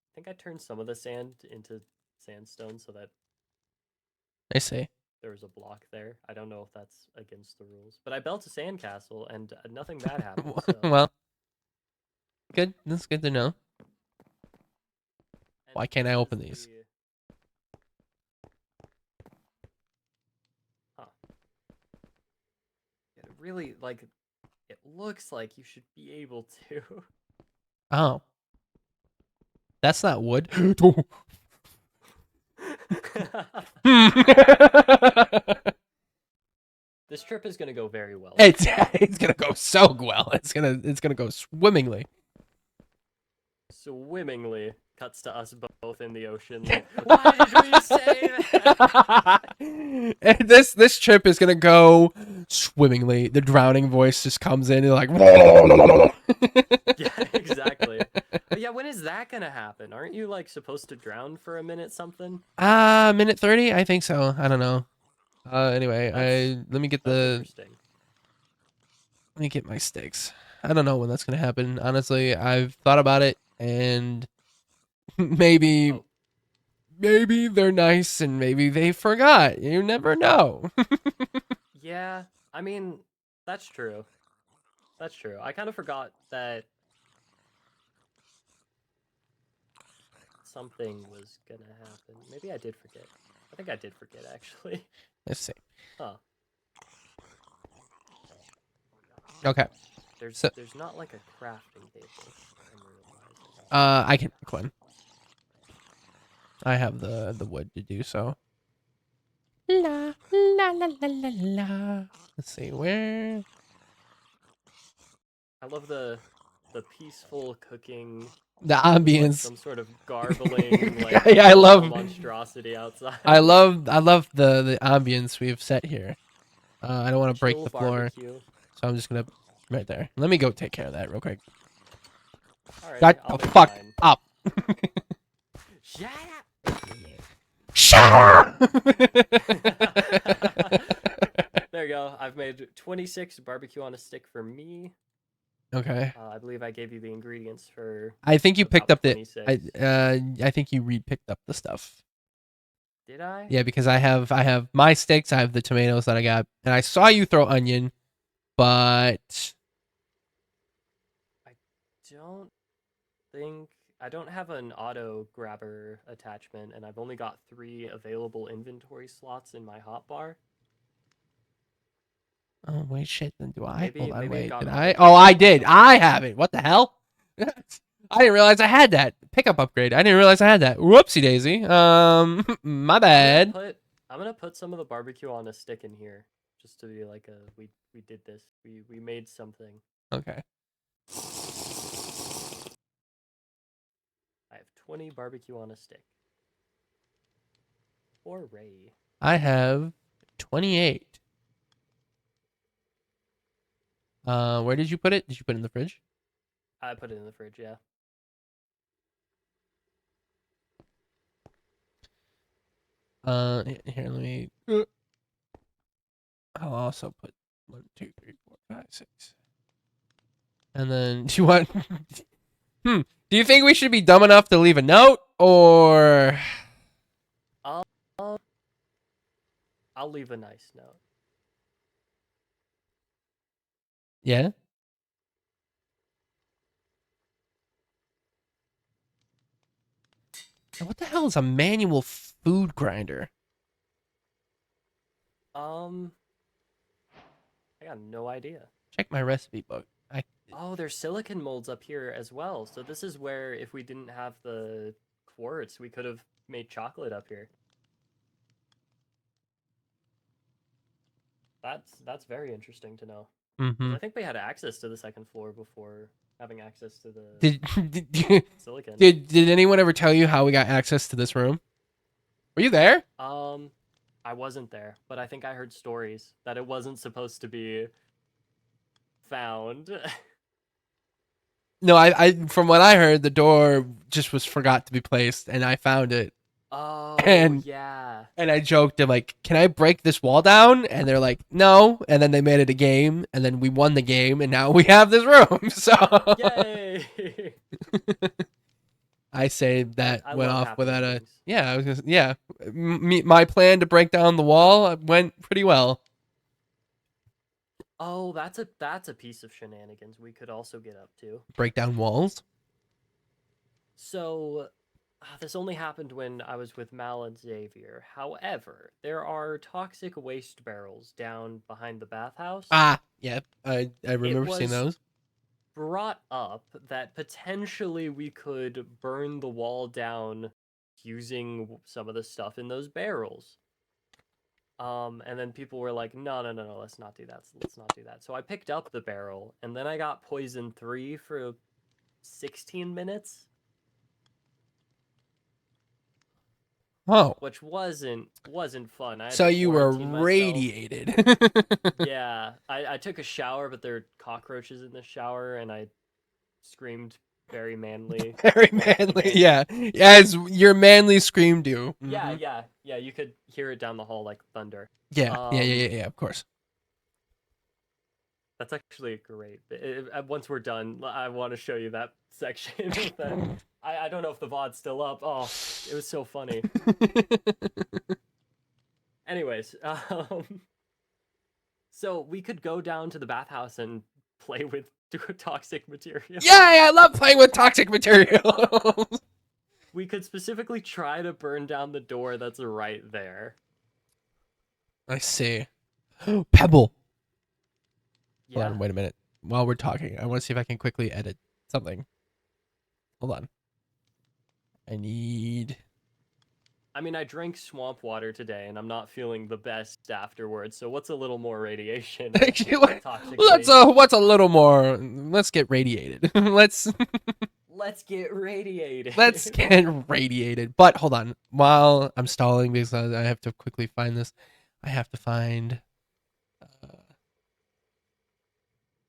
Speaker 3: I think I turned some of the sand into sandstone so that
Speaker 1: I see.
Speaker 3: there was a block there. I don't know if that's against the rules. But I built a sandcastle and nothing bad happened. So.
Speaker 1: Well, good. That's good to know. Why can't I open these?
Speaker 3: Huh. It really, like, it looks like you should be able to.
Speaker 1: Oh. That's not wood.
Speaker 3: This trip is gonna go very well.
Speaker 1: It's gonna go so well. It's gonna go swimmingly.
Speaker 3: Swimmingly cuts to us both in the ocean. Like, why did we say that?
Speaker 1: And this trip is gonna go swimmingly. The drowning voice just comes in and like.
Speaker 3: Yeah, exactly. But yeah, when is that gonna happen? Aren't you like supposed to drown for a minute something?
Speaker 1: Minute 30? I think so. I don't know. Anyway, let me get
Speaker 3: Let
Speaker 1: me get my sticks. I don't know when that's gonna happen. Honestly, I've thought about it, and maybe they're nice, and maybe they forgot. You never know.
Speaker 3: Yeah, I mean, that's true. That's true. I kind of forgot that something was gonna happen. Maybe I did forget. I think I did forget, actually.
Speaker 1: Let's see.
Speaker 3: Huh.
Speaker 1: Okay.
Speaker 3: There's not like a crafting table.
Speaker 1: I can make one. I have the wood to do so. La la la la la la. Let's see where.
Speaker 3: I love the peaceful cooking.
Speaker 1: The
Speaker 3: Like
Speaker 1: ambience.
Speaker 3: some sort of garbling, like
Speaker 1: Yeah, I love
Speaker 3: monstrosity outside.
Speaker 1: I love the ambience we've set here. I don't want to break
Speaker 3: Chill
Speaker 1: the floor,
Speaker 3: barbecue.
Speaker 1: so I'm just gonna right there. Let me go take care of that real quick.
Speaker 3: Alright,
Speaker 1: Shut
Speaker 3: I'll
Speaker 1: the
Speaker 3: make
Speaker 1: fuck
Speaker 3: mine.
Speaker 1: up.
Speaker 3: Shut up!
Speaker 1: Shut up.
Speaker 3: There you go. I've made 26 barbecue on a stick for me.
Speaker 1: Okay.
Speaker 3: I believe I gave you the ingredients for.
Speaker 1: I think you picked
Speaker 3: about
Speaker 1: up the.
Speaker 3: 26.
Speaker 1: I think you picked up the stuff.
Speaker 3: Did I?
Speaker 1: Yeah, because I have my steaks. I have the tomatoes that I got, and I saw you throw onion, but
Speaker 3: Don't think I don't have an auto grabber attachment, and I've only got 3 available inventory slots in my hotbar.
Speaker 1: oh wait, shit. Then do I?
Speaker 3: Maybe
Speaker 1: Hold on,
Speaker 3: it
Speaker 1: wait.
Speaker 3: got
Speaker 1: Did I?
Speaker 3: upgraded
Speaker 1: Oh, I
Speaker 3: to
Speaker 1: did.
Speaker 3: something.
Speaker 1: I have it. What the hell? I didn't realize I had that pickup upgrade. I didn't realize I had that. Whoopsie daisy. My bad.
Speaker 3: I'm gonna put some of the barbecue on a stick in here, just to be like a we did this. We made something.
Speaker 1: Okay.
Speaker 3: I have 20 barbecue on a stick. Hooray!
Speaker 1: I have 28. Where did you put it? Did you put it in the fridge?
Speaker 3: I put it in the fridge. Yeah.
Speaker 1: Here, let me. I'll also put 1, 2, 3, 4, 5, 6. And then, do you want? Do you think we should be dumb enough to leave a note, or?
Speaker 3: Um, I'll leave a nice note.
Speaker 1: Yeah. And what the hell is a manual food grinder?
Speaker 3: I got no idea.
Speaker 1: Check my recipe book.
Speaker 3: Oh, there's silicon molds up here as well. So this is where, if we didn't have the quartz, we could have made chocolate up here. That's very interesting to know. 'Cause
Speaker 1: Mm-hmm.
Speaker 3: I think we had access to the second floor before having access to the
Speaker 1: Did
Speaker 3: silicon.
Speaker 1: did anyone ever tell you how we got access to this room? Were you there?
Speaker 3: I wasn't there, but I think I heard stories that it wasn't supposed to be found.
Speaker 1: No, I from what I heard, the door just was forgot to be placed, and I found it.
Speaker 3: Oh,
Speaker 1: And
Speaker 3: yeah.
Speaker 1: and I joked, I'm like, "Can I break this wall down?" And they're like, "No." And then they made it a game, and then we won the game, and now we have this room. So
Speaker 3: Yay!
Speaker 1: I say that
Speaker 3: I
Speaker 1: went
Speaker 3: love
Speaker 1: off
Speaker 3: happy
Speaker 1: without a
Speaker 3: endings.
Speaker 1: yeah. I was gonna, yeah. My plan to break down the wall went pretty well.
Speaker 3: Oh, that's a piece of shenanigans we could also get up to.
Speaker 1: Break down walls.
Speaker 3: So, this only happened when I was with Mal and Xavier. However, there are toxic waste barrels down behind the bathhouse.
Speaker 1: Ah, yeah. I
Speaker 3: It
Speaker 1: remember seeing
Speaker 3: was
Speaker 1: those.
Speaker 3: brought up that potentially we could burn the wall down using some of the stuff in those barrels. And then people were like, no, no, no, no, let's not do that. Let's not do that. So I picked up the barrel, and then I got poison 3 for 16 minutes,
Speaker 1: Oh,
Speaker 3: which wasn't fun. I had
Speaker 1: so
Speaker 3: to
Speaker 1: you were
Speaker 3: quarantine myself.
Speaker 1: radiated.
Speaker 3: Yeah, I took a shower, but there were cockroaches in the shower, and I screamed very manly.
Speaker 1: Very
Speaker 3: once
Speaker 1: manly.
Speaker 3: again.
Speaker 1: Yeah, as your manly scream do.
Speaker 3: Yeah,
Speaker 1: Mhm.
Speaker 3: yeah. You could hear it down the hall like thunder.
Speaker 1: Yeah. Of course.
Speaker 3: That's actually great. Once we're done, I want to show you that section. I don't know if the VOD's still up. Oh, it was so funny. Anyways, so we could go down to the bathhouse and play with toxic material.
Speaker 1: Yay! I love playing with toxic materials.
Speaker 3: We could specifically try to burn down the door that's right there.
Speaker 1: I see. Pebble.
Speaker 3: Yeah.
Speaker 1: Hold on, wait a minute. While we're talking, I want to see if I can quickly edit something. Hold on. I need.
Speaker 3: I mean, I drank swamp water today, and I'm not feeling the best afterwards. So what's a little more radiation? Toxic waste?
Speaker 1: What's a little more? Let's get radiated. Let's
Speaker 3: get radiated.
Speaker 1: let's get radiated. But hold on, while I'm stalling because I have to quickly find this. I have to find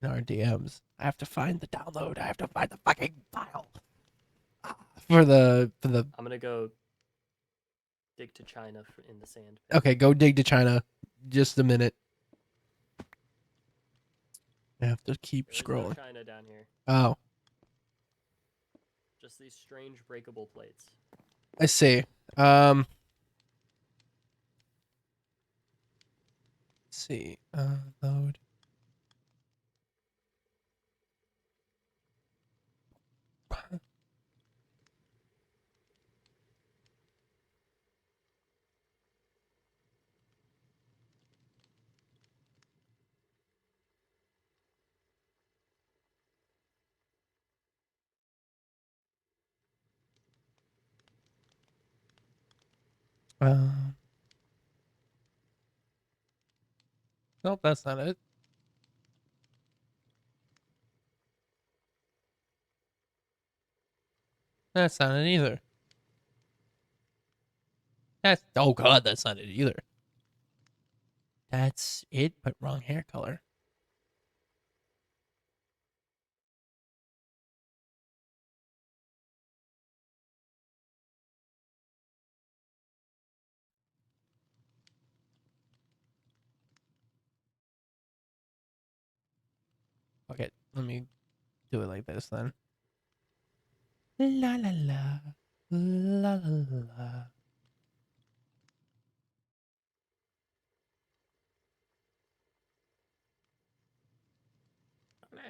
Speaker 1: in our DMs. I have to find the download. I have to find the fucking file for the.
Speaker 3: I'm gonna go dig to China in the sand.
Speaker 1: Okay, go dig to China. Just a minute. I have to keep
Speaker 3: There is
Speaker 1: scrolling.
Speaker 3: no China down here.
Speaker 1: Oh,
Speaker 3: Just these strange breakable plates.
Speaker 1: I see. Let's see. Load. Nope, that's not it. That's not it either. That's oh god, that's not it either. That's it, but wrong hair color. Okay, let me do it like this then. La la la. La la la.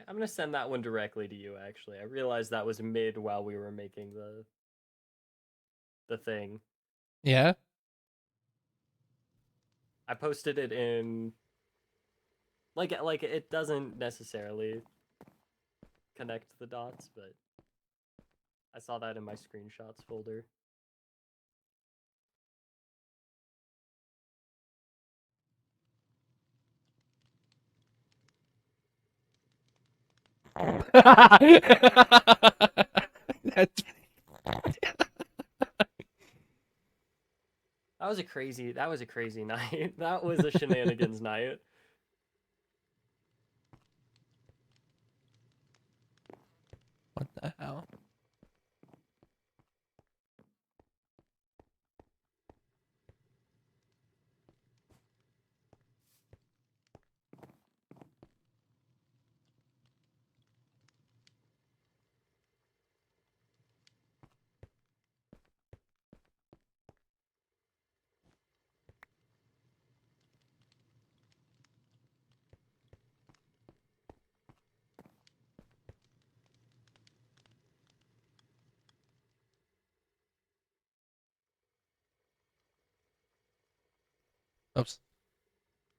Speaker 3: I'm gonna send that one directly to you. Actually, I realized that was mid while we were making the thing.
Speaker 1: Yeah?
Speaker 3: I posted it in like it doesn't necessarily connect the dots, but I saw that in my screenshots folder.
Speaker 1: That's
Speaker 3: That was a crazy night. That was a shenanigans night.
Speaker 1: what the hell? Oops.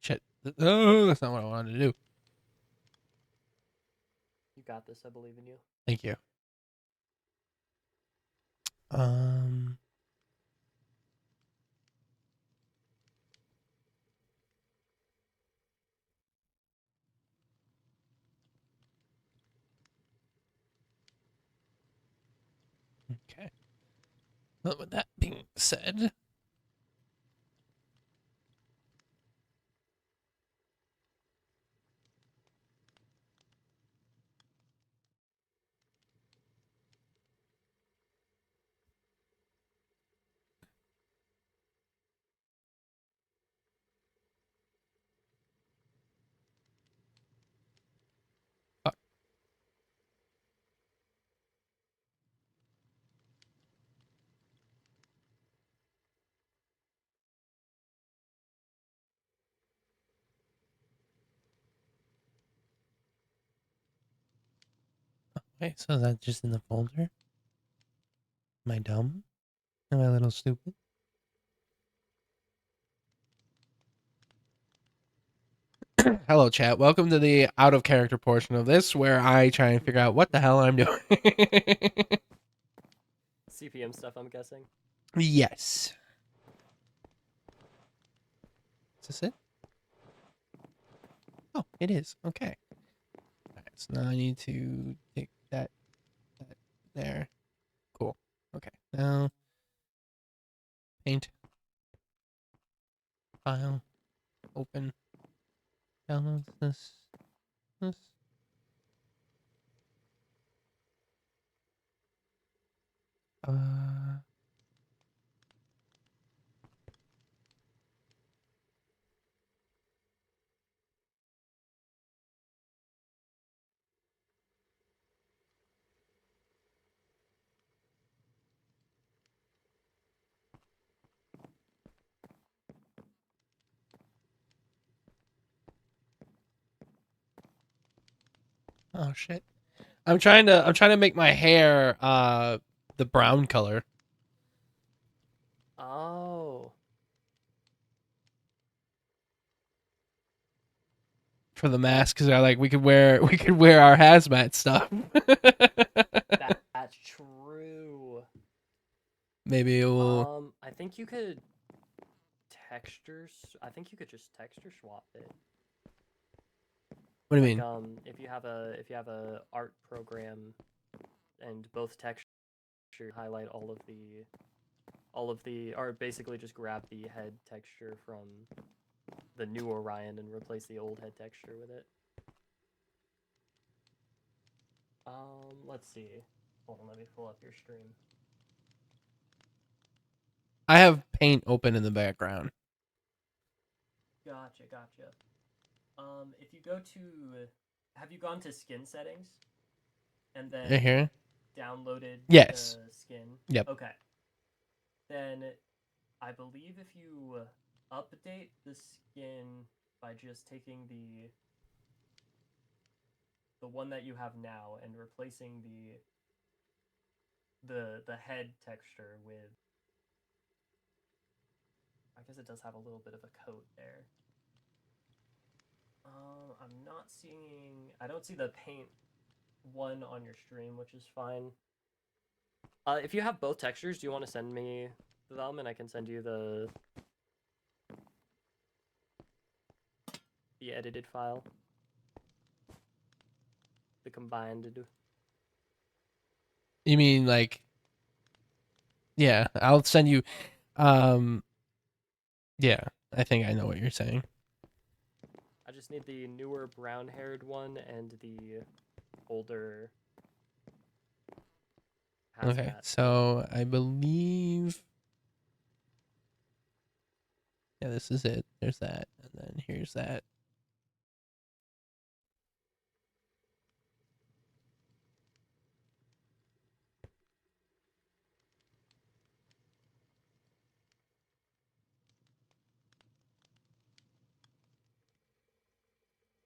Speaker 1: Shit. Oh, that's not what I wanted to do.
Speaker 3: You got this. I believe in you.
Speaker 1: Thank you. Um. Okay. Well, with that being said, fuck. Wait, so is that just in the folder? Am I dumb? Am I a little stupid? Hello, chat. Welcome to the out of character portion of this where I try and figure out what the hell I'm doing.
Speaker 3: CPM stuff, I'm guessing.
Speaker 1: Yes. Is this it? Oh, it is. Okay. Alright, so now I need to take that there. Cool. Okay. Now, paint. File. Open. Download this. This. Uh. Oh shit. I'm trying to make my hair the brown color
Speaker 3: Oh.
Speaker 1: for the mask because I like we could wear our hazmat stuff.
Speaker 3: That's true.
Speaker 1: Maybe it will.
Speaker 3: I think you could I think you could just texture swap it.
Speaker 1: What do you
Speaker 3: Like,
Speaker 1: mean?
Speaker 3: if you have a art program and both texture highlight all of the or basically just grab the head texture from the new Orion and replace the old head texture with it. Let's see. Hold on, let me pull up your stream.
Speaker 1: I have paint open in the background.
Speaker 3: Gotcha. If you go to, have you gone to skin settings, and then
Speaker 1: Right here.
Speaker 3: downloaded
Speaker 1: Yes.
Speaker 3: the skin?
Speaker 1: Yep.
Speaker 3: Okay. Then, I believe if you update the skin by just taking the one that you have now and replacing the head texture with, I guess it does have a little bit of a coat there. I'm not seeing, I don't see the paint one on your stream, which is fine. If you have both textures, do you want to send me them and I can send you the edited file? The combined.
Speaker 1: You mean like? Yeah, I'll send you. Yeah, I think I know what you're saying.
Speaker 3: I just need the newer brown-haired one and the older hazmat.
Speaker 1: Okay, so I believe. Yeah, this is it. There's that, and then here's that.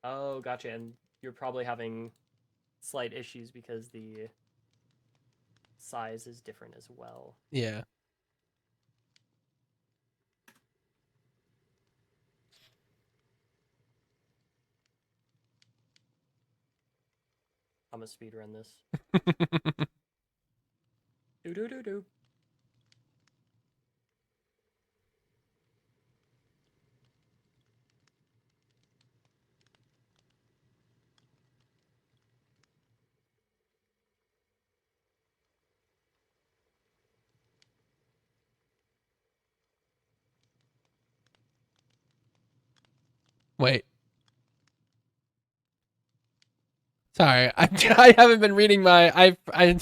Speaker 3: Oh, gotcha. And you're probably having slight issues because the size is different as well.
Speaker 1: Yeah.
Speaker 3: I'm gonna speedrun this. Do.
Speaker 1: Wait. Sorry, I haven't been reading my I'm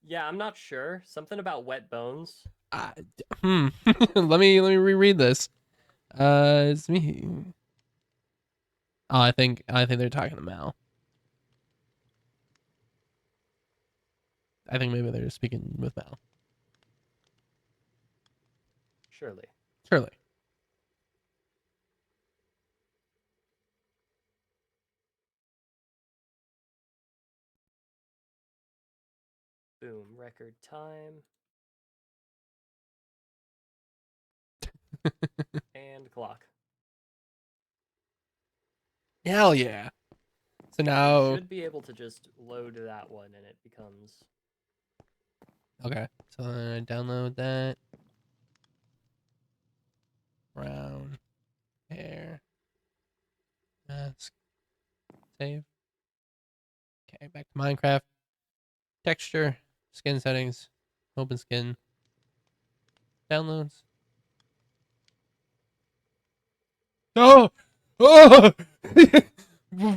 Speaker 3: Yeah, I'm not sure. Something about wet bones.
Speaker 1: Let me reread this. It's me. Oh, I think they're talking to Mal. I think maybe they're speaking with Mal.
Speaker 3: Surely.
Speaker 1: Surely.
Speaker 3: Boom. Record time. And clock.
Speaker 1: Hell yeah. So now
Speaker 3: You should be able to just load that one and it becomes...
Speaker 1: okay. So then I download that. Brown hair mask. Save. Okay, back to Minecraft. Texture, skin settings, open skin, downloads. Oh, oh!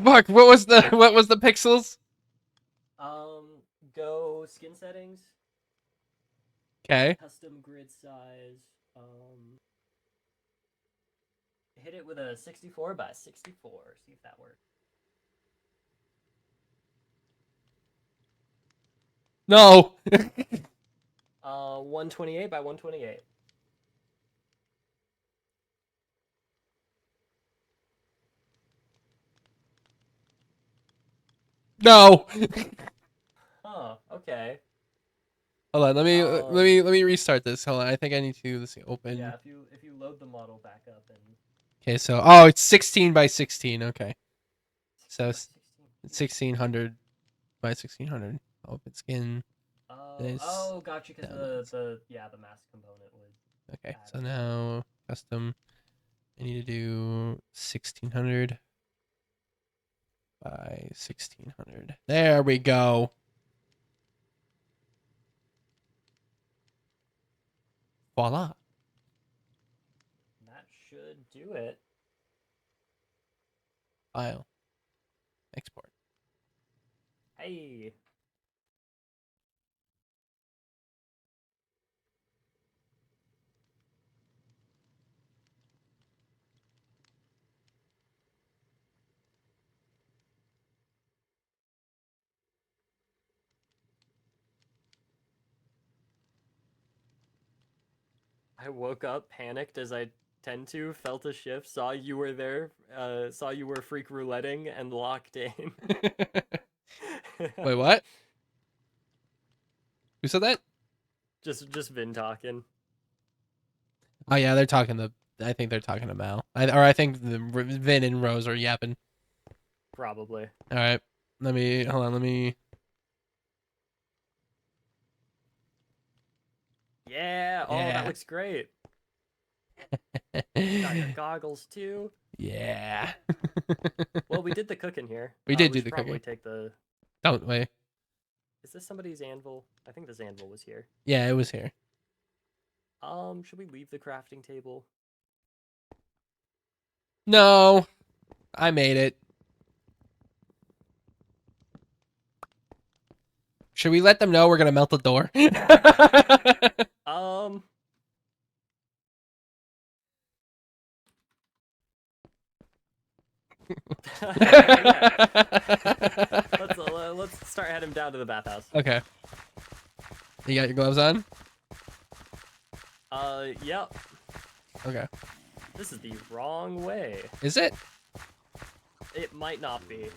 Speaker 1: Fuck! What was the pixels?
Speaker 3: Go skin settings.
Speaker 1: Okay.
Speaker 3: Custom grid size. Hit it with a 64 by 64. See if that works.
Speaker 1: No.
Speaker 3: 128 by 128.
Speaker 1: No.
Speaker 3: Huh. Okay.
Speaker 1: Hold on. Let me
Speaker 3: Um,
Speaker 1: let me restart this. Hold on. I think I need to let's see, open.
Speaker 3: Yeah. If you load the model back up and
Speaker 1: Okay. So it's 16 by 16. Okay. So
Speaker 3: 16 by
Speaker 1: 1600 by 1600. Open skin. This.
Speaker 3: Oh, gotcha. Because
Speaker 1: downloads.
Speaker 3: the mask component would.
Speaker 1: Okay.
Speaker 3: add
Speaker 1: So
Speaker 3: it.
Speaker 1: now custom. I need to do 1600 by 1600. There we go. Voila.
Speaker 3: That should do it.
Speaker 1: File. Export.
Speaker 3: Hey. I woke up, panicked as I tend to, felt a shift, saw you were there, saw you were freak rouletting, and locked in.
Speaker 1: Wait, what? Who said that?
Speaker 3: Just Vin talking.
Speaker 1: Oh yeah, they're talking to. I think they're talking to Mal. I think Vin and Rose are yapping.
Speaker 3: Probably.
Speaker 1: All right, hold on. Let me.
Speaker 3: Yeah. Oh,
Speaker 1: Yeah.
Speaker 3: that looks great. Got your goggles too.
Speaker 1: Yeah.
Speaker 3: Well, we did the cooking here.
Speaker 1: We did do
Speaker 3: should
Speaker 1: the
Speaker 3: probably
Speaker 1: cooking.
Speaker 3: take the.
Speaker 1: Don't wait.
Speaker 3: Is this somebody's anvil? I think this anvil was here.
Speaker 1: Yeah, it was here.
Speaker 3: Should we leave the crafting table?
Speaker 1: No, I made it. Should we let them know we're gonna melt the door?
Speaker 3: Um. Yeah. Let's start heading down to the bathhouse.
Speaker 1: Okay. You got your gloves on?
Speaker 3: Yep.
Speaker 1: Okay.
Speaker 3: This is the wrong way.
Speaker 1: Is it?
Speaker 3: It might not be.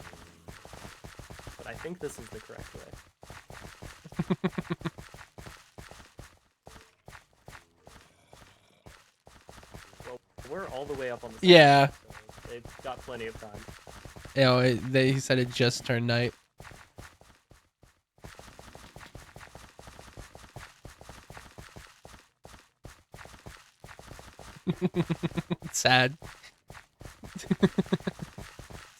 Speaker 3: But I think this is the correct way. Well, we're all the way up on the side.
Speaker 1: Yeah.
Speaker 3: So they've got plenty of time.
Speaker 1: You know, he said it just turned night. Sad.
Speaker 3: It's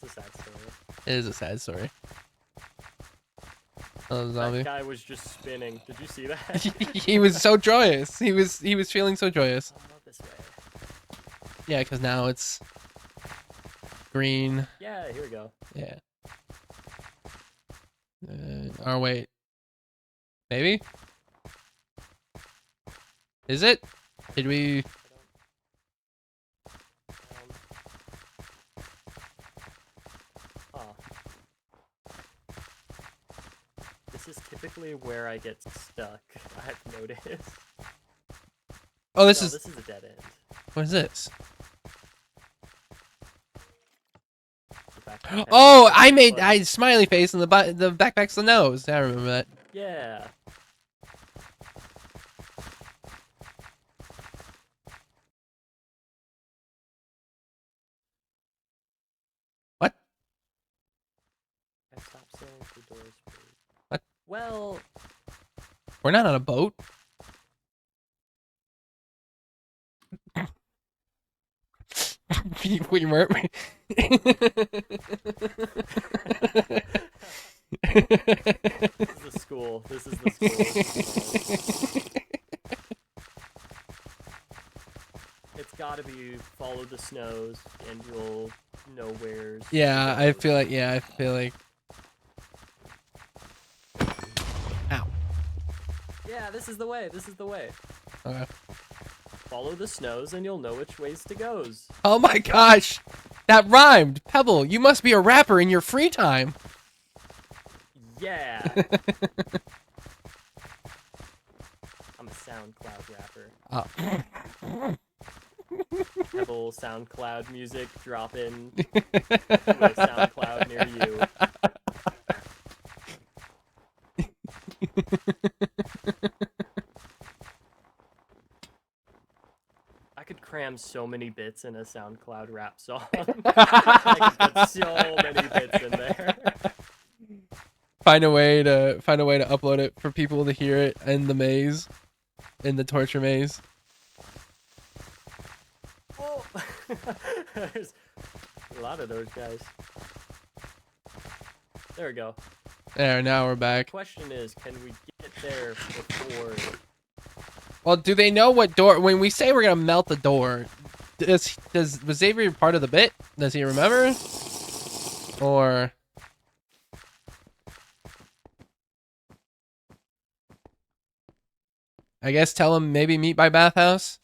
Speaker 3: a sad story.
Speaker 1: It is a sad story. Oh, zombie.
Speaker 3: That guy was just spinning. Did you see that?
Speaker 1: He was so joyous. He was feeling so joyous.
Speaker 3: Oh, not this way.
Speaker 1: Yeah, because now it's green.
Speaker 3: Yeah, here we go.
Speaker 1: Yeah. Or wait. Maybe? Is it? Did we?
Speaker 3: Huh. This is typically where I get stuck, I've noticed.
Speaker 1: Oh, this
Speaker 3: No,
Speaker 1: is.
Speaker 3: this is a dead end.
Speaker 1: What is this?
Speaker 3: The backpack
Speaker 1: Oh,
Speaker 3: has
Speaker 1: I made
Speaker 3: buttons.
Speaker 1: smiley face and the backpack's the nose. I remember that.
Speaker 3: Yeah.
Speaker 1: What?
Speaker 3: I stopped staring through doors.
Speaker 1: What?
Speaker 3: Well,
Speaker 1: We're not on a boat. we weren't.
Speaker 3: this is the school. This is the school. It's gotta be follow the snows and you'll know where's.
Speaker 1: Yeah, I feel like. Yeah, I feel like. Ow.
Speaker 3: Yeah, this is the way. This is the way.
Speaker 1: Okay.
Speaker 3: Follow the snows and you'll know which ways to goes.
Speaker 1: Oh my gosh, that rhymed. Pebble, you must be a rapper in your free time.
Speaker 3: Yeah. I'm a SoundCloud rapper.
Speaker 1: Oh.
Speaker 3: Pebble SoundCloud music drop in to a SoundCloud near you. jam so many bits in a SoundCloud rap song. I could put so many bits in there.
Speaker 1: Find a way to upload it for people to hear it in the maze, in the torture maze.
Speaker 3: Whoa. There's a lot of those guys. There we go.
Speaker 1: There, now we're
Speaker 3: The
Speaker 1: back.
Speaker 3: question is, can we get there before?
Speaker 1: Well, do they know what door? When we say we're gonna melt the door, was Xavier part of the bit? Does he remember? Or I guess tell him maybe meet by bathhouse.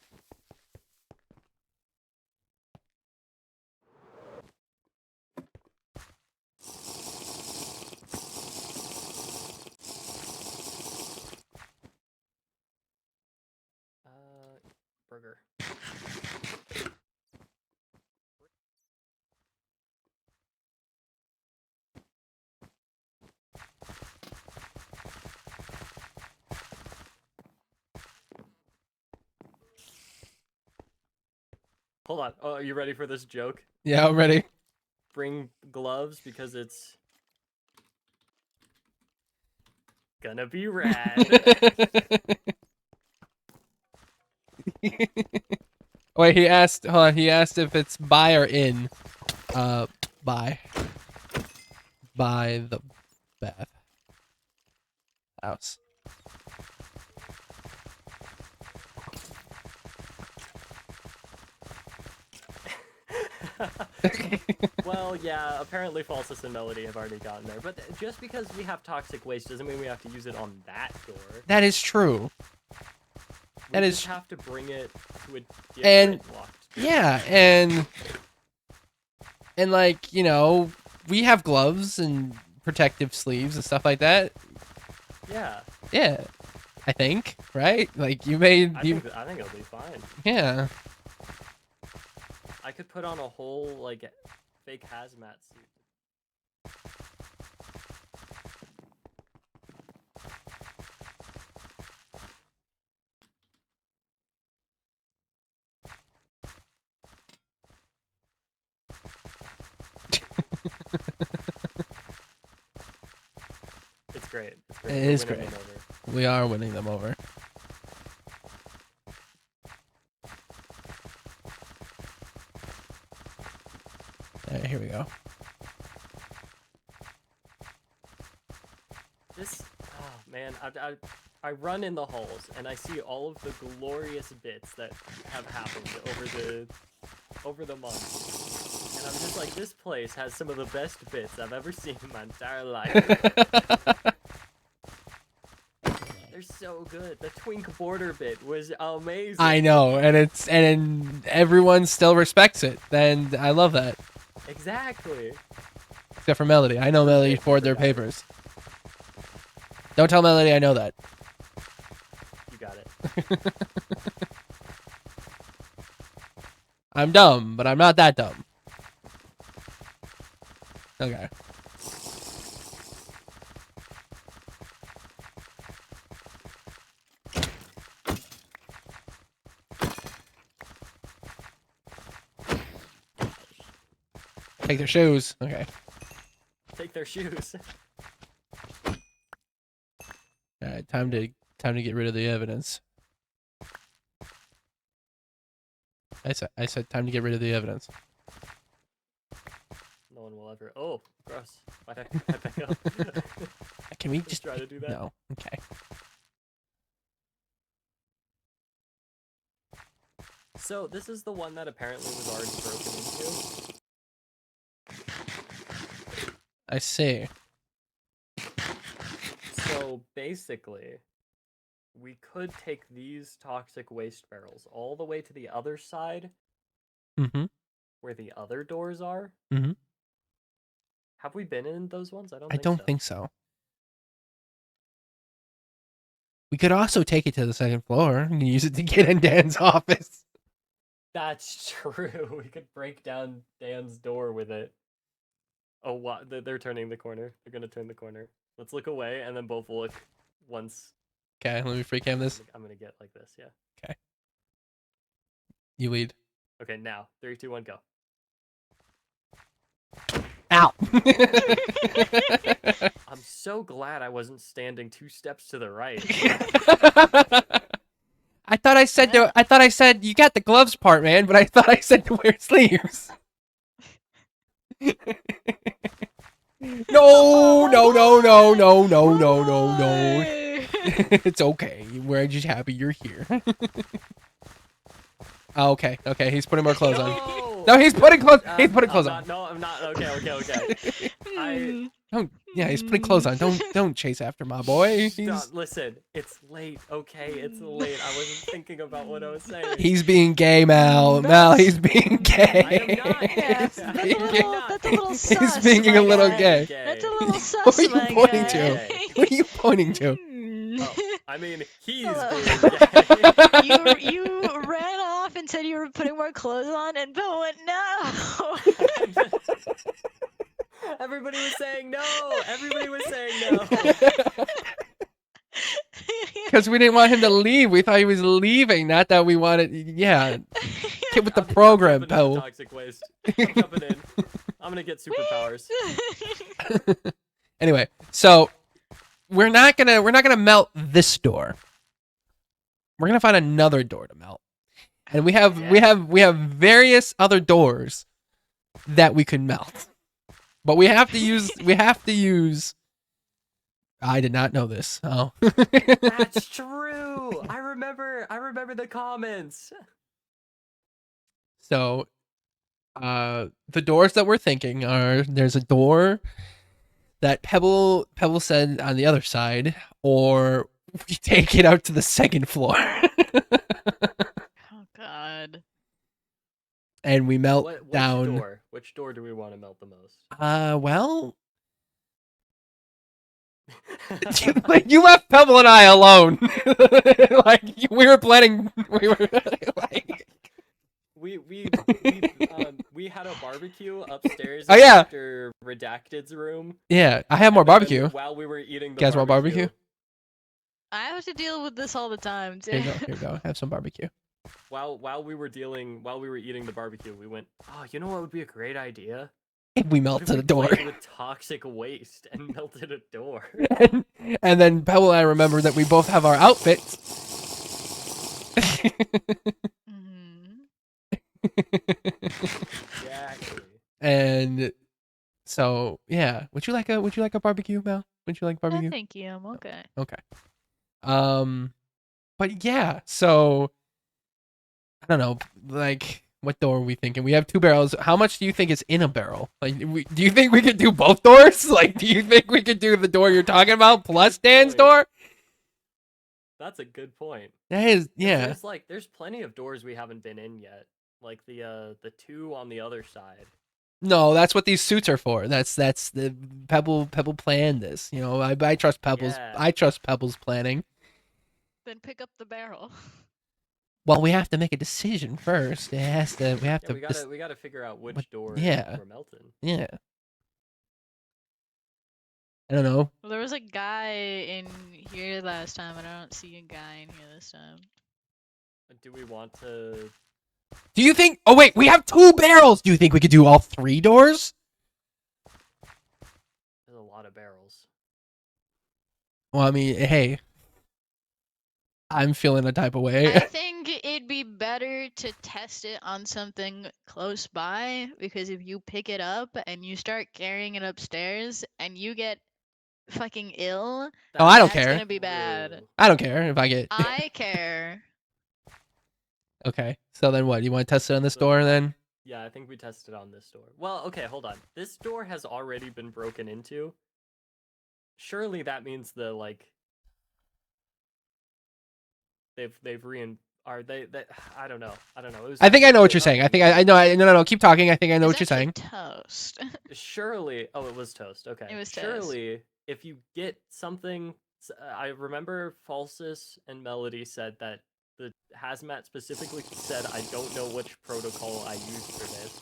Speaker 3: Burger. Hold on. Oh, are you ready for this joke?
Speaker 1: Yeah, I'm ready.
Speaker 3: Bring gloves because it's gonna be rad.
Speaker 1: Wait, he asked. Hold on. He asked if it's by or in. By. By the bath house.
Speaker 3: Well, yeah, apparently Falsus and Melody have already gotten there, but just because we have toxic waste doesn't mean we have to use it on that door.
Speaker 1: That is true.
Speaker 3: We
Speaker 1: That
Speaker 3: just
Speaker 1: is
Speaker 3: have to bring it to a different
Speaker 1: And-
Speaker 3: locked door.
Speaker 1: Yeah, and like, you know, we have gloves and protective sleeves and stuff like that.
Speaker 3: Yeah,
Speaker 1: Yeah, I think, right? Like you made
Speaker 3: I
Speaker 1: you.
Speaker 3: think it'll be fine.
Speaker 1: Yeah.
Speaker 3: I could put on a whole like fake hazmat suit. It's great. It's great.
Speaker 1: It
Speaker 3: We're
Speaker 1: is
Speaker 3: winning
Speaker 1: great.
Speaker 3: them over.
Speaker 1: We are winning them over. All right, here we go.
Speaker 3: This, oh man, I run in the halls and I see all of the glorious bits that have happened over the months, and I'm just like, this place has some of the best bits I've ever seen in my entire life. They're so good. The twink border bit was amazing.
Speaker 1: I know, and everyone still respects it, and I love that.
Speaker 3: Exactly.
Speaker 1: Except for Melody. I know Melody
Speaker 3: Yeah,
Speaker 1: poured their
Speaker 3: got it.
Speaker 1: papers. Don't tell Melody I know that.
Speaker 3: You got it.
Speaker 1: I'm dumb, but I'm not that dumb. Okay. Take their shoes. Okay.
Speaker 3: Take their shoes.
Speaker 1: All right, time to get rid of the evidence. I said time to get rid of the evidence.
Speaker 3: No one will ever. Oh, gross. Why'd I back up?
Speaker 1: Can we
Speaker 3: Just
Speaker 1: just
Speaker 3: try to do that.
Speaker 1: No. Okay.
Speaker 3: So this is the one that apparently was already broken into.
Speaker 1: I see.
Speaker 3: So basically, we could take these toxic waste barrels all the way to the other side
Speaker 1: Mm-hmm.
Speaker 3: where the other doors are.
Speaker 1: Mhm.
Speaker 3: Have we been in those ones? I don't
Speaker 1: I
Speaker 3: think
Speaker 1: don't
Speaker 3: so.
Speaker 1: think so. We could also take it to the second floor and use it to get in Dan's office.
Speaker 3: That's true. We could break down Dan's door with it. Oh, what? They're turning the corner. They're gonna turn the corner. Let's look away, and then both will look once.
Speaker 1: Okay, let me free cam this.
Speaker 3: I'm gonna get like this, yeah.
Speaker 1: You lead.
Speaker 3: Okay, now 3, 2, 1, go.
Speaker 1: Ow!
Speaker 3: I'm so glad I wasn't standing 2 steps to the right.
Speaker 1: I thought I said you got the gloves part, man, but I thought I said to wear sleeves. No, no, no, no, no, no, no, no, no. It's okay. We're just happy you're here. Oh, okay, okay. He's putting more clothes on. No, he's putting clothes. He's putting clothes on.
Speaker 3: No, I'm not. Okay, okay, okay.
Speaker 1: Yeah, he's putting clothes on. Don't chase after my boy.
Speaker 3: Stop. Listen, it's late. Okay, it's late. I wasn't thinking about what I was saying.
Speaker 1: He's being gay, Mal. Mal, he's being gay.
Speaker 3: I am not.
Speaker 2: Yeah, that's a little sus.
Speaker 1: He's being a little gay.
Speaker 2: That's a little sus.
Speaker 1: What are you
Speaker 2: my
Speaker 1: pointing
Speaker 2: guy.
Speaker 1: to? What are you pointing to?
Speaker 3: Oh, I mean, he's
Speaker 2: Hello.
Speaker 3: being gay.
Speaker 2: You ran off and said you were putting more clothes on, and Bill went no.
Speaker 3: Everybody was saying no. Everybody was saying no.
Speaker 1: Because we didn't want him to leave. We thought he was leaving, not that we wanted. Yeah, get with the program,
Speaker 3: I'm jumping into
Speaker 1: Bill.
Speaker 3: toxic waste. I'm jumping in. I'm gonna get superpowers.
Speaker 1: Anyway, so we're not gonna melt this door. We're gonna find another door to melt, and we have various other doors that we could melt, but we have to use. I did not know this. Oh,
Speaker 3: That's true. I remember the comments.
Speaker 1: So, the doors that we're thinking are there's a door that Pebble said on the other side, or we take it out to the second floor.
Speaker 2: Oh God.
Speaker 1: And we melt
Speaker 3: Which
Speaker 1: down.
Speaker 3: door? Which door do we want to melt the most?
Speaker 1: Well, you left Pebble and I alone. Like we were planning. We were like.
Speaker 3: We had a barbecue upstairs.
Speaker 1: Oh, yeah.
Speaker 3: After Redacted's room.
Speaker 1: Yeah, I have more barbecue.
Speaker 3: While we were eating the
Speaker 1: You guys want barbecue?
Speaker 2: I have to deal with this all the time too.
Speaker 1: Here you go. Have some barbecue.
Speaker 3: While we were eating the barbecue, we went, oh, you know what would be a great idea?
Speaker 1: We
Speaker 3: What if
Speaker 1: melted
Speaker 3: we
Speaker 1: a door.
Speaker 3: played with toxic waste and melted a door.
Speaker 1: and then Pebble and I remembered that we both have our outfits.
Speaker 3: Exactly.
Speaker 1: And so yeah, would you like a barbecue, Mel? Would you like barbecue?
Speaker 2: No, thank you. I'm okay.
Speaker 1: Okay. But yeah, so I don't know, like what door are we thinking? We have 2 barrels. How much do you think is in a barrel? Like, do you think we could do both doors? Like, do you think we could do the door you're talking about plus Dan's door?
Speaker 3: That's a good point.
Speaker 1: That is, yeah.
Speaker 3: There's plenty of doors we haven't been in yet. Like the 2 on the other side.
Speaker 1: No, that's what these suits are for. That's the Pebble planned this. You know, I trust Pebble's.
Speaker 3: Yeah.
Speaker 1: I trust Pebble's planning.
Speaker 2: Then pick up the barrel.
Speaker 1: Well, we have to make a decision first. It has to. We have
Speaker 3: Yeah,
Speaker 1: to.
Speaker 3: we gotta figure out which door
Speaker 1: yeah.
Speaker 3: we're melting.
Speaker 1: Yeah. I don't know.
Speaker 2: Well, there was a guy in here last time, and I don't see a guy in here this time.
Speaker 3: Do we want to?
Speaker 1: Do you think? Oh wait, we have 2 barrels. Do you think we could do all 3 doors?
Speaker 3: There's a lot of barrels.
Speaker 1: Well, I mean, hey, I'm feeling a type of way.
Speaker 2: I think it'd be better to test it on something close by, because if you pick it up and you start carrying it upstairs and you get fucking ill,
Speaker 1: Oh, I don't
Speaker 2: that's
Speaker 1: care.
Speaker 2: gonna be bad.
Speaker 1: I don't care if I get.
Speaker 2: I care.
Speaker 1: Okay, so then what? You want to test it on this
Speaker 3: So-
Speaker 1: door then?
Speaker 3: Yeah, I think we tested on this door. Well, okay, hold on. This door has already been broken into. Surely that means the they've are they I don't know. It was
Speaker 1: I think I know what you're
Speaker 3: up
Speaker 1: saying. I
Speaker 3: in
Speaker 1: think
Speaker 3: the
Speaker 1: I know. No. Keep talking. I think I know what
Speaker 2: It's
Speaker 1: you're
Speaker 2: actually
Speaker 1: saying.
Speaker 2: Toast.
Speaker 3: Surely, oh, it was toast. Okay.
Speaker 2: It was toast.
Speaker 3: Surely, if you get something, I remember Falsus and Melody said that the hazmat specifically said, I don't know which protocol I used for this.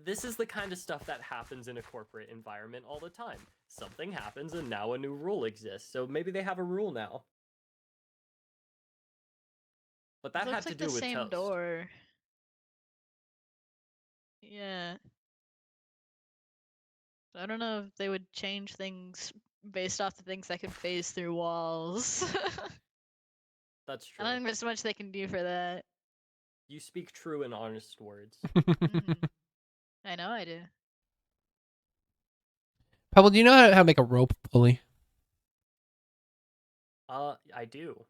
Speaker 3: This is the kind of stuff that happens in a corporate environment all the time. Something happens and now a new rule exists. So maybe they have a rule now. But that
Speaker 2: Looks
Speaker 3: had to
Speaker 2: like
Speaker 3: do
Speaker 2: the
Speaker 3: with
Speaker 2: same
Speaker 3: toast.
Speaker 2: door. Yeah. I don't know if they would change things based off the things that can phase through walls.
Speaker 3: That's
Speaker 2: I
Speaker 3: true.
Speaker 2: don't think there's much they can do for that.
Speaker 3: You speak true and honest words.
Speaker 2: I know I do.
Speaker 1: Pebble, do you know how to make a rope pulley?
Speaker 3: I do.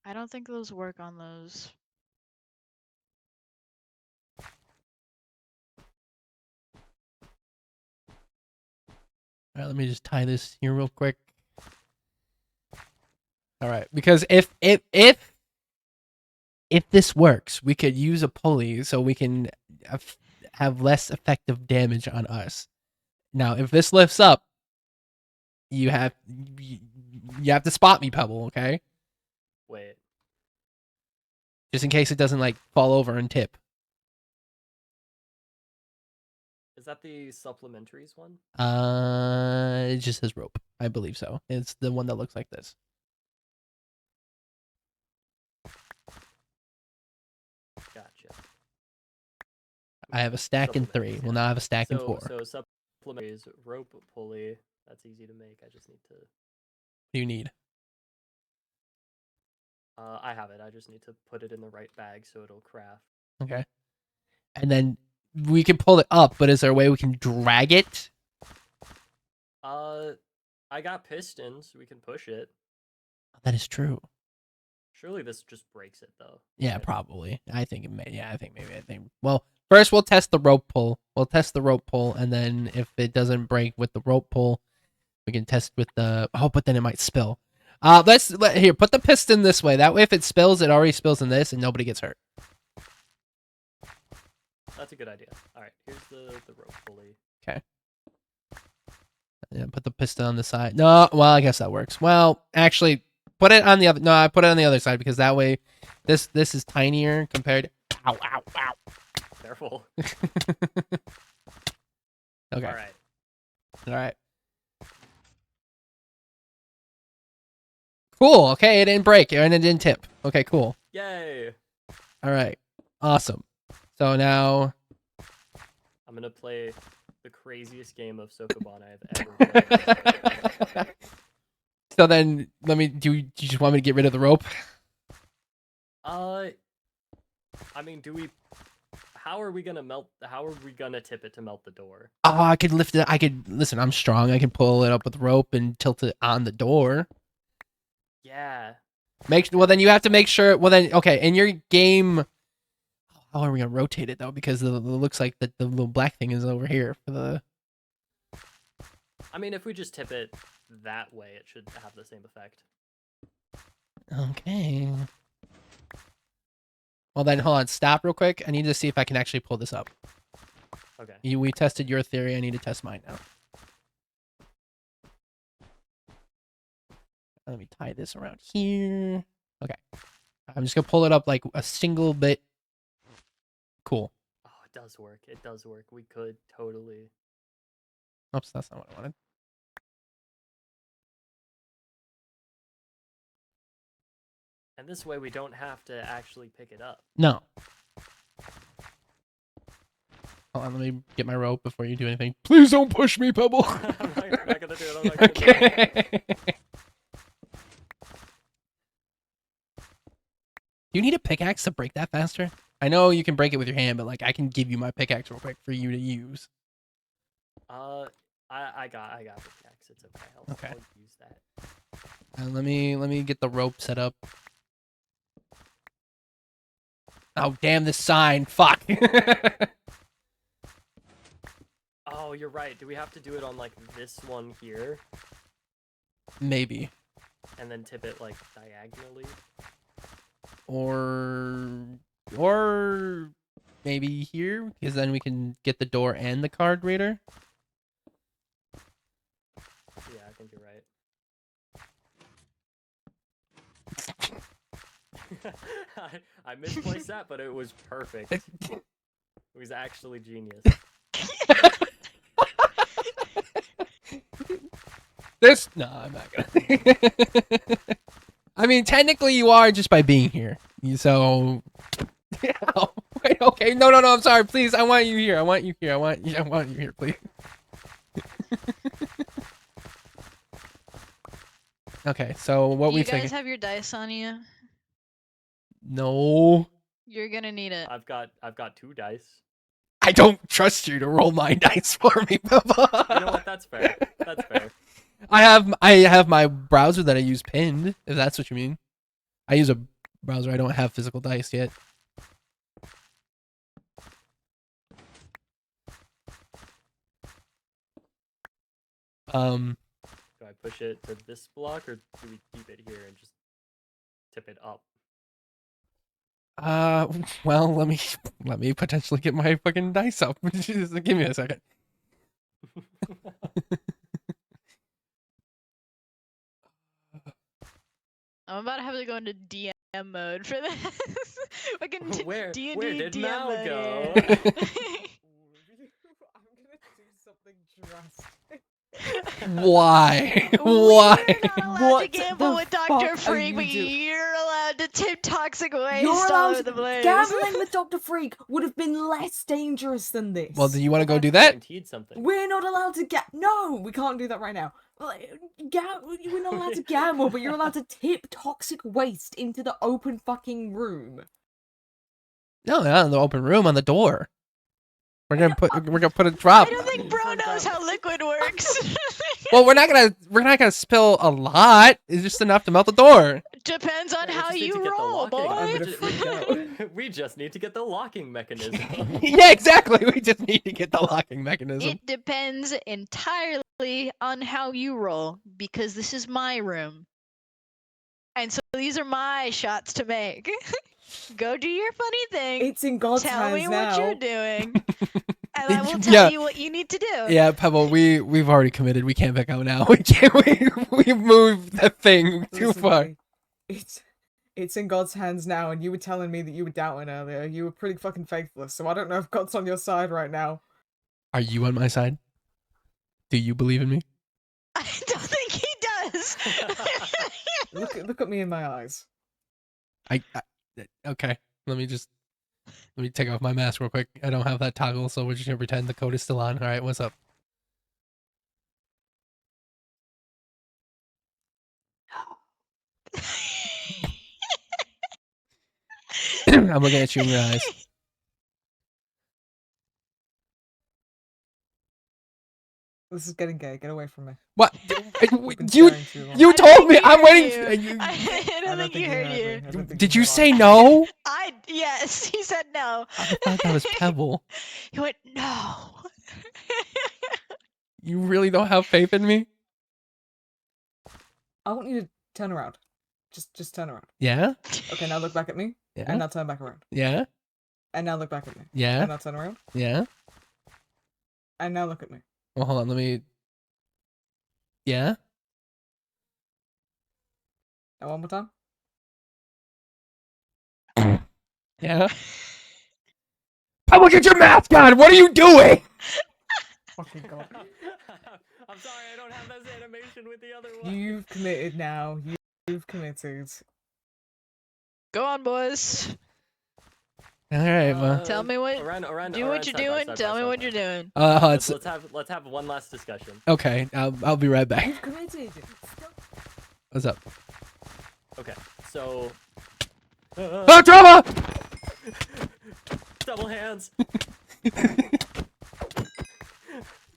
Speaker 2: I don't think those work on those.
Speaker 1: All right, let me just tie this here real quick. All right, because if this works, we could use a pulley so we can have less effective damage on us. Now, if this lifts up, you have to spot me, Pebble, okay?
Speaker 3: Wait.
Speaker 1: Just in case it doesn't like fall over and tip.
Speaker 3: Is that the supplementaries one?
Speaker 1: It just says rope. I believe so. It's the one that looks like this.
Speaker 3: Gotcha.
Speaker 1: I have a stack in 3.
Speaker 3: Supplementaries,
Speaker 1: We'll
Speaker 3: yeah.
Speaker 1: now have a stack in
Speaker 3: So
Speaker 1: 4.
Speaker 3: so supplementaries, rope pulley. That's easy to make. I just need to.
Speaker 1: What do you need?
Speaker 3: I have it. I just need to put it in the right bag so it'll craft.
Speaker 1: Okay. And then we can pull it up, but is there a way we can drag it?
Speaker 3: I got pistons. We can push it.
Speaker 1: That is true.
Speaker 3: Surely this just breaks it though.
Speaker 1: Yeah,
Speaker 3: Right?
Speaker 1: probably. I think it may. Yeah, I think maybe. Well, first we'll test the rope pull. And then if it doesn't break with the rope pull, we can test with the. Oh, but then it might spill. Here. Put the piston this way. That way, if it spills, it already spills in this, and nobody gets hurt.
Speaker 3: That's a good idea. All right, here's the rope pulley.
Speaker 1: Okay. Yeah, put the piston on the side. No, well, I guess that works. Well, actually, put it on the other. No, I put it on the other side because that way, this is tinier compared. Ow! Ow! Ow!
Speaker 3: Careful.
Speaker 1: Okay.
Speaker 3: All right.
Speaker 1: All right. Cool. Okay, it didn't break and it didn't tip. Okay, cool.
Speaker 3: Yay!
Speaker 1: All right. Awesome. So now
Speaker 3: I'm gonna play the craziest game of Sokoban I have ever played.
Speaker 1: So then do you just want me to get rid of the rope?
Speaker 3: I mean, how are we gonna tip it to melt the door?
Speaker 1: Oh, I could lift it. Listen, I'm strong. I can pull it up with rope and tilt it on the door.
Speaker 3: Yeah.
Speaker 1: Well, then you have to make sure. Well, then, okay, in your game, how are we gonna rotate it though? Because it looks like the little black thing is over here for the.
Speaker 3: I mean, if we just tip it that way, it should have the same effect.
Speaker 1: Okay. Well, then hold on. Stop real quick. I need to see if I can actually pull this up.
Speaker 3: Okay.
Speaker 1: We tested your theory. I need to test mine now. Let me tie this around here. Okay. I'm just gonna pull it up like a single bit. Cool.
Speaker 3: Oh, it does work. It does work. We could totally.
Speaker 1: Oops, that's not what I wanted.
Speaker 3: And this way we don't have to actually pick it up.
Speaker 1: No. Hold on, let me get my rope before you do anything. Please don't push me, Pebble.
Speaker 3: I'm not gonna do it. I'm not gonna do it.
Speaker 1: Okay. Do you need a pickaxe to break that faster? I know you can break it with your hand, but like I can give you my pickaxe real quick for you to use.
Speaker 3: I got the pickaxe. It's okay. I'll use that.
Speaker 1: Let me get the rope set up. Oh damn this sign! Fuck.
Speaker 3: Oh, you're right. Do we have to do it on like this one here?
Speaker 1: Maybe.
Speaker 3: And then tip it like diagonally?
Speaker 1: Or maybe here, because then we can get the door and the card reader.
Speaker 3: Yeah, I think you're right. I misplaced that, but it was perfect. It was actually genius.
Speaker 1: No, I'm not gonna. I mean, technically you are just by being here. So, why Okay. No. I'm sorry. Please, I want you here. I want you here. I want you here, please. Okay. So what
Speaker 2: Do
Speaker 1: we
Speaker 2: you guys
Speaker 1: think?
Speaker 2: have your dice on you?
Speaker 1: No.
Speaker 2: You're gonna need it.
Speaker 3: I've got 2 dice.
Speaker 1: I don't trust you to roll my dice for me, Papa.
Speaker 3: You know what? That's fair. That's fair.
Speaker 1: I have my browser that I use pinned, if that's what you mean. I use a browser. I don't have physical dice yet.
Speaker 3: Do I push it to this block, or do we keep it here and just tip it up?
Speaker 1: Well, let me potentially get my fucking dice up. Just give me a second.
Speaker 2: I'm about to have to go into DM mode for this. Fucking
Speaker 3: Where
Speaker 2: D&D
Speaker 3: did
Speaker 2: DM
Speaker 3: Mal
Speaker 2: mode
Speaker 3: go?
Speaker 2: here.
Speaker 4: I'm gonna do something drastic.
Speaker 1: Why?
Speaker 2: We're not allowed to
Speaker 4: What
Speaker 2: gamble
Speaker 4: the
Speaker 2: with Dr.
Speaker 4: fuck are
Speaker 2: Freak,
Speaker 4: you
Speaker 2: but
Speaker 4: do-
Speaker 2: you're allowed to tip toxic waste
Speaker 4: You're
Speaker 2: all
Speaker 4: allowed
Speaker 2: over the
Speaker 4: to
Speaker 2: place.
Speaker 4: gambling with Dr. Freak would have been less dangerous than this.
Speaker 1: Well, do you want to go
Speaker 3: That's
Speaker 1: do that?
Speaker 3: Guaranteed something.
Speaker 4: We're not allowed to No, we can't do that right now. We're not allowed to gamble, but you're allowed to tip toxic waste into the open fucking room.
Speaker 1: No, not in the open room, on the door. We're gonna put a drop.
Speaker 2: I don't think bro knows how liquid works.
Speaker 1: Well, we're not gonna spill a lot. It's just enough to melt the door.
Speaker 2: Depends on
Speaker 3: We
Speaker 2: how
Speaker 3: just need to
Speaker 2: you
Speaker 3: get the
Speaker 2: roll,
Speaker 3: locking-
Speaker 2: boy.
Speaker 4: I'm gonna freak out.
Speaker 3: We just need to get the locking mechanism.
Speaker 1: Yeah, exactly. We just need to get the locking mechanism.
Speaker 2: It depends entirely on how you roll, because this is my room. And so these are my shots to make. Go do your funny thing.
Speaker 4: It's in God's
Speaker 2: Tell me
Speaker 4: hands
Speaker 2: what
Speaker 4: now.
Speaker 2: you're doing. And I will tell
Speaker 1: Yeah.
Speaker 2: you what you need to do.
Speaker 1: Yeah, Pebble, we've already committed. We can't back out now. We can't. We moved that thing too
Speaker 4: Listen,
Speaker 1: far.
Speaker 4: buddy, It's in God's hands now, and you were telling me that you were doubting earlier. You were pretty fucking faithless, so I don't know if God's on your side right now.
Speaker 1: Are you on my side? Do you believe in me?
Speaker 2: I don't think he does.
Speaker 4: Look at me in my eyes.
Speaker 1: Okay. Let me take off my mask real quick. I don't have that toggle, so we're just gonna pretend the code is still on. All right, what's up? I'm looking at you in your eyes.
Speaker 4: This is getting gay. Get away from me.
Speaker 1: What?
Speaker 4: You've been
Speaker 1: You
Speaker 4: staring too long.
Speaker 1: you
Speaker 2: I don't
Speaker 1: told
Speaker 2: think
Speaker 1: me.
Speaker 2: he
Speaker 1: I'm
Speaker 2: heard
Speaker 1: waiting.
Speaker 2: you.
Speaker 1: You,
Speaker 2: I don't think he heard
Speaker 4: me.
Speaker 2: you.
Speaker 4: I don't think
Speaker 1: did
Speaker 4: he
Speaker 1: you
Speaker 4: heard
Speaker 1: say
Speaker 4: me.
Speaker 1: no?
Speaker 2: Yes, he said no.
Speaker 1: I thought that was Pebble.
Speaker 2: He went no.
Speaker 1: You really don't have faith in me?
Speaker 4: I want you to turn around. Just turn around.
Speaker 1: Yeah?
Speaker 4: Okay, now look back at me.
Speaker 1: Yeah?
Speaker 4: And now turn back around.
Speaker 1: Yeah?
Speaker 4: And now look back at me.
Speaker 1: Yeah?
Speaker 4: And now turn around.
Speaker 1: Yeah?
Speaker 4: And now look at me.
Speaker 1: Well, hold on. Let me... Yeah?
Speaker 4: Now one more time.
Speaker 1: Yeah? Pebble, get your mask on! What are you doing?
Speaker 4: Fucking God.
Speaker 3: I'm sorry, I don't have this animation with the other one.
Speaker 4: You've committed now. You've committed.
Speaker 2: Go on, boys.
Speaker 1: All right, well.
Speaker 2: Tell me what.
Speaker 3: Around,
Speaker 2: Do what you're doing. Tell me what you're doing.
Speaker 3: Let's have one last discussion.
Speaker 1: Okay, I'll be right back.
Speaker 4: You've committed.
Speaker 1: What's up?
Speaker 3: Okay, so
Speaker 1: Oh, drama!
Speaker 3: double hands.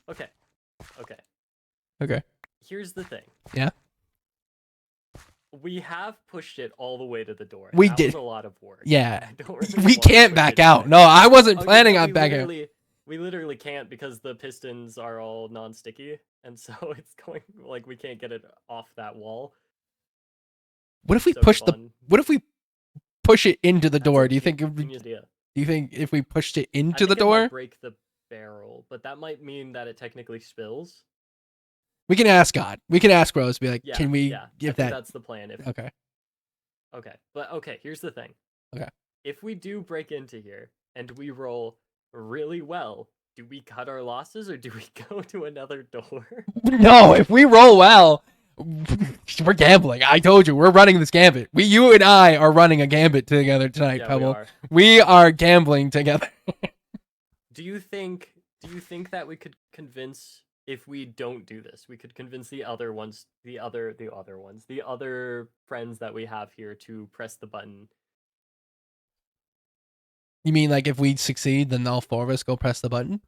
Speaker 3: Okay.
Speaker 1: Okay.
Speaker 3: Here's the thing.
Speaker 1: Yeah?
Speaker 3: We have pushed it all the way to the door.
Speaker 1: We
Speaker 3: That
Speaker 1: did.
Speaker 3: was a lot of work.
Speaker 1: Yeah.
Speaker 3: I don't really
Speaker 1: We
Speaker 3: want to
Speaker 1: can't
Speaker 3: push
Speaker 1: back
Speaker 3: it
Speaker 1: out.
Speaker 3: back.
Speaker 1: No, I wasn't
Speaker 3: Okay,
Speaker 1: planning
Speaker 3: but
Speaker 1: on backing out.
Speaker 3: We literally can't because the pistons are all non-sticky, and so it's going like we can't get it off that wall.
Speaker 1: What if we
Speaker 3: So
Speaker 1: push the...
Speaker 3: fun.
Speaker 1: What if we push it into the
Speaker 3: That's
Speaker 1: door?
Speaker 3: a
Speaker 1: Do you think...
Speaker 3: genius idea.
Speaker 1: Do you think if we pushed it
Speaker 3: I
Speaker 1: into the
Speaker 3: think it might
Speaker 1: door?
Speaker 3: break the barrel, but that might mean that it technically spills.
Speaker 1: We can ask God. We can ask Rose. Be like,
Speaker 3: Yeah,
Speaker 1: can we
Speaker 3: yeah, I
Speaker 1: give
Speaker 3: think
Speaker 1: that?
Speaker 3: That's the plan. If
Speaker 1: Okay.
Speaker 3: Okay, here's the thing.
Speaker 1: Okay.
Speaker 3: If we do break into here and we roll really well, do we cut our losses or do we go to another door?
Speaker 1: No, if we roll well, We're gambling. I told you, we're running this gambit. You and I are running a gambit together tonight,
Speaker 3: Yeah,
Speaker 1: Pebble. We are gambling together.
Speaker 3: Do you think that we could convince, if we don't do this, we could convince the other friends that we have here to press the button?
Speaker 1: You mean like if we succeed, then all 4 of us go press the button?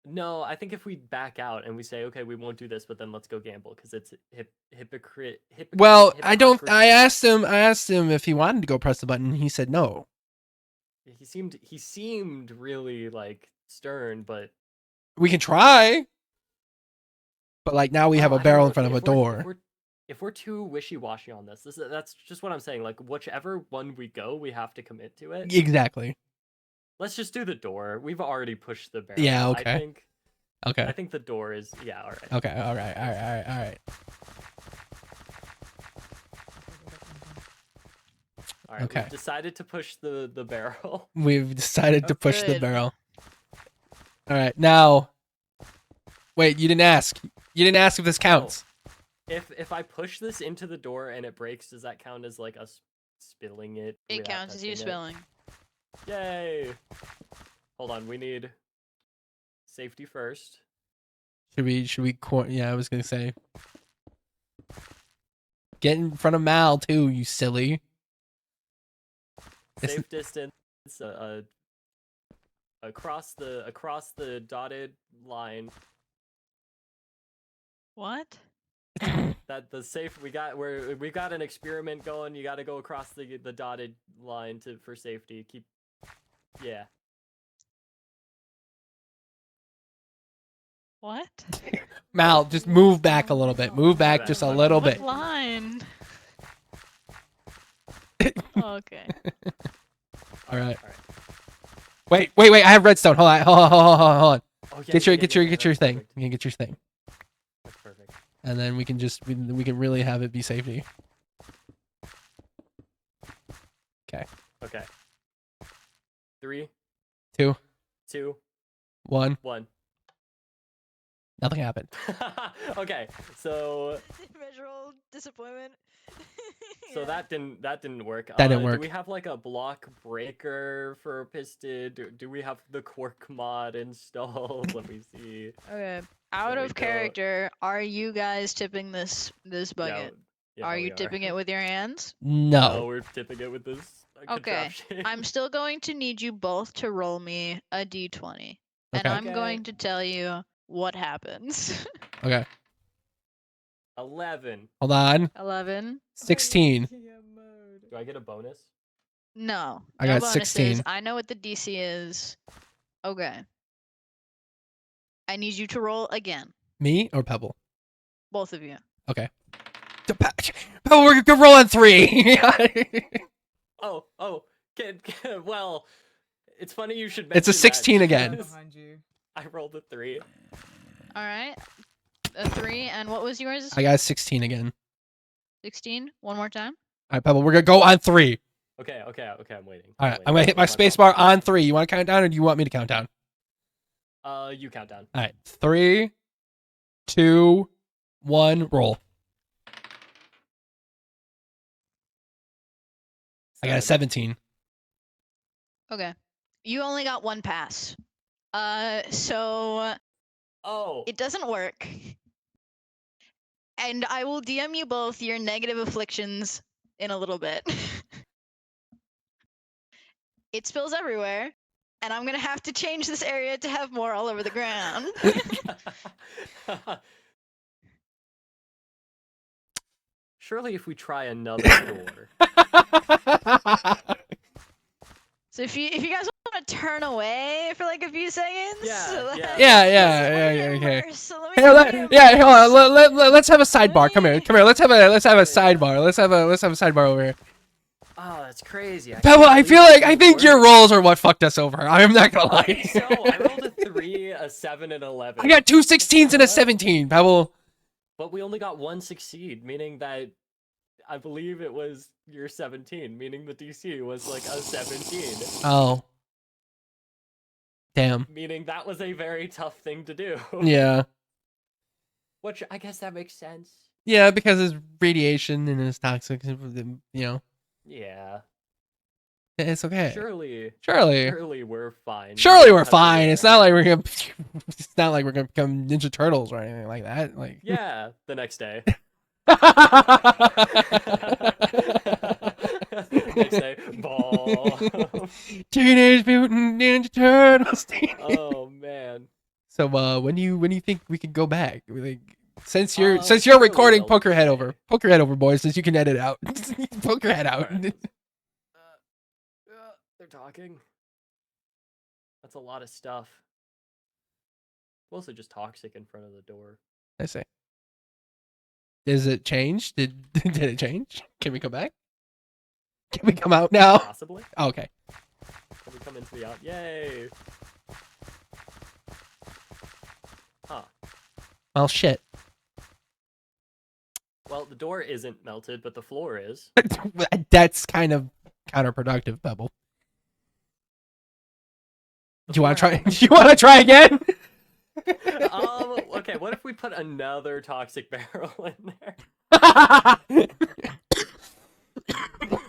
Speaker 3: No, I think if we back out and we say, okay, we won't do this, but then let's go gamble because it's hypocrite.
Speaker 1: Well, I don't. I asked him if he wanted to go press the button. He said no.
Speaker 3: He seemed really like stern, but
Speaker 1: We can try. But like now we have a barrel in front of a door.
Speaker 3: If we're too wishy-washy on that's just what I'm saying. Like whichever one we go, we have to commit to it.
Speaker 1: Exactly.
Speaker 3: Let's just do the door. We've already pushed the barrel.
Speaker 1: Yeah. Okay.
Speaker 3: I think the door is all right.
Speaker 1: Okay. All right.
Speaker 3: All right.
Speaker 1: Okay.
Speaker 3: We've decided to push the barrel.
Speaker 1: We've decided to push the
Speaker 2: Good.
Speaker 1: barrel. All right. Now, wait. You didn't ask. You didn't ask if this counts.
Speaker 3: If I push this into the door and it breaks, does that count as like us spilling it?
Speaker 2: It counts as you spilling.
Speaker 3: Yay! Hold on, we need safety first.
Speaker 1: Should we? Yeah, I was gonna say. Get in front of Mal too, you silly.
Speaker 3: Safe distance. Across the dotted line.
Speaker 2: What?
Speaker 3: That the safe we got an experiment going. You got to go across the dotted line for safety. Yeah.
Speaker 2: What?
Speaker 1: Mal, just move back a little bit. Move back just a little
Speaker 2: What
Speaker 1: bit.
Speaker 2: line? Okay.
Speaker 1: All right. Wait. I have redstone. Hold on.
Speaker 3: Oh, yeah,
Speaker 1: Get your
Speaker 3: that's
Speaker 1: thing.
Speaker 3: perfect.
Speaker 1: You can get your thing.
Speaker 3: That's perfect.
Speaker 1: And then we can just we can really have it be safety. Okay.
Speaker 3: Okay. 3,
Speaker 1: 2,
Speaker 3: 2,
Speaker 1: 1.
Speaker 3: 1.
Speaker 1: Nothing happened.
Speaker 3: Okay, so
Speaker 2: Immeasurable disappointment.
Speaker 3: so that didn't work.
Speaker 1: That didn't work.
Speaker 3: Do we have like a block breaker for piston? Do we have the quark mod installed? Let me see.
Speaker 2: Okay. Out
Speaker 3: There we
Speaker 2: of
Speaker 3: go.
Speaker 2: character, are you guys tipping this bucket?
Speaker 3: Yeah,
Speaker 2: Are
Speaker 3: we
Speaker 2: you tipping it with your hands?
Speaker 3: No,
Speaker 1: No.
Speaker 3: we're tipping it with this
Speaker 2: Okay.
Speaker 3: contraption.
Speaker 2: I'm still going to need you both to roll me a d20. And
Speaker 1: Okay.
Speaker 2: I'm going to tell you what happens.
Speaker 1: Okay.
Speaker 3: 11.
Speaker 1: Hold on.
Speaker 2: 11.
Speaker 1: 16.
Speaker 3: Do I get a bonus?
Speaker 2: No.
Speaker 1: I
Speaker 2: no
Speaker 1: got
Speaker 2: bonuses.
Speaker 1: 16.
Speaker 2: I know what the DC is. Okay. I need you to roll again.
Speaker 1: Me or Pebble?
Speaker 2: Both of you.
Speaker 1: Okay. Pebble, we're gonna roll on 3.
Speaker 3: Oh, well, it's funny you should
Speaker 1: It's a
Speaker 3: mention
Speaker 1: 16
Speaker 3: that,
Speaker 1: again.
Speaker 3: because
Speaker 4: Behind you.
Speaker 3: I rolled a 3.
Speaker 2: All right. A 3. And what was yours?
Speaker 1: I got 16 again.
Speaker 2: 16. One more time.
Speaker 1: All right, Pebble, we're gonna go on 3.
Speaker 3: Okay, I'm waiting.
Speaker 1: All right, I'm gonna hit my space bar on 3. You want to count down, or do you want me to count down?
Speaker 3: You count down.
Speaker 1: All right, 3, 2, 1, roll. I got a 17.
Speaker 2: Okay. You only got one pass. So
Speaker 3: Oh.
Speaker 2: it doesn't work. And I will DM you both your negative afflictions in a little bit. It spills everywhere, and I'm gonna have to change this area to have more all over the ground.
Speaker 3: Surely if we try another door.
Speaker 2: So if you guys want to turn away for like a few seconds,
Speaker 3: Yeah, yeah.
Speaker 1: Yeah, okay.
Speaker 2: So let me
Speaker 1: Hey, hold on. Let's have a sidebar. Come here. Let's have a sidebar. Let's have a sidebar over here.
Speaker 3: Oh, that's crazy.
Speaker 1: Pebble, I think your rolls are what fucked us over. I'm not gonna lie.
Speaker 3: So I rolled a 3, a 7, and 11.
Speaker 1: I got 2 16s and a 17, Pebble.
Speaker 3: But we only got 1 succeed, meaning that I believe it was your 17, meaning the DC was like a 17.
Speaker 1: Oh. Damn.
Speaker 3: Meaning that was a very tough thing to do.
Speaker 1: Yeah.
Speaker 3: Which I guess that makes sense.
Speaker 1: Yeah, because it's radiation and it's toxic. You know,
Speaker 3: Yeah.
Speaker 1: it's okay.
Speaker 3: Surely we're fine.
Speaker 1: Surely we're fine. It's not like we're gonna. It's not like we're gonna become Ninja Turtles or anything like that. Like.
Speaker 3: Yeah, the next day. Next day, ball.
Speaker 1: Teenage Mutant Ninja Turtles.
Speaker 3: Oh man.
Speaker 1: So when do you think we could go back? Like, since you're
Speaker 3: Surely
Speaker 1: recording,
Speaker 3: they'll
Speaker 1: poke your head
Speaker 3: say.
Speaker 1: over. Poke your head over, boys, since you can edit out. Poke your head out.
Speaker 3: Alright. They're talking. That's a lot of stuff. Mostly just toxic in front of the door.
Speaker 1: I see. Does it change? Did it change? Can we come back? Can we come out now?
Speaker 3: Possibly.
Speaker 1: Oh, okay.
Speaker 3: Can we come into the out? Yay! Huh.
Speaker 1: Well, shit.
Speaker 3: Well, the door isn't melted, but the floor is.
Speaker 1: That's kind of counterproductive, Pebble. Do you want to try? Do you want to try again?
Speaker 3: Okay, what if we put another toxic barrel in there?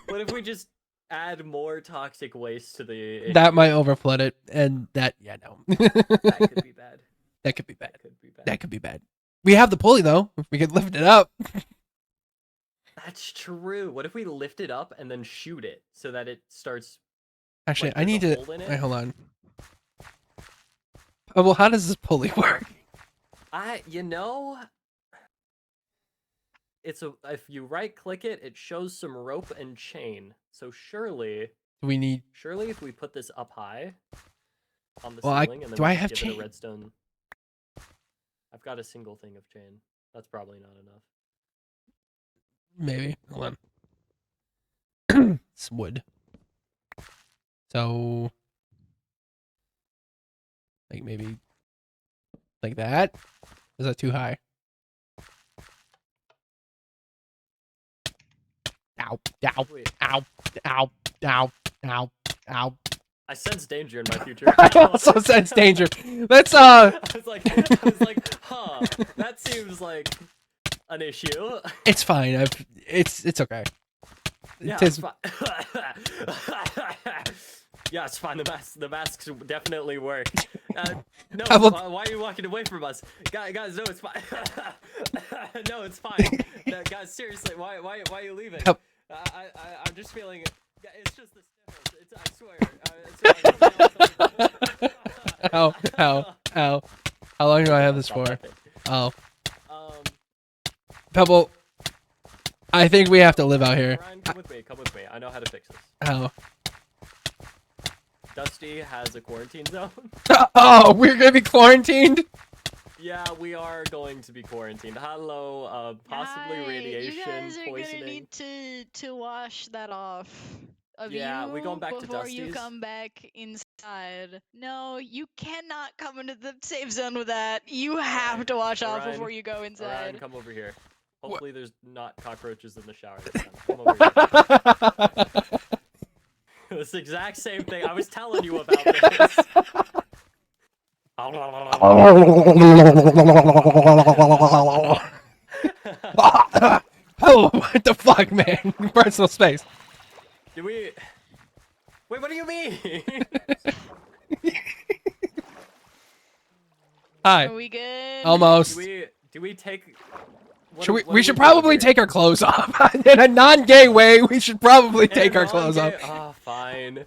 Speaker 3: What if we just add more toxic waste to the
Speaker 1: That might overflood it, and that, yeah, no.
Speaker 3: That could be bad.
Speaker 1: That could be bad.
Speaker 3: That could be bad.
Speaker 1: That could be bad. We have the pulley, though. We could lift it up.
Speaker 3: That's true. What if we lift it up and then shoot it so that it starts...
Speaker 1: Actually,
Speaker 3: like,
Speaker 1: I need
Speaker 3: there's
Speaker 1: to...
Speaker 3: a hole in it?
Speaker 1: Wait, hold on. Oh, well, how does this pulley work?
Speaker 3: You know... If you right-click it, it shows some rope and chain. So surely...
Speaker 1: We need...
Speaker 3: Surely if we put this up high on the
Speaker 1: Well,
Speaker 3: ceiling and then
Speaker 1: do
Speaker 3: we
Speaker 1: I
Speaker 3: just
Speaker 1: have
Speaker 3: give
Speaker 1: chain?
Speaker 3: it a redstone... I've got a single thing of chain. That's probably not enough.
Speaker 1: Maybe. Hold on. It's wood. So... Like, maybe... Like that? Is that too high? Ow, ow,
Speaker 3: Wait.
Speaker 1: ow, ow, ow, ow, ow.
Speaker 3: I sense danger in my future.
Speaker 1: I also sense danger. Let's,
Speaker 3: I was like, huh, that seems like an issue.
Speaker 1: It's fine. It's okay.
Speaker 3: Yeah,
Speaker 1: Tis-
Speaker 3: it's fine. Yeah, it's fine. The masks definitely work. No,
Speaker 1: I will-
Speaker 3: why are you walking away from us? Guys, no, it's fine. No, it's fine. No, guys, seriously, why are you leaving?
Speaker 1: Help.
Speaker 3: I'm just feeling it. It's just the sniffles. I swear.
Speaker 1: Ow, ow, ow. How long do I have this for? Oh. Pebble, I think we have to live out here.
Speaker 3: Ryan, come with me. I know how to fix this.
Speaker 1: How?
Speaker 3: Dusty has a quarantine zone.
Speaker 1: Oh, we're gonna be quarantined?
Speaker 3: Yeah, we are going to be quarantined. Hello, possibly
Speaker 2: Hi,
Speaker 3: radiation
Speaker 2: you guys are
Speaker 3: poisoning.
Speaker 2: gonna need to wash that off of
Speaker 3: Yeah,
Speaker 2: you
Speaker 3: we going back to
Speaker 2: before you
Speaker 3: Dusty's?
Speaker 2: come back inside. No, you cannot come into the safe zone with that. You have to wash off
Speaker 3: Orion,
Speaker 2: before you go
Speaker 3: Orion,
Speaker 2: inside.
Speaker 3: come over here. Hopefully there's not cockroaches in the shower this time. Come over here. This exact same thing. I was telling you about this.
Speaker 1: Oh, what the fuck, man? Personal space.
Speaker 3: Do we... Wait, what do you mean?
Speaker 1: Hi.
Speaker 2: Are we good?
Speaker 1: Almost.
Speaker 3: Do we take...
Speaker 1: We should probably take our clothes off. In a non-gay way, we should probably take our clothes off.
Speaker 3: Oh, fine.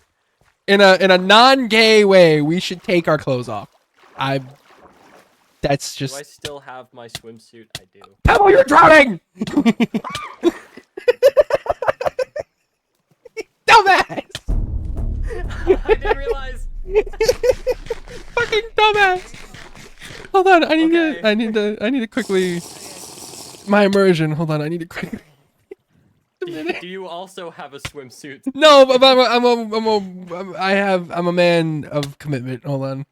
Speaker 1: In a non-gay way, we should take our clothes off. That's just...
Speaker 3: Do I still have my swimsuit? I do.
Speaker 1: Pebble, you're drowning! Dumbass!
Speaker 3: I didn't realize.
Speaker 1: Fucking dumbass! Hold on, I need
Speaker 3: Okay.
Speaker 1: to quickly... My immersion. Hold on, I need to quickly...
Speaker 3: Do you also have a swimsuit?
Speaker 1: No, but I'm a man of commitment. Hold on.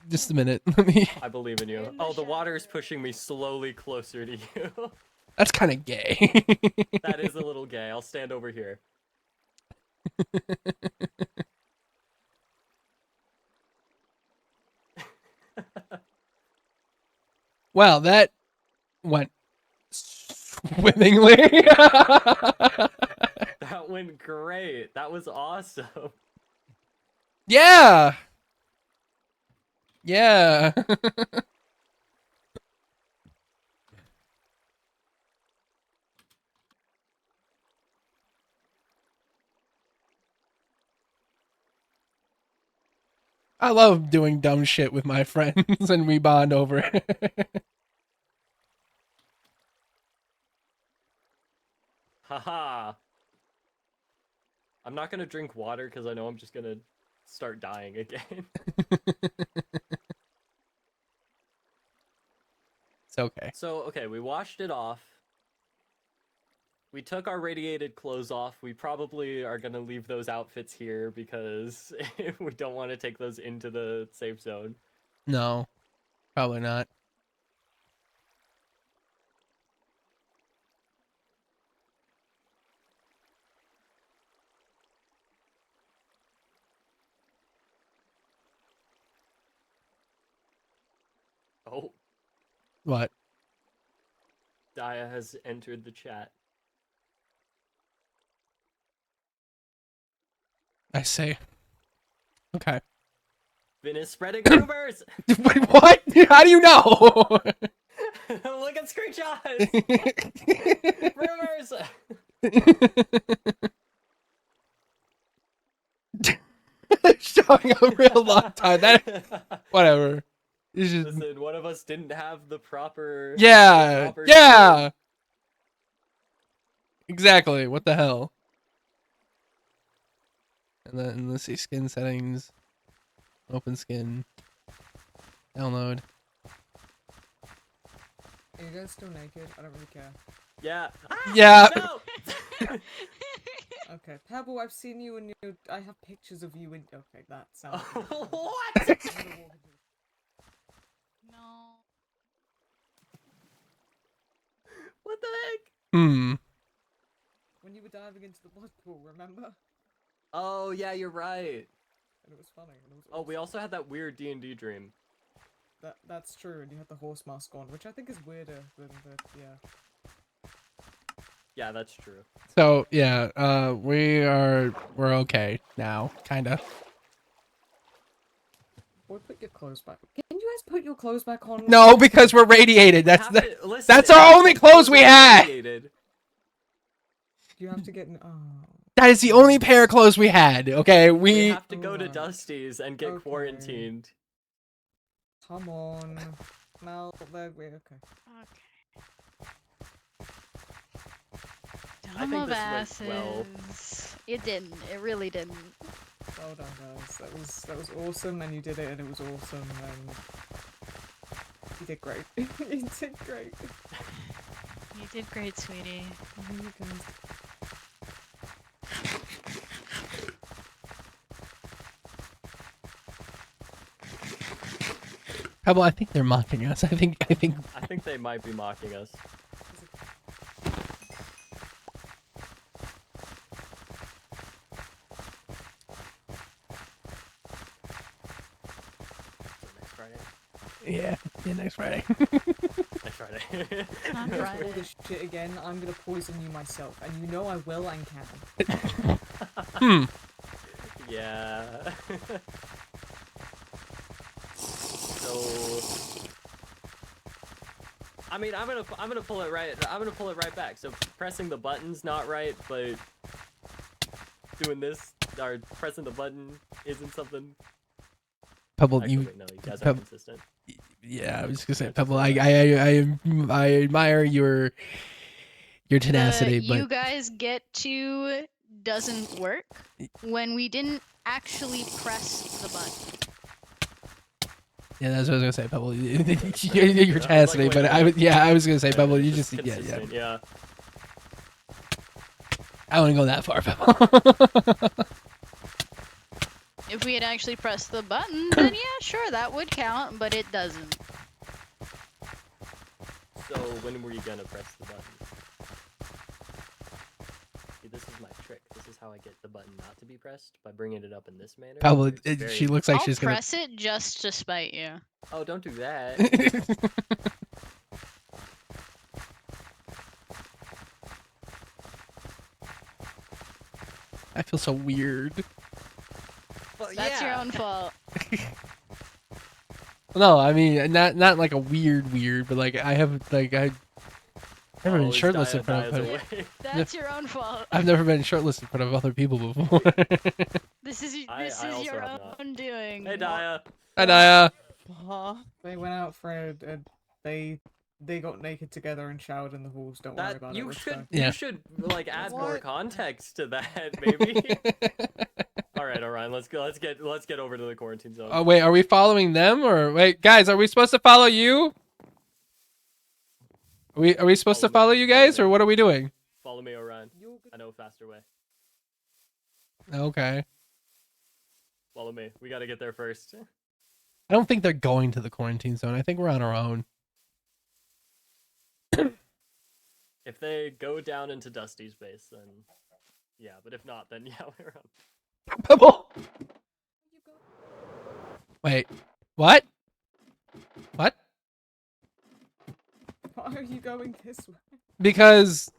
Speaker 1: Just a minute. Let me...
Speaker 3: I believe in you.
Speaker 2: In the
Speaker 3: Oh, the water is
Speaker 2: shower.
Speaker 3: pushing me slowly closer to you.
Speaker 1: That's kind of gay.
Speaker 3: That is a little gay. I'll stand over here.
Speaker 1: Well, that went Willingly.
Speaker 3: That went great. That was awesome.
Speaker 1: Yeah. Yeah. I love doing dumb shit with my friends and we bond over it.
Speaker 3: Haha. I'm not gonna drink water because I know I'm just gonna start dying again.
Speaker 1: It's okay.
Speaker 3: So, okay, we washed it off. We took our radiated clothes off. We probably are gonna leave those outfits here because we don't want to take those into the safe zone.
Speaker 1: No, probably not.
Speaker 3: Oh,
Speaker 1: What?
Speaker 3: Daya has entered the chat.
Speaker 1: I say. Okay.
Speaker 3: Vin is spreading rumors!
Speaker 1: Wait, what? How do you know?
Speaker 3: Look at screenshots! Rumors!
Speaker 1: Showing a real long time. That whatever. It's just
Speaker 3: Listen, one of us didn't have the proper...
Speaker 1: yeah,
Speaker 3: the proper
Speaker 1: yeah.
Speaker 3: skin.
Speaker 1: Exactly. What the hell? And then let's see skin settings. Open skin. Download.
Speaker 4: Are you guys still naked? I don't really care.
Speaker 3: Yeah.
Speaker 1: Yeah.
Speaker 3: No!
Speaker 4: Okay, Pebble, I've seen you in your. I have pictures of you in. Okay, that sounds.
Speaker 3: What?
Speaker 2: No.
Speaker 3: What the heck?
Speaker 4: When you were diving into the blood pool, remember?
Speaker 3: Oh, yeah, you're right.
Speaker 4: And it was funny. And it was
Speaker 3: Oh, we
Speaker 4: awesome.
Speaker 3: also had that weird D&D dream.
Speaker 4: That's true, and you had the horse mask on, which I think is weirder than the
Speaker 3: Yeah, that's true.
Speaker 1: So yeah, we're okay now, kinda.
Speaker 4: Boy, put your clothes back. Can you guys put your clothes back on?
Speaker 1: No, because we're radiated. That's
Speaker 3: Have
Speaker 1: the,
Speaker 3: to- listen,
Speaker 1: that's
Speaker 3: if
Speaker 1: our
Speaker 3: you
Speaker 1: only
Speaker 3: take
Speaker 1: clothes we
Speaker 3: that
Speaker 1: had.
Speaker 3: radiated-
Speaker 4: You have to get. Oh.
Speaker 1: That is the only pair of clothes we had. Okay,
Speaker 3: We have to go to
Speaker 4: Alright.
Speaker 3: Dusty's and get
Speaker 4: Okay.
Speaker 3: quarantined.
Speaker 4: Come on. Mel, we're okay.
Speaker 2: Okay.
Speaker 3: I
Speaker 2: Dumb
Speaker 3: think
Speaker 2: of
Speaker 3: this
Speaker 2: asses.
Speaker 3: went well.
Speaker 2: It didn't. It really didn't.
Speaker 4: Well done, guys. That was awesome, and you did it, and it was awesome, and you did great. You did great.
Speaker 2: You did great, sweetie.
Speaker 4: You guys.
Speaker 1: Pebble, I think they're mocking us. I think.
Speaker 3: I think they might be mocking us. So next Friday.
Speaker 1: Yeah. Next Friday.
Speaker 3: Next Friday.
Speaker 2: On
Speaker 4: If you
Speaker 2: Friday.
Speaker 4: pull this shit again, I'm gonna poison you myself, and you know I will and can.
Speaker 3: Yeah. So, I mean, I'm gonna pull it right. I'm gonna pull it right back. So pressing the button's not right, but doing this or pressing the button isn't something.
Speaker 1: Pebble,
Speaker 3: Actually,
Speaker 1: you.
Speaker 3: wait, no, you guys are
Speaker 1: Peb-
Speaker 3: consistent.
Speaker 1: Yeah, I was just gonna say, Pebble. I admire your tenacity,
Speaker 2: The
Speaker 1: but
Speaker 2: you guys get to doesn't work when we didn't actually press the button.
Speaker 1: yeah, that's what I was gonna say, Pebble. Your
Speaker 3: like,
Speaker 1: tenacity,
Speaker 3: wait,
Speaker 1: but
Speaker 3: wait.
Speaker 1: I was gonna say,
Speaker 3: Yeah,
Speaker 1: Pebble, you
Speaker 3: just
Speaker 1: just yeah.
Speaker 3: consistent, yeah.
Speaker 1: I wouldn't go that far, Pebble.
Speaker 2: If we had actually pressed the button, then yeah, sure, that would count, but it doesn't.
Speaker 3: So when were you gonna press the button? See, this is my trick. This is how I get the button not to be pressed, by bringing it up in this manner.
Speaker 1: Pebble,
Speaker 3: It's very-
Speaker 1: she looks like
Speaker 2: I'll
Speaker 1: she's gonna.
Speaker 2: press it just to spite you.
Speaker 3: Oh, don't do that.
Speaker 1: I feel so weird.
Speaker 3: Well,
Speaker 2: That's your
Speaker 3: yeah.
Speaker 2: own fault.
Speaker 1: No, I mean not like a weird, but like I have like I never been
Speaker 3: Oh, is
Speaker 1: shortlisted in
Speaker 3: Dia-
Speaker 1: front
Speaker 3: Dia's
Speaker 1: of.
Speaker 3: away.
Speaker 2: That's your own fault.
Speaker 1: I've never been shortlisted in front of other people before.
Speaker 2: This is
Speaker 3: I also
Speaker 2: your
Speaker 3: have not.
Speaker 2: own doing.
Speaker 3: Hey, Dia.
Speaker 1: Hi, Naya.
Speaker 4: They went out for they got naked together and showered in the halls. Don't worry
Speaker 3: That
Speaker 4: about it.
Speaker 3: you
Speaker 4: We're
Speaker 3: should
Speaker 4: fine.
Speaker 1: Yeah.
Speaker 3: you should like add more
Speaker 4: What?
Speaker 3: context to that, maybe. All right, Orion. Let's go. Let's get over to the quarantine zone.
Speaker 1: Oh wait, are we following them or wait, guys? Are we supposed to follow you? Are we supposed to
Speaker 3: Follow
Speaker 1: follow
Speaker 3: me,
Speaker 1: you
Speaker 3: follow
Speaker 1: guys,
Speaker 3: me.
Speaker 1: or what are we doing?
Speaker 3: Follow me, Orion.
Speaker 4: You're good.
Speaker 3: I know a faster way.
Speaker 1: Okay.
Speaker 3: Follow me. We got to get there first.
Speaker 1: I don't think they're going to the quarantine zone. I think we're on our own.
Speaker 3: If they go down into Dusty's base, then yeah. But if not, then yeah, we're on.
Speaker 1: Pebble. Wait. What? What?
Speaker 4: Why are you going this way?
Speaker 1: Because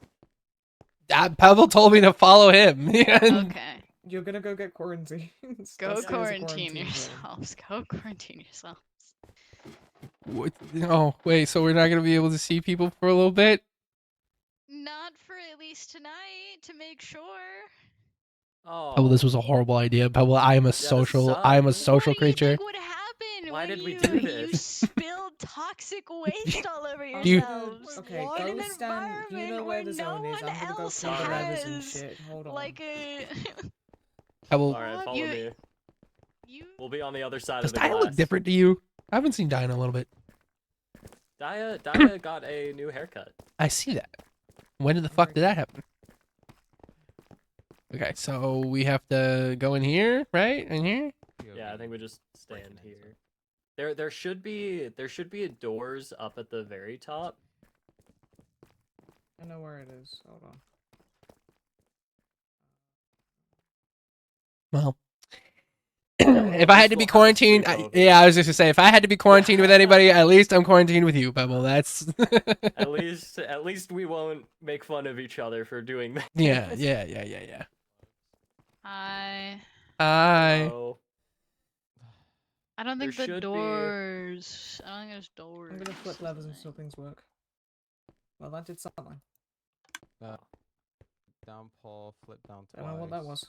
Speaker 1: Pebble told me to follow him. And
Speaker 2: Okay.
Speaker 4: You're gonna go get quarantined.
Speaker 2: Go
Speaker 4: Dusty has a
Speaker 2: quarantine
Speaker 4: zone.
Speaker 2: yourselves. Go quarantine yourselves.
Speaker 1: What? Oh, wait. So we're not gonna be able to see people for a little bit?
Speaker 2: Not for at least tonight, to make sure.
Speaker 3: Oh.
Speaker 1: Pebble, this was a horrible idea. Pebble, I am a
Speaker 3: this
Speaker 1: social. I am a
Speaker 3: sucks.
Speaker 1: social
Speaker 2: What do you
Speaker 1: creature.
Speaker 2: think would happen
Speaker 3: Why
Speaker 2: when
Speaker 3: did we
Speaker 2: you,
Speaker 3: do
Speaker 2: you
Speaker 3: this?
Speaker 2: spilled toxic waste all over
Speaker 1: Do you-
Speaker 2: yourselves?
Speaker 4: Okay,
Speaker 2: in an
Speaker 4: go stand. You know
Speaker 2: environment
Speaker 4: where
Speaker 2: where
Speaker 4: the zone
Speaker 2: no
Speaker 4: is.
Speaker 2: one
Speaker 4: I'm gonna go
Speaker 2: else
Speaker 4: find the levers and
Speaker 2: has,
Speaker 4: shit. Hold on.
Speaker 2: like a
Speaker 1: Pebble,
Speaker 3: All right, follow
Speaker 2: You-
Speaker 3: me.
Speaker 2: you.
Speaker 3: We'll be on the other side
Speaker 1: does
Speaker 3: of the
Speaker 1: Dia
Speaker 3: glass.
Speaker 1: look different to you? I haven't seen Dia in a little bit.
Speaker 3: Dia got a new haircut.
Speaker 1: I see that. When did the fuck did that happen? Okay, so we have to go in here, right? In here?
Speaker 3: Yeah, I think we just stand here. There should be doors up at the very top.
Speaker 4: I know where it is. Hold on.
Speaker 1: Well,
Speaker 3: Well,
Speaker 1: if
Speaker 3: at
Speaker 1: I had
Speaker 3: least
Speaker 1: to be
Speaker 3: we'll have a
Speaker 1: quarantined,
Speaker 3: sleepover.
Speaker 1: yeah, I was just gonna say, if I had to be quarantined with anybody, at least I'm quarantined with you, Pebble. That's
Speaker 3: At least we won't make fun of each other for doing that.
Speaker 1: yeah.
Speaker 2: I
Speaker 1: Hi.
Speaker 3: So,
Speaker 2: don't
Speaker 3: There
Speaker 2: think the
Speaker 3: should be-
Speaker 2: doors. I don't think there's doors.
Speaker 4: I'm gonna flip
Speaker 2: is
Speaker 4: levers
Speaker 2: the
Speaker 4: until
Speaker 2: thing.
Speaker 4: things work. Well, that did something.
Speaker 5: Down pull, flip down
Speaker 4: I
Speaker 5: twice.
Speaker 4: don't know what that was.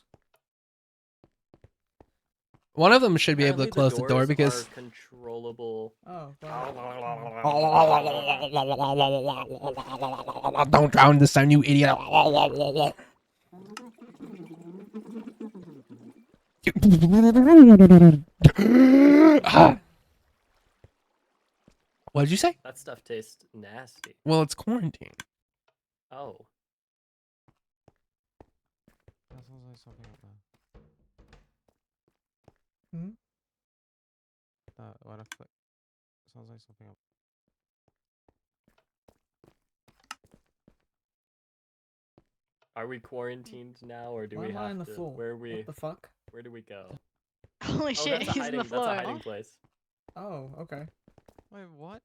Speaker 1: One of them should be able to
Speaker 3: apparently
Speaker 1: close the door
Speaker 3: doors
Speaker 1: because
Speaker 3: are controllable.
Speaker 4: Oh, well.
Speaker 1: don't drown the sun, you idiot. What did you say?
Speaker 3: That stuff tastes nasty.
Speaker 1: Well, it's quarantine.
Speaker 3: Oh,
Speaker 5: That sounds like something up there.
Speaker 4: Hmm?
Speaker 5: What a flick. Sounds like something up.
Speaker 3: are we quarantined now, or do
Speaker 4: Why
Speaker 3: we
Speaker 4: am I
Speaker 3: have
Speaker 4: on the
Speaker 3: to?
Speaker 4: floor?
Speaker 3: Where we?
Speaker 4: What the fuck?
Speaker 3: Where do we go?
Speaker 2: Holy
Speaker 3: Oh,
Speaker 2: shit,
Speaker 3: that's a
Speaker 2: he's
Speaker 3: hiding.
Speaker 2: on the floor.
Speaker 3: That's a hiding place.
Speaker 4: Oh, okay.
Speaker 5: Wait, what?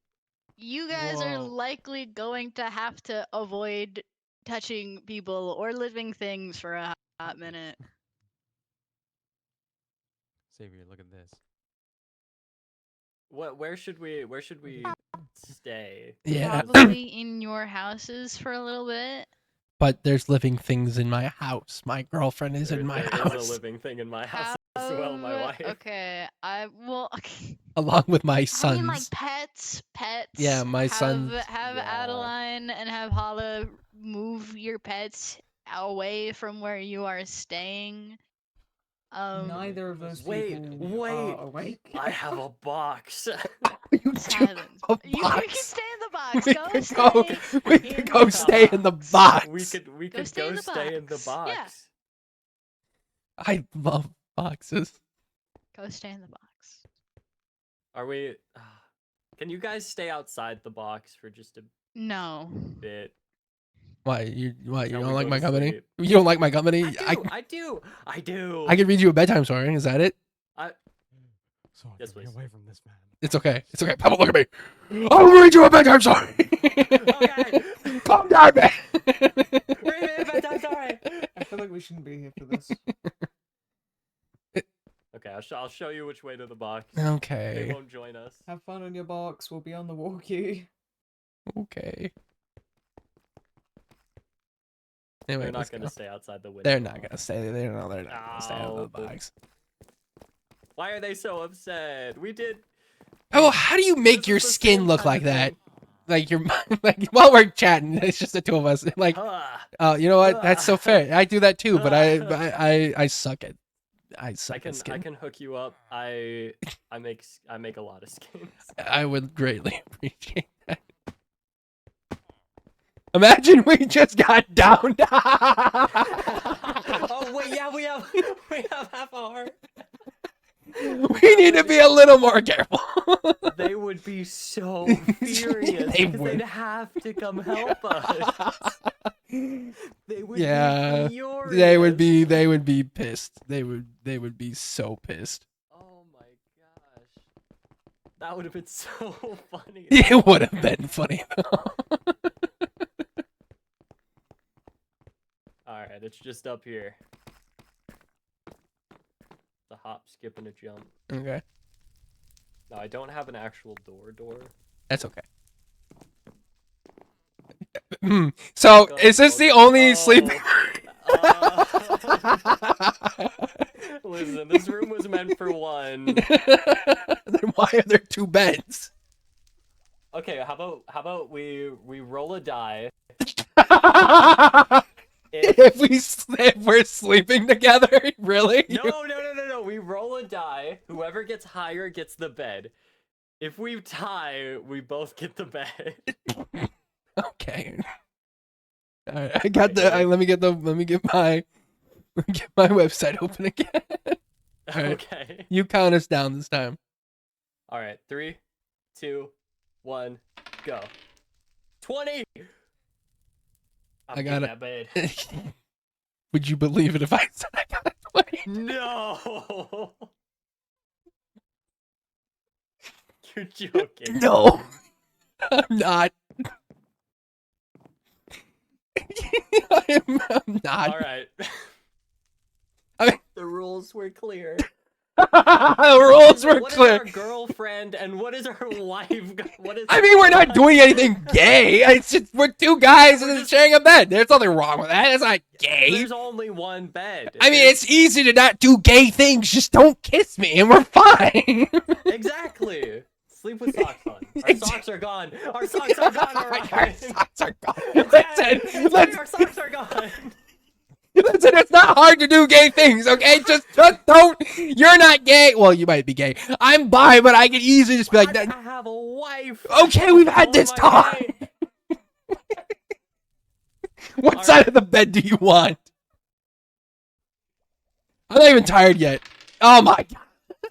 Speaker 2: You guys are
Speaker 5: Whoa.
Speaker 2: likely going to have to avoid touching people or living things for a hot minute.
Speaker 5: Xavier, look at this.
Speaker 3: What? Where should we stay?
Speaker 1: Yeah,
Speaker 2: Probably in your houses for a little bit.
Speaker 1: but there's living things in my house. My girlfriend is in my
Speaker 3: There
Speaker 1: house,
Speaker 3: is a living thing in my house as well. My wife.
Speaker 2: Okay,
Speaker 1: along with my
Speaker 2: I
Speaker 1: sons.
Speaker 2: mean, like pets.
Speaker 1: Yeah, my
Speaker 2: have,
Speaker 1: sons.
Speaker 2: Have
Speaker 3: Yeah.
Speaker 2: Adeline and have Hala move your pets away from where you are staying.
Speaker 4: Neither of those
Speaker 3: Wait,
Speaker 4: people
Speaker 3: wait.
Speaker 4: are awake.
Speaker 3: I have a box.
Speaker 1: You do
Speaker 2: Silence.
Speaker 1: a
Speaker 2: You can
Speaker 1: box.
Speaker 2: stay in the box.
Speaker 1: We
Speaker 2: Go
Speaker 1: could
Speaker 2: stay.
Speaker 1: go. We
Speaker 2: in
Speaker 1: could go
Speaker 2: the
Speaker 1: stay in the
Speaker 2: box.
Speaker 1: box.
Speaker 3: we could
Speaker 2: stay in
Speaker 3: go
Speaker 2: the
Speaker 3: stay in the
Speaker 2: box.
Speaker 3: box.
Speaker 2: Yeah.
Speaker 1: I love boxes.
Speaker 2: Go stay in the box.
Speaker 3: Are we? Can you guys stay outside the box for just a
Speaker 2: No.
Speaker 3: bit?
Speaker 1: Why you
Speaker 3: Shall
Speaker 1: don't
Speaker 3: we
Speaker 1: like
Speaker 3: go
Speaker 1: my
Speaker 3: to
Speaker 1: company?
Speaker 3: sleep?
Speaker 1: You don't like my company?
Speaker 3: I do.
Speaker 1: I could read you a bedtime story. Is that it?
Speaker 5: So
Speaker 3: Yes,
Speaker 5: get me
Speaker 3: please.
Speaker 5: away from this man.
Speaker 1: It's okay. It's okay. Pebble, look at me. I'll read you a bedtime story.
Speaker 3: Okay.
Speaker 1: Calm down, man.
Speaker 3: Read me a bedtime story.
Speaker 4: I feel like we shouldn't be here for this.
Speaker 3: Okay, I'll show you which way to the box.
Speaker 1: Okay.
Speaker 3: They won't join us.
Speaker 4: Have fun on your box. We'll be on the walkie.
Speaker 1: Okay.
Speaker 3: They're
Speaker 1: Anyway,
Speaker 3: not
Speaker 1: let's
Speaker 3: gonna
Speaker 1: go.
Speaker 3: stay outside the window.
Speaker 1: They're not gonna stay. They're not gonna stay out of the
Speaker 3: Oh,
Speaker 1: box.
Speaker 3: Why are they so upset? We did.
Speaker 1: Oh, how do you make
Speaker 3: This
Speaker 1: your
Speaker 3: is the
Speaker 1: skin
Speaker 3: same
Speaker 1: look
Speaker 3: kind
Speaker 1: like
Speaker 3: of
Speaker 1: that?
Speaker 3: thing.
Speaker 1: Like you're like while we're chatting, it's just the two of us. Like,
Speaker 3: Ah,
Speaker 1: you know what? That's so fair. I do that too, but I suck at I
Speaker 3: I
Speaker 1: suck
Speaker 3: can
Speaker 1: at skin.
Speaker 3: hook you up. I make a lot of skins.
Speaker 1: I would greatly appreciate that. Imagine we just got down.
Speaker 3: Oh wait, yeah, we have half a heart.
Speaker 1: We need to be a little more careful.
Speaker 3: They would be so furious
Speaker 1: They
Speaker 3: because
Speaker 1: would.
Speaker 3: they'd have to come help us. They would
Speaker 1: Yeah,
Speaker 3: be furious.
Speaker 1: they would be pissed. They would be so pissed.
Speaker 3: Oh my gosh. That would have been so funny.
Speaker 1: It would have been funny though.
Speaker 3: Alright, it's just up here. The hop, skip, and a jump.
Speaker 1: Okay,
Speaker 3: No, I don't have an actual door.
Speaker 1: that's okay. So,
Speaker 3: Go-
Speaker 1: is this the
Speaker 3: oh,
Speaker 1: only sleep?
Speaker 3: Listen, this room was meant for one.
Speaker 1: Then why are there two beds?
Speaker 3: Okay, how about we roll a die.
Speaker 1: If we're sleeping together, really?
Speaker 3: No. We roll a die. Whoever gets higher gets the bed. If we tie, we both get the bed.
Speaker 1: Okay. All right, I got the. Let me get my website open again. All right.
Speaker 3: Okay.
Speaker 1: You count us down this time.
Speaker 3: All right. 3, 2, 1, go. 20.
Speaker 1: I got it.
Speaker 3: that bed.
Speaker 1: Would you believe it if I said I got a 20?
Speaker 3: No. You're joking.
Speaker 1: No, I'm not. I'm not.
Speaker 3: All right.
Speaker 1: I mean-
Speaker 3: the rules were clear.
Speaker 1: The rules were
Speaker 3: What is
Speaker 1: clear.
Speaker 3: our girlfriend and what is our wife? What is?
Speaker 1: I mean, we're not doing anything gay. It's just we're two guys and sharing a bed. There's nothing wrong with that. It's not gay.
Speaker 3: There's only one bed.
Speaker 1: I mean, it's easy to not do gay things. Just don't kiss me, and we're fine.
Speaker 3: Exactly. Sleep with socks on. Our socks are gone. Our socks are gone. All right.
Speaker 1: Our socks are gone.
Speaker 3: Our
Speaker 1: Listen,
Speaker 3: socks are gone.
Speaker 1: listen. It's not hard to do gay things, okay? Just don't. You're not gay. Well, you might be gay. I'm bi, but I could easily just be like
Speaker 3: I
Speaker 1: that.
Speaker 3: have a wife.
Speaker 1: Okay, we've had
Speaker 3: Oh
Speaker 1: this
Speaker 3: my
Speaker 1: talk.
Speaker 3: God.
Speaker 1: What
Speaker 3: All
Speaker 1: side
Speaker 3: right.
Speaker 1: of the bed do you want? I'm not even tired yet. Oh my god.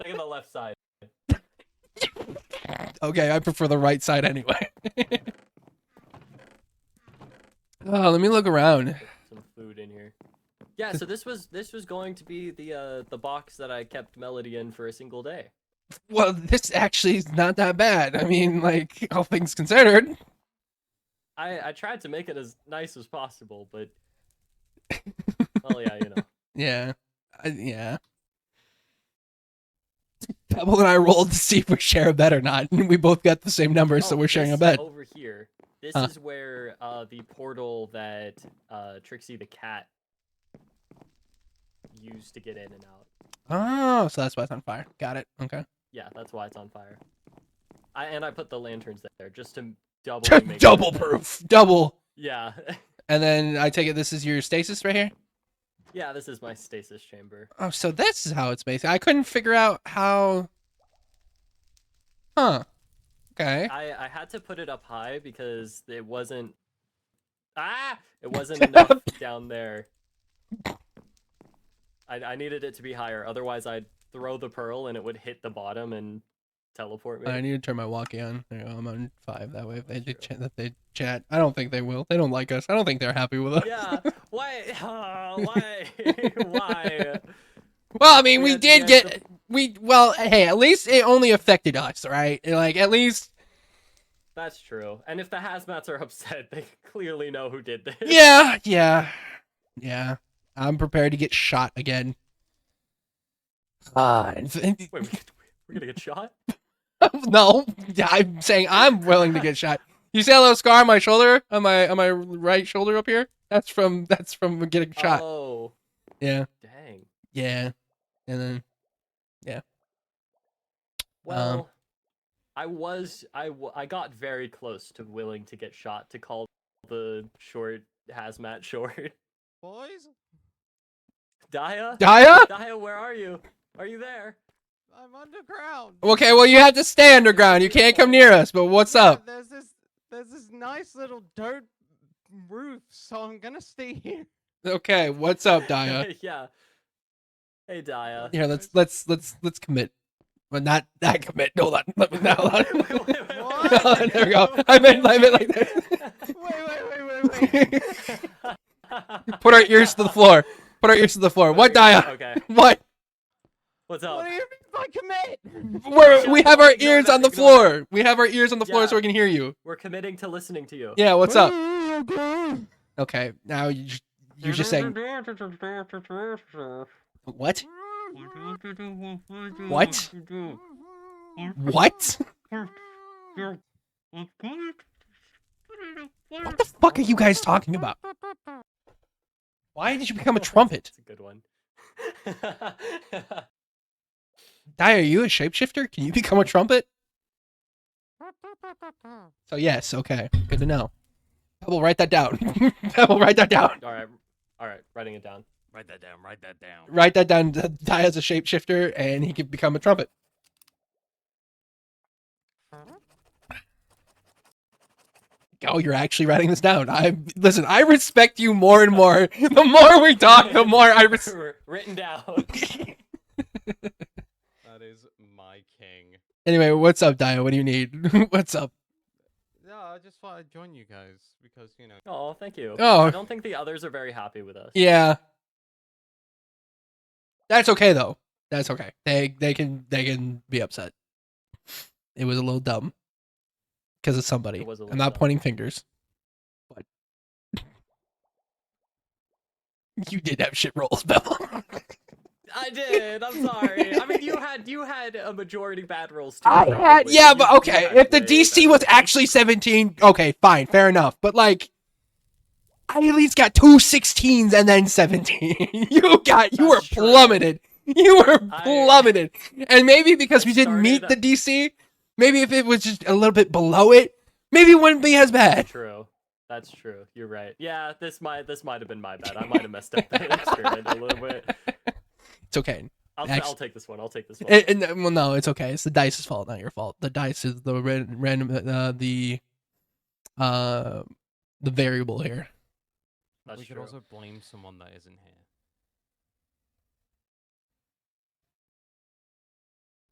Speaker 3: Take the left side.
Speaker 1: Okay, I prefer the right side anyway. Oh, let me look around.
Speaker 3: Put some food in here. Yeah, so this was going to be the box that I kept Melody in for a single day.
Speaker 1: Well, this actually is not that bad. I mean, like, all things considered.
Speaker 3: I tried to make it as nice as possible, but well, yeah, you know.
Speaker 1: Yeah. Yeah. Pebble and I rolled to see if we share a bed or not, and we both got the same numbers, so
Speaker 3: Oh,
Speaker 1: we're sharing a
Speaker 3: this
Speaker 1: bed.
Speaker 3: over here. This
Speaker 1: Huh.
Speaker 3: is where the portal that Trixie the cat used to get in and out.
Speaker 1: Oh, so that's why it's on fire. Got it. Okay.
Speaker 3: Yeah, that's why it's on fire. I put the lanterns there just to double make sure
Speaker 1: Double
Speaker 3: that-
Speaker 1: proof. Double.
Speaker 3: Yeah.
Speaker 1: And then I take it this is your stasis right here?
Speaker 3: Yeah, this is my stasis chamber.
Speaker 1: Oh, so this is how it's based. I couldn't figure out how. Huh. Okay.
Speaker 3: I had to put it up high because it wasn't enough down there. I needed it to be higher, otherwise I'd throw the pearl and it would hit the bottom and teleport me.
Speaker 1: I need to turn my walkie on. There you go. I'm on 5. That way, if they
Speaker 3: That's
Speaker 1: chat, if they chat, I don't think they will. They don't like us. I don't think they're happy with us.
Speaker 3: Yeah. Why? Why? Why?
Speaker 1: Well, I mean,
Speaker 3: We
Speaker 1: we
Speaker 3: had-
Speaker 1: did
Speaker 3: we
Speaker 1: get
Speaker 3: had
Speaker 1: well. Hey, at least it only affected us, right? Like, at least,
Speaker 3: That's true. And if the hazmats are upset, they clearly know who did this.
Speaker 1: yeah. I'm prepared to get shot again. And-
Speaker 3: Wait, we're gonna get shot?
Speaker 1: no, I'm saying I'm willing to get shot. You see that little scar on my shoulder, on my right shoulder up here? That's from getting shot.
Speaker 3: Oh,
Speaker 1: Yeah,
Speaker 3: dang.
Speaker 1: yeah, and then
Speaker 3: Well, I got very close to willing to get shot to call the short hazmat short.
Speaker 5: Boys,
Speaker 1: Daya.
Speaker 3: Daya, where are you? Are you there?
Speaker 5: I'm underground.
Speaker 1: Okay, well you have to stay underground. You can't come near us. But what's
Speaker 5: Yeah,
Speaker 1: up?
Speaker 5: There's this nice little dirt roof, so I'm gonna stay here.
Speaker 1: Okay, what's up, Daya?
Speaker 3: Yeah. Hey, Daya.
Speaker 1: Here, let's commit. But not commit. Hold on. Let me hold on.
Speaker 5: What?
Speaker 1: There we go. I meant like that.
Speaker 5: Wait.
Speaker 1: Put our ears to the floor. Put our ears to the floor. What, Daya?
Speaker 3: Okay.
Speaker 1: What?
Speaker 3: What's up?
Speaker 5: What do you mean by commit?
Speaker 1: We have our
Speaker 3: Ignore
Speaker 1: ears
Speaker 3: that,
Speaker 1: on the
Speaker 3: ignore that.
Speaker 1: floor. We have our ears on the floor so
Speaker 3: Yeah.
Speaker 1: we can hear you.
Speaker 3: We're committing to listening to you.
Speaker 1: Yeah, what's up? Okay, now you're just saying what? What? What? What the fuck are you guys talking about? Why did you become a trumpet?
Speaker 3: It's a good one.
Speaker 1: Dai, are you a shapeshifter? Can you become a trumpet? So yes, okay. Good to know. Pebble, write that down. Pebble, write that down.
Speaker 3: All right, writing it down.
Speaker 5: Write that down.
Speaker 1: Write that down. Dai is a shapeshifter and he can become a trumpet. Oh, you're actually writing this down. Listen, I respect you more and more. The more we talk, the more I
Speaker 3: Written down.
Speaker 5: That is my king.
Speaker 1: Anyway, what's up, Daya? What do you need? What's up?
Speaker 5: Yeah, I just thought I'd join you guys because
Speaker 3: Oh, thank you.
Speaker 1: Oh.
Speaker 3: I don't think the others are very happy with us.
Speaker 1: Yeah. That's okay though. That's okay. They can be upset. It was a little dumb. Because of somebody.
Speaker 3: It was a
Speaker 1: I'm
Speaker 3: little
Speaker 1: not
Speaker 3: dumb.
Speaker 1: pointing fingers. But you did have shit rolls, Bell.
Speaker 3: I did. I'm sorry. I mean, you had a majority bad rolls too.
Speaker 1: I had,
Speaker 3: probably.
Speaker 1: yeah,
Speaker 3: You-
Speaker 1: but
Speaker 3: you
Speaker 1: okay.
Speaker 3: had
Speaker 1: If the
Speaker 3: way
Speaker 1: DC
Speaker 3: better
Speaker 1: was
Speaker 3: rolls.
Speaker 1: actually 17, okay, fine, fair enough. But like, I at least got 2 16s and then 17. You were
Speaker 3: That's true.
Speaker 1: plummeted. You were
Speaker 3: I-
Speaker 1: plummeted. And maybe because
Speaker 3: I
Speaker 1: we didn't meet the
Speaker 3: started-
Speaker 1: DC, maybe if it was just a little bit below it, maybe it wouldn't be as bad.
Speaker 3: True. That's true. You're right. Yeah, this might have been my bad. I might have messed up the experiment a little bit.
Speaker 1: It's okay.
Speaker 3: I'll take this one. I'll take this one.
Speaker 1: Well, no, it's okay. It's the dice's fault, not your fault. The dice is the random, the variable here.
Speaker 3: That's
Speaker 5: we could
Speaker 3: true.
Speaker 5: also blame someone that isn't here.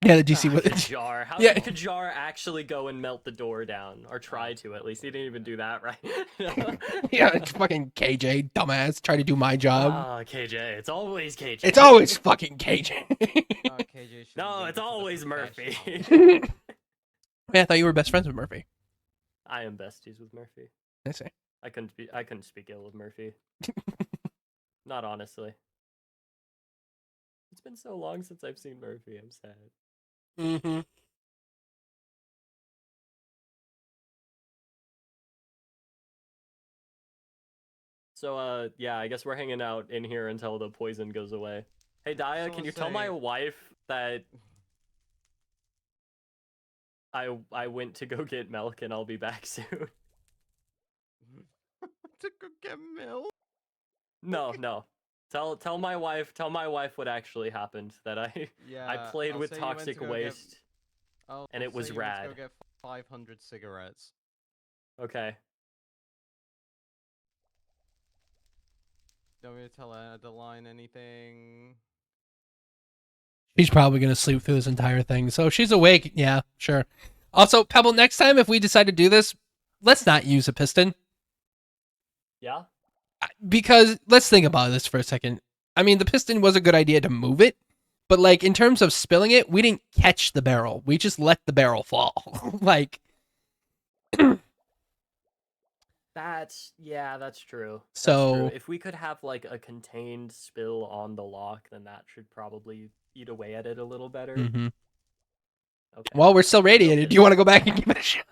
Speaker 1: Yeah, the DC was.
Speaker 3: Kajar. How
Speaker 1: Yeah.
Speaker 3: did Kajar actually go and melt the door down? Or try to, at least. He didn't even do that, right?
Speaker 1: Yeah, it's fucking KJ, dumbass, try to do my job.
Speaker 3: Ah, KJ. It's always KJ.
Speaker 1: It's always fucking KJ.
Speaker 5: KJ should
Speaker 3: No,
Speaker 5: be
Speaker 3: it's
Speaker 5: for the
Speaker 3: always
Speaker 5: professional.
Speaker 3: Murphy.
Speaker 1: Man, I thought you were best friends with Murphy.
Speaker 3: I am besties with Murphy.
Speaker 1: I say.
Speaker 3: I couldn't speak ill of Murphy. Not honestly. It's been so long since I've seen Murphy, I'm sad.
Speaker 1: Mm-hmm.
Speaker 3: So yeah, I guess we're hanging out in here until the poison goes away. Hey Daya,
Speaker 5: So
Speaker 3: can you tell my
Speaker 5: say-
Speaker 3: wife that I went to go get milk and I'll be back soon?
Speaker 5: To go get milk.
Speaker 3: No. Tell my wife what actually happened, that I
Speaker 5: Yeah.
Speaker 3: played
Speaker 5: I'll
Speaker 3: with
Speaker 5: say you went to
Speaker 3: toxic
Speaker 5: go get-
Speaker 3: waste. and
Speaker 5: I'll
Speaker 3: it was
Speaker 5: say you went to
Speaker 3: rad.
Speaker 5: Go get 500 cigarettes.
Speaker 3: Okay.
Speaker 5: Don't want me to tell Adeline anything?
Speaker 1: She's probably gonna sleep through this entire thing. So if she's awake, yeah, sure. Also, Pebble, next time if we decide to do this, let's not use a piston.
Speaker 3: Yeah?
Speaker 1: Because let's think about this for a second. I mean, the piston was a good idea to move it, but like in terms of spilling it, we didn't catch the barrel. We just let the barrel fall. Like
Speaker 3: That's true. That's
Speaker 1: So
Speaker 3: true. If we could have like a contained spill on the lock, then that should probably eat away at it a little better.
Speaker 1: mm-hmm.
Speaker 3: Okay.
Speaker 1: Well, we're still radiated. Do you want to go back and give it a shot?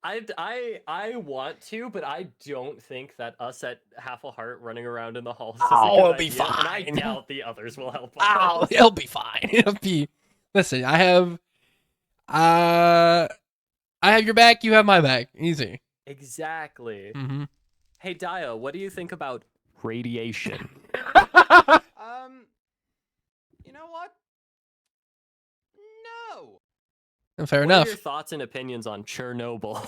Speaker 3: I want to, but I don't think that us at half a heart running around in the halls is a
Speaker 1: Oh,
Speaker 3: good
Speaker 1: it'll be
Speaker 3: idea, and I
Speaker 1: fine.
Speaker 3: doubt the others will help
Speaker 1: Oh,
Speaker 3: us.
Speaker 1: it'll be fine. It'll be. Listen, I have your back. You have my back. Easy.
Speaker 3: Exactly.
Speaker 1: Mm-hmm.
Speaker 3: Hey, Dio, what do you think about radiation?
Speaker 5: You know what? No.
Speaker 1: Fair
Speaker 3: What
Speaker 1: enough.
Speaker 3: are your thoughts and opinions on Chernobyl?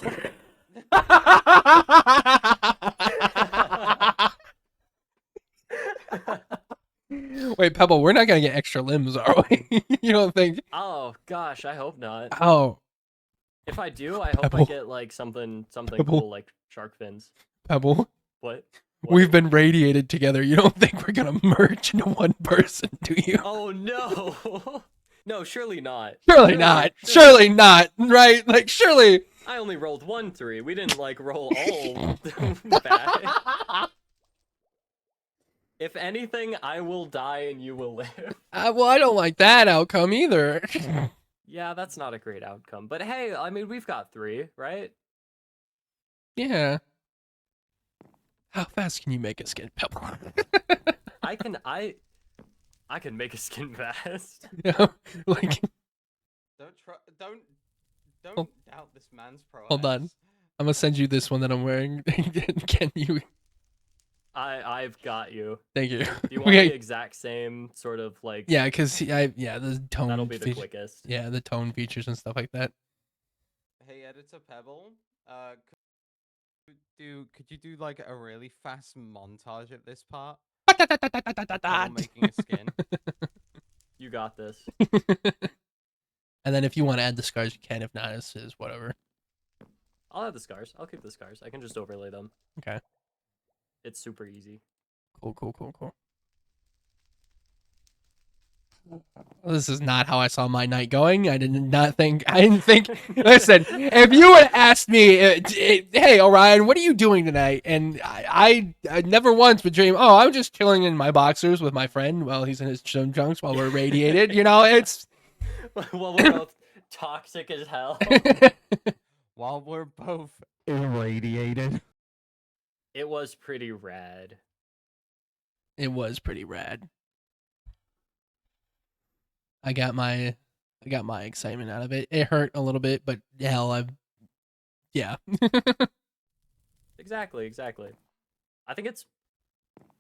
Speaker 1: Wait, Pebble, we're not gonna get extra limbs, are we? You don't think?
Speaker 3: Oh gosh, I hope not.
Speaker 1: Oh,
Speaker 3: If I do, I hope I
Speaker 1: Pebble.
Speaker 3: get like something
Speaker 1: Pebble.
Speaker 3: cool like shark fins.
Speaker 1: Pebble,
Speaker 3: What?
Speaker 1: we've been radiated together. You don't think we're gonna merge into one person, do you?
Speaker 3: Oh no. No, surely not.
Speaker 1: Surely not. Surely not. Right? Like, surely.
Speaker 3: I only rolled 1 3. We didn't like roll all bad. If anything, I will die and you will live.
Speaker 1: Well, I don't like that outcome either.
Speaker 3: Yeah, that's not a great outcome. But hey, I mean, we've got 3, right?
Speaker 1: Yeah. How fast can you make a skin, Pebble?
Speaker 3: I can make a skin fast.
Speaker 1: Yeah, like,
Speaker 5: Don't
Speaker 1: Hold-
Speaker 5: doubt this man's prowess.
Speaker 1: hold on. I'm gonna send you this one that I'm wearing. Can you?
Speaker 3: I've got you.
Speaker 1: Thank you.
Speaker 3: Do you want
Speaker 1: Okay.
Speaker 3: the exact same sort of like?
Speaker 1: Yeah, because the tone.
Speaker 3: That'll be the quickest.
Speaker 1: Yeah, the tone features and stuff like that.
Speaker 5: Hey, Editor Pebble. Could you do like a really fast montage of this part? Pebble making a skin.
Speaker 3: You got this.
Speaker 1: And then if you want to add the scars, you can. If not, it's whatever.
Speaker 3: I'll have the scars. I'll keep the scars. I can just overlay them.
Speaker 1: Okay.
Speaker 3: It's super easy.
Speaker 1: Cool. This is not how I saw my night going. I didn't think. Listen, if you had asked me, hey Orion, what are you doing tonight? And I never once would dream. Oh, I'm just chilling in my boxers with my friend while he's in his swim trunks while we're radiated. You know, it's.
Speaker 3: Well, we're both toxic as hell.
Speaker 5: While we're both irradiated.
Speaker 3: It was pretty rad.
Speaker 1: It was pretty rad. I got my excitement out of it. It hurt a little bit, but hell, yeah.
Speaker 3: Exactly. I think it's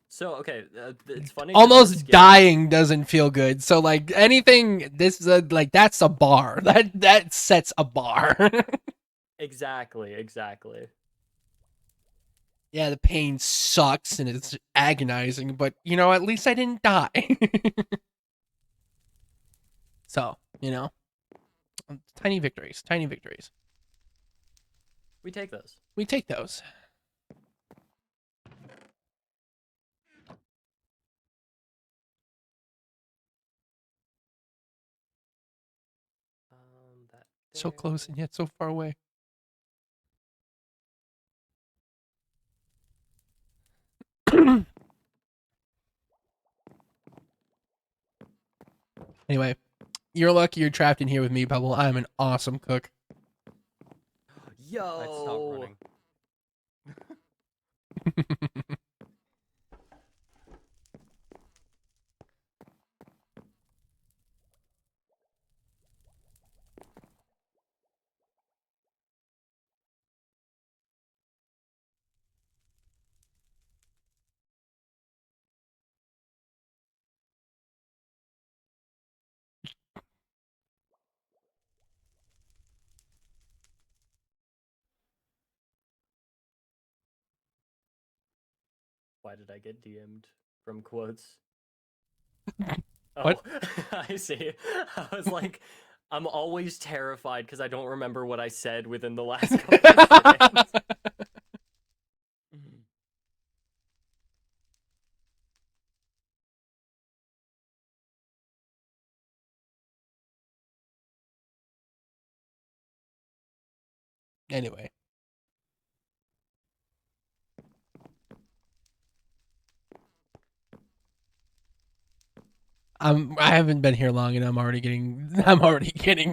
Speaker 3: so okay. It's funny. 'cause this
Speaker 1: Almost
Speaker 3: game-
Speaker 1: dying doesn't feel good. So like anything, this is that's a bar. That sets a bar.
Speaker 3: Exactly.
Speaker 1: Yeah, the pain sucks and it's agonizing, but you know, at least I didn't die. So, you know, tiny victories.
Speaker 3: We take those.
Speaker 1: We take those.
Speaker 3: That
Speaker 1: So
Speaker 3: there.
Speaker 1: close and yet so far away. Anyway, you're lucky you're trapped in here with me, Pebble. I'm an awesome cook.
Speaker 3: Yo.
Speaker 5: I'd start running.
Speaker 3: Why did I get DM'd from quotes?
Speaker 1: What?
Speaker 3: Oh, I see. I was like, I'm always terrified because I don't remember what I said within the last couple of seconds.
Speaker 1: Anyway, I haven't been here long, and I'm already getting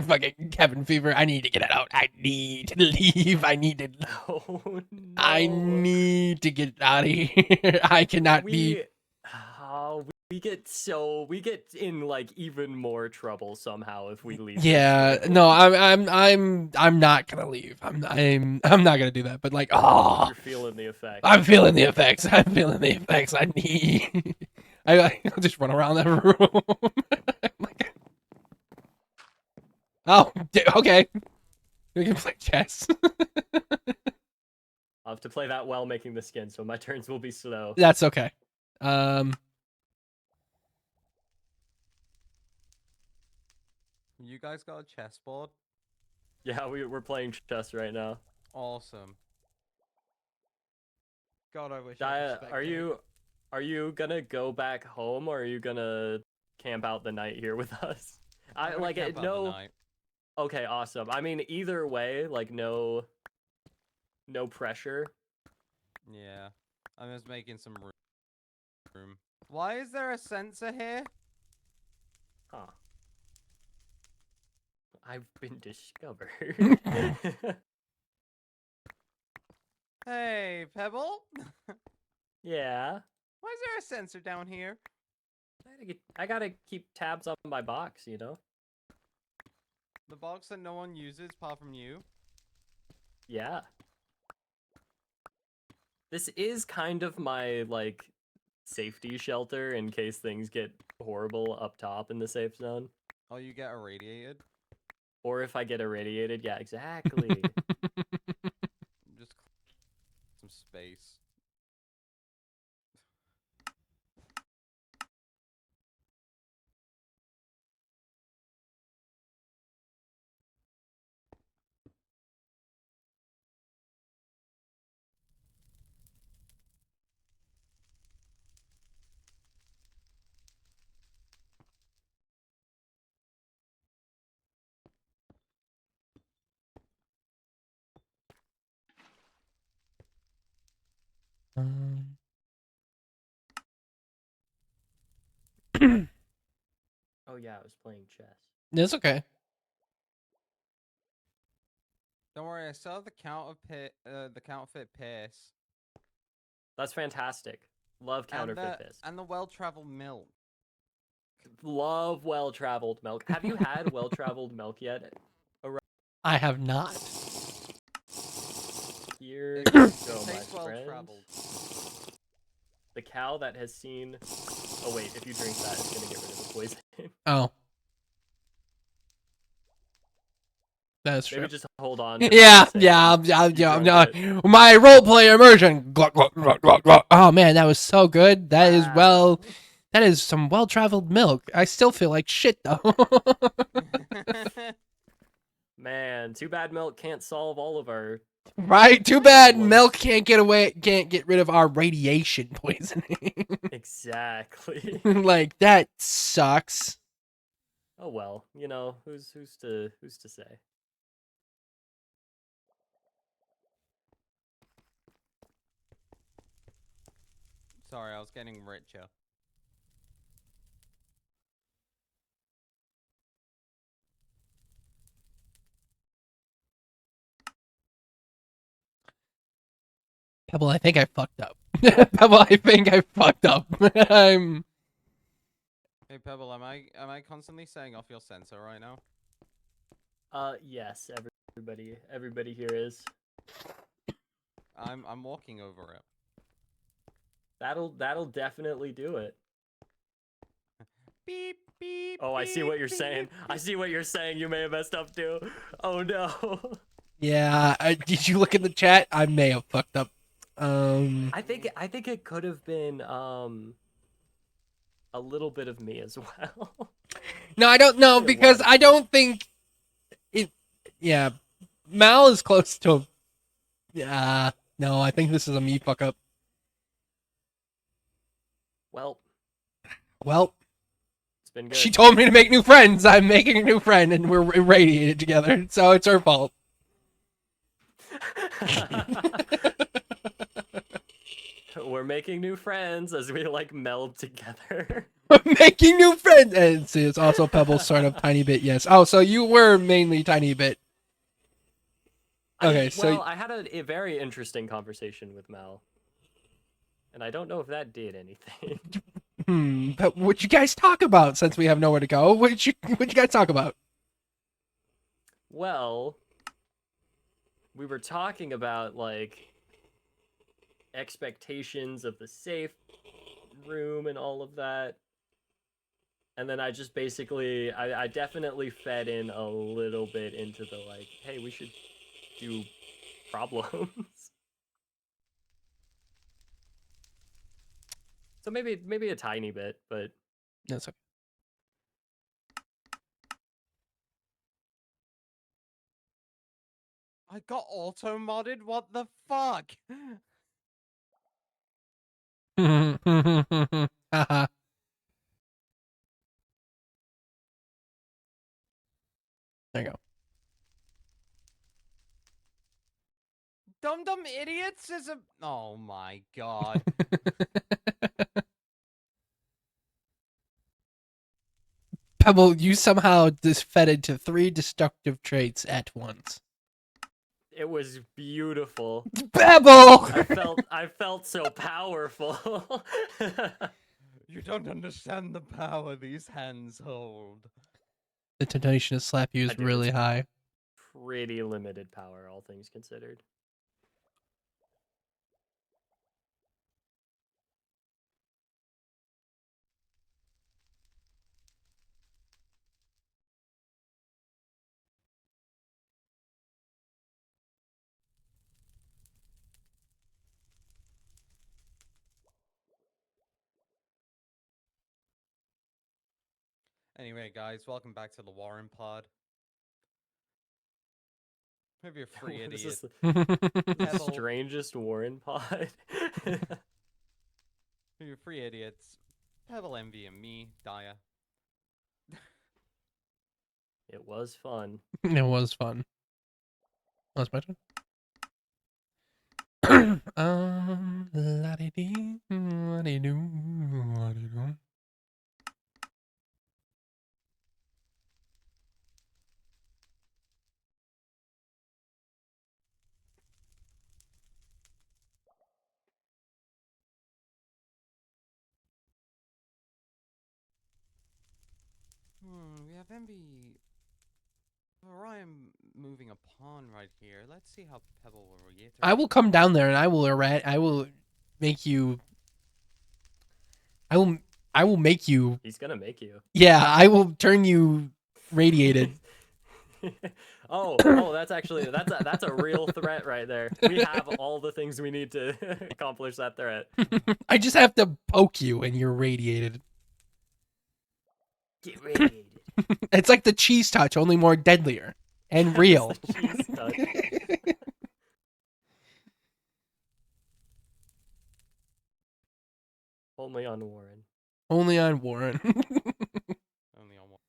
Speaker 1: fucking cabin fever. I need to get out. I need to leave. I need to.
Speaker 3: Oh no.
Speaker 1: I need to get out of here. I cannot be.
Speaker 3: We get in like even more trouble somehow if we leave.
Speaker 1: Yeah,
Speaker 3: this room.
Speaker 1: no, I'm not gonna leave. I'm not gonna do that. But like, oh,
Speaker 3: You're feeling the effect.
Speaker 1: I'm feeling the effects. I'm feeling the effects. I need. I'll just run around that room. Like, oh, okay. We can play chess.
Speaker 3: I'll have to play that while making the skin, so my turns will be slow.
Speaker 1: That's okay.
Speaker 5: You guys got a chessboard?
Speaker 3: Yeah, we're playing chess right now.
Speaker 5: Awesome. God, I wish
Speaker 3: Dia,
Speaker 5: I could
Speaker 3: are you gonna go back home or are you gonna camp out the night here with us? I like it. No. Okay, awesome. I mean, either way, like no pressure.
Speaker 5: Yeah, I'm just making some room. Why is there a sensor here?
Speaker 3: Huh. I've been discovered.
Speaker 5: Hey, Pebble.
Speaker 3: Yeah.
Speaker 5: Why is there a sensor down here?
Speaker 3: I gotta keep tabs on my box, you know?
Speaker 5: The box that no one uses apart from you?
Speaker 3: Yeah. This is kind of my, like, safety shelter in case things get horrible up top in the safe zone.
Speaker 5: Oh, you get irradiated?
Speaker 3: Or if I get irradiated, yeah, exactly.
Speaker 5: Just some space.
Speaker 3: Oh yeah, I was playing chess.
Speaker 1: It's okay.
Speaker 5: Don't worry, I still have the counterfeit pierce.
Speaker 3: That's fantastic. Love counterfeit piss.
Speaker 5: And the well-traveled milk.
Speaker 3: Love well-traveled milk. Have you had well-traveled milk yet?
Speaker 1: I have not.
Speaker 3: Here
Speaker 5: It
Speaker 3: you go, my
Speaker 5: tastes
Speaker 3: friend.
Speaker 5: well-traveled.
Speaker 3: The cow that has seen... Oh wait, if you drink that, it's gonna get rid of the poison.
Speaker 1: Oh. That's true.
Speaker 3: Maybe just hold on. To
Speaker 1: Yeah,
Speaker 3: that
Speaker 1: yeah,
Speaker 3: save.
Speaker 1: yeah,
Speaker 3: You
Speaker 1: no.
Speaker 3: drunk it.
Speaker 1: My roleplay immersion. Gluck, gluck, gluck, gluck, gluck. Oh man, that was so good. That is
Speaker 3: Wow.
Speaker 1: that is some well-traveled milk. I still feel like shit though.
Speaker 3: Man, too bad milk can't solve all of our...
Speaker 1: Right? Too bad
Speaker 3: Problems.
Speaker 1: milk can't get rid of our radiation poisoning.
Speaker 3: Exactly.
Speaker 1: Like that sucks.
Speaker 3: Oh well, you know, who's to say?
Speaker 5: Sorry, I was getting richer.
Speaker 1: Pebble, I think I fucked up. Pebble, I think I fucked up. I'm
Speaker 5: Hey Pebble, am I constantly setting off your sensor right now?
Speaker 3: Yes, everybody here is.
Speaker 5: I'm walking over it.
Speaker 3: That'll definitely do it.
Speaker 5: Beep beep.
Speaker 3: Oh, I see what you're
Speaker 5: beep,
Speaker 3: saying.
Speaker 5: beep,
Speaker 3: I see what you're saying. You may have messed up too. Oh no.
Speaker 1: Yeah, did you look in the chat? I may have fucked up.
Speaker 3: I think it could have been a little bit of me as well.
Speaker 1: No, I don't know
Speaker 3: It
Speaker 1: because
Speaker 3: was.
Speaker 1: I don't think it. Yeah, Mal is close to. Yeah, no, I think this is a me fuck up.
Speaker 3: Well, it's been good.
Speaker 1: She told me to make new friends. I'm making a new friend, and we're irradiated together, so it's her fault.
Speaker 3: We're making new friends as we like meld together.
Speaker 1: Making new friends. And see, it's also Pebble, sort of tiny bit. Yes. Oh, so you were mainly tiny bit. Okay, so
Speaker 3: I had a very interesting conversation with Mel, and I don't know if that did anything.
Speaker 1: but what you guys talk about? Since we have nowhere to go, what you guys talk about?
Speaker 3: Well, we were talking about like expectations of the safe room and all of that. And then I just basically, I definitely fed in a little bit into the like, hey, we should do problems. So maybe a tiny bit, but
Speaker 1: That's okay.
Speaker 5: I got auto modded. What the fuck?
Speaker 1: Haha. There you
Speaker 5: Dum dum idiots is a. Oh my god.
Speaker 1: go. Pebble, you somehow just fed into 3 destructive traits at once.
Speaker 3: it was beautiful.
Speaker 1: Pebble!
Speaker 3: I felt so powerful.
Speaker 5: You don't understand the power these hands hold.
Speaker 1: The temptation to slap you
Speaker 3: I
Speaker 1: is
Speaker 3: do,
Speaker 1: really
Speaker 3: it's
Speaker 1: high.
Speaker 3: Pretty limited power, all things considered.
Speaker 5: Anyway, guys, welcome back to the Warren Pod. Maybe you're free
Speaker 3: This
Speaker 5: idiot.
Speaker 3: is the
Speaker 5: Pebble.
Speaker 3: strangest Warren pod.
Speaker 5: You're free idiots. Pebble, Envy, and me, Daya.
Speaker 3: It was fun.
Speaker 1: It was fun. Oh, it's my turn. La-dee-dee, la-dee-doo, la-dee-doo.
Speaker 5: We have Envy. Orion moving a pawn right here. Let's see how Pebble will reiterate.
Speaker 1: I will come down there and I will make you. I will make you.
Speaker 3: He's gonna make you.
Speaker 1: Yeah, I will turn you radiated.
Speaker 3: Oh, that's actually that's a real threat right there. We have all the things we need to accomplish that threat.
Speaker 1: I just have to poke you and you're radiated.
Speaker 3: Get radiated.
Speaker 1: It's like the cheese touch, only more deadlier and real.
Speaker 3: It's the cheese touch. Only on Warren.
Speaker 1: Only on Warren.
Speaker 5: Only on one.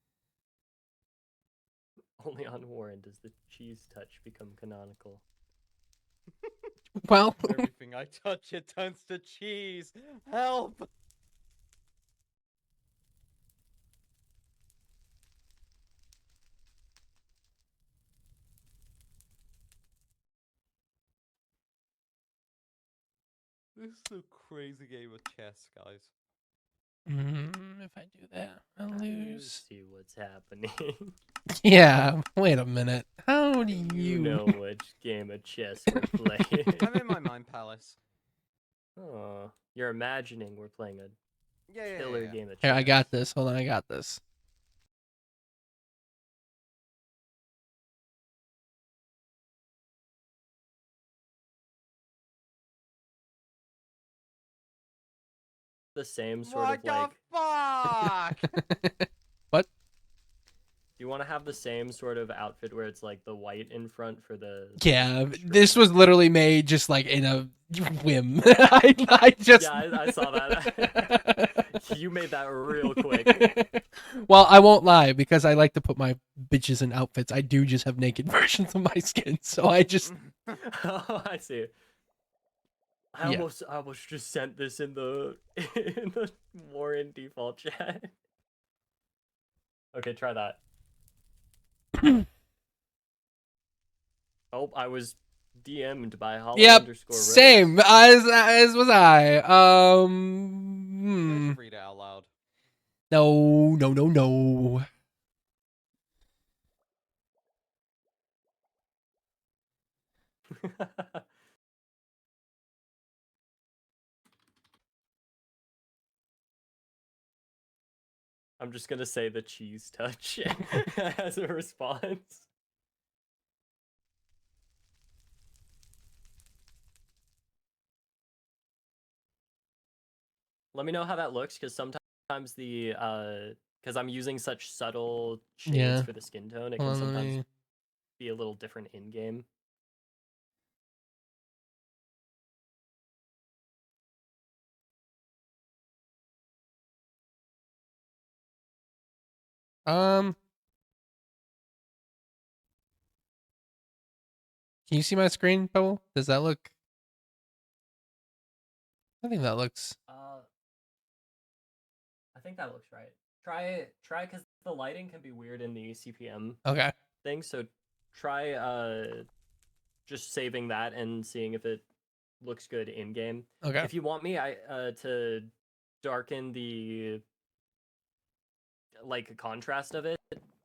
Speaker 3: Only on Warren does the cheese touch become canonical.
Speaker 1: Well,
Speaker 5: Everything I touch, it turns to cheese. Help! This is a crazy game of chess, guys.
Speaker 1: if I do that, I'll
Speaker 3: I
Speaker 1: lose.
Speaker 3: see what's happening.
Speaker 1: Yeah, wait a minute. How do
Speaker 3: You know which game of chess we're playing.
Speaker 5: I'm in my mind palace.
Speaker 3: Oh, you're imagining we're playing a
Speaker 5: Yeah.
Speaker 3: killer game of chess.
Speaker 1: Here, I got this. Hold on, I got this.
Speaker 3: The same sort
Speaker 5: What
Speaker 3: of like.
Speaker 5: the fuck?
Speaker 1: What?
Speaker 3: Do you want to have the same sort of outfit where it's like the white in front for the?
Speaker 1: Yeah,
Speaker 3: string?
Speaker 1: this was literally made just like in a whim. I just.
Speaker 3: Yeah, I saw that. You made that real quick.
Speaker 1: Well, I won't lie because I like to put my bitches in outfits. I do just have naked versions of my skin, so I just.
Speaker 3: Oh, I see. I almost just sent this in the in the Warren default chat. Okay, try that. Oh, I was DM'd by Hollow
Speaker 1: Yep,
Speaker 3: _
Speaker 1: same
Speaker 3: Rose.
Speaker 1: as was I.
Speaker 5: You guys should read it out loud.
Speaker 1: No, no, no, no.
Speaker 3: I'm just gonna say the cheese touch as a response. Let me know how that looks, because sometimes the because I'm using such subtle shades
Speaker 1: Yeah.
Speaker 3: for the skin tone, it
Speaker 1: Hold
Speaker 3: can
Speaker 1: on, let
Speaker 3: sometimes
Speaker 1: me-
Speaker 3: be a little different in game.
Speaker 1: Can you see my screen, Pebble? Does that look? I think that looks.
Speaker 3: I think that looks right. Try because the lighting can be weird in the CPM
Speaker 1: Okay.
Speaker 3: thing. So try just saving that and seeing if it looks good in game.
Speaker 1: Okay.
Speaker 3: If you want me, I to darken the like contrast of it,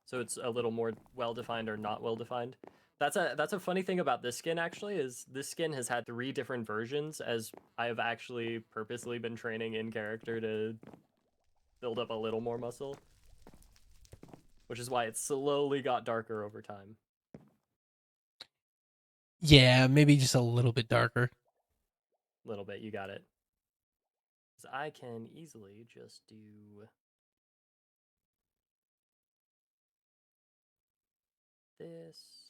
Speaker 3: so it's a little more well defined or not well defined. That's a funny thing about this skin actually, is this skin has had 3 different versions, as I have actually purposely been training in character to build up a little more muscle, which is why it slowly got darker over time.
Speaker 1: Yeah, maybe just a little bit darker.
Speaker 3: A little bit, you got it. 'Cause I can easily just do this.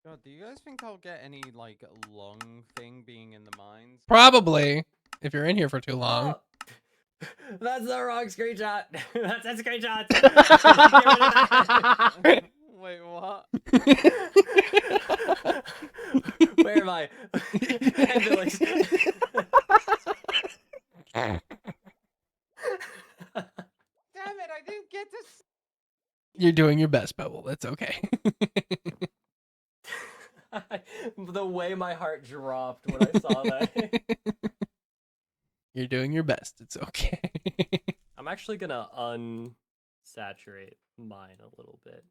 Speaker 5: God, do you guys think I'll get any like lung thing being in the mines?
Speaker 1: Probably, if you're in here for too long.
Speaker 3: Oh! That's the wrong screenshot. That's a screenshot.
Speaker 5: Wait, what?
Speaker 3: Where am I? Ambulance.
Speaker 5: Damn it! I didn't get to.
Speaker 1: You're doing your best, Pebble. That's okay.
Speaker 3: The way my heart dropped when I saw that.
Speaker 1: You're doing your best. It's okay.
Speaker 3: I'm actually gonna unsaturate mine a little bit.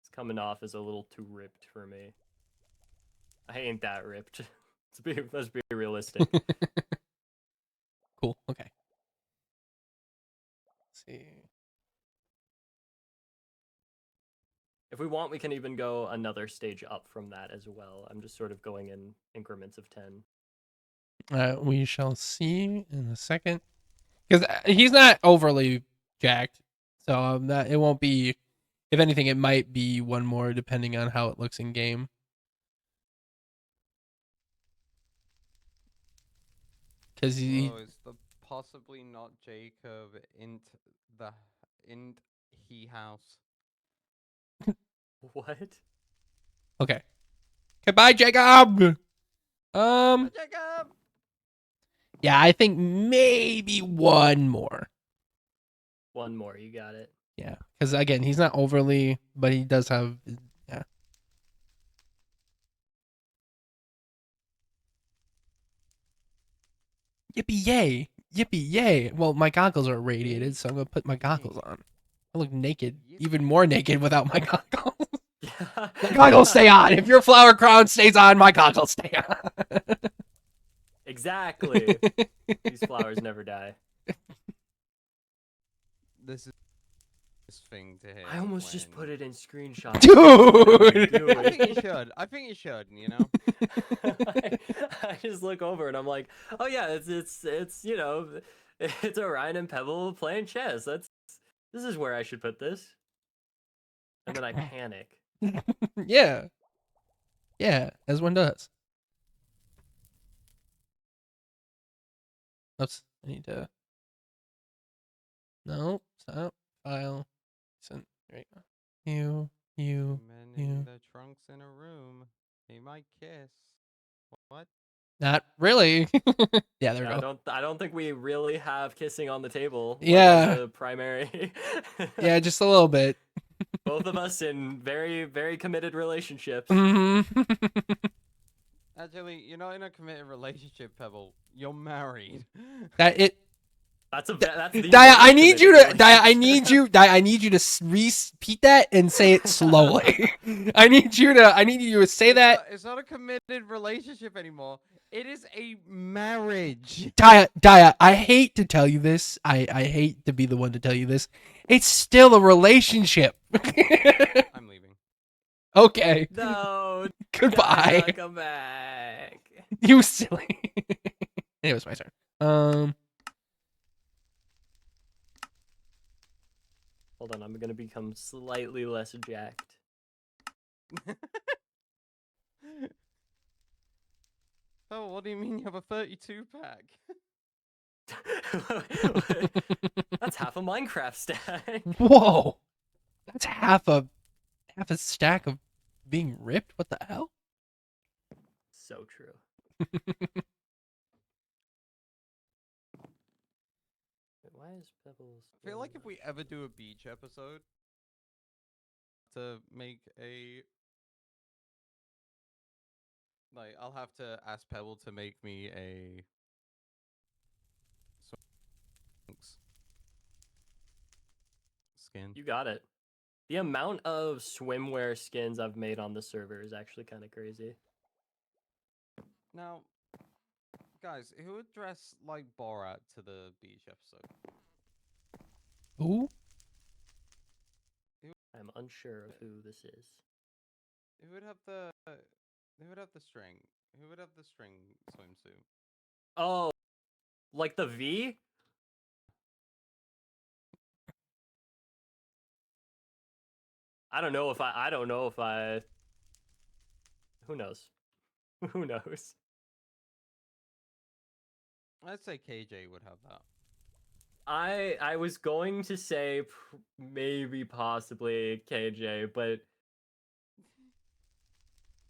Speaker 3: It's coming off as a little too ripped for me. I ain't that ripped. Let's be realistic.
Speaker 1: Cool. Okay. Let's see.
Speaker 3: If we want, we can even go another stage up from that as well. I'm just sort of going in increments of 10.
Speaker 1: We shall see in a second. Because he's not overly jacked, so it won't be. If anything, it might be one more depending on how it looks in game. Because
Speaker 5: Whoa, is the possibly not Jacob int he house?
Speaker 3: What?
Speaker 1: Okay. Goodbye, Jacob.
Speaker 5: Jacob.
Speaker 1: Yeah, I think maybe one more.
Speaker 3: One more, you got it.
Speaker 1: Yeah, because again, he's not overly, but he does have. Yeah. Yippee yay! Yippee yay! Well, my goggles are irradiated, so I'm gonna put my goggles on. I look naked, even more naked without my goggles. My goggles stay on. If your flower crown stays on, my goggles stay on.
Speaker 3: Exactly. These flowers never die.
Speaker 5: This thing to hear.
Speaker 3: I almost just
Speaker 5: when-
Speaker 3: put it in screenshot.
Speaker 1: Dude!
Speaker 5: I think you should. I think you should. You know.
Speaker 3: I just look over and I'm like, oh yeah, it's you know, it's Orion and Pebble playing chess. This is where I should put this. And then I panic.
Speaker 1: Yeah. Yeah, as one does. Oops, I need to. No, stop. File. Send. There you go. You.
Speaker 5: Men
Speaker 1: Yeah.
Speaker 5: in the trunks in a room. They might kiss. What?
Speaker 1: Not really. Yeah, there we
Speaker 3: Yeah,
Speaker 1: go.
Speaker 3: I don't think we really have kissing on the table. Like,
Speaker 1: Yeah.
Speaker 3: as a primary.
Speaker 1: Yeah, just a little bit.
Speaker 3: Both of us in very, very committed relationships.
Speaker 1: hmm
Speaker 5: Actually, you're not in a committed relationship, Pebble. You're married.
Speaker 1: That it.
Speaker 3: That's the
Speaker 1: Daya, I
Speaker 3: most
Speaker 1: need you
Speaker 3: committed
Speaker 1: to. Daya, I
Speaker 3: relationship.
Speaker 1: need you. Daya, I need you to repeat that and say it slowly. I need you to say that.
Speaker 5: It's not a committed relationship anymore. It is a marriage.
Speaker 1: Daya, I hate to tell you this. I hate to be the one to tell you this. It's still a relationship.
Speaker 5: I'm leaving.
Speaker 1: Okay.
Speaker 3: No.
Speaker 1: Goodbye.
Speaker 3: Gotta come back.
Speaker 1: You silly. Anyways, my turn.
Speaker 3: Hold on, I'm gonna become slightly less jacked.
Speaker 5: Oh, what do you mean you have a 32 pack?
Speaker 3: That's half a Minecraft stack.
Speaker 1: Whoa. That's half a stack of being ripped. What the hell?
Speaker 3: So true. Wait, why is Pebbles?
Speaker 5: I feel like if we ever do a beach episode, to make a like, I'll have to ask Pebble to make me a skin.
Speaker 3: You got it. The amount of swimwear skins I've made on the server is actually kind of crazy.
Speaker 5: Now, guys, who would dress like Borat to the beach episode?
Speaker 1: Ooh.
Speaker 3: I'm unsure of who this is.
Speaker 5: Who would have the string? Who would have the string swimsuit?
Speaker 3: Oh, like the V? I don't know if I. Who knows? Who knows?
Speaker 5: I'd say KJ would have that.
Speaker 3: I was going to say maybe possibly KJ, but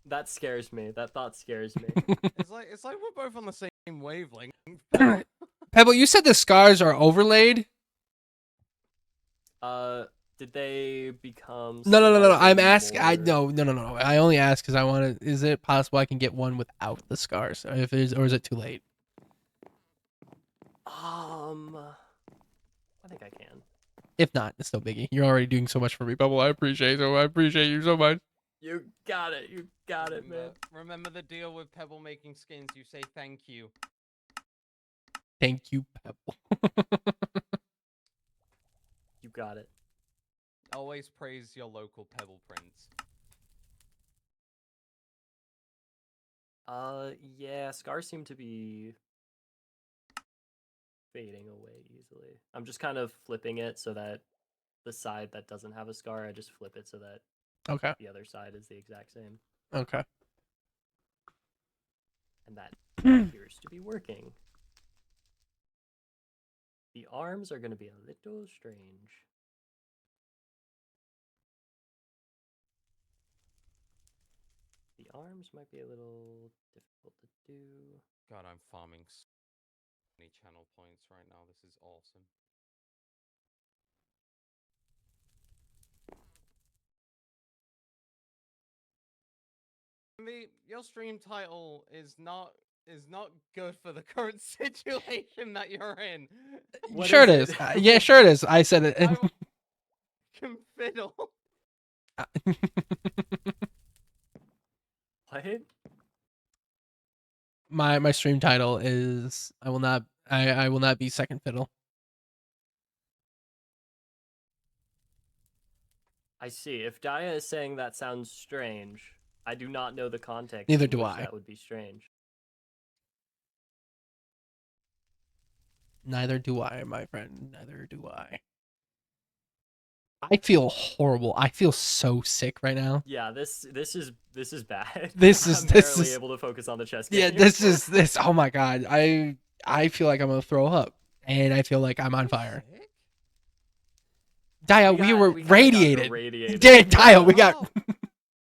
Speaker 3: that scares me. That thought scares me.
Speaker 5: It's like we're both on the same wavelength.
Speaker 1: Pebble, you said the scars are overlaid?
Speaker 3: Did they become?
Speaker 1: No. I'm
Speaker 3: slightly
Speaker 1: asking.
Speaker 3: more-
Speaker 1: No. I only ask because I want to. Is it possible I can get one without the scars? Or if it is, or is it too late?
Speaker 3: I think I can.
Speaker 1: If not, it's no biggie. You're already doing so much for me, Pebble. I appreciate you so much.
Speaker 3: You got it. You got it, man.
Speaker 5: Remember the deal with Pebble making skins? You say thank you.
Speaker 1: Thank you, Pebble.
Speaker 3: You got it.
Speaker 5: Always praise your local Pebble prince.
Speaker 3: Yeah, scars seem to be fading away easily. I'm just kind of flipping it so that the side that doesn't have a scar, I just flip it so that
Speaker 1: Okay.
Speaker 3: the other side is the exact same.
Speaker 1: Okay.
Speaker 3: And that appears to be working. The arms are going to be a little strange. The arms might be a little difficult to do.
Speaker 5: God, I'm farming so many channel points right now. This is awesome. Your stream title is not good for the current situation that you're in.
Speaker 3: What
Speaker 1: Sure it
Speaker 3: is
Speaker 1: is.
Speaker 3: it?
Speaker 1: Yeah, sure it is. I said it.
Speaker 5: I can fiddle.
Speaker 3: What?
Speaker 1: My stream title is I will not be second fiddle.
Speaker 3: I see. If Daya is saying that sounds strange, I do not know the context.
Speaker 1: Neither
Speaker 3: in
Speaker 1: do
Speaker 3: which
Speaker 1: I.
Speaker 3: That would be strange.
Speaker 1: Neither do I, my friend. Neither do I. I feel horrible. I feel so sick right now.
Speaker 3: Yeah, this is bad.
Speaker 1: This is
Speaker 3: I'm
Speaker 1: this
Speaker 3: barely
Speaker 1: is
Speaker 3: able to focus on the chess game.
Speaker 1: yeah. This is this. Oh my god. I feel like I'm gonna throw up, and I feel like I'm on fire.
Speaker 5: Sick?
Speaker 1: Daya, we were
Speaker 3: kinda got
Speaker 1: radiated.
Speaker 3: irradiated.
Speaker 1: Daya, we got.
Speaker 5: Oh,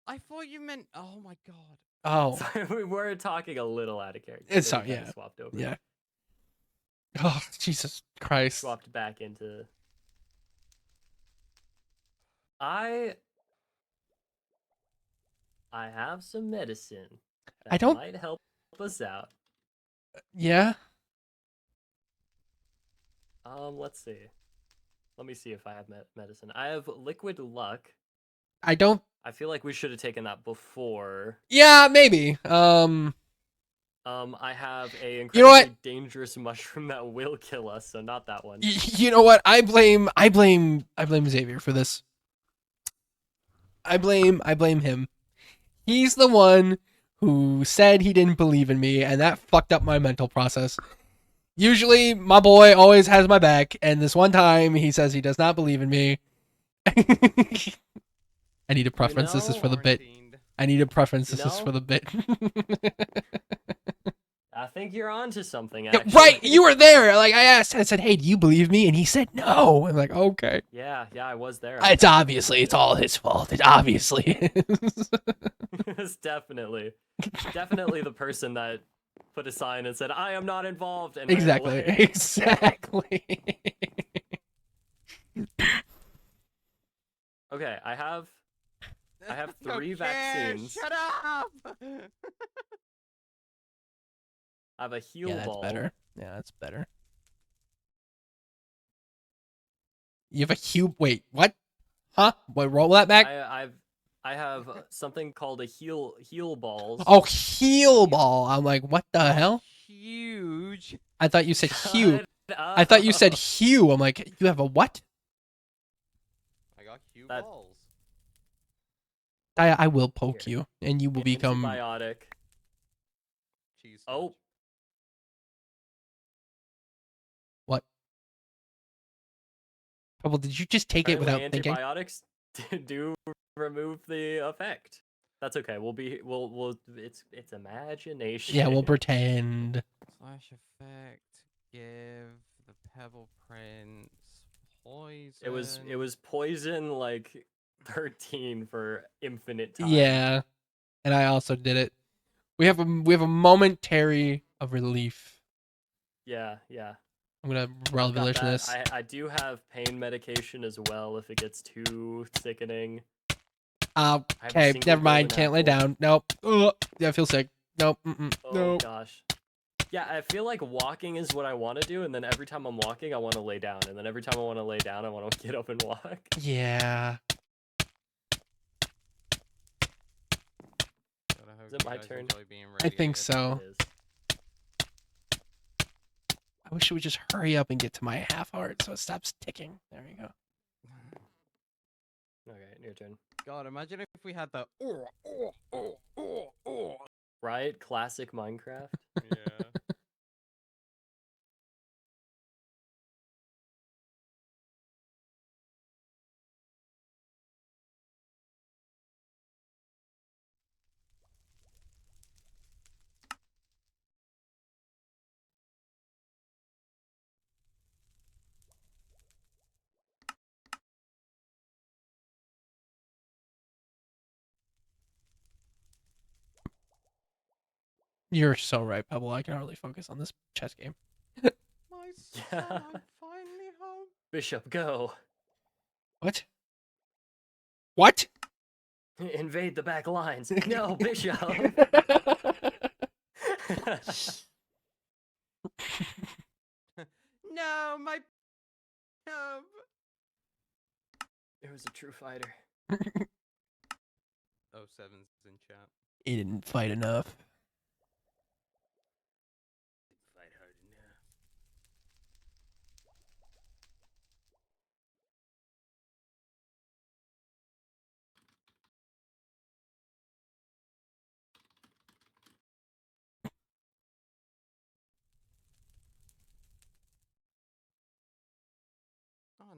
Speaker 5: I thought you meant. Oh my god.
Speaker 1: Oh,
Speaker 3: Sorry, we were talking a little out of character.
Speaker 1: It's
Speaker 3: so we
Speaker 1: sorry,
Speaker 3: kinda
Speaker 1: yeah.
Speaker 3: Swapped over.
Speaker 1: yeah. Oh, Jesus Christ.
Speaker 3: Swapped back into. I have some medicine that
Speaker 1: I don't-
Speaker 3: might help us out.
Speaker 1: Yeah.
Speaker 3: Let's see. Let me see if I have medicine. I have liquid luck.
Speaker 1: I don't.
Speaker 3: I feel like we should have taken that before.
Speaker 1: Yeah, maybe.
Speaker 3: I have a
Speaker 1: You know
Speaker 3: incredibly
Speaker 1: what?
Speaker 3: dangerous mushroom that will kill us, so not that one.
Speaker 1: You know what? I blame Xavier for this. I blame him. He's the one who said he didn't believe in me, and that fucked up my mental process. Usually, my boy always has my back, and this one time he says he does not believe in me. I need to preference this is for the bit.
Speaker 5: Quarantined.
Speaker 1: I need to preference
Speaker 3: You
Speaker 1: this is
Speaker 3: know?
Speaker 1: for the bit.
Speaker 3: I think you're onto something,
Speaker 1: Yeah,
Speaker 3: actually.
Speaker 1: right, you were there. Like I asked, I said, "Hey, do you believe me?" And he said, "No." I'm like, "Okay."
Speaker 3: Yeah, I was there.
Speaker 1: It's obviously it's all his fault. It obviously is.
Speaker 3: It's definitely the person that put a sign and said, "I am not involved." And ran
Speaker 1: Exactly.
Speaker 3: away.
Speaker 1: Exactly.
Speaker 3: Okay, I have
Speaker 5: No
Speaker 3: 3
Speaker 5: care,
Speaker 3: vaccines.
Speaker 5: Shut up.
Speaker 3: I have a heal
Speaker 1: Yeah, that's
Speaker 3: ball.
Speaker 1: better. Yeah, that's better. You have a cube. Wait, what? Huh? What? Roll that back.
Speaker 3: I have something called a heal balls.
Speaker 1: Oh, heal ball. I'm like, what the hell?
Speaker 5: Huge.
Speaker 1: I thought you said Hugh.
Speaker 3: Shut
Speaker 1: I thought you said
Speaker 3: up.
Speaker 1: Hugh. I'm like, you have a what?
Speaker 5: I got huge
Speaker 3: That-
Speaker 5: balls.
Speaker 1: I will poke
Speaker 3: Here.
Speaker 1: you, and you will become.
Speaker 3: Antibiotic.
Speaker 5: Cheese.
Speaker 3: Oh,
Speaker 1: What? Well, did you just take it
Speaker 3: apparently
Speaker 1: without thinking?
Speaker 3: antibiotics do remove the effect. That's okay. We'll it's imagination.
Speaker 1: Yeah, we'll pretend.
Speaker 5: Slash effect. Give the pebble prince poison.
Speaker 3: It was poison like 13 for infinite time.
Speaker 1: Yeah, and I also did it. We have a momentary of relief.
Speaker 3: Yeah.
Speaker 1: I'm gonna
Speaker 3: I've got
Speaker 1: relish
Speaker 3: that.
Speaker 1: this.
Speaker 3: I do have pain medication as well if it gets too sickening. I have a
Speaker 1: Okay,
Speaker 3: single
Speaker 1: never mind.
Speaker 3: golden
Speaker 1: Can't lay
Speaker 3: apple.
Speaker 1: down. Nope. Yeah, I feel sick. Nope.
Speaker 3: Oh
Speaker 1: Nope.
Speaker 3: gosh. Yeah, I feel like walking is what I want to do, and then every time I'm walking, I want to lay down, and then every time I want to lay down, I want to get up and walk.
Speaker 1: Yeah.
Speaker 5: God, I hope
Speaker 3: Is it
Speaker 5: you
Speaker 3: my
Speaker 5: guys
Speaker 3: turn?
Speaker 5: enjoy being
Speaker 1: I think
Speaker 5: radiated.
Speaker 1: so.
Speaker 3: It is.
Speaker 1: I wish it would just hurry up and get to my half heart so it stops ticking. There you go.
Speaker 3: Okay, your turn.
Speaker 5: God, imagine if we had the.
Speaker 3: Right? Classic Minecraft.
Speaker 5: Yeah.
Speaker 1: You're so right, Pebble. I can hardly focus on this chess game.
Speaker 5: My son, I'm finally home.
Speaker 3: Bishop, go.
Speaker 1: What? What?
Speaker 3: Invade the back lines. No, Bishop.
Speaker 5: No, my. No.
Speaker 3: It was a true fighter.
Speaker 5: Oh, seven's in chat.
Speaker 1: He didn't fight enough.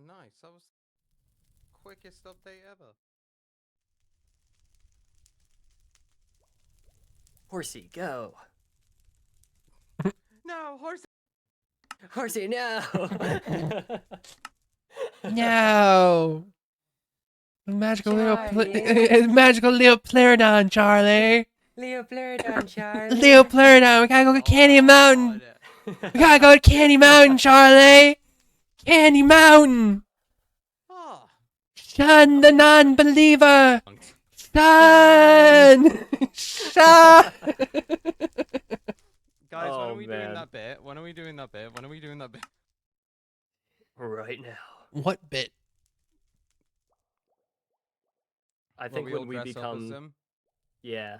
Speaker 5: nice. That was the quickest update ever.
Speaker 6: Horsey, go.
Speaker 5: No, horse.
Speaker 6: Horsey, no.
Speaker 1: No. Magical
Speaker 6: Charlie.
Speaker 1: magical Leopleurodon, Charlie.
Speaker 6: Leopleurodon, Charlie.
Speaker 1: Leopleurodon, we gotta go to Candy Mountain.
Speaker 5: God.
Speaker 1: We gotta go to Candy Mountain, Charlie. Candy Mountain.
Speaker 5: Oh.
Speaker 1: Shun the non-believer. Shun. Shun.
Speaker 5: Guys, when
Speaker 6: Oh,
Speaker 5: are we doing
Speaker 6: man.
Speaker 5: that bit? When are we doing that bit? When are we doing that bit?
Speaker 6: Right now.
Speaker 1: What bit?
Speaker 6: I
Speaker 5: Where
Speaker 6: think
Speaker 5: all
Speaker 6: when we
Speaker 5: dress up as
Speaker 6: become.
Speaker 5: them?
Speaker 6: Yeah.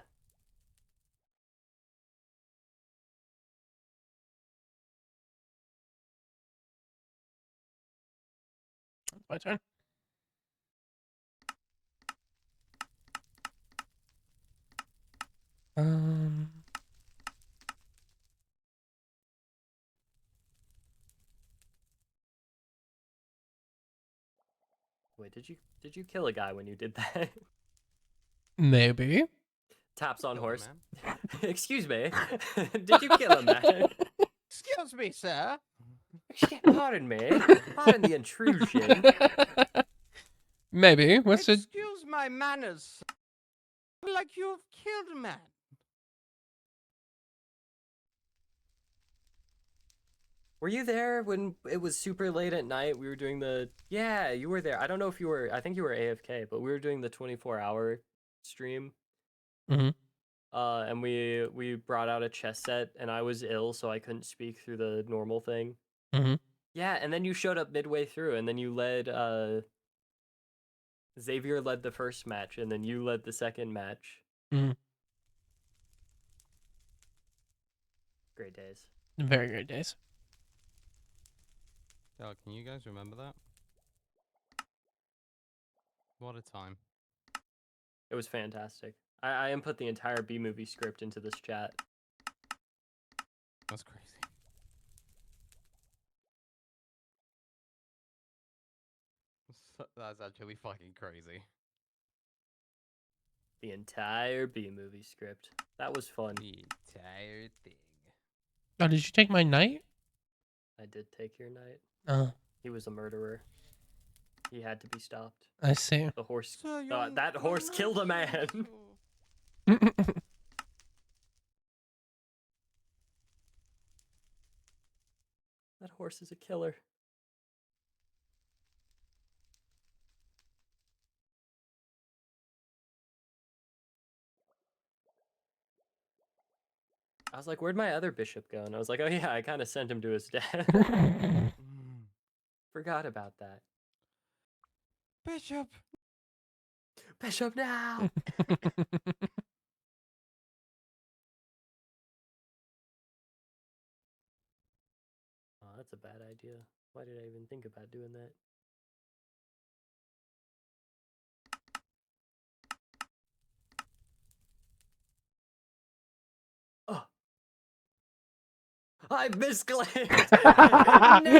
Speaker 1: My turn. Um.
Speaker 6: Wait, did you kill a guy when you did that?
Speaker 1: Maybe.
Speaker 6: Taps on
Speaker 5: Kill him,
Speaker 6: horse.
Speaker 5: man.
Speaker 6: Excuse me. Did you kill a man?
Speaker 5: Excuse me, sir.
Speaker 6: Pardon me. Pardon the intrusion.
Speaker 1: Maybe. What's it?
Speaker 5: Excuse my manners. Like you have killed a man.
Speaker 6: Were you there when it was super late at night? We were doing the. Yeah, you were there. I don't know if you were. I think you were AFK, but we were doing the 24-hour stream.
Speaker 1: Mhm.
Speaker 6: And we brought out a chess set, and I was ill, so I couldn't speak through the normal thing.
Speaker 1: Mhm.
Speaker 6: Yeah, and then you showed up midway through, and then you led. Xavier led the first match, and then you led the second match.
Speaker 1: Mhm.
Speaker 6: Great days.
Speaker 1: Very good days.
Speaker 5: Oh, can you guys remember that? What a time.
Speaker 6: It was fantastic. I input the entire B movie script into this chat.
Speaker 5: That's crazy. That's actually fucking crazy.
Speaker 6: The entire B movie script. That was fun.
Speaker 5: The entire thing.
Speaker 1: Oh, did you take my knight?
Speaker 6: I did take your knight.
Speaker 1: Oh,
Speaker 6: He was a murderer. He had to be stopped.
Speaker 1: I see.
Speaker 6: The horse.
Speaker 5: Sir,
Speaker 6: That horse killed a man. That horse is a killer. I was like, where'd my other bishop go? And I was like, oh yeah, I kind of sent him to his death. Forgot about that.
Speaker 5: Bishop.
Speaker 6: Bishop now! Oh, that's a bad idea. Why did I even think about doing that? Oh! I misclicked!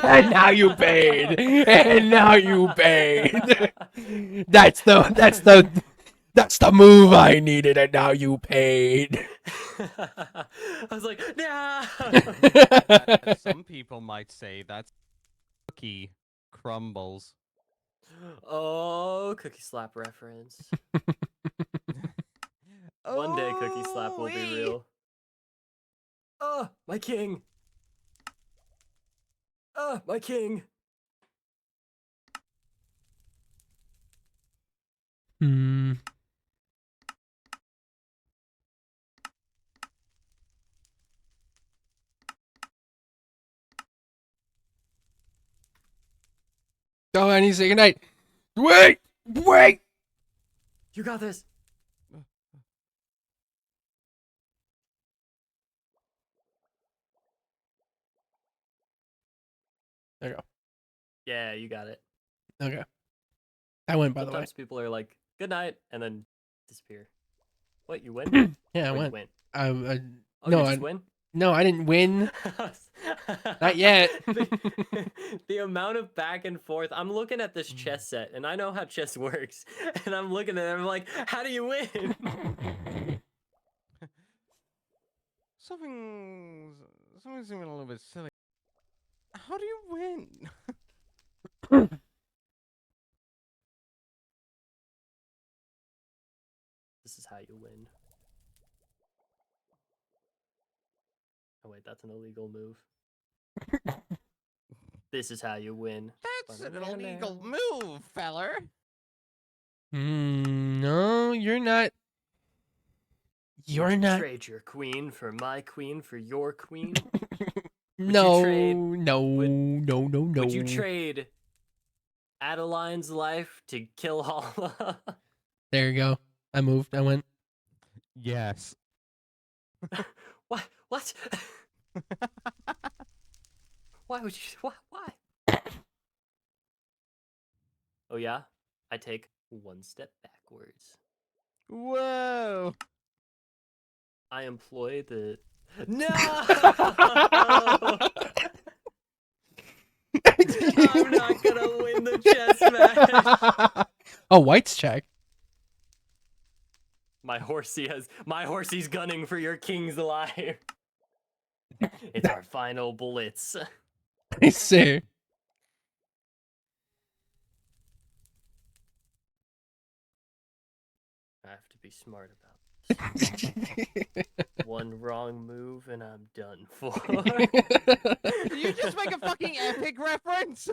Speaker 1: And now you paid. And now you paid. That's the move I needed, and now you paid.
Speaker 6: I was like, no!
Speaker 5: Some people might say that's cookie crumbles.
Speaker 6: Oh, cookie slap reference. One day cookie slap will be real. Oh, my king! Oh, my king!
Speaker 1: Hmm. Oh, I need to say goodnight. Wait! Wait!
Speaker 6: You got this!
Speaker 1: There you go.
Speaker 6: Yeah, you got it.
Speaker 1: Okay. I win, by the way.
Speaker 6: Sometimes people are like, good night, and then disappear. What, you win?
Speaker 1: Yeah, I
Speaker 6: Or you
Speaker 1: went.
Speaker 6: win?
Speaker 1: I
Speaker 6: Oh,
Speaker 1: no,
Speaker 6: you
Speaker 1: I
Speaker 6: just win?
Speaker 1: No, I didn't win. Not yet.
Speaker 6: The amount of back and forth. I'm looking at this chess set, and I know how chess works. And I'm looking at it, I'm like, how do you win?
Speaker 5: Something's seeming a little bit silly. How do you win?
Speaker 6: This is how you win. Oh wait, that's an illegal move. This is how you win.
Speaker 5: That's an illegal move, feller.
Speaker 1: No, you're not.
Speaker 6: Would
Speaker 1: You're
Speaker 6: you
Speaker 1: not.
Speaker 6: trade your queen for my queen for your queen?
Speaker 1: No,
Speaker 6: trade-
Speaker 1: no, no, no, no.
Speaker 6: Would you trade Adeline's life to kill Hala?
Speaker 1: There you go. I moved. I went.
Speaker 5: Yes.
Speaker 6: What? What? Why would you? Why? Oh yeah, I take one step backwards.
Speaker 5: Whoa.
Speaker 6: I employ the. No! I'm not gonna win the chess match.
Speaker 1: Oh, white's check.
Speaker 6: My horsey's gunning for your king's life. It's our final blitz.
Speaker 1: I see.
Speaker 6: I have to be smart about this. One wrong move and I'm done for.
Speaker 5: Did you just make a fucking epic reference?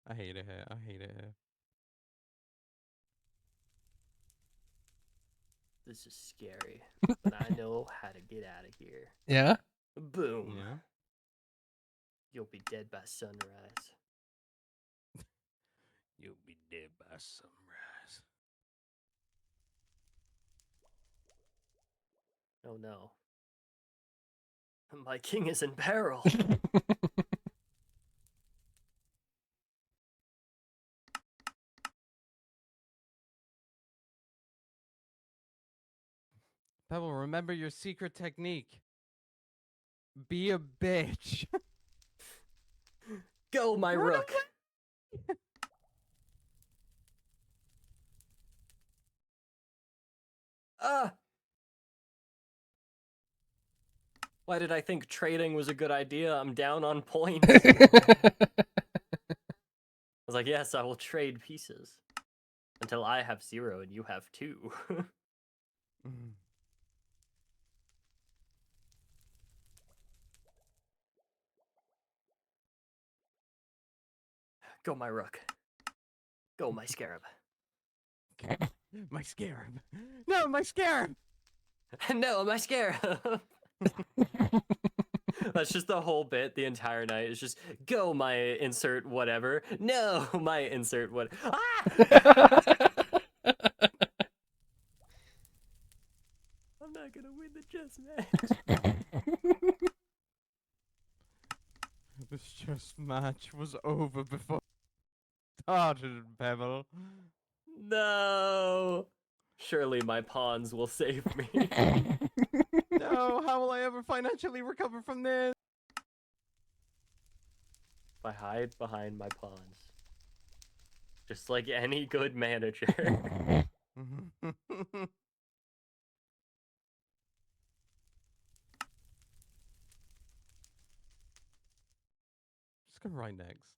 Speaker 5: I hate it here. I hate it here.
Speaker 6: This is scary, but I know how to get out of here.
Speaker 1: Yeah?
Speaker 6: Boom.
Speaker 5: Yeah.
Speaker 6: You'll be dead by sunrise.
Speaker 5: You'll be dead by sunrise.
Speaker 6: Oh no. My king is in peril.
Speaker 5: Pebble, remember your secret technique. Be a bitch.
Speaker 6: Go, my
Speaker 5: Run
Speaker 6: rook. Why did I think trading was a good idea? I'm down on points. I was like, yes, I will trade pieces. Until I have 0 and you have 2. Go, my rook. Go, my scarab.
Speaker 5: My scarab. No, my scarab.
Speaker 6: No, my scarab. That's just the whole bit the entire night. It's just, go, my insert whatever. No, my insert what. Ah! I'm not gonna win the chess match.
Speaker 5: This chess match was over before it started, Pebble.
Speaker 6: No. Surely my pawns will save me.
Speaker 5: No, how will I ever financially recover from this?
Speaker 6: If I hide behind my pawns. Just like any good manager.
Speaker 5: Just go right next.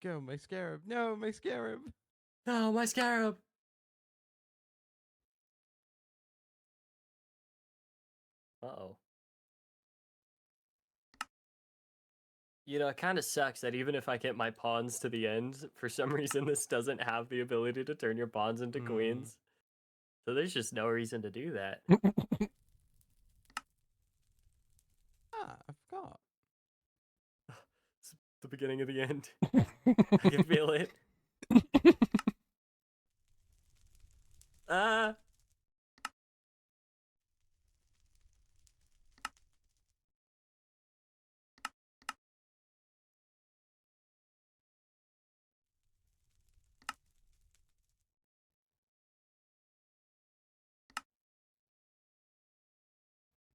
Speaker 5: Go, my scarab. No, my scarab.
Speaker 6: No, my scarab. Uh-oh. You know, it kind of sucks that even if I get my pawns to the end, for some reason this doesn't have the ability to turn your pawns into queens. So there's just no reason to do that.
Speaker 5: Ah, I forgot.
Speaker 6: It's the beginning of the end. I can feel it. Ah!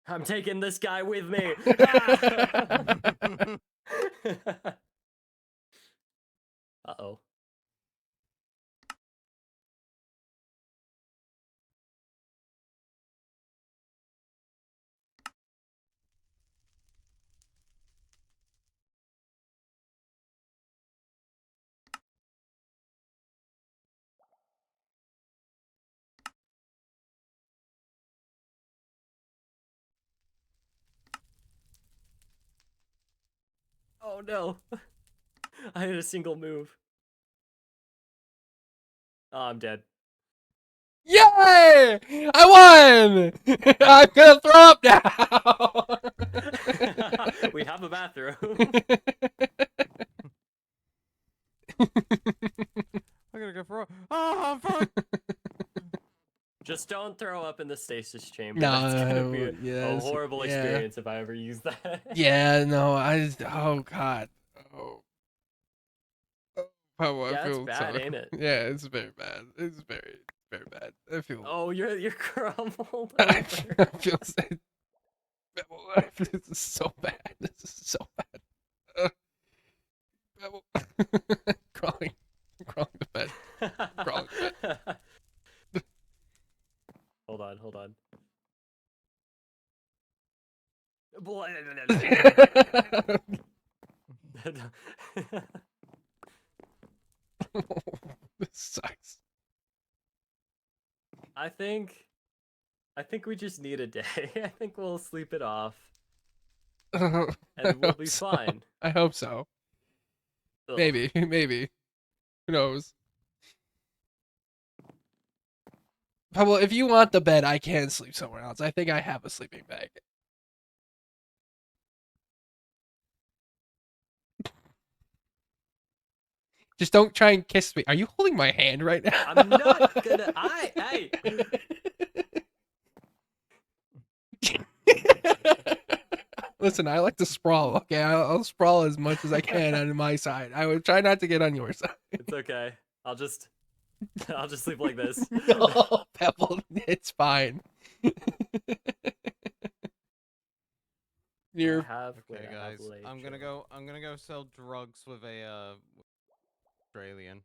Speaker 6: I'm taking this guy with me. Uh-oh. Oh no. I had a single move. Oh, I'm dead.
Speaker 1: Yay! I won! I'm gonna throw up now!
Speaker 6: We have a bathroom.
Speaker 5: I'm gonna go for a... Oh, fuck!
Speaker 6: Just don't throw up in the stasis chamber.
Speaker 1: No,
Speaker 6: That's gonna be a
Speaker 1: yes,
Speaker 6: horrible
Speaker 1: yeah.
Speaker 6: experience if I ever use that.
Speaker 1: Yeah, no, oh god. Oh. Oh, I
Speaker 6: Yeah, it's
Speaker 1: feel
Speaker 6: bad,
Speaker 1: so,
Speaker 6: ain't it?
Speaker 1: yeah, it's very bad. It's very, very bad. I feel.
Speaker 6: Oh, you're crumbled
Speaker 1: I
Speaker 6: over.
Speaker 1: feel so. This is so bad. This is so bad. Crawling to bed. Crawling to bed.
Speaker 6: Hold on.
Speaker 1: This sucks.
Speaker 6: I think we just need a day. I think we'll sleep it off and we'll be fine.
Speaker 1: I hope so.
Speaker 6: Ugh.
Speaker 1: Maybe. Who knows? Pablo, if you want the bed, I can sleep somewhere else. I think I have a sleeping bag. Just don't try and kiss me. Are you holding my hand right now?
Speaker 6: I'm not gonna. Hey.
Speaker 1: Listen, I like to sprawl. Okay, I'll sprawl as much as I can on my side. I would try not to get on your side.
Speaker 6: It's okay. I'll just sleep like this.
Speaker 1: No, Pebble, it's fine. You're
Speaker 5: Okay, guys. I'm gonna go sell drugs with a Australian.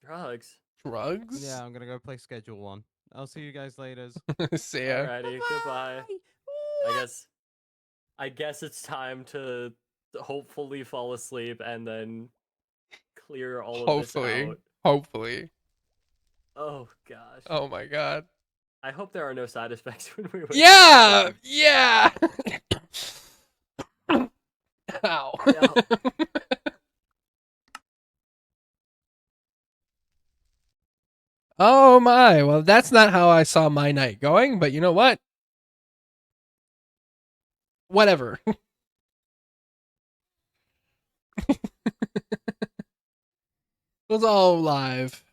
Speaker 6: Drugs.
Speaker 1: drugs?
Speaker 5: Yeah, I'm gonna go play Schedule 1. I'll see you guys later.
Speaker 1: See ya.
Speaker 6: Alrighty, goodbye. I guess it's time to hopefully fall asleep and then clear all of this out.
Speaker 1: Hopefully.
Speaker 6: Oh gosh.
Speaker 1: Oh my god.
Speaker 6: I hope there are no side effects when we wake up.
Speaker 1: Yeah! Ow.
Speaker 6: Yeah.
Speaker 1: Oh my, well that's not how I saw my night going, but you know what? Whatever. It was all live.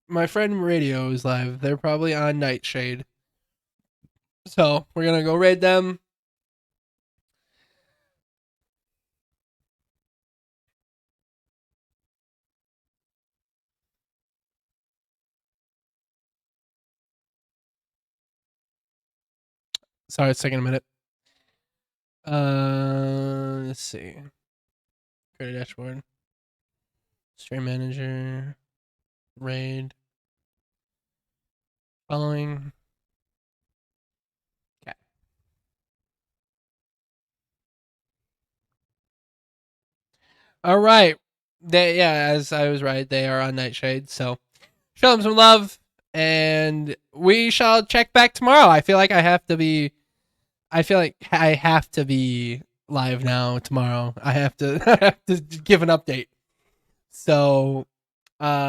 Speaker 1: My friend Radio is live. They're probably on Nightshade. So we're gonna go raid them. Sorry, it's taking a minute. Let's see. Create a dashboard. Stream manager. Raid. Following. Okay. All right. As I was right, they are on Nightshade. So show them some love, and we shall check back tomorrow. I feel like I have to be live now tomorrow. I have to give an update. So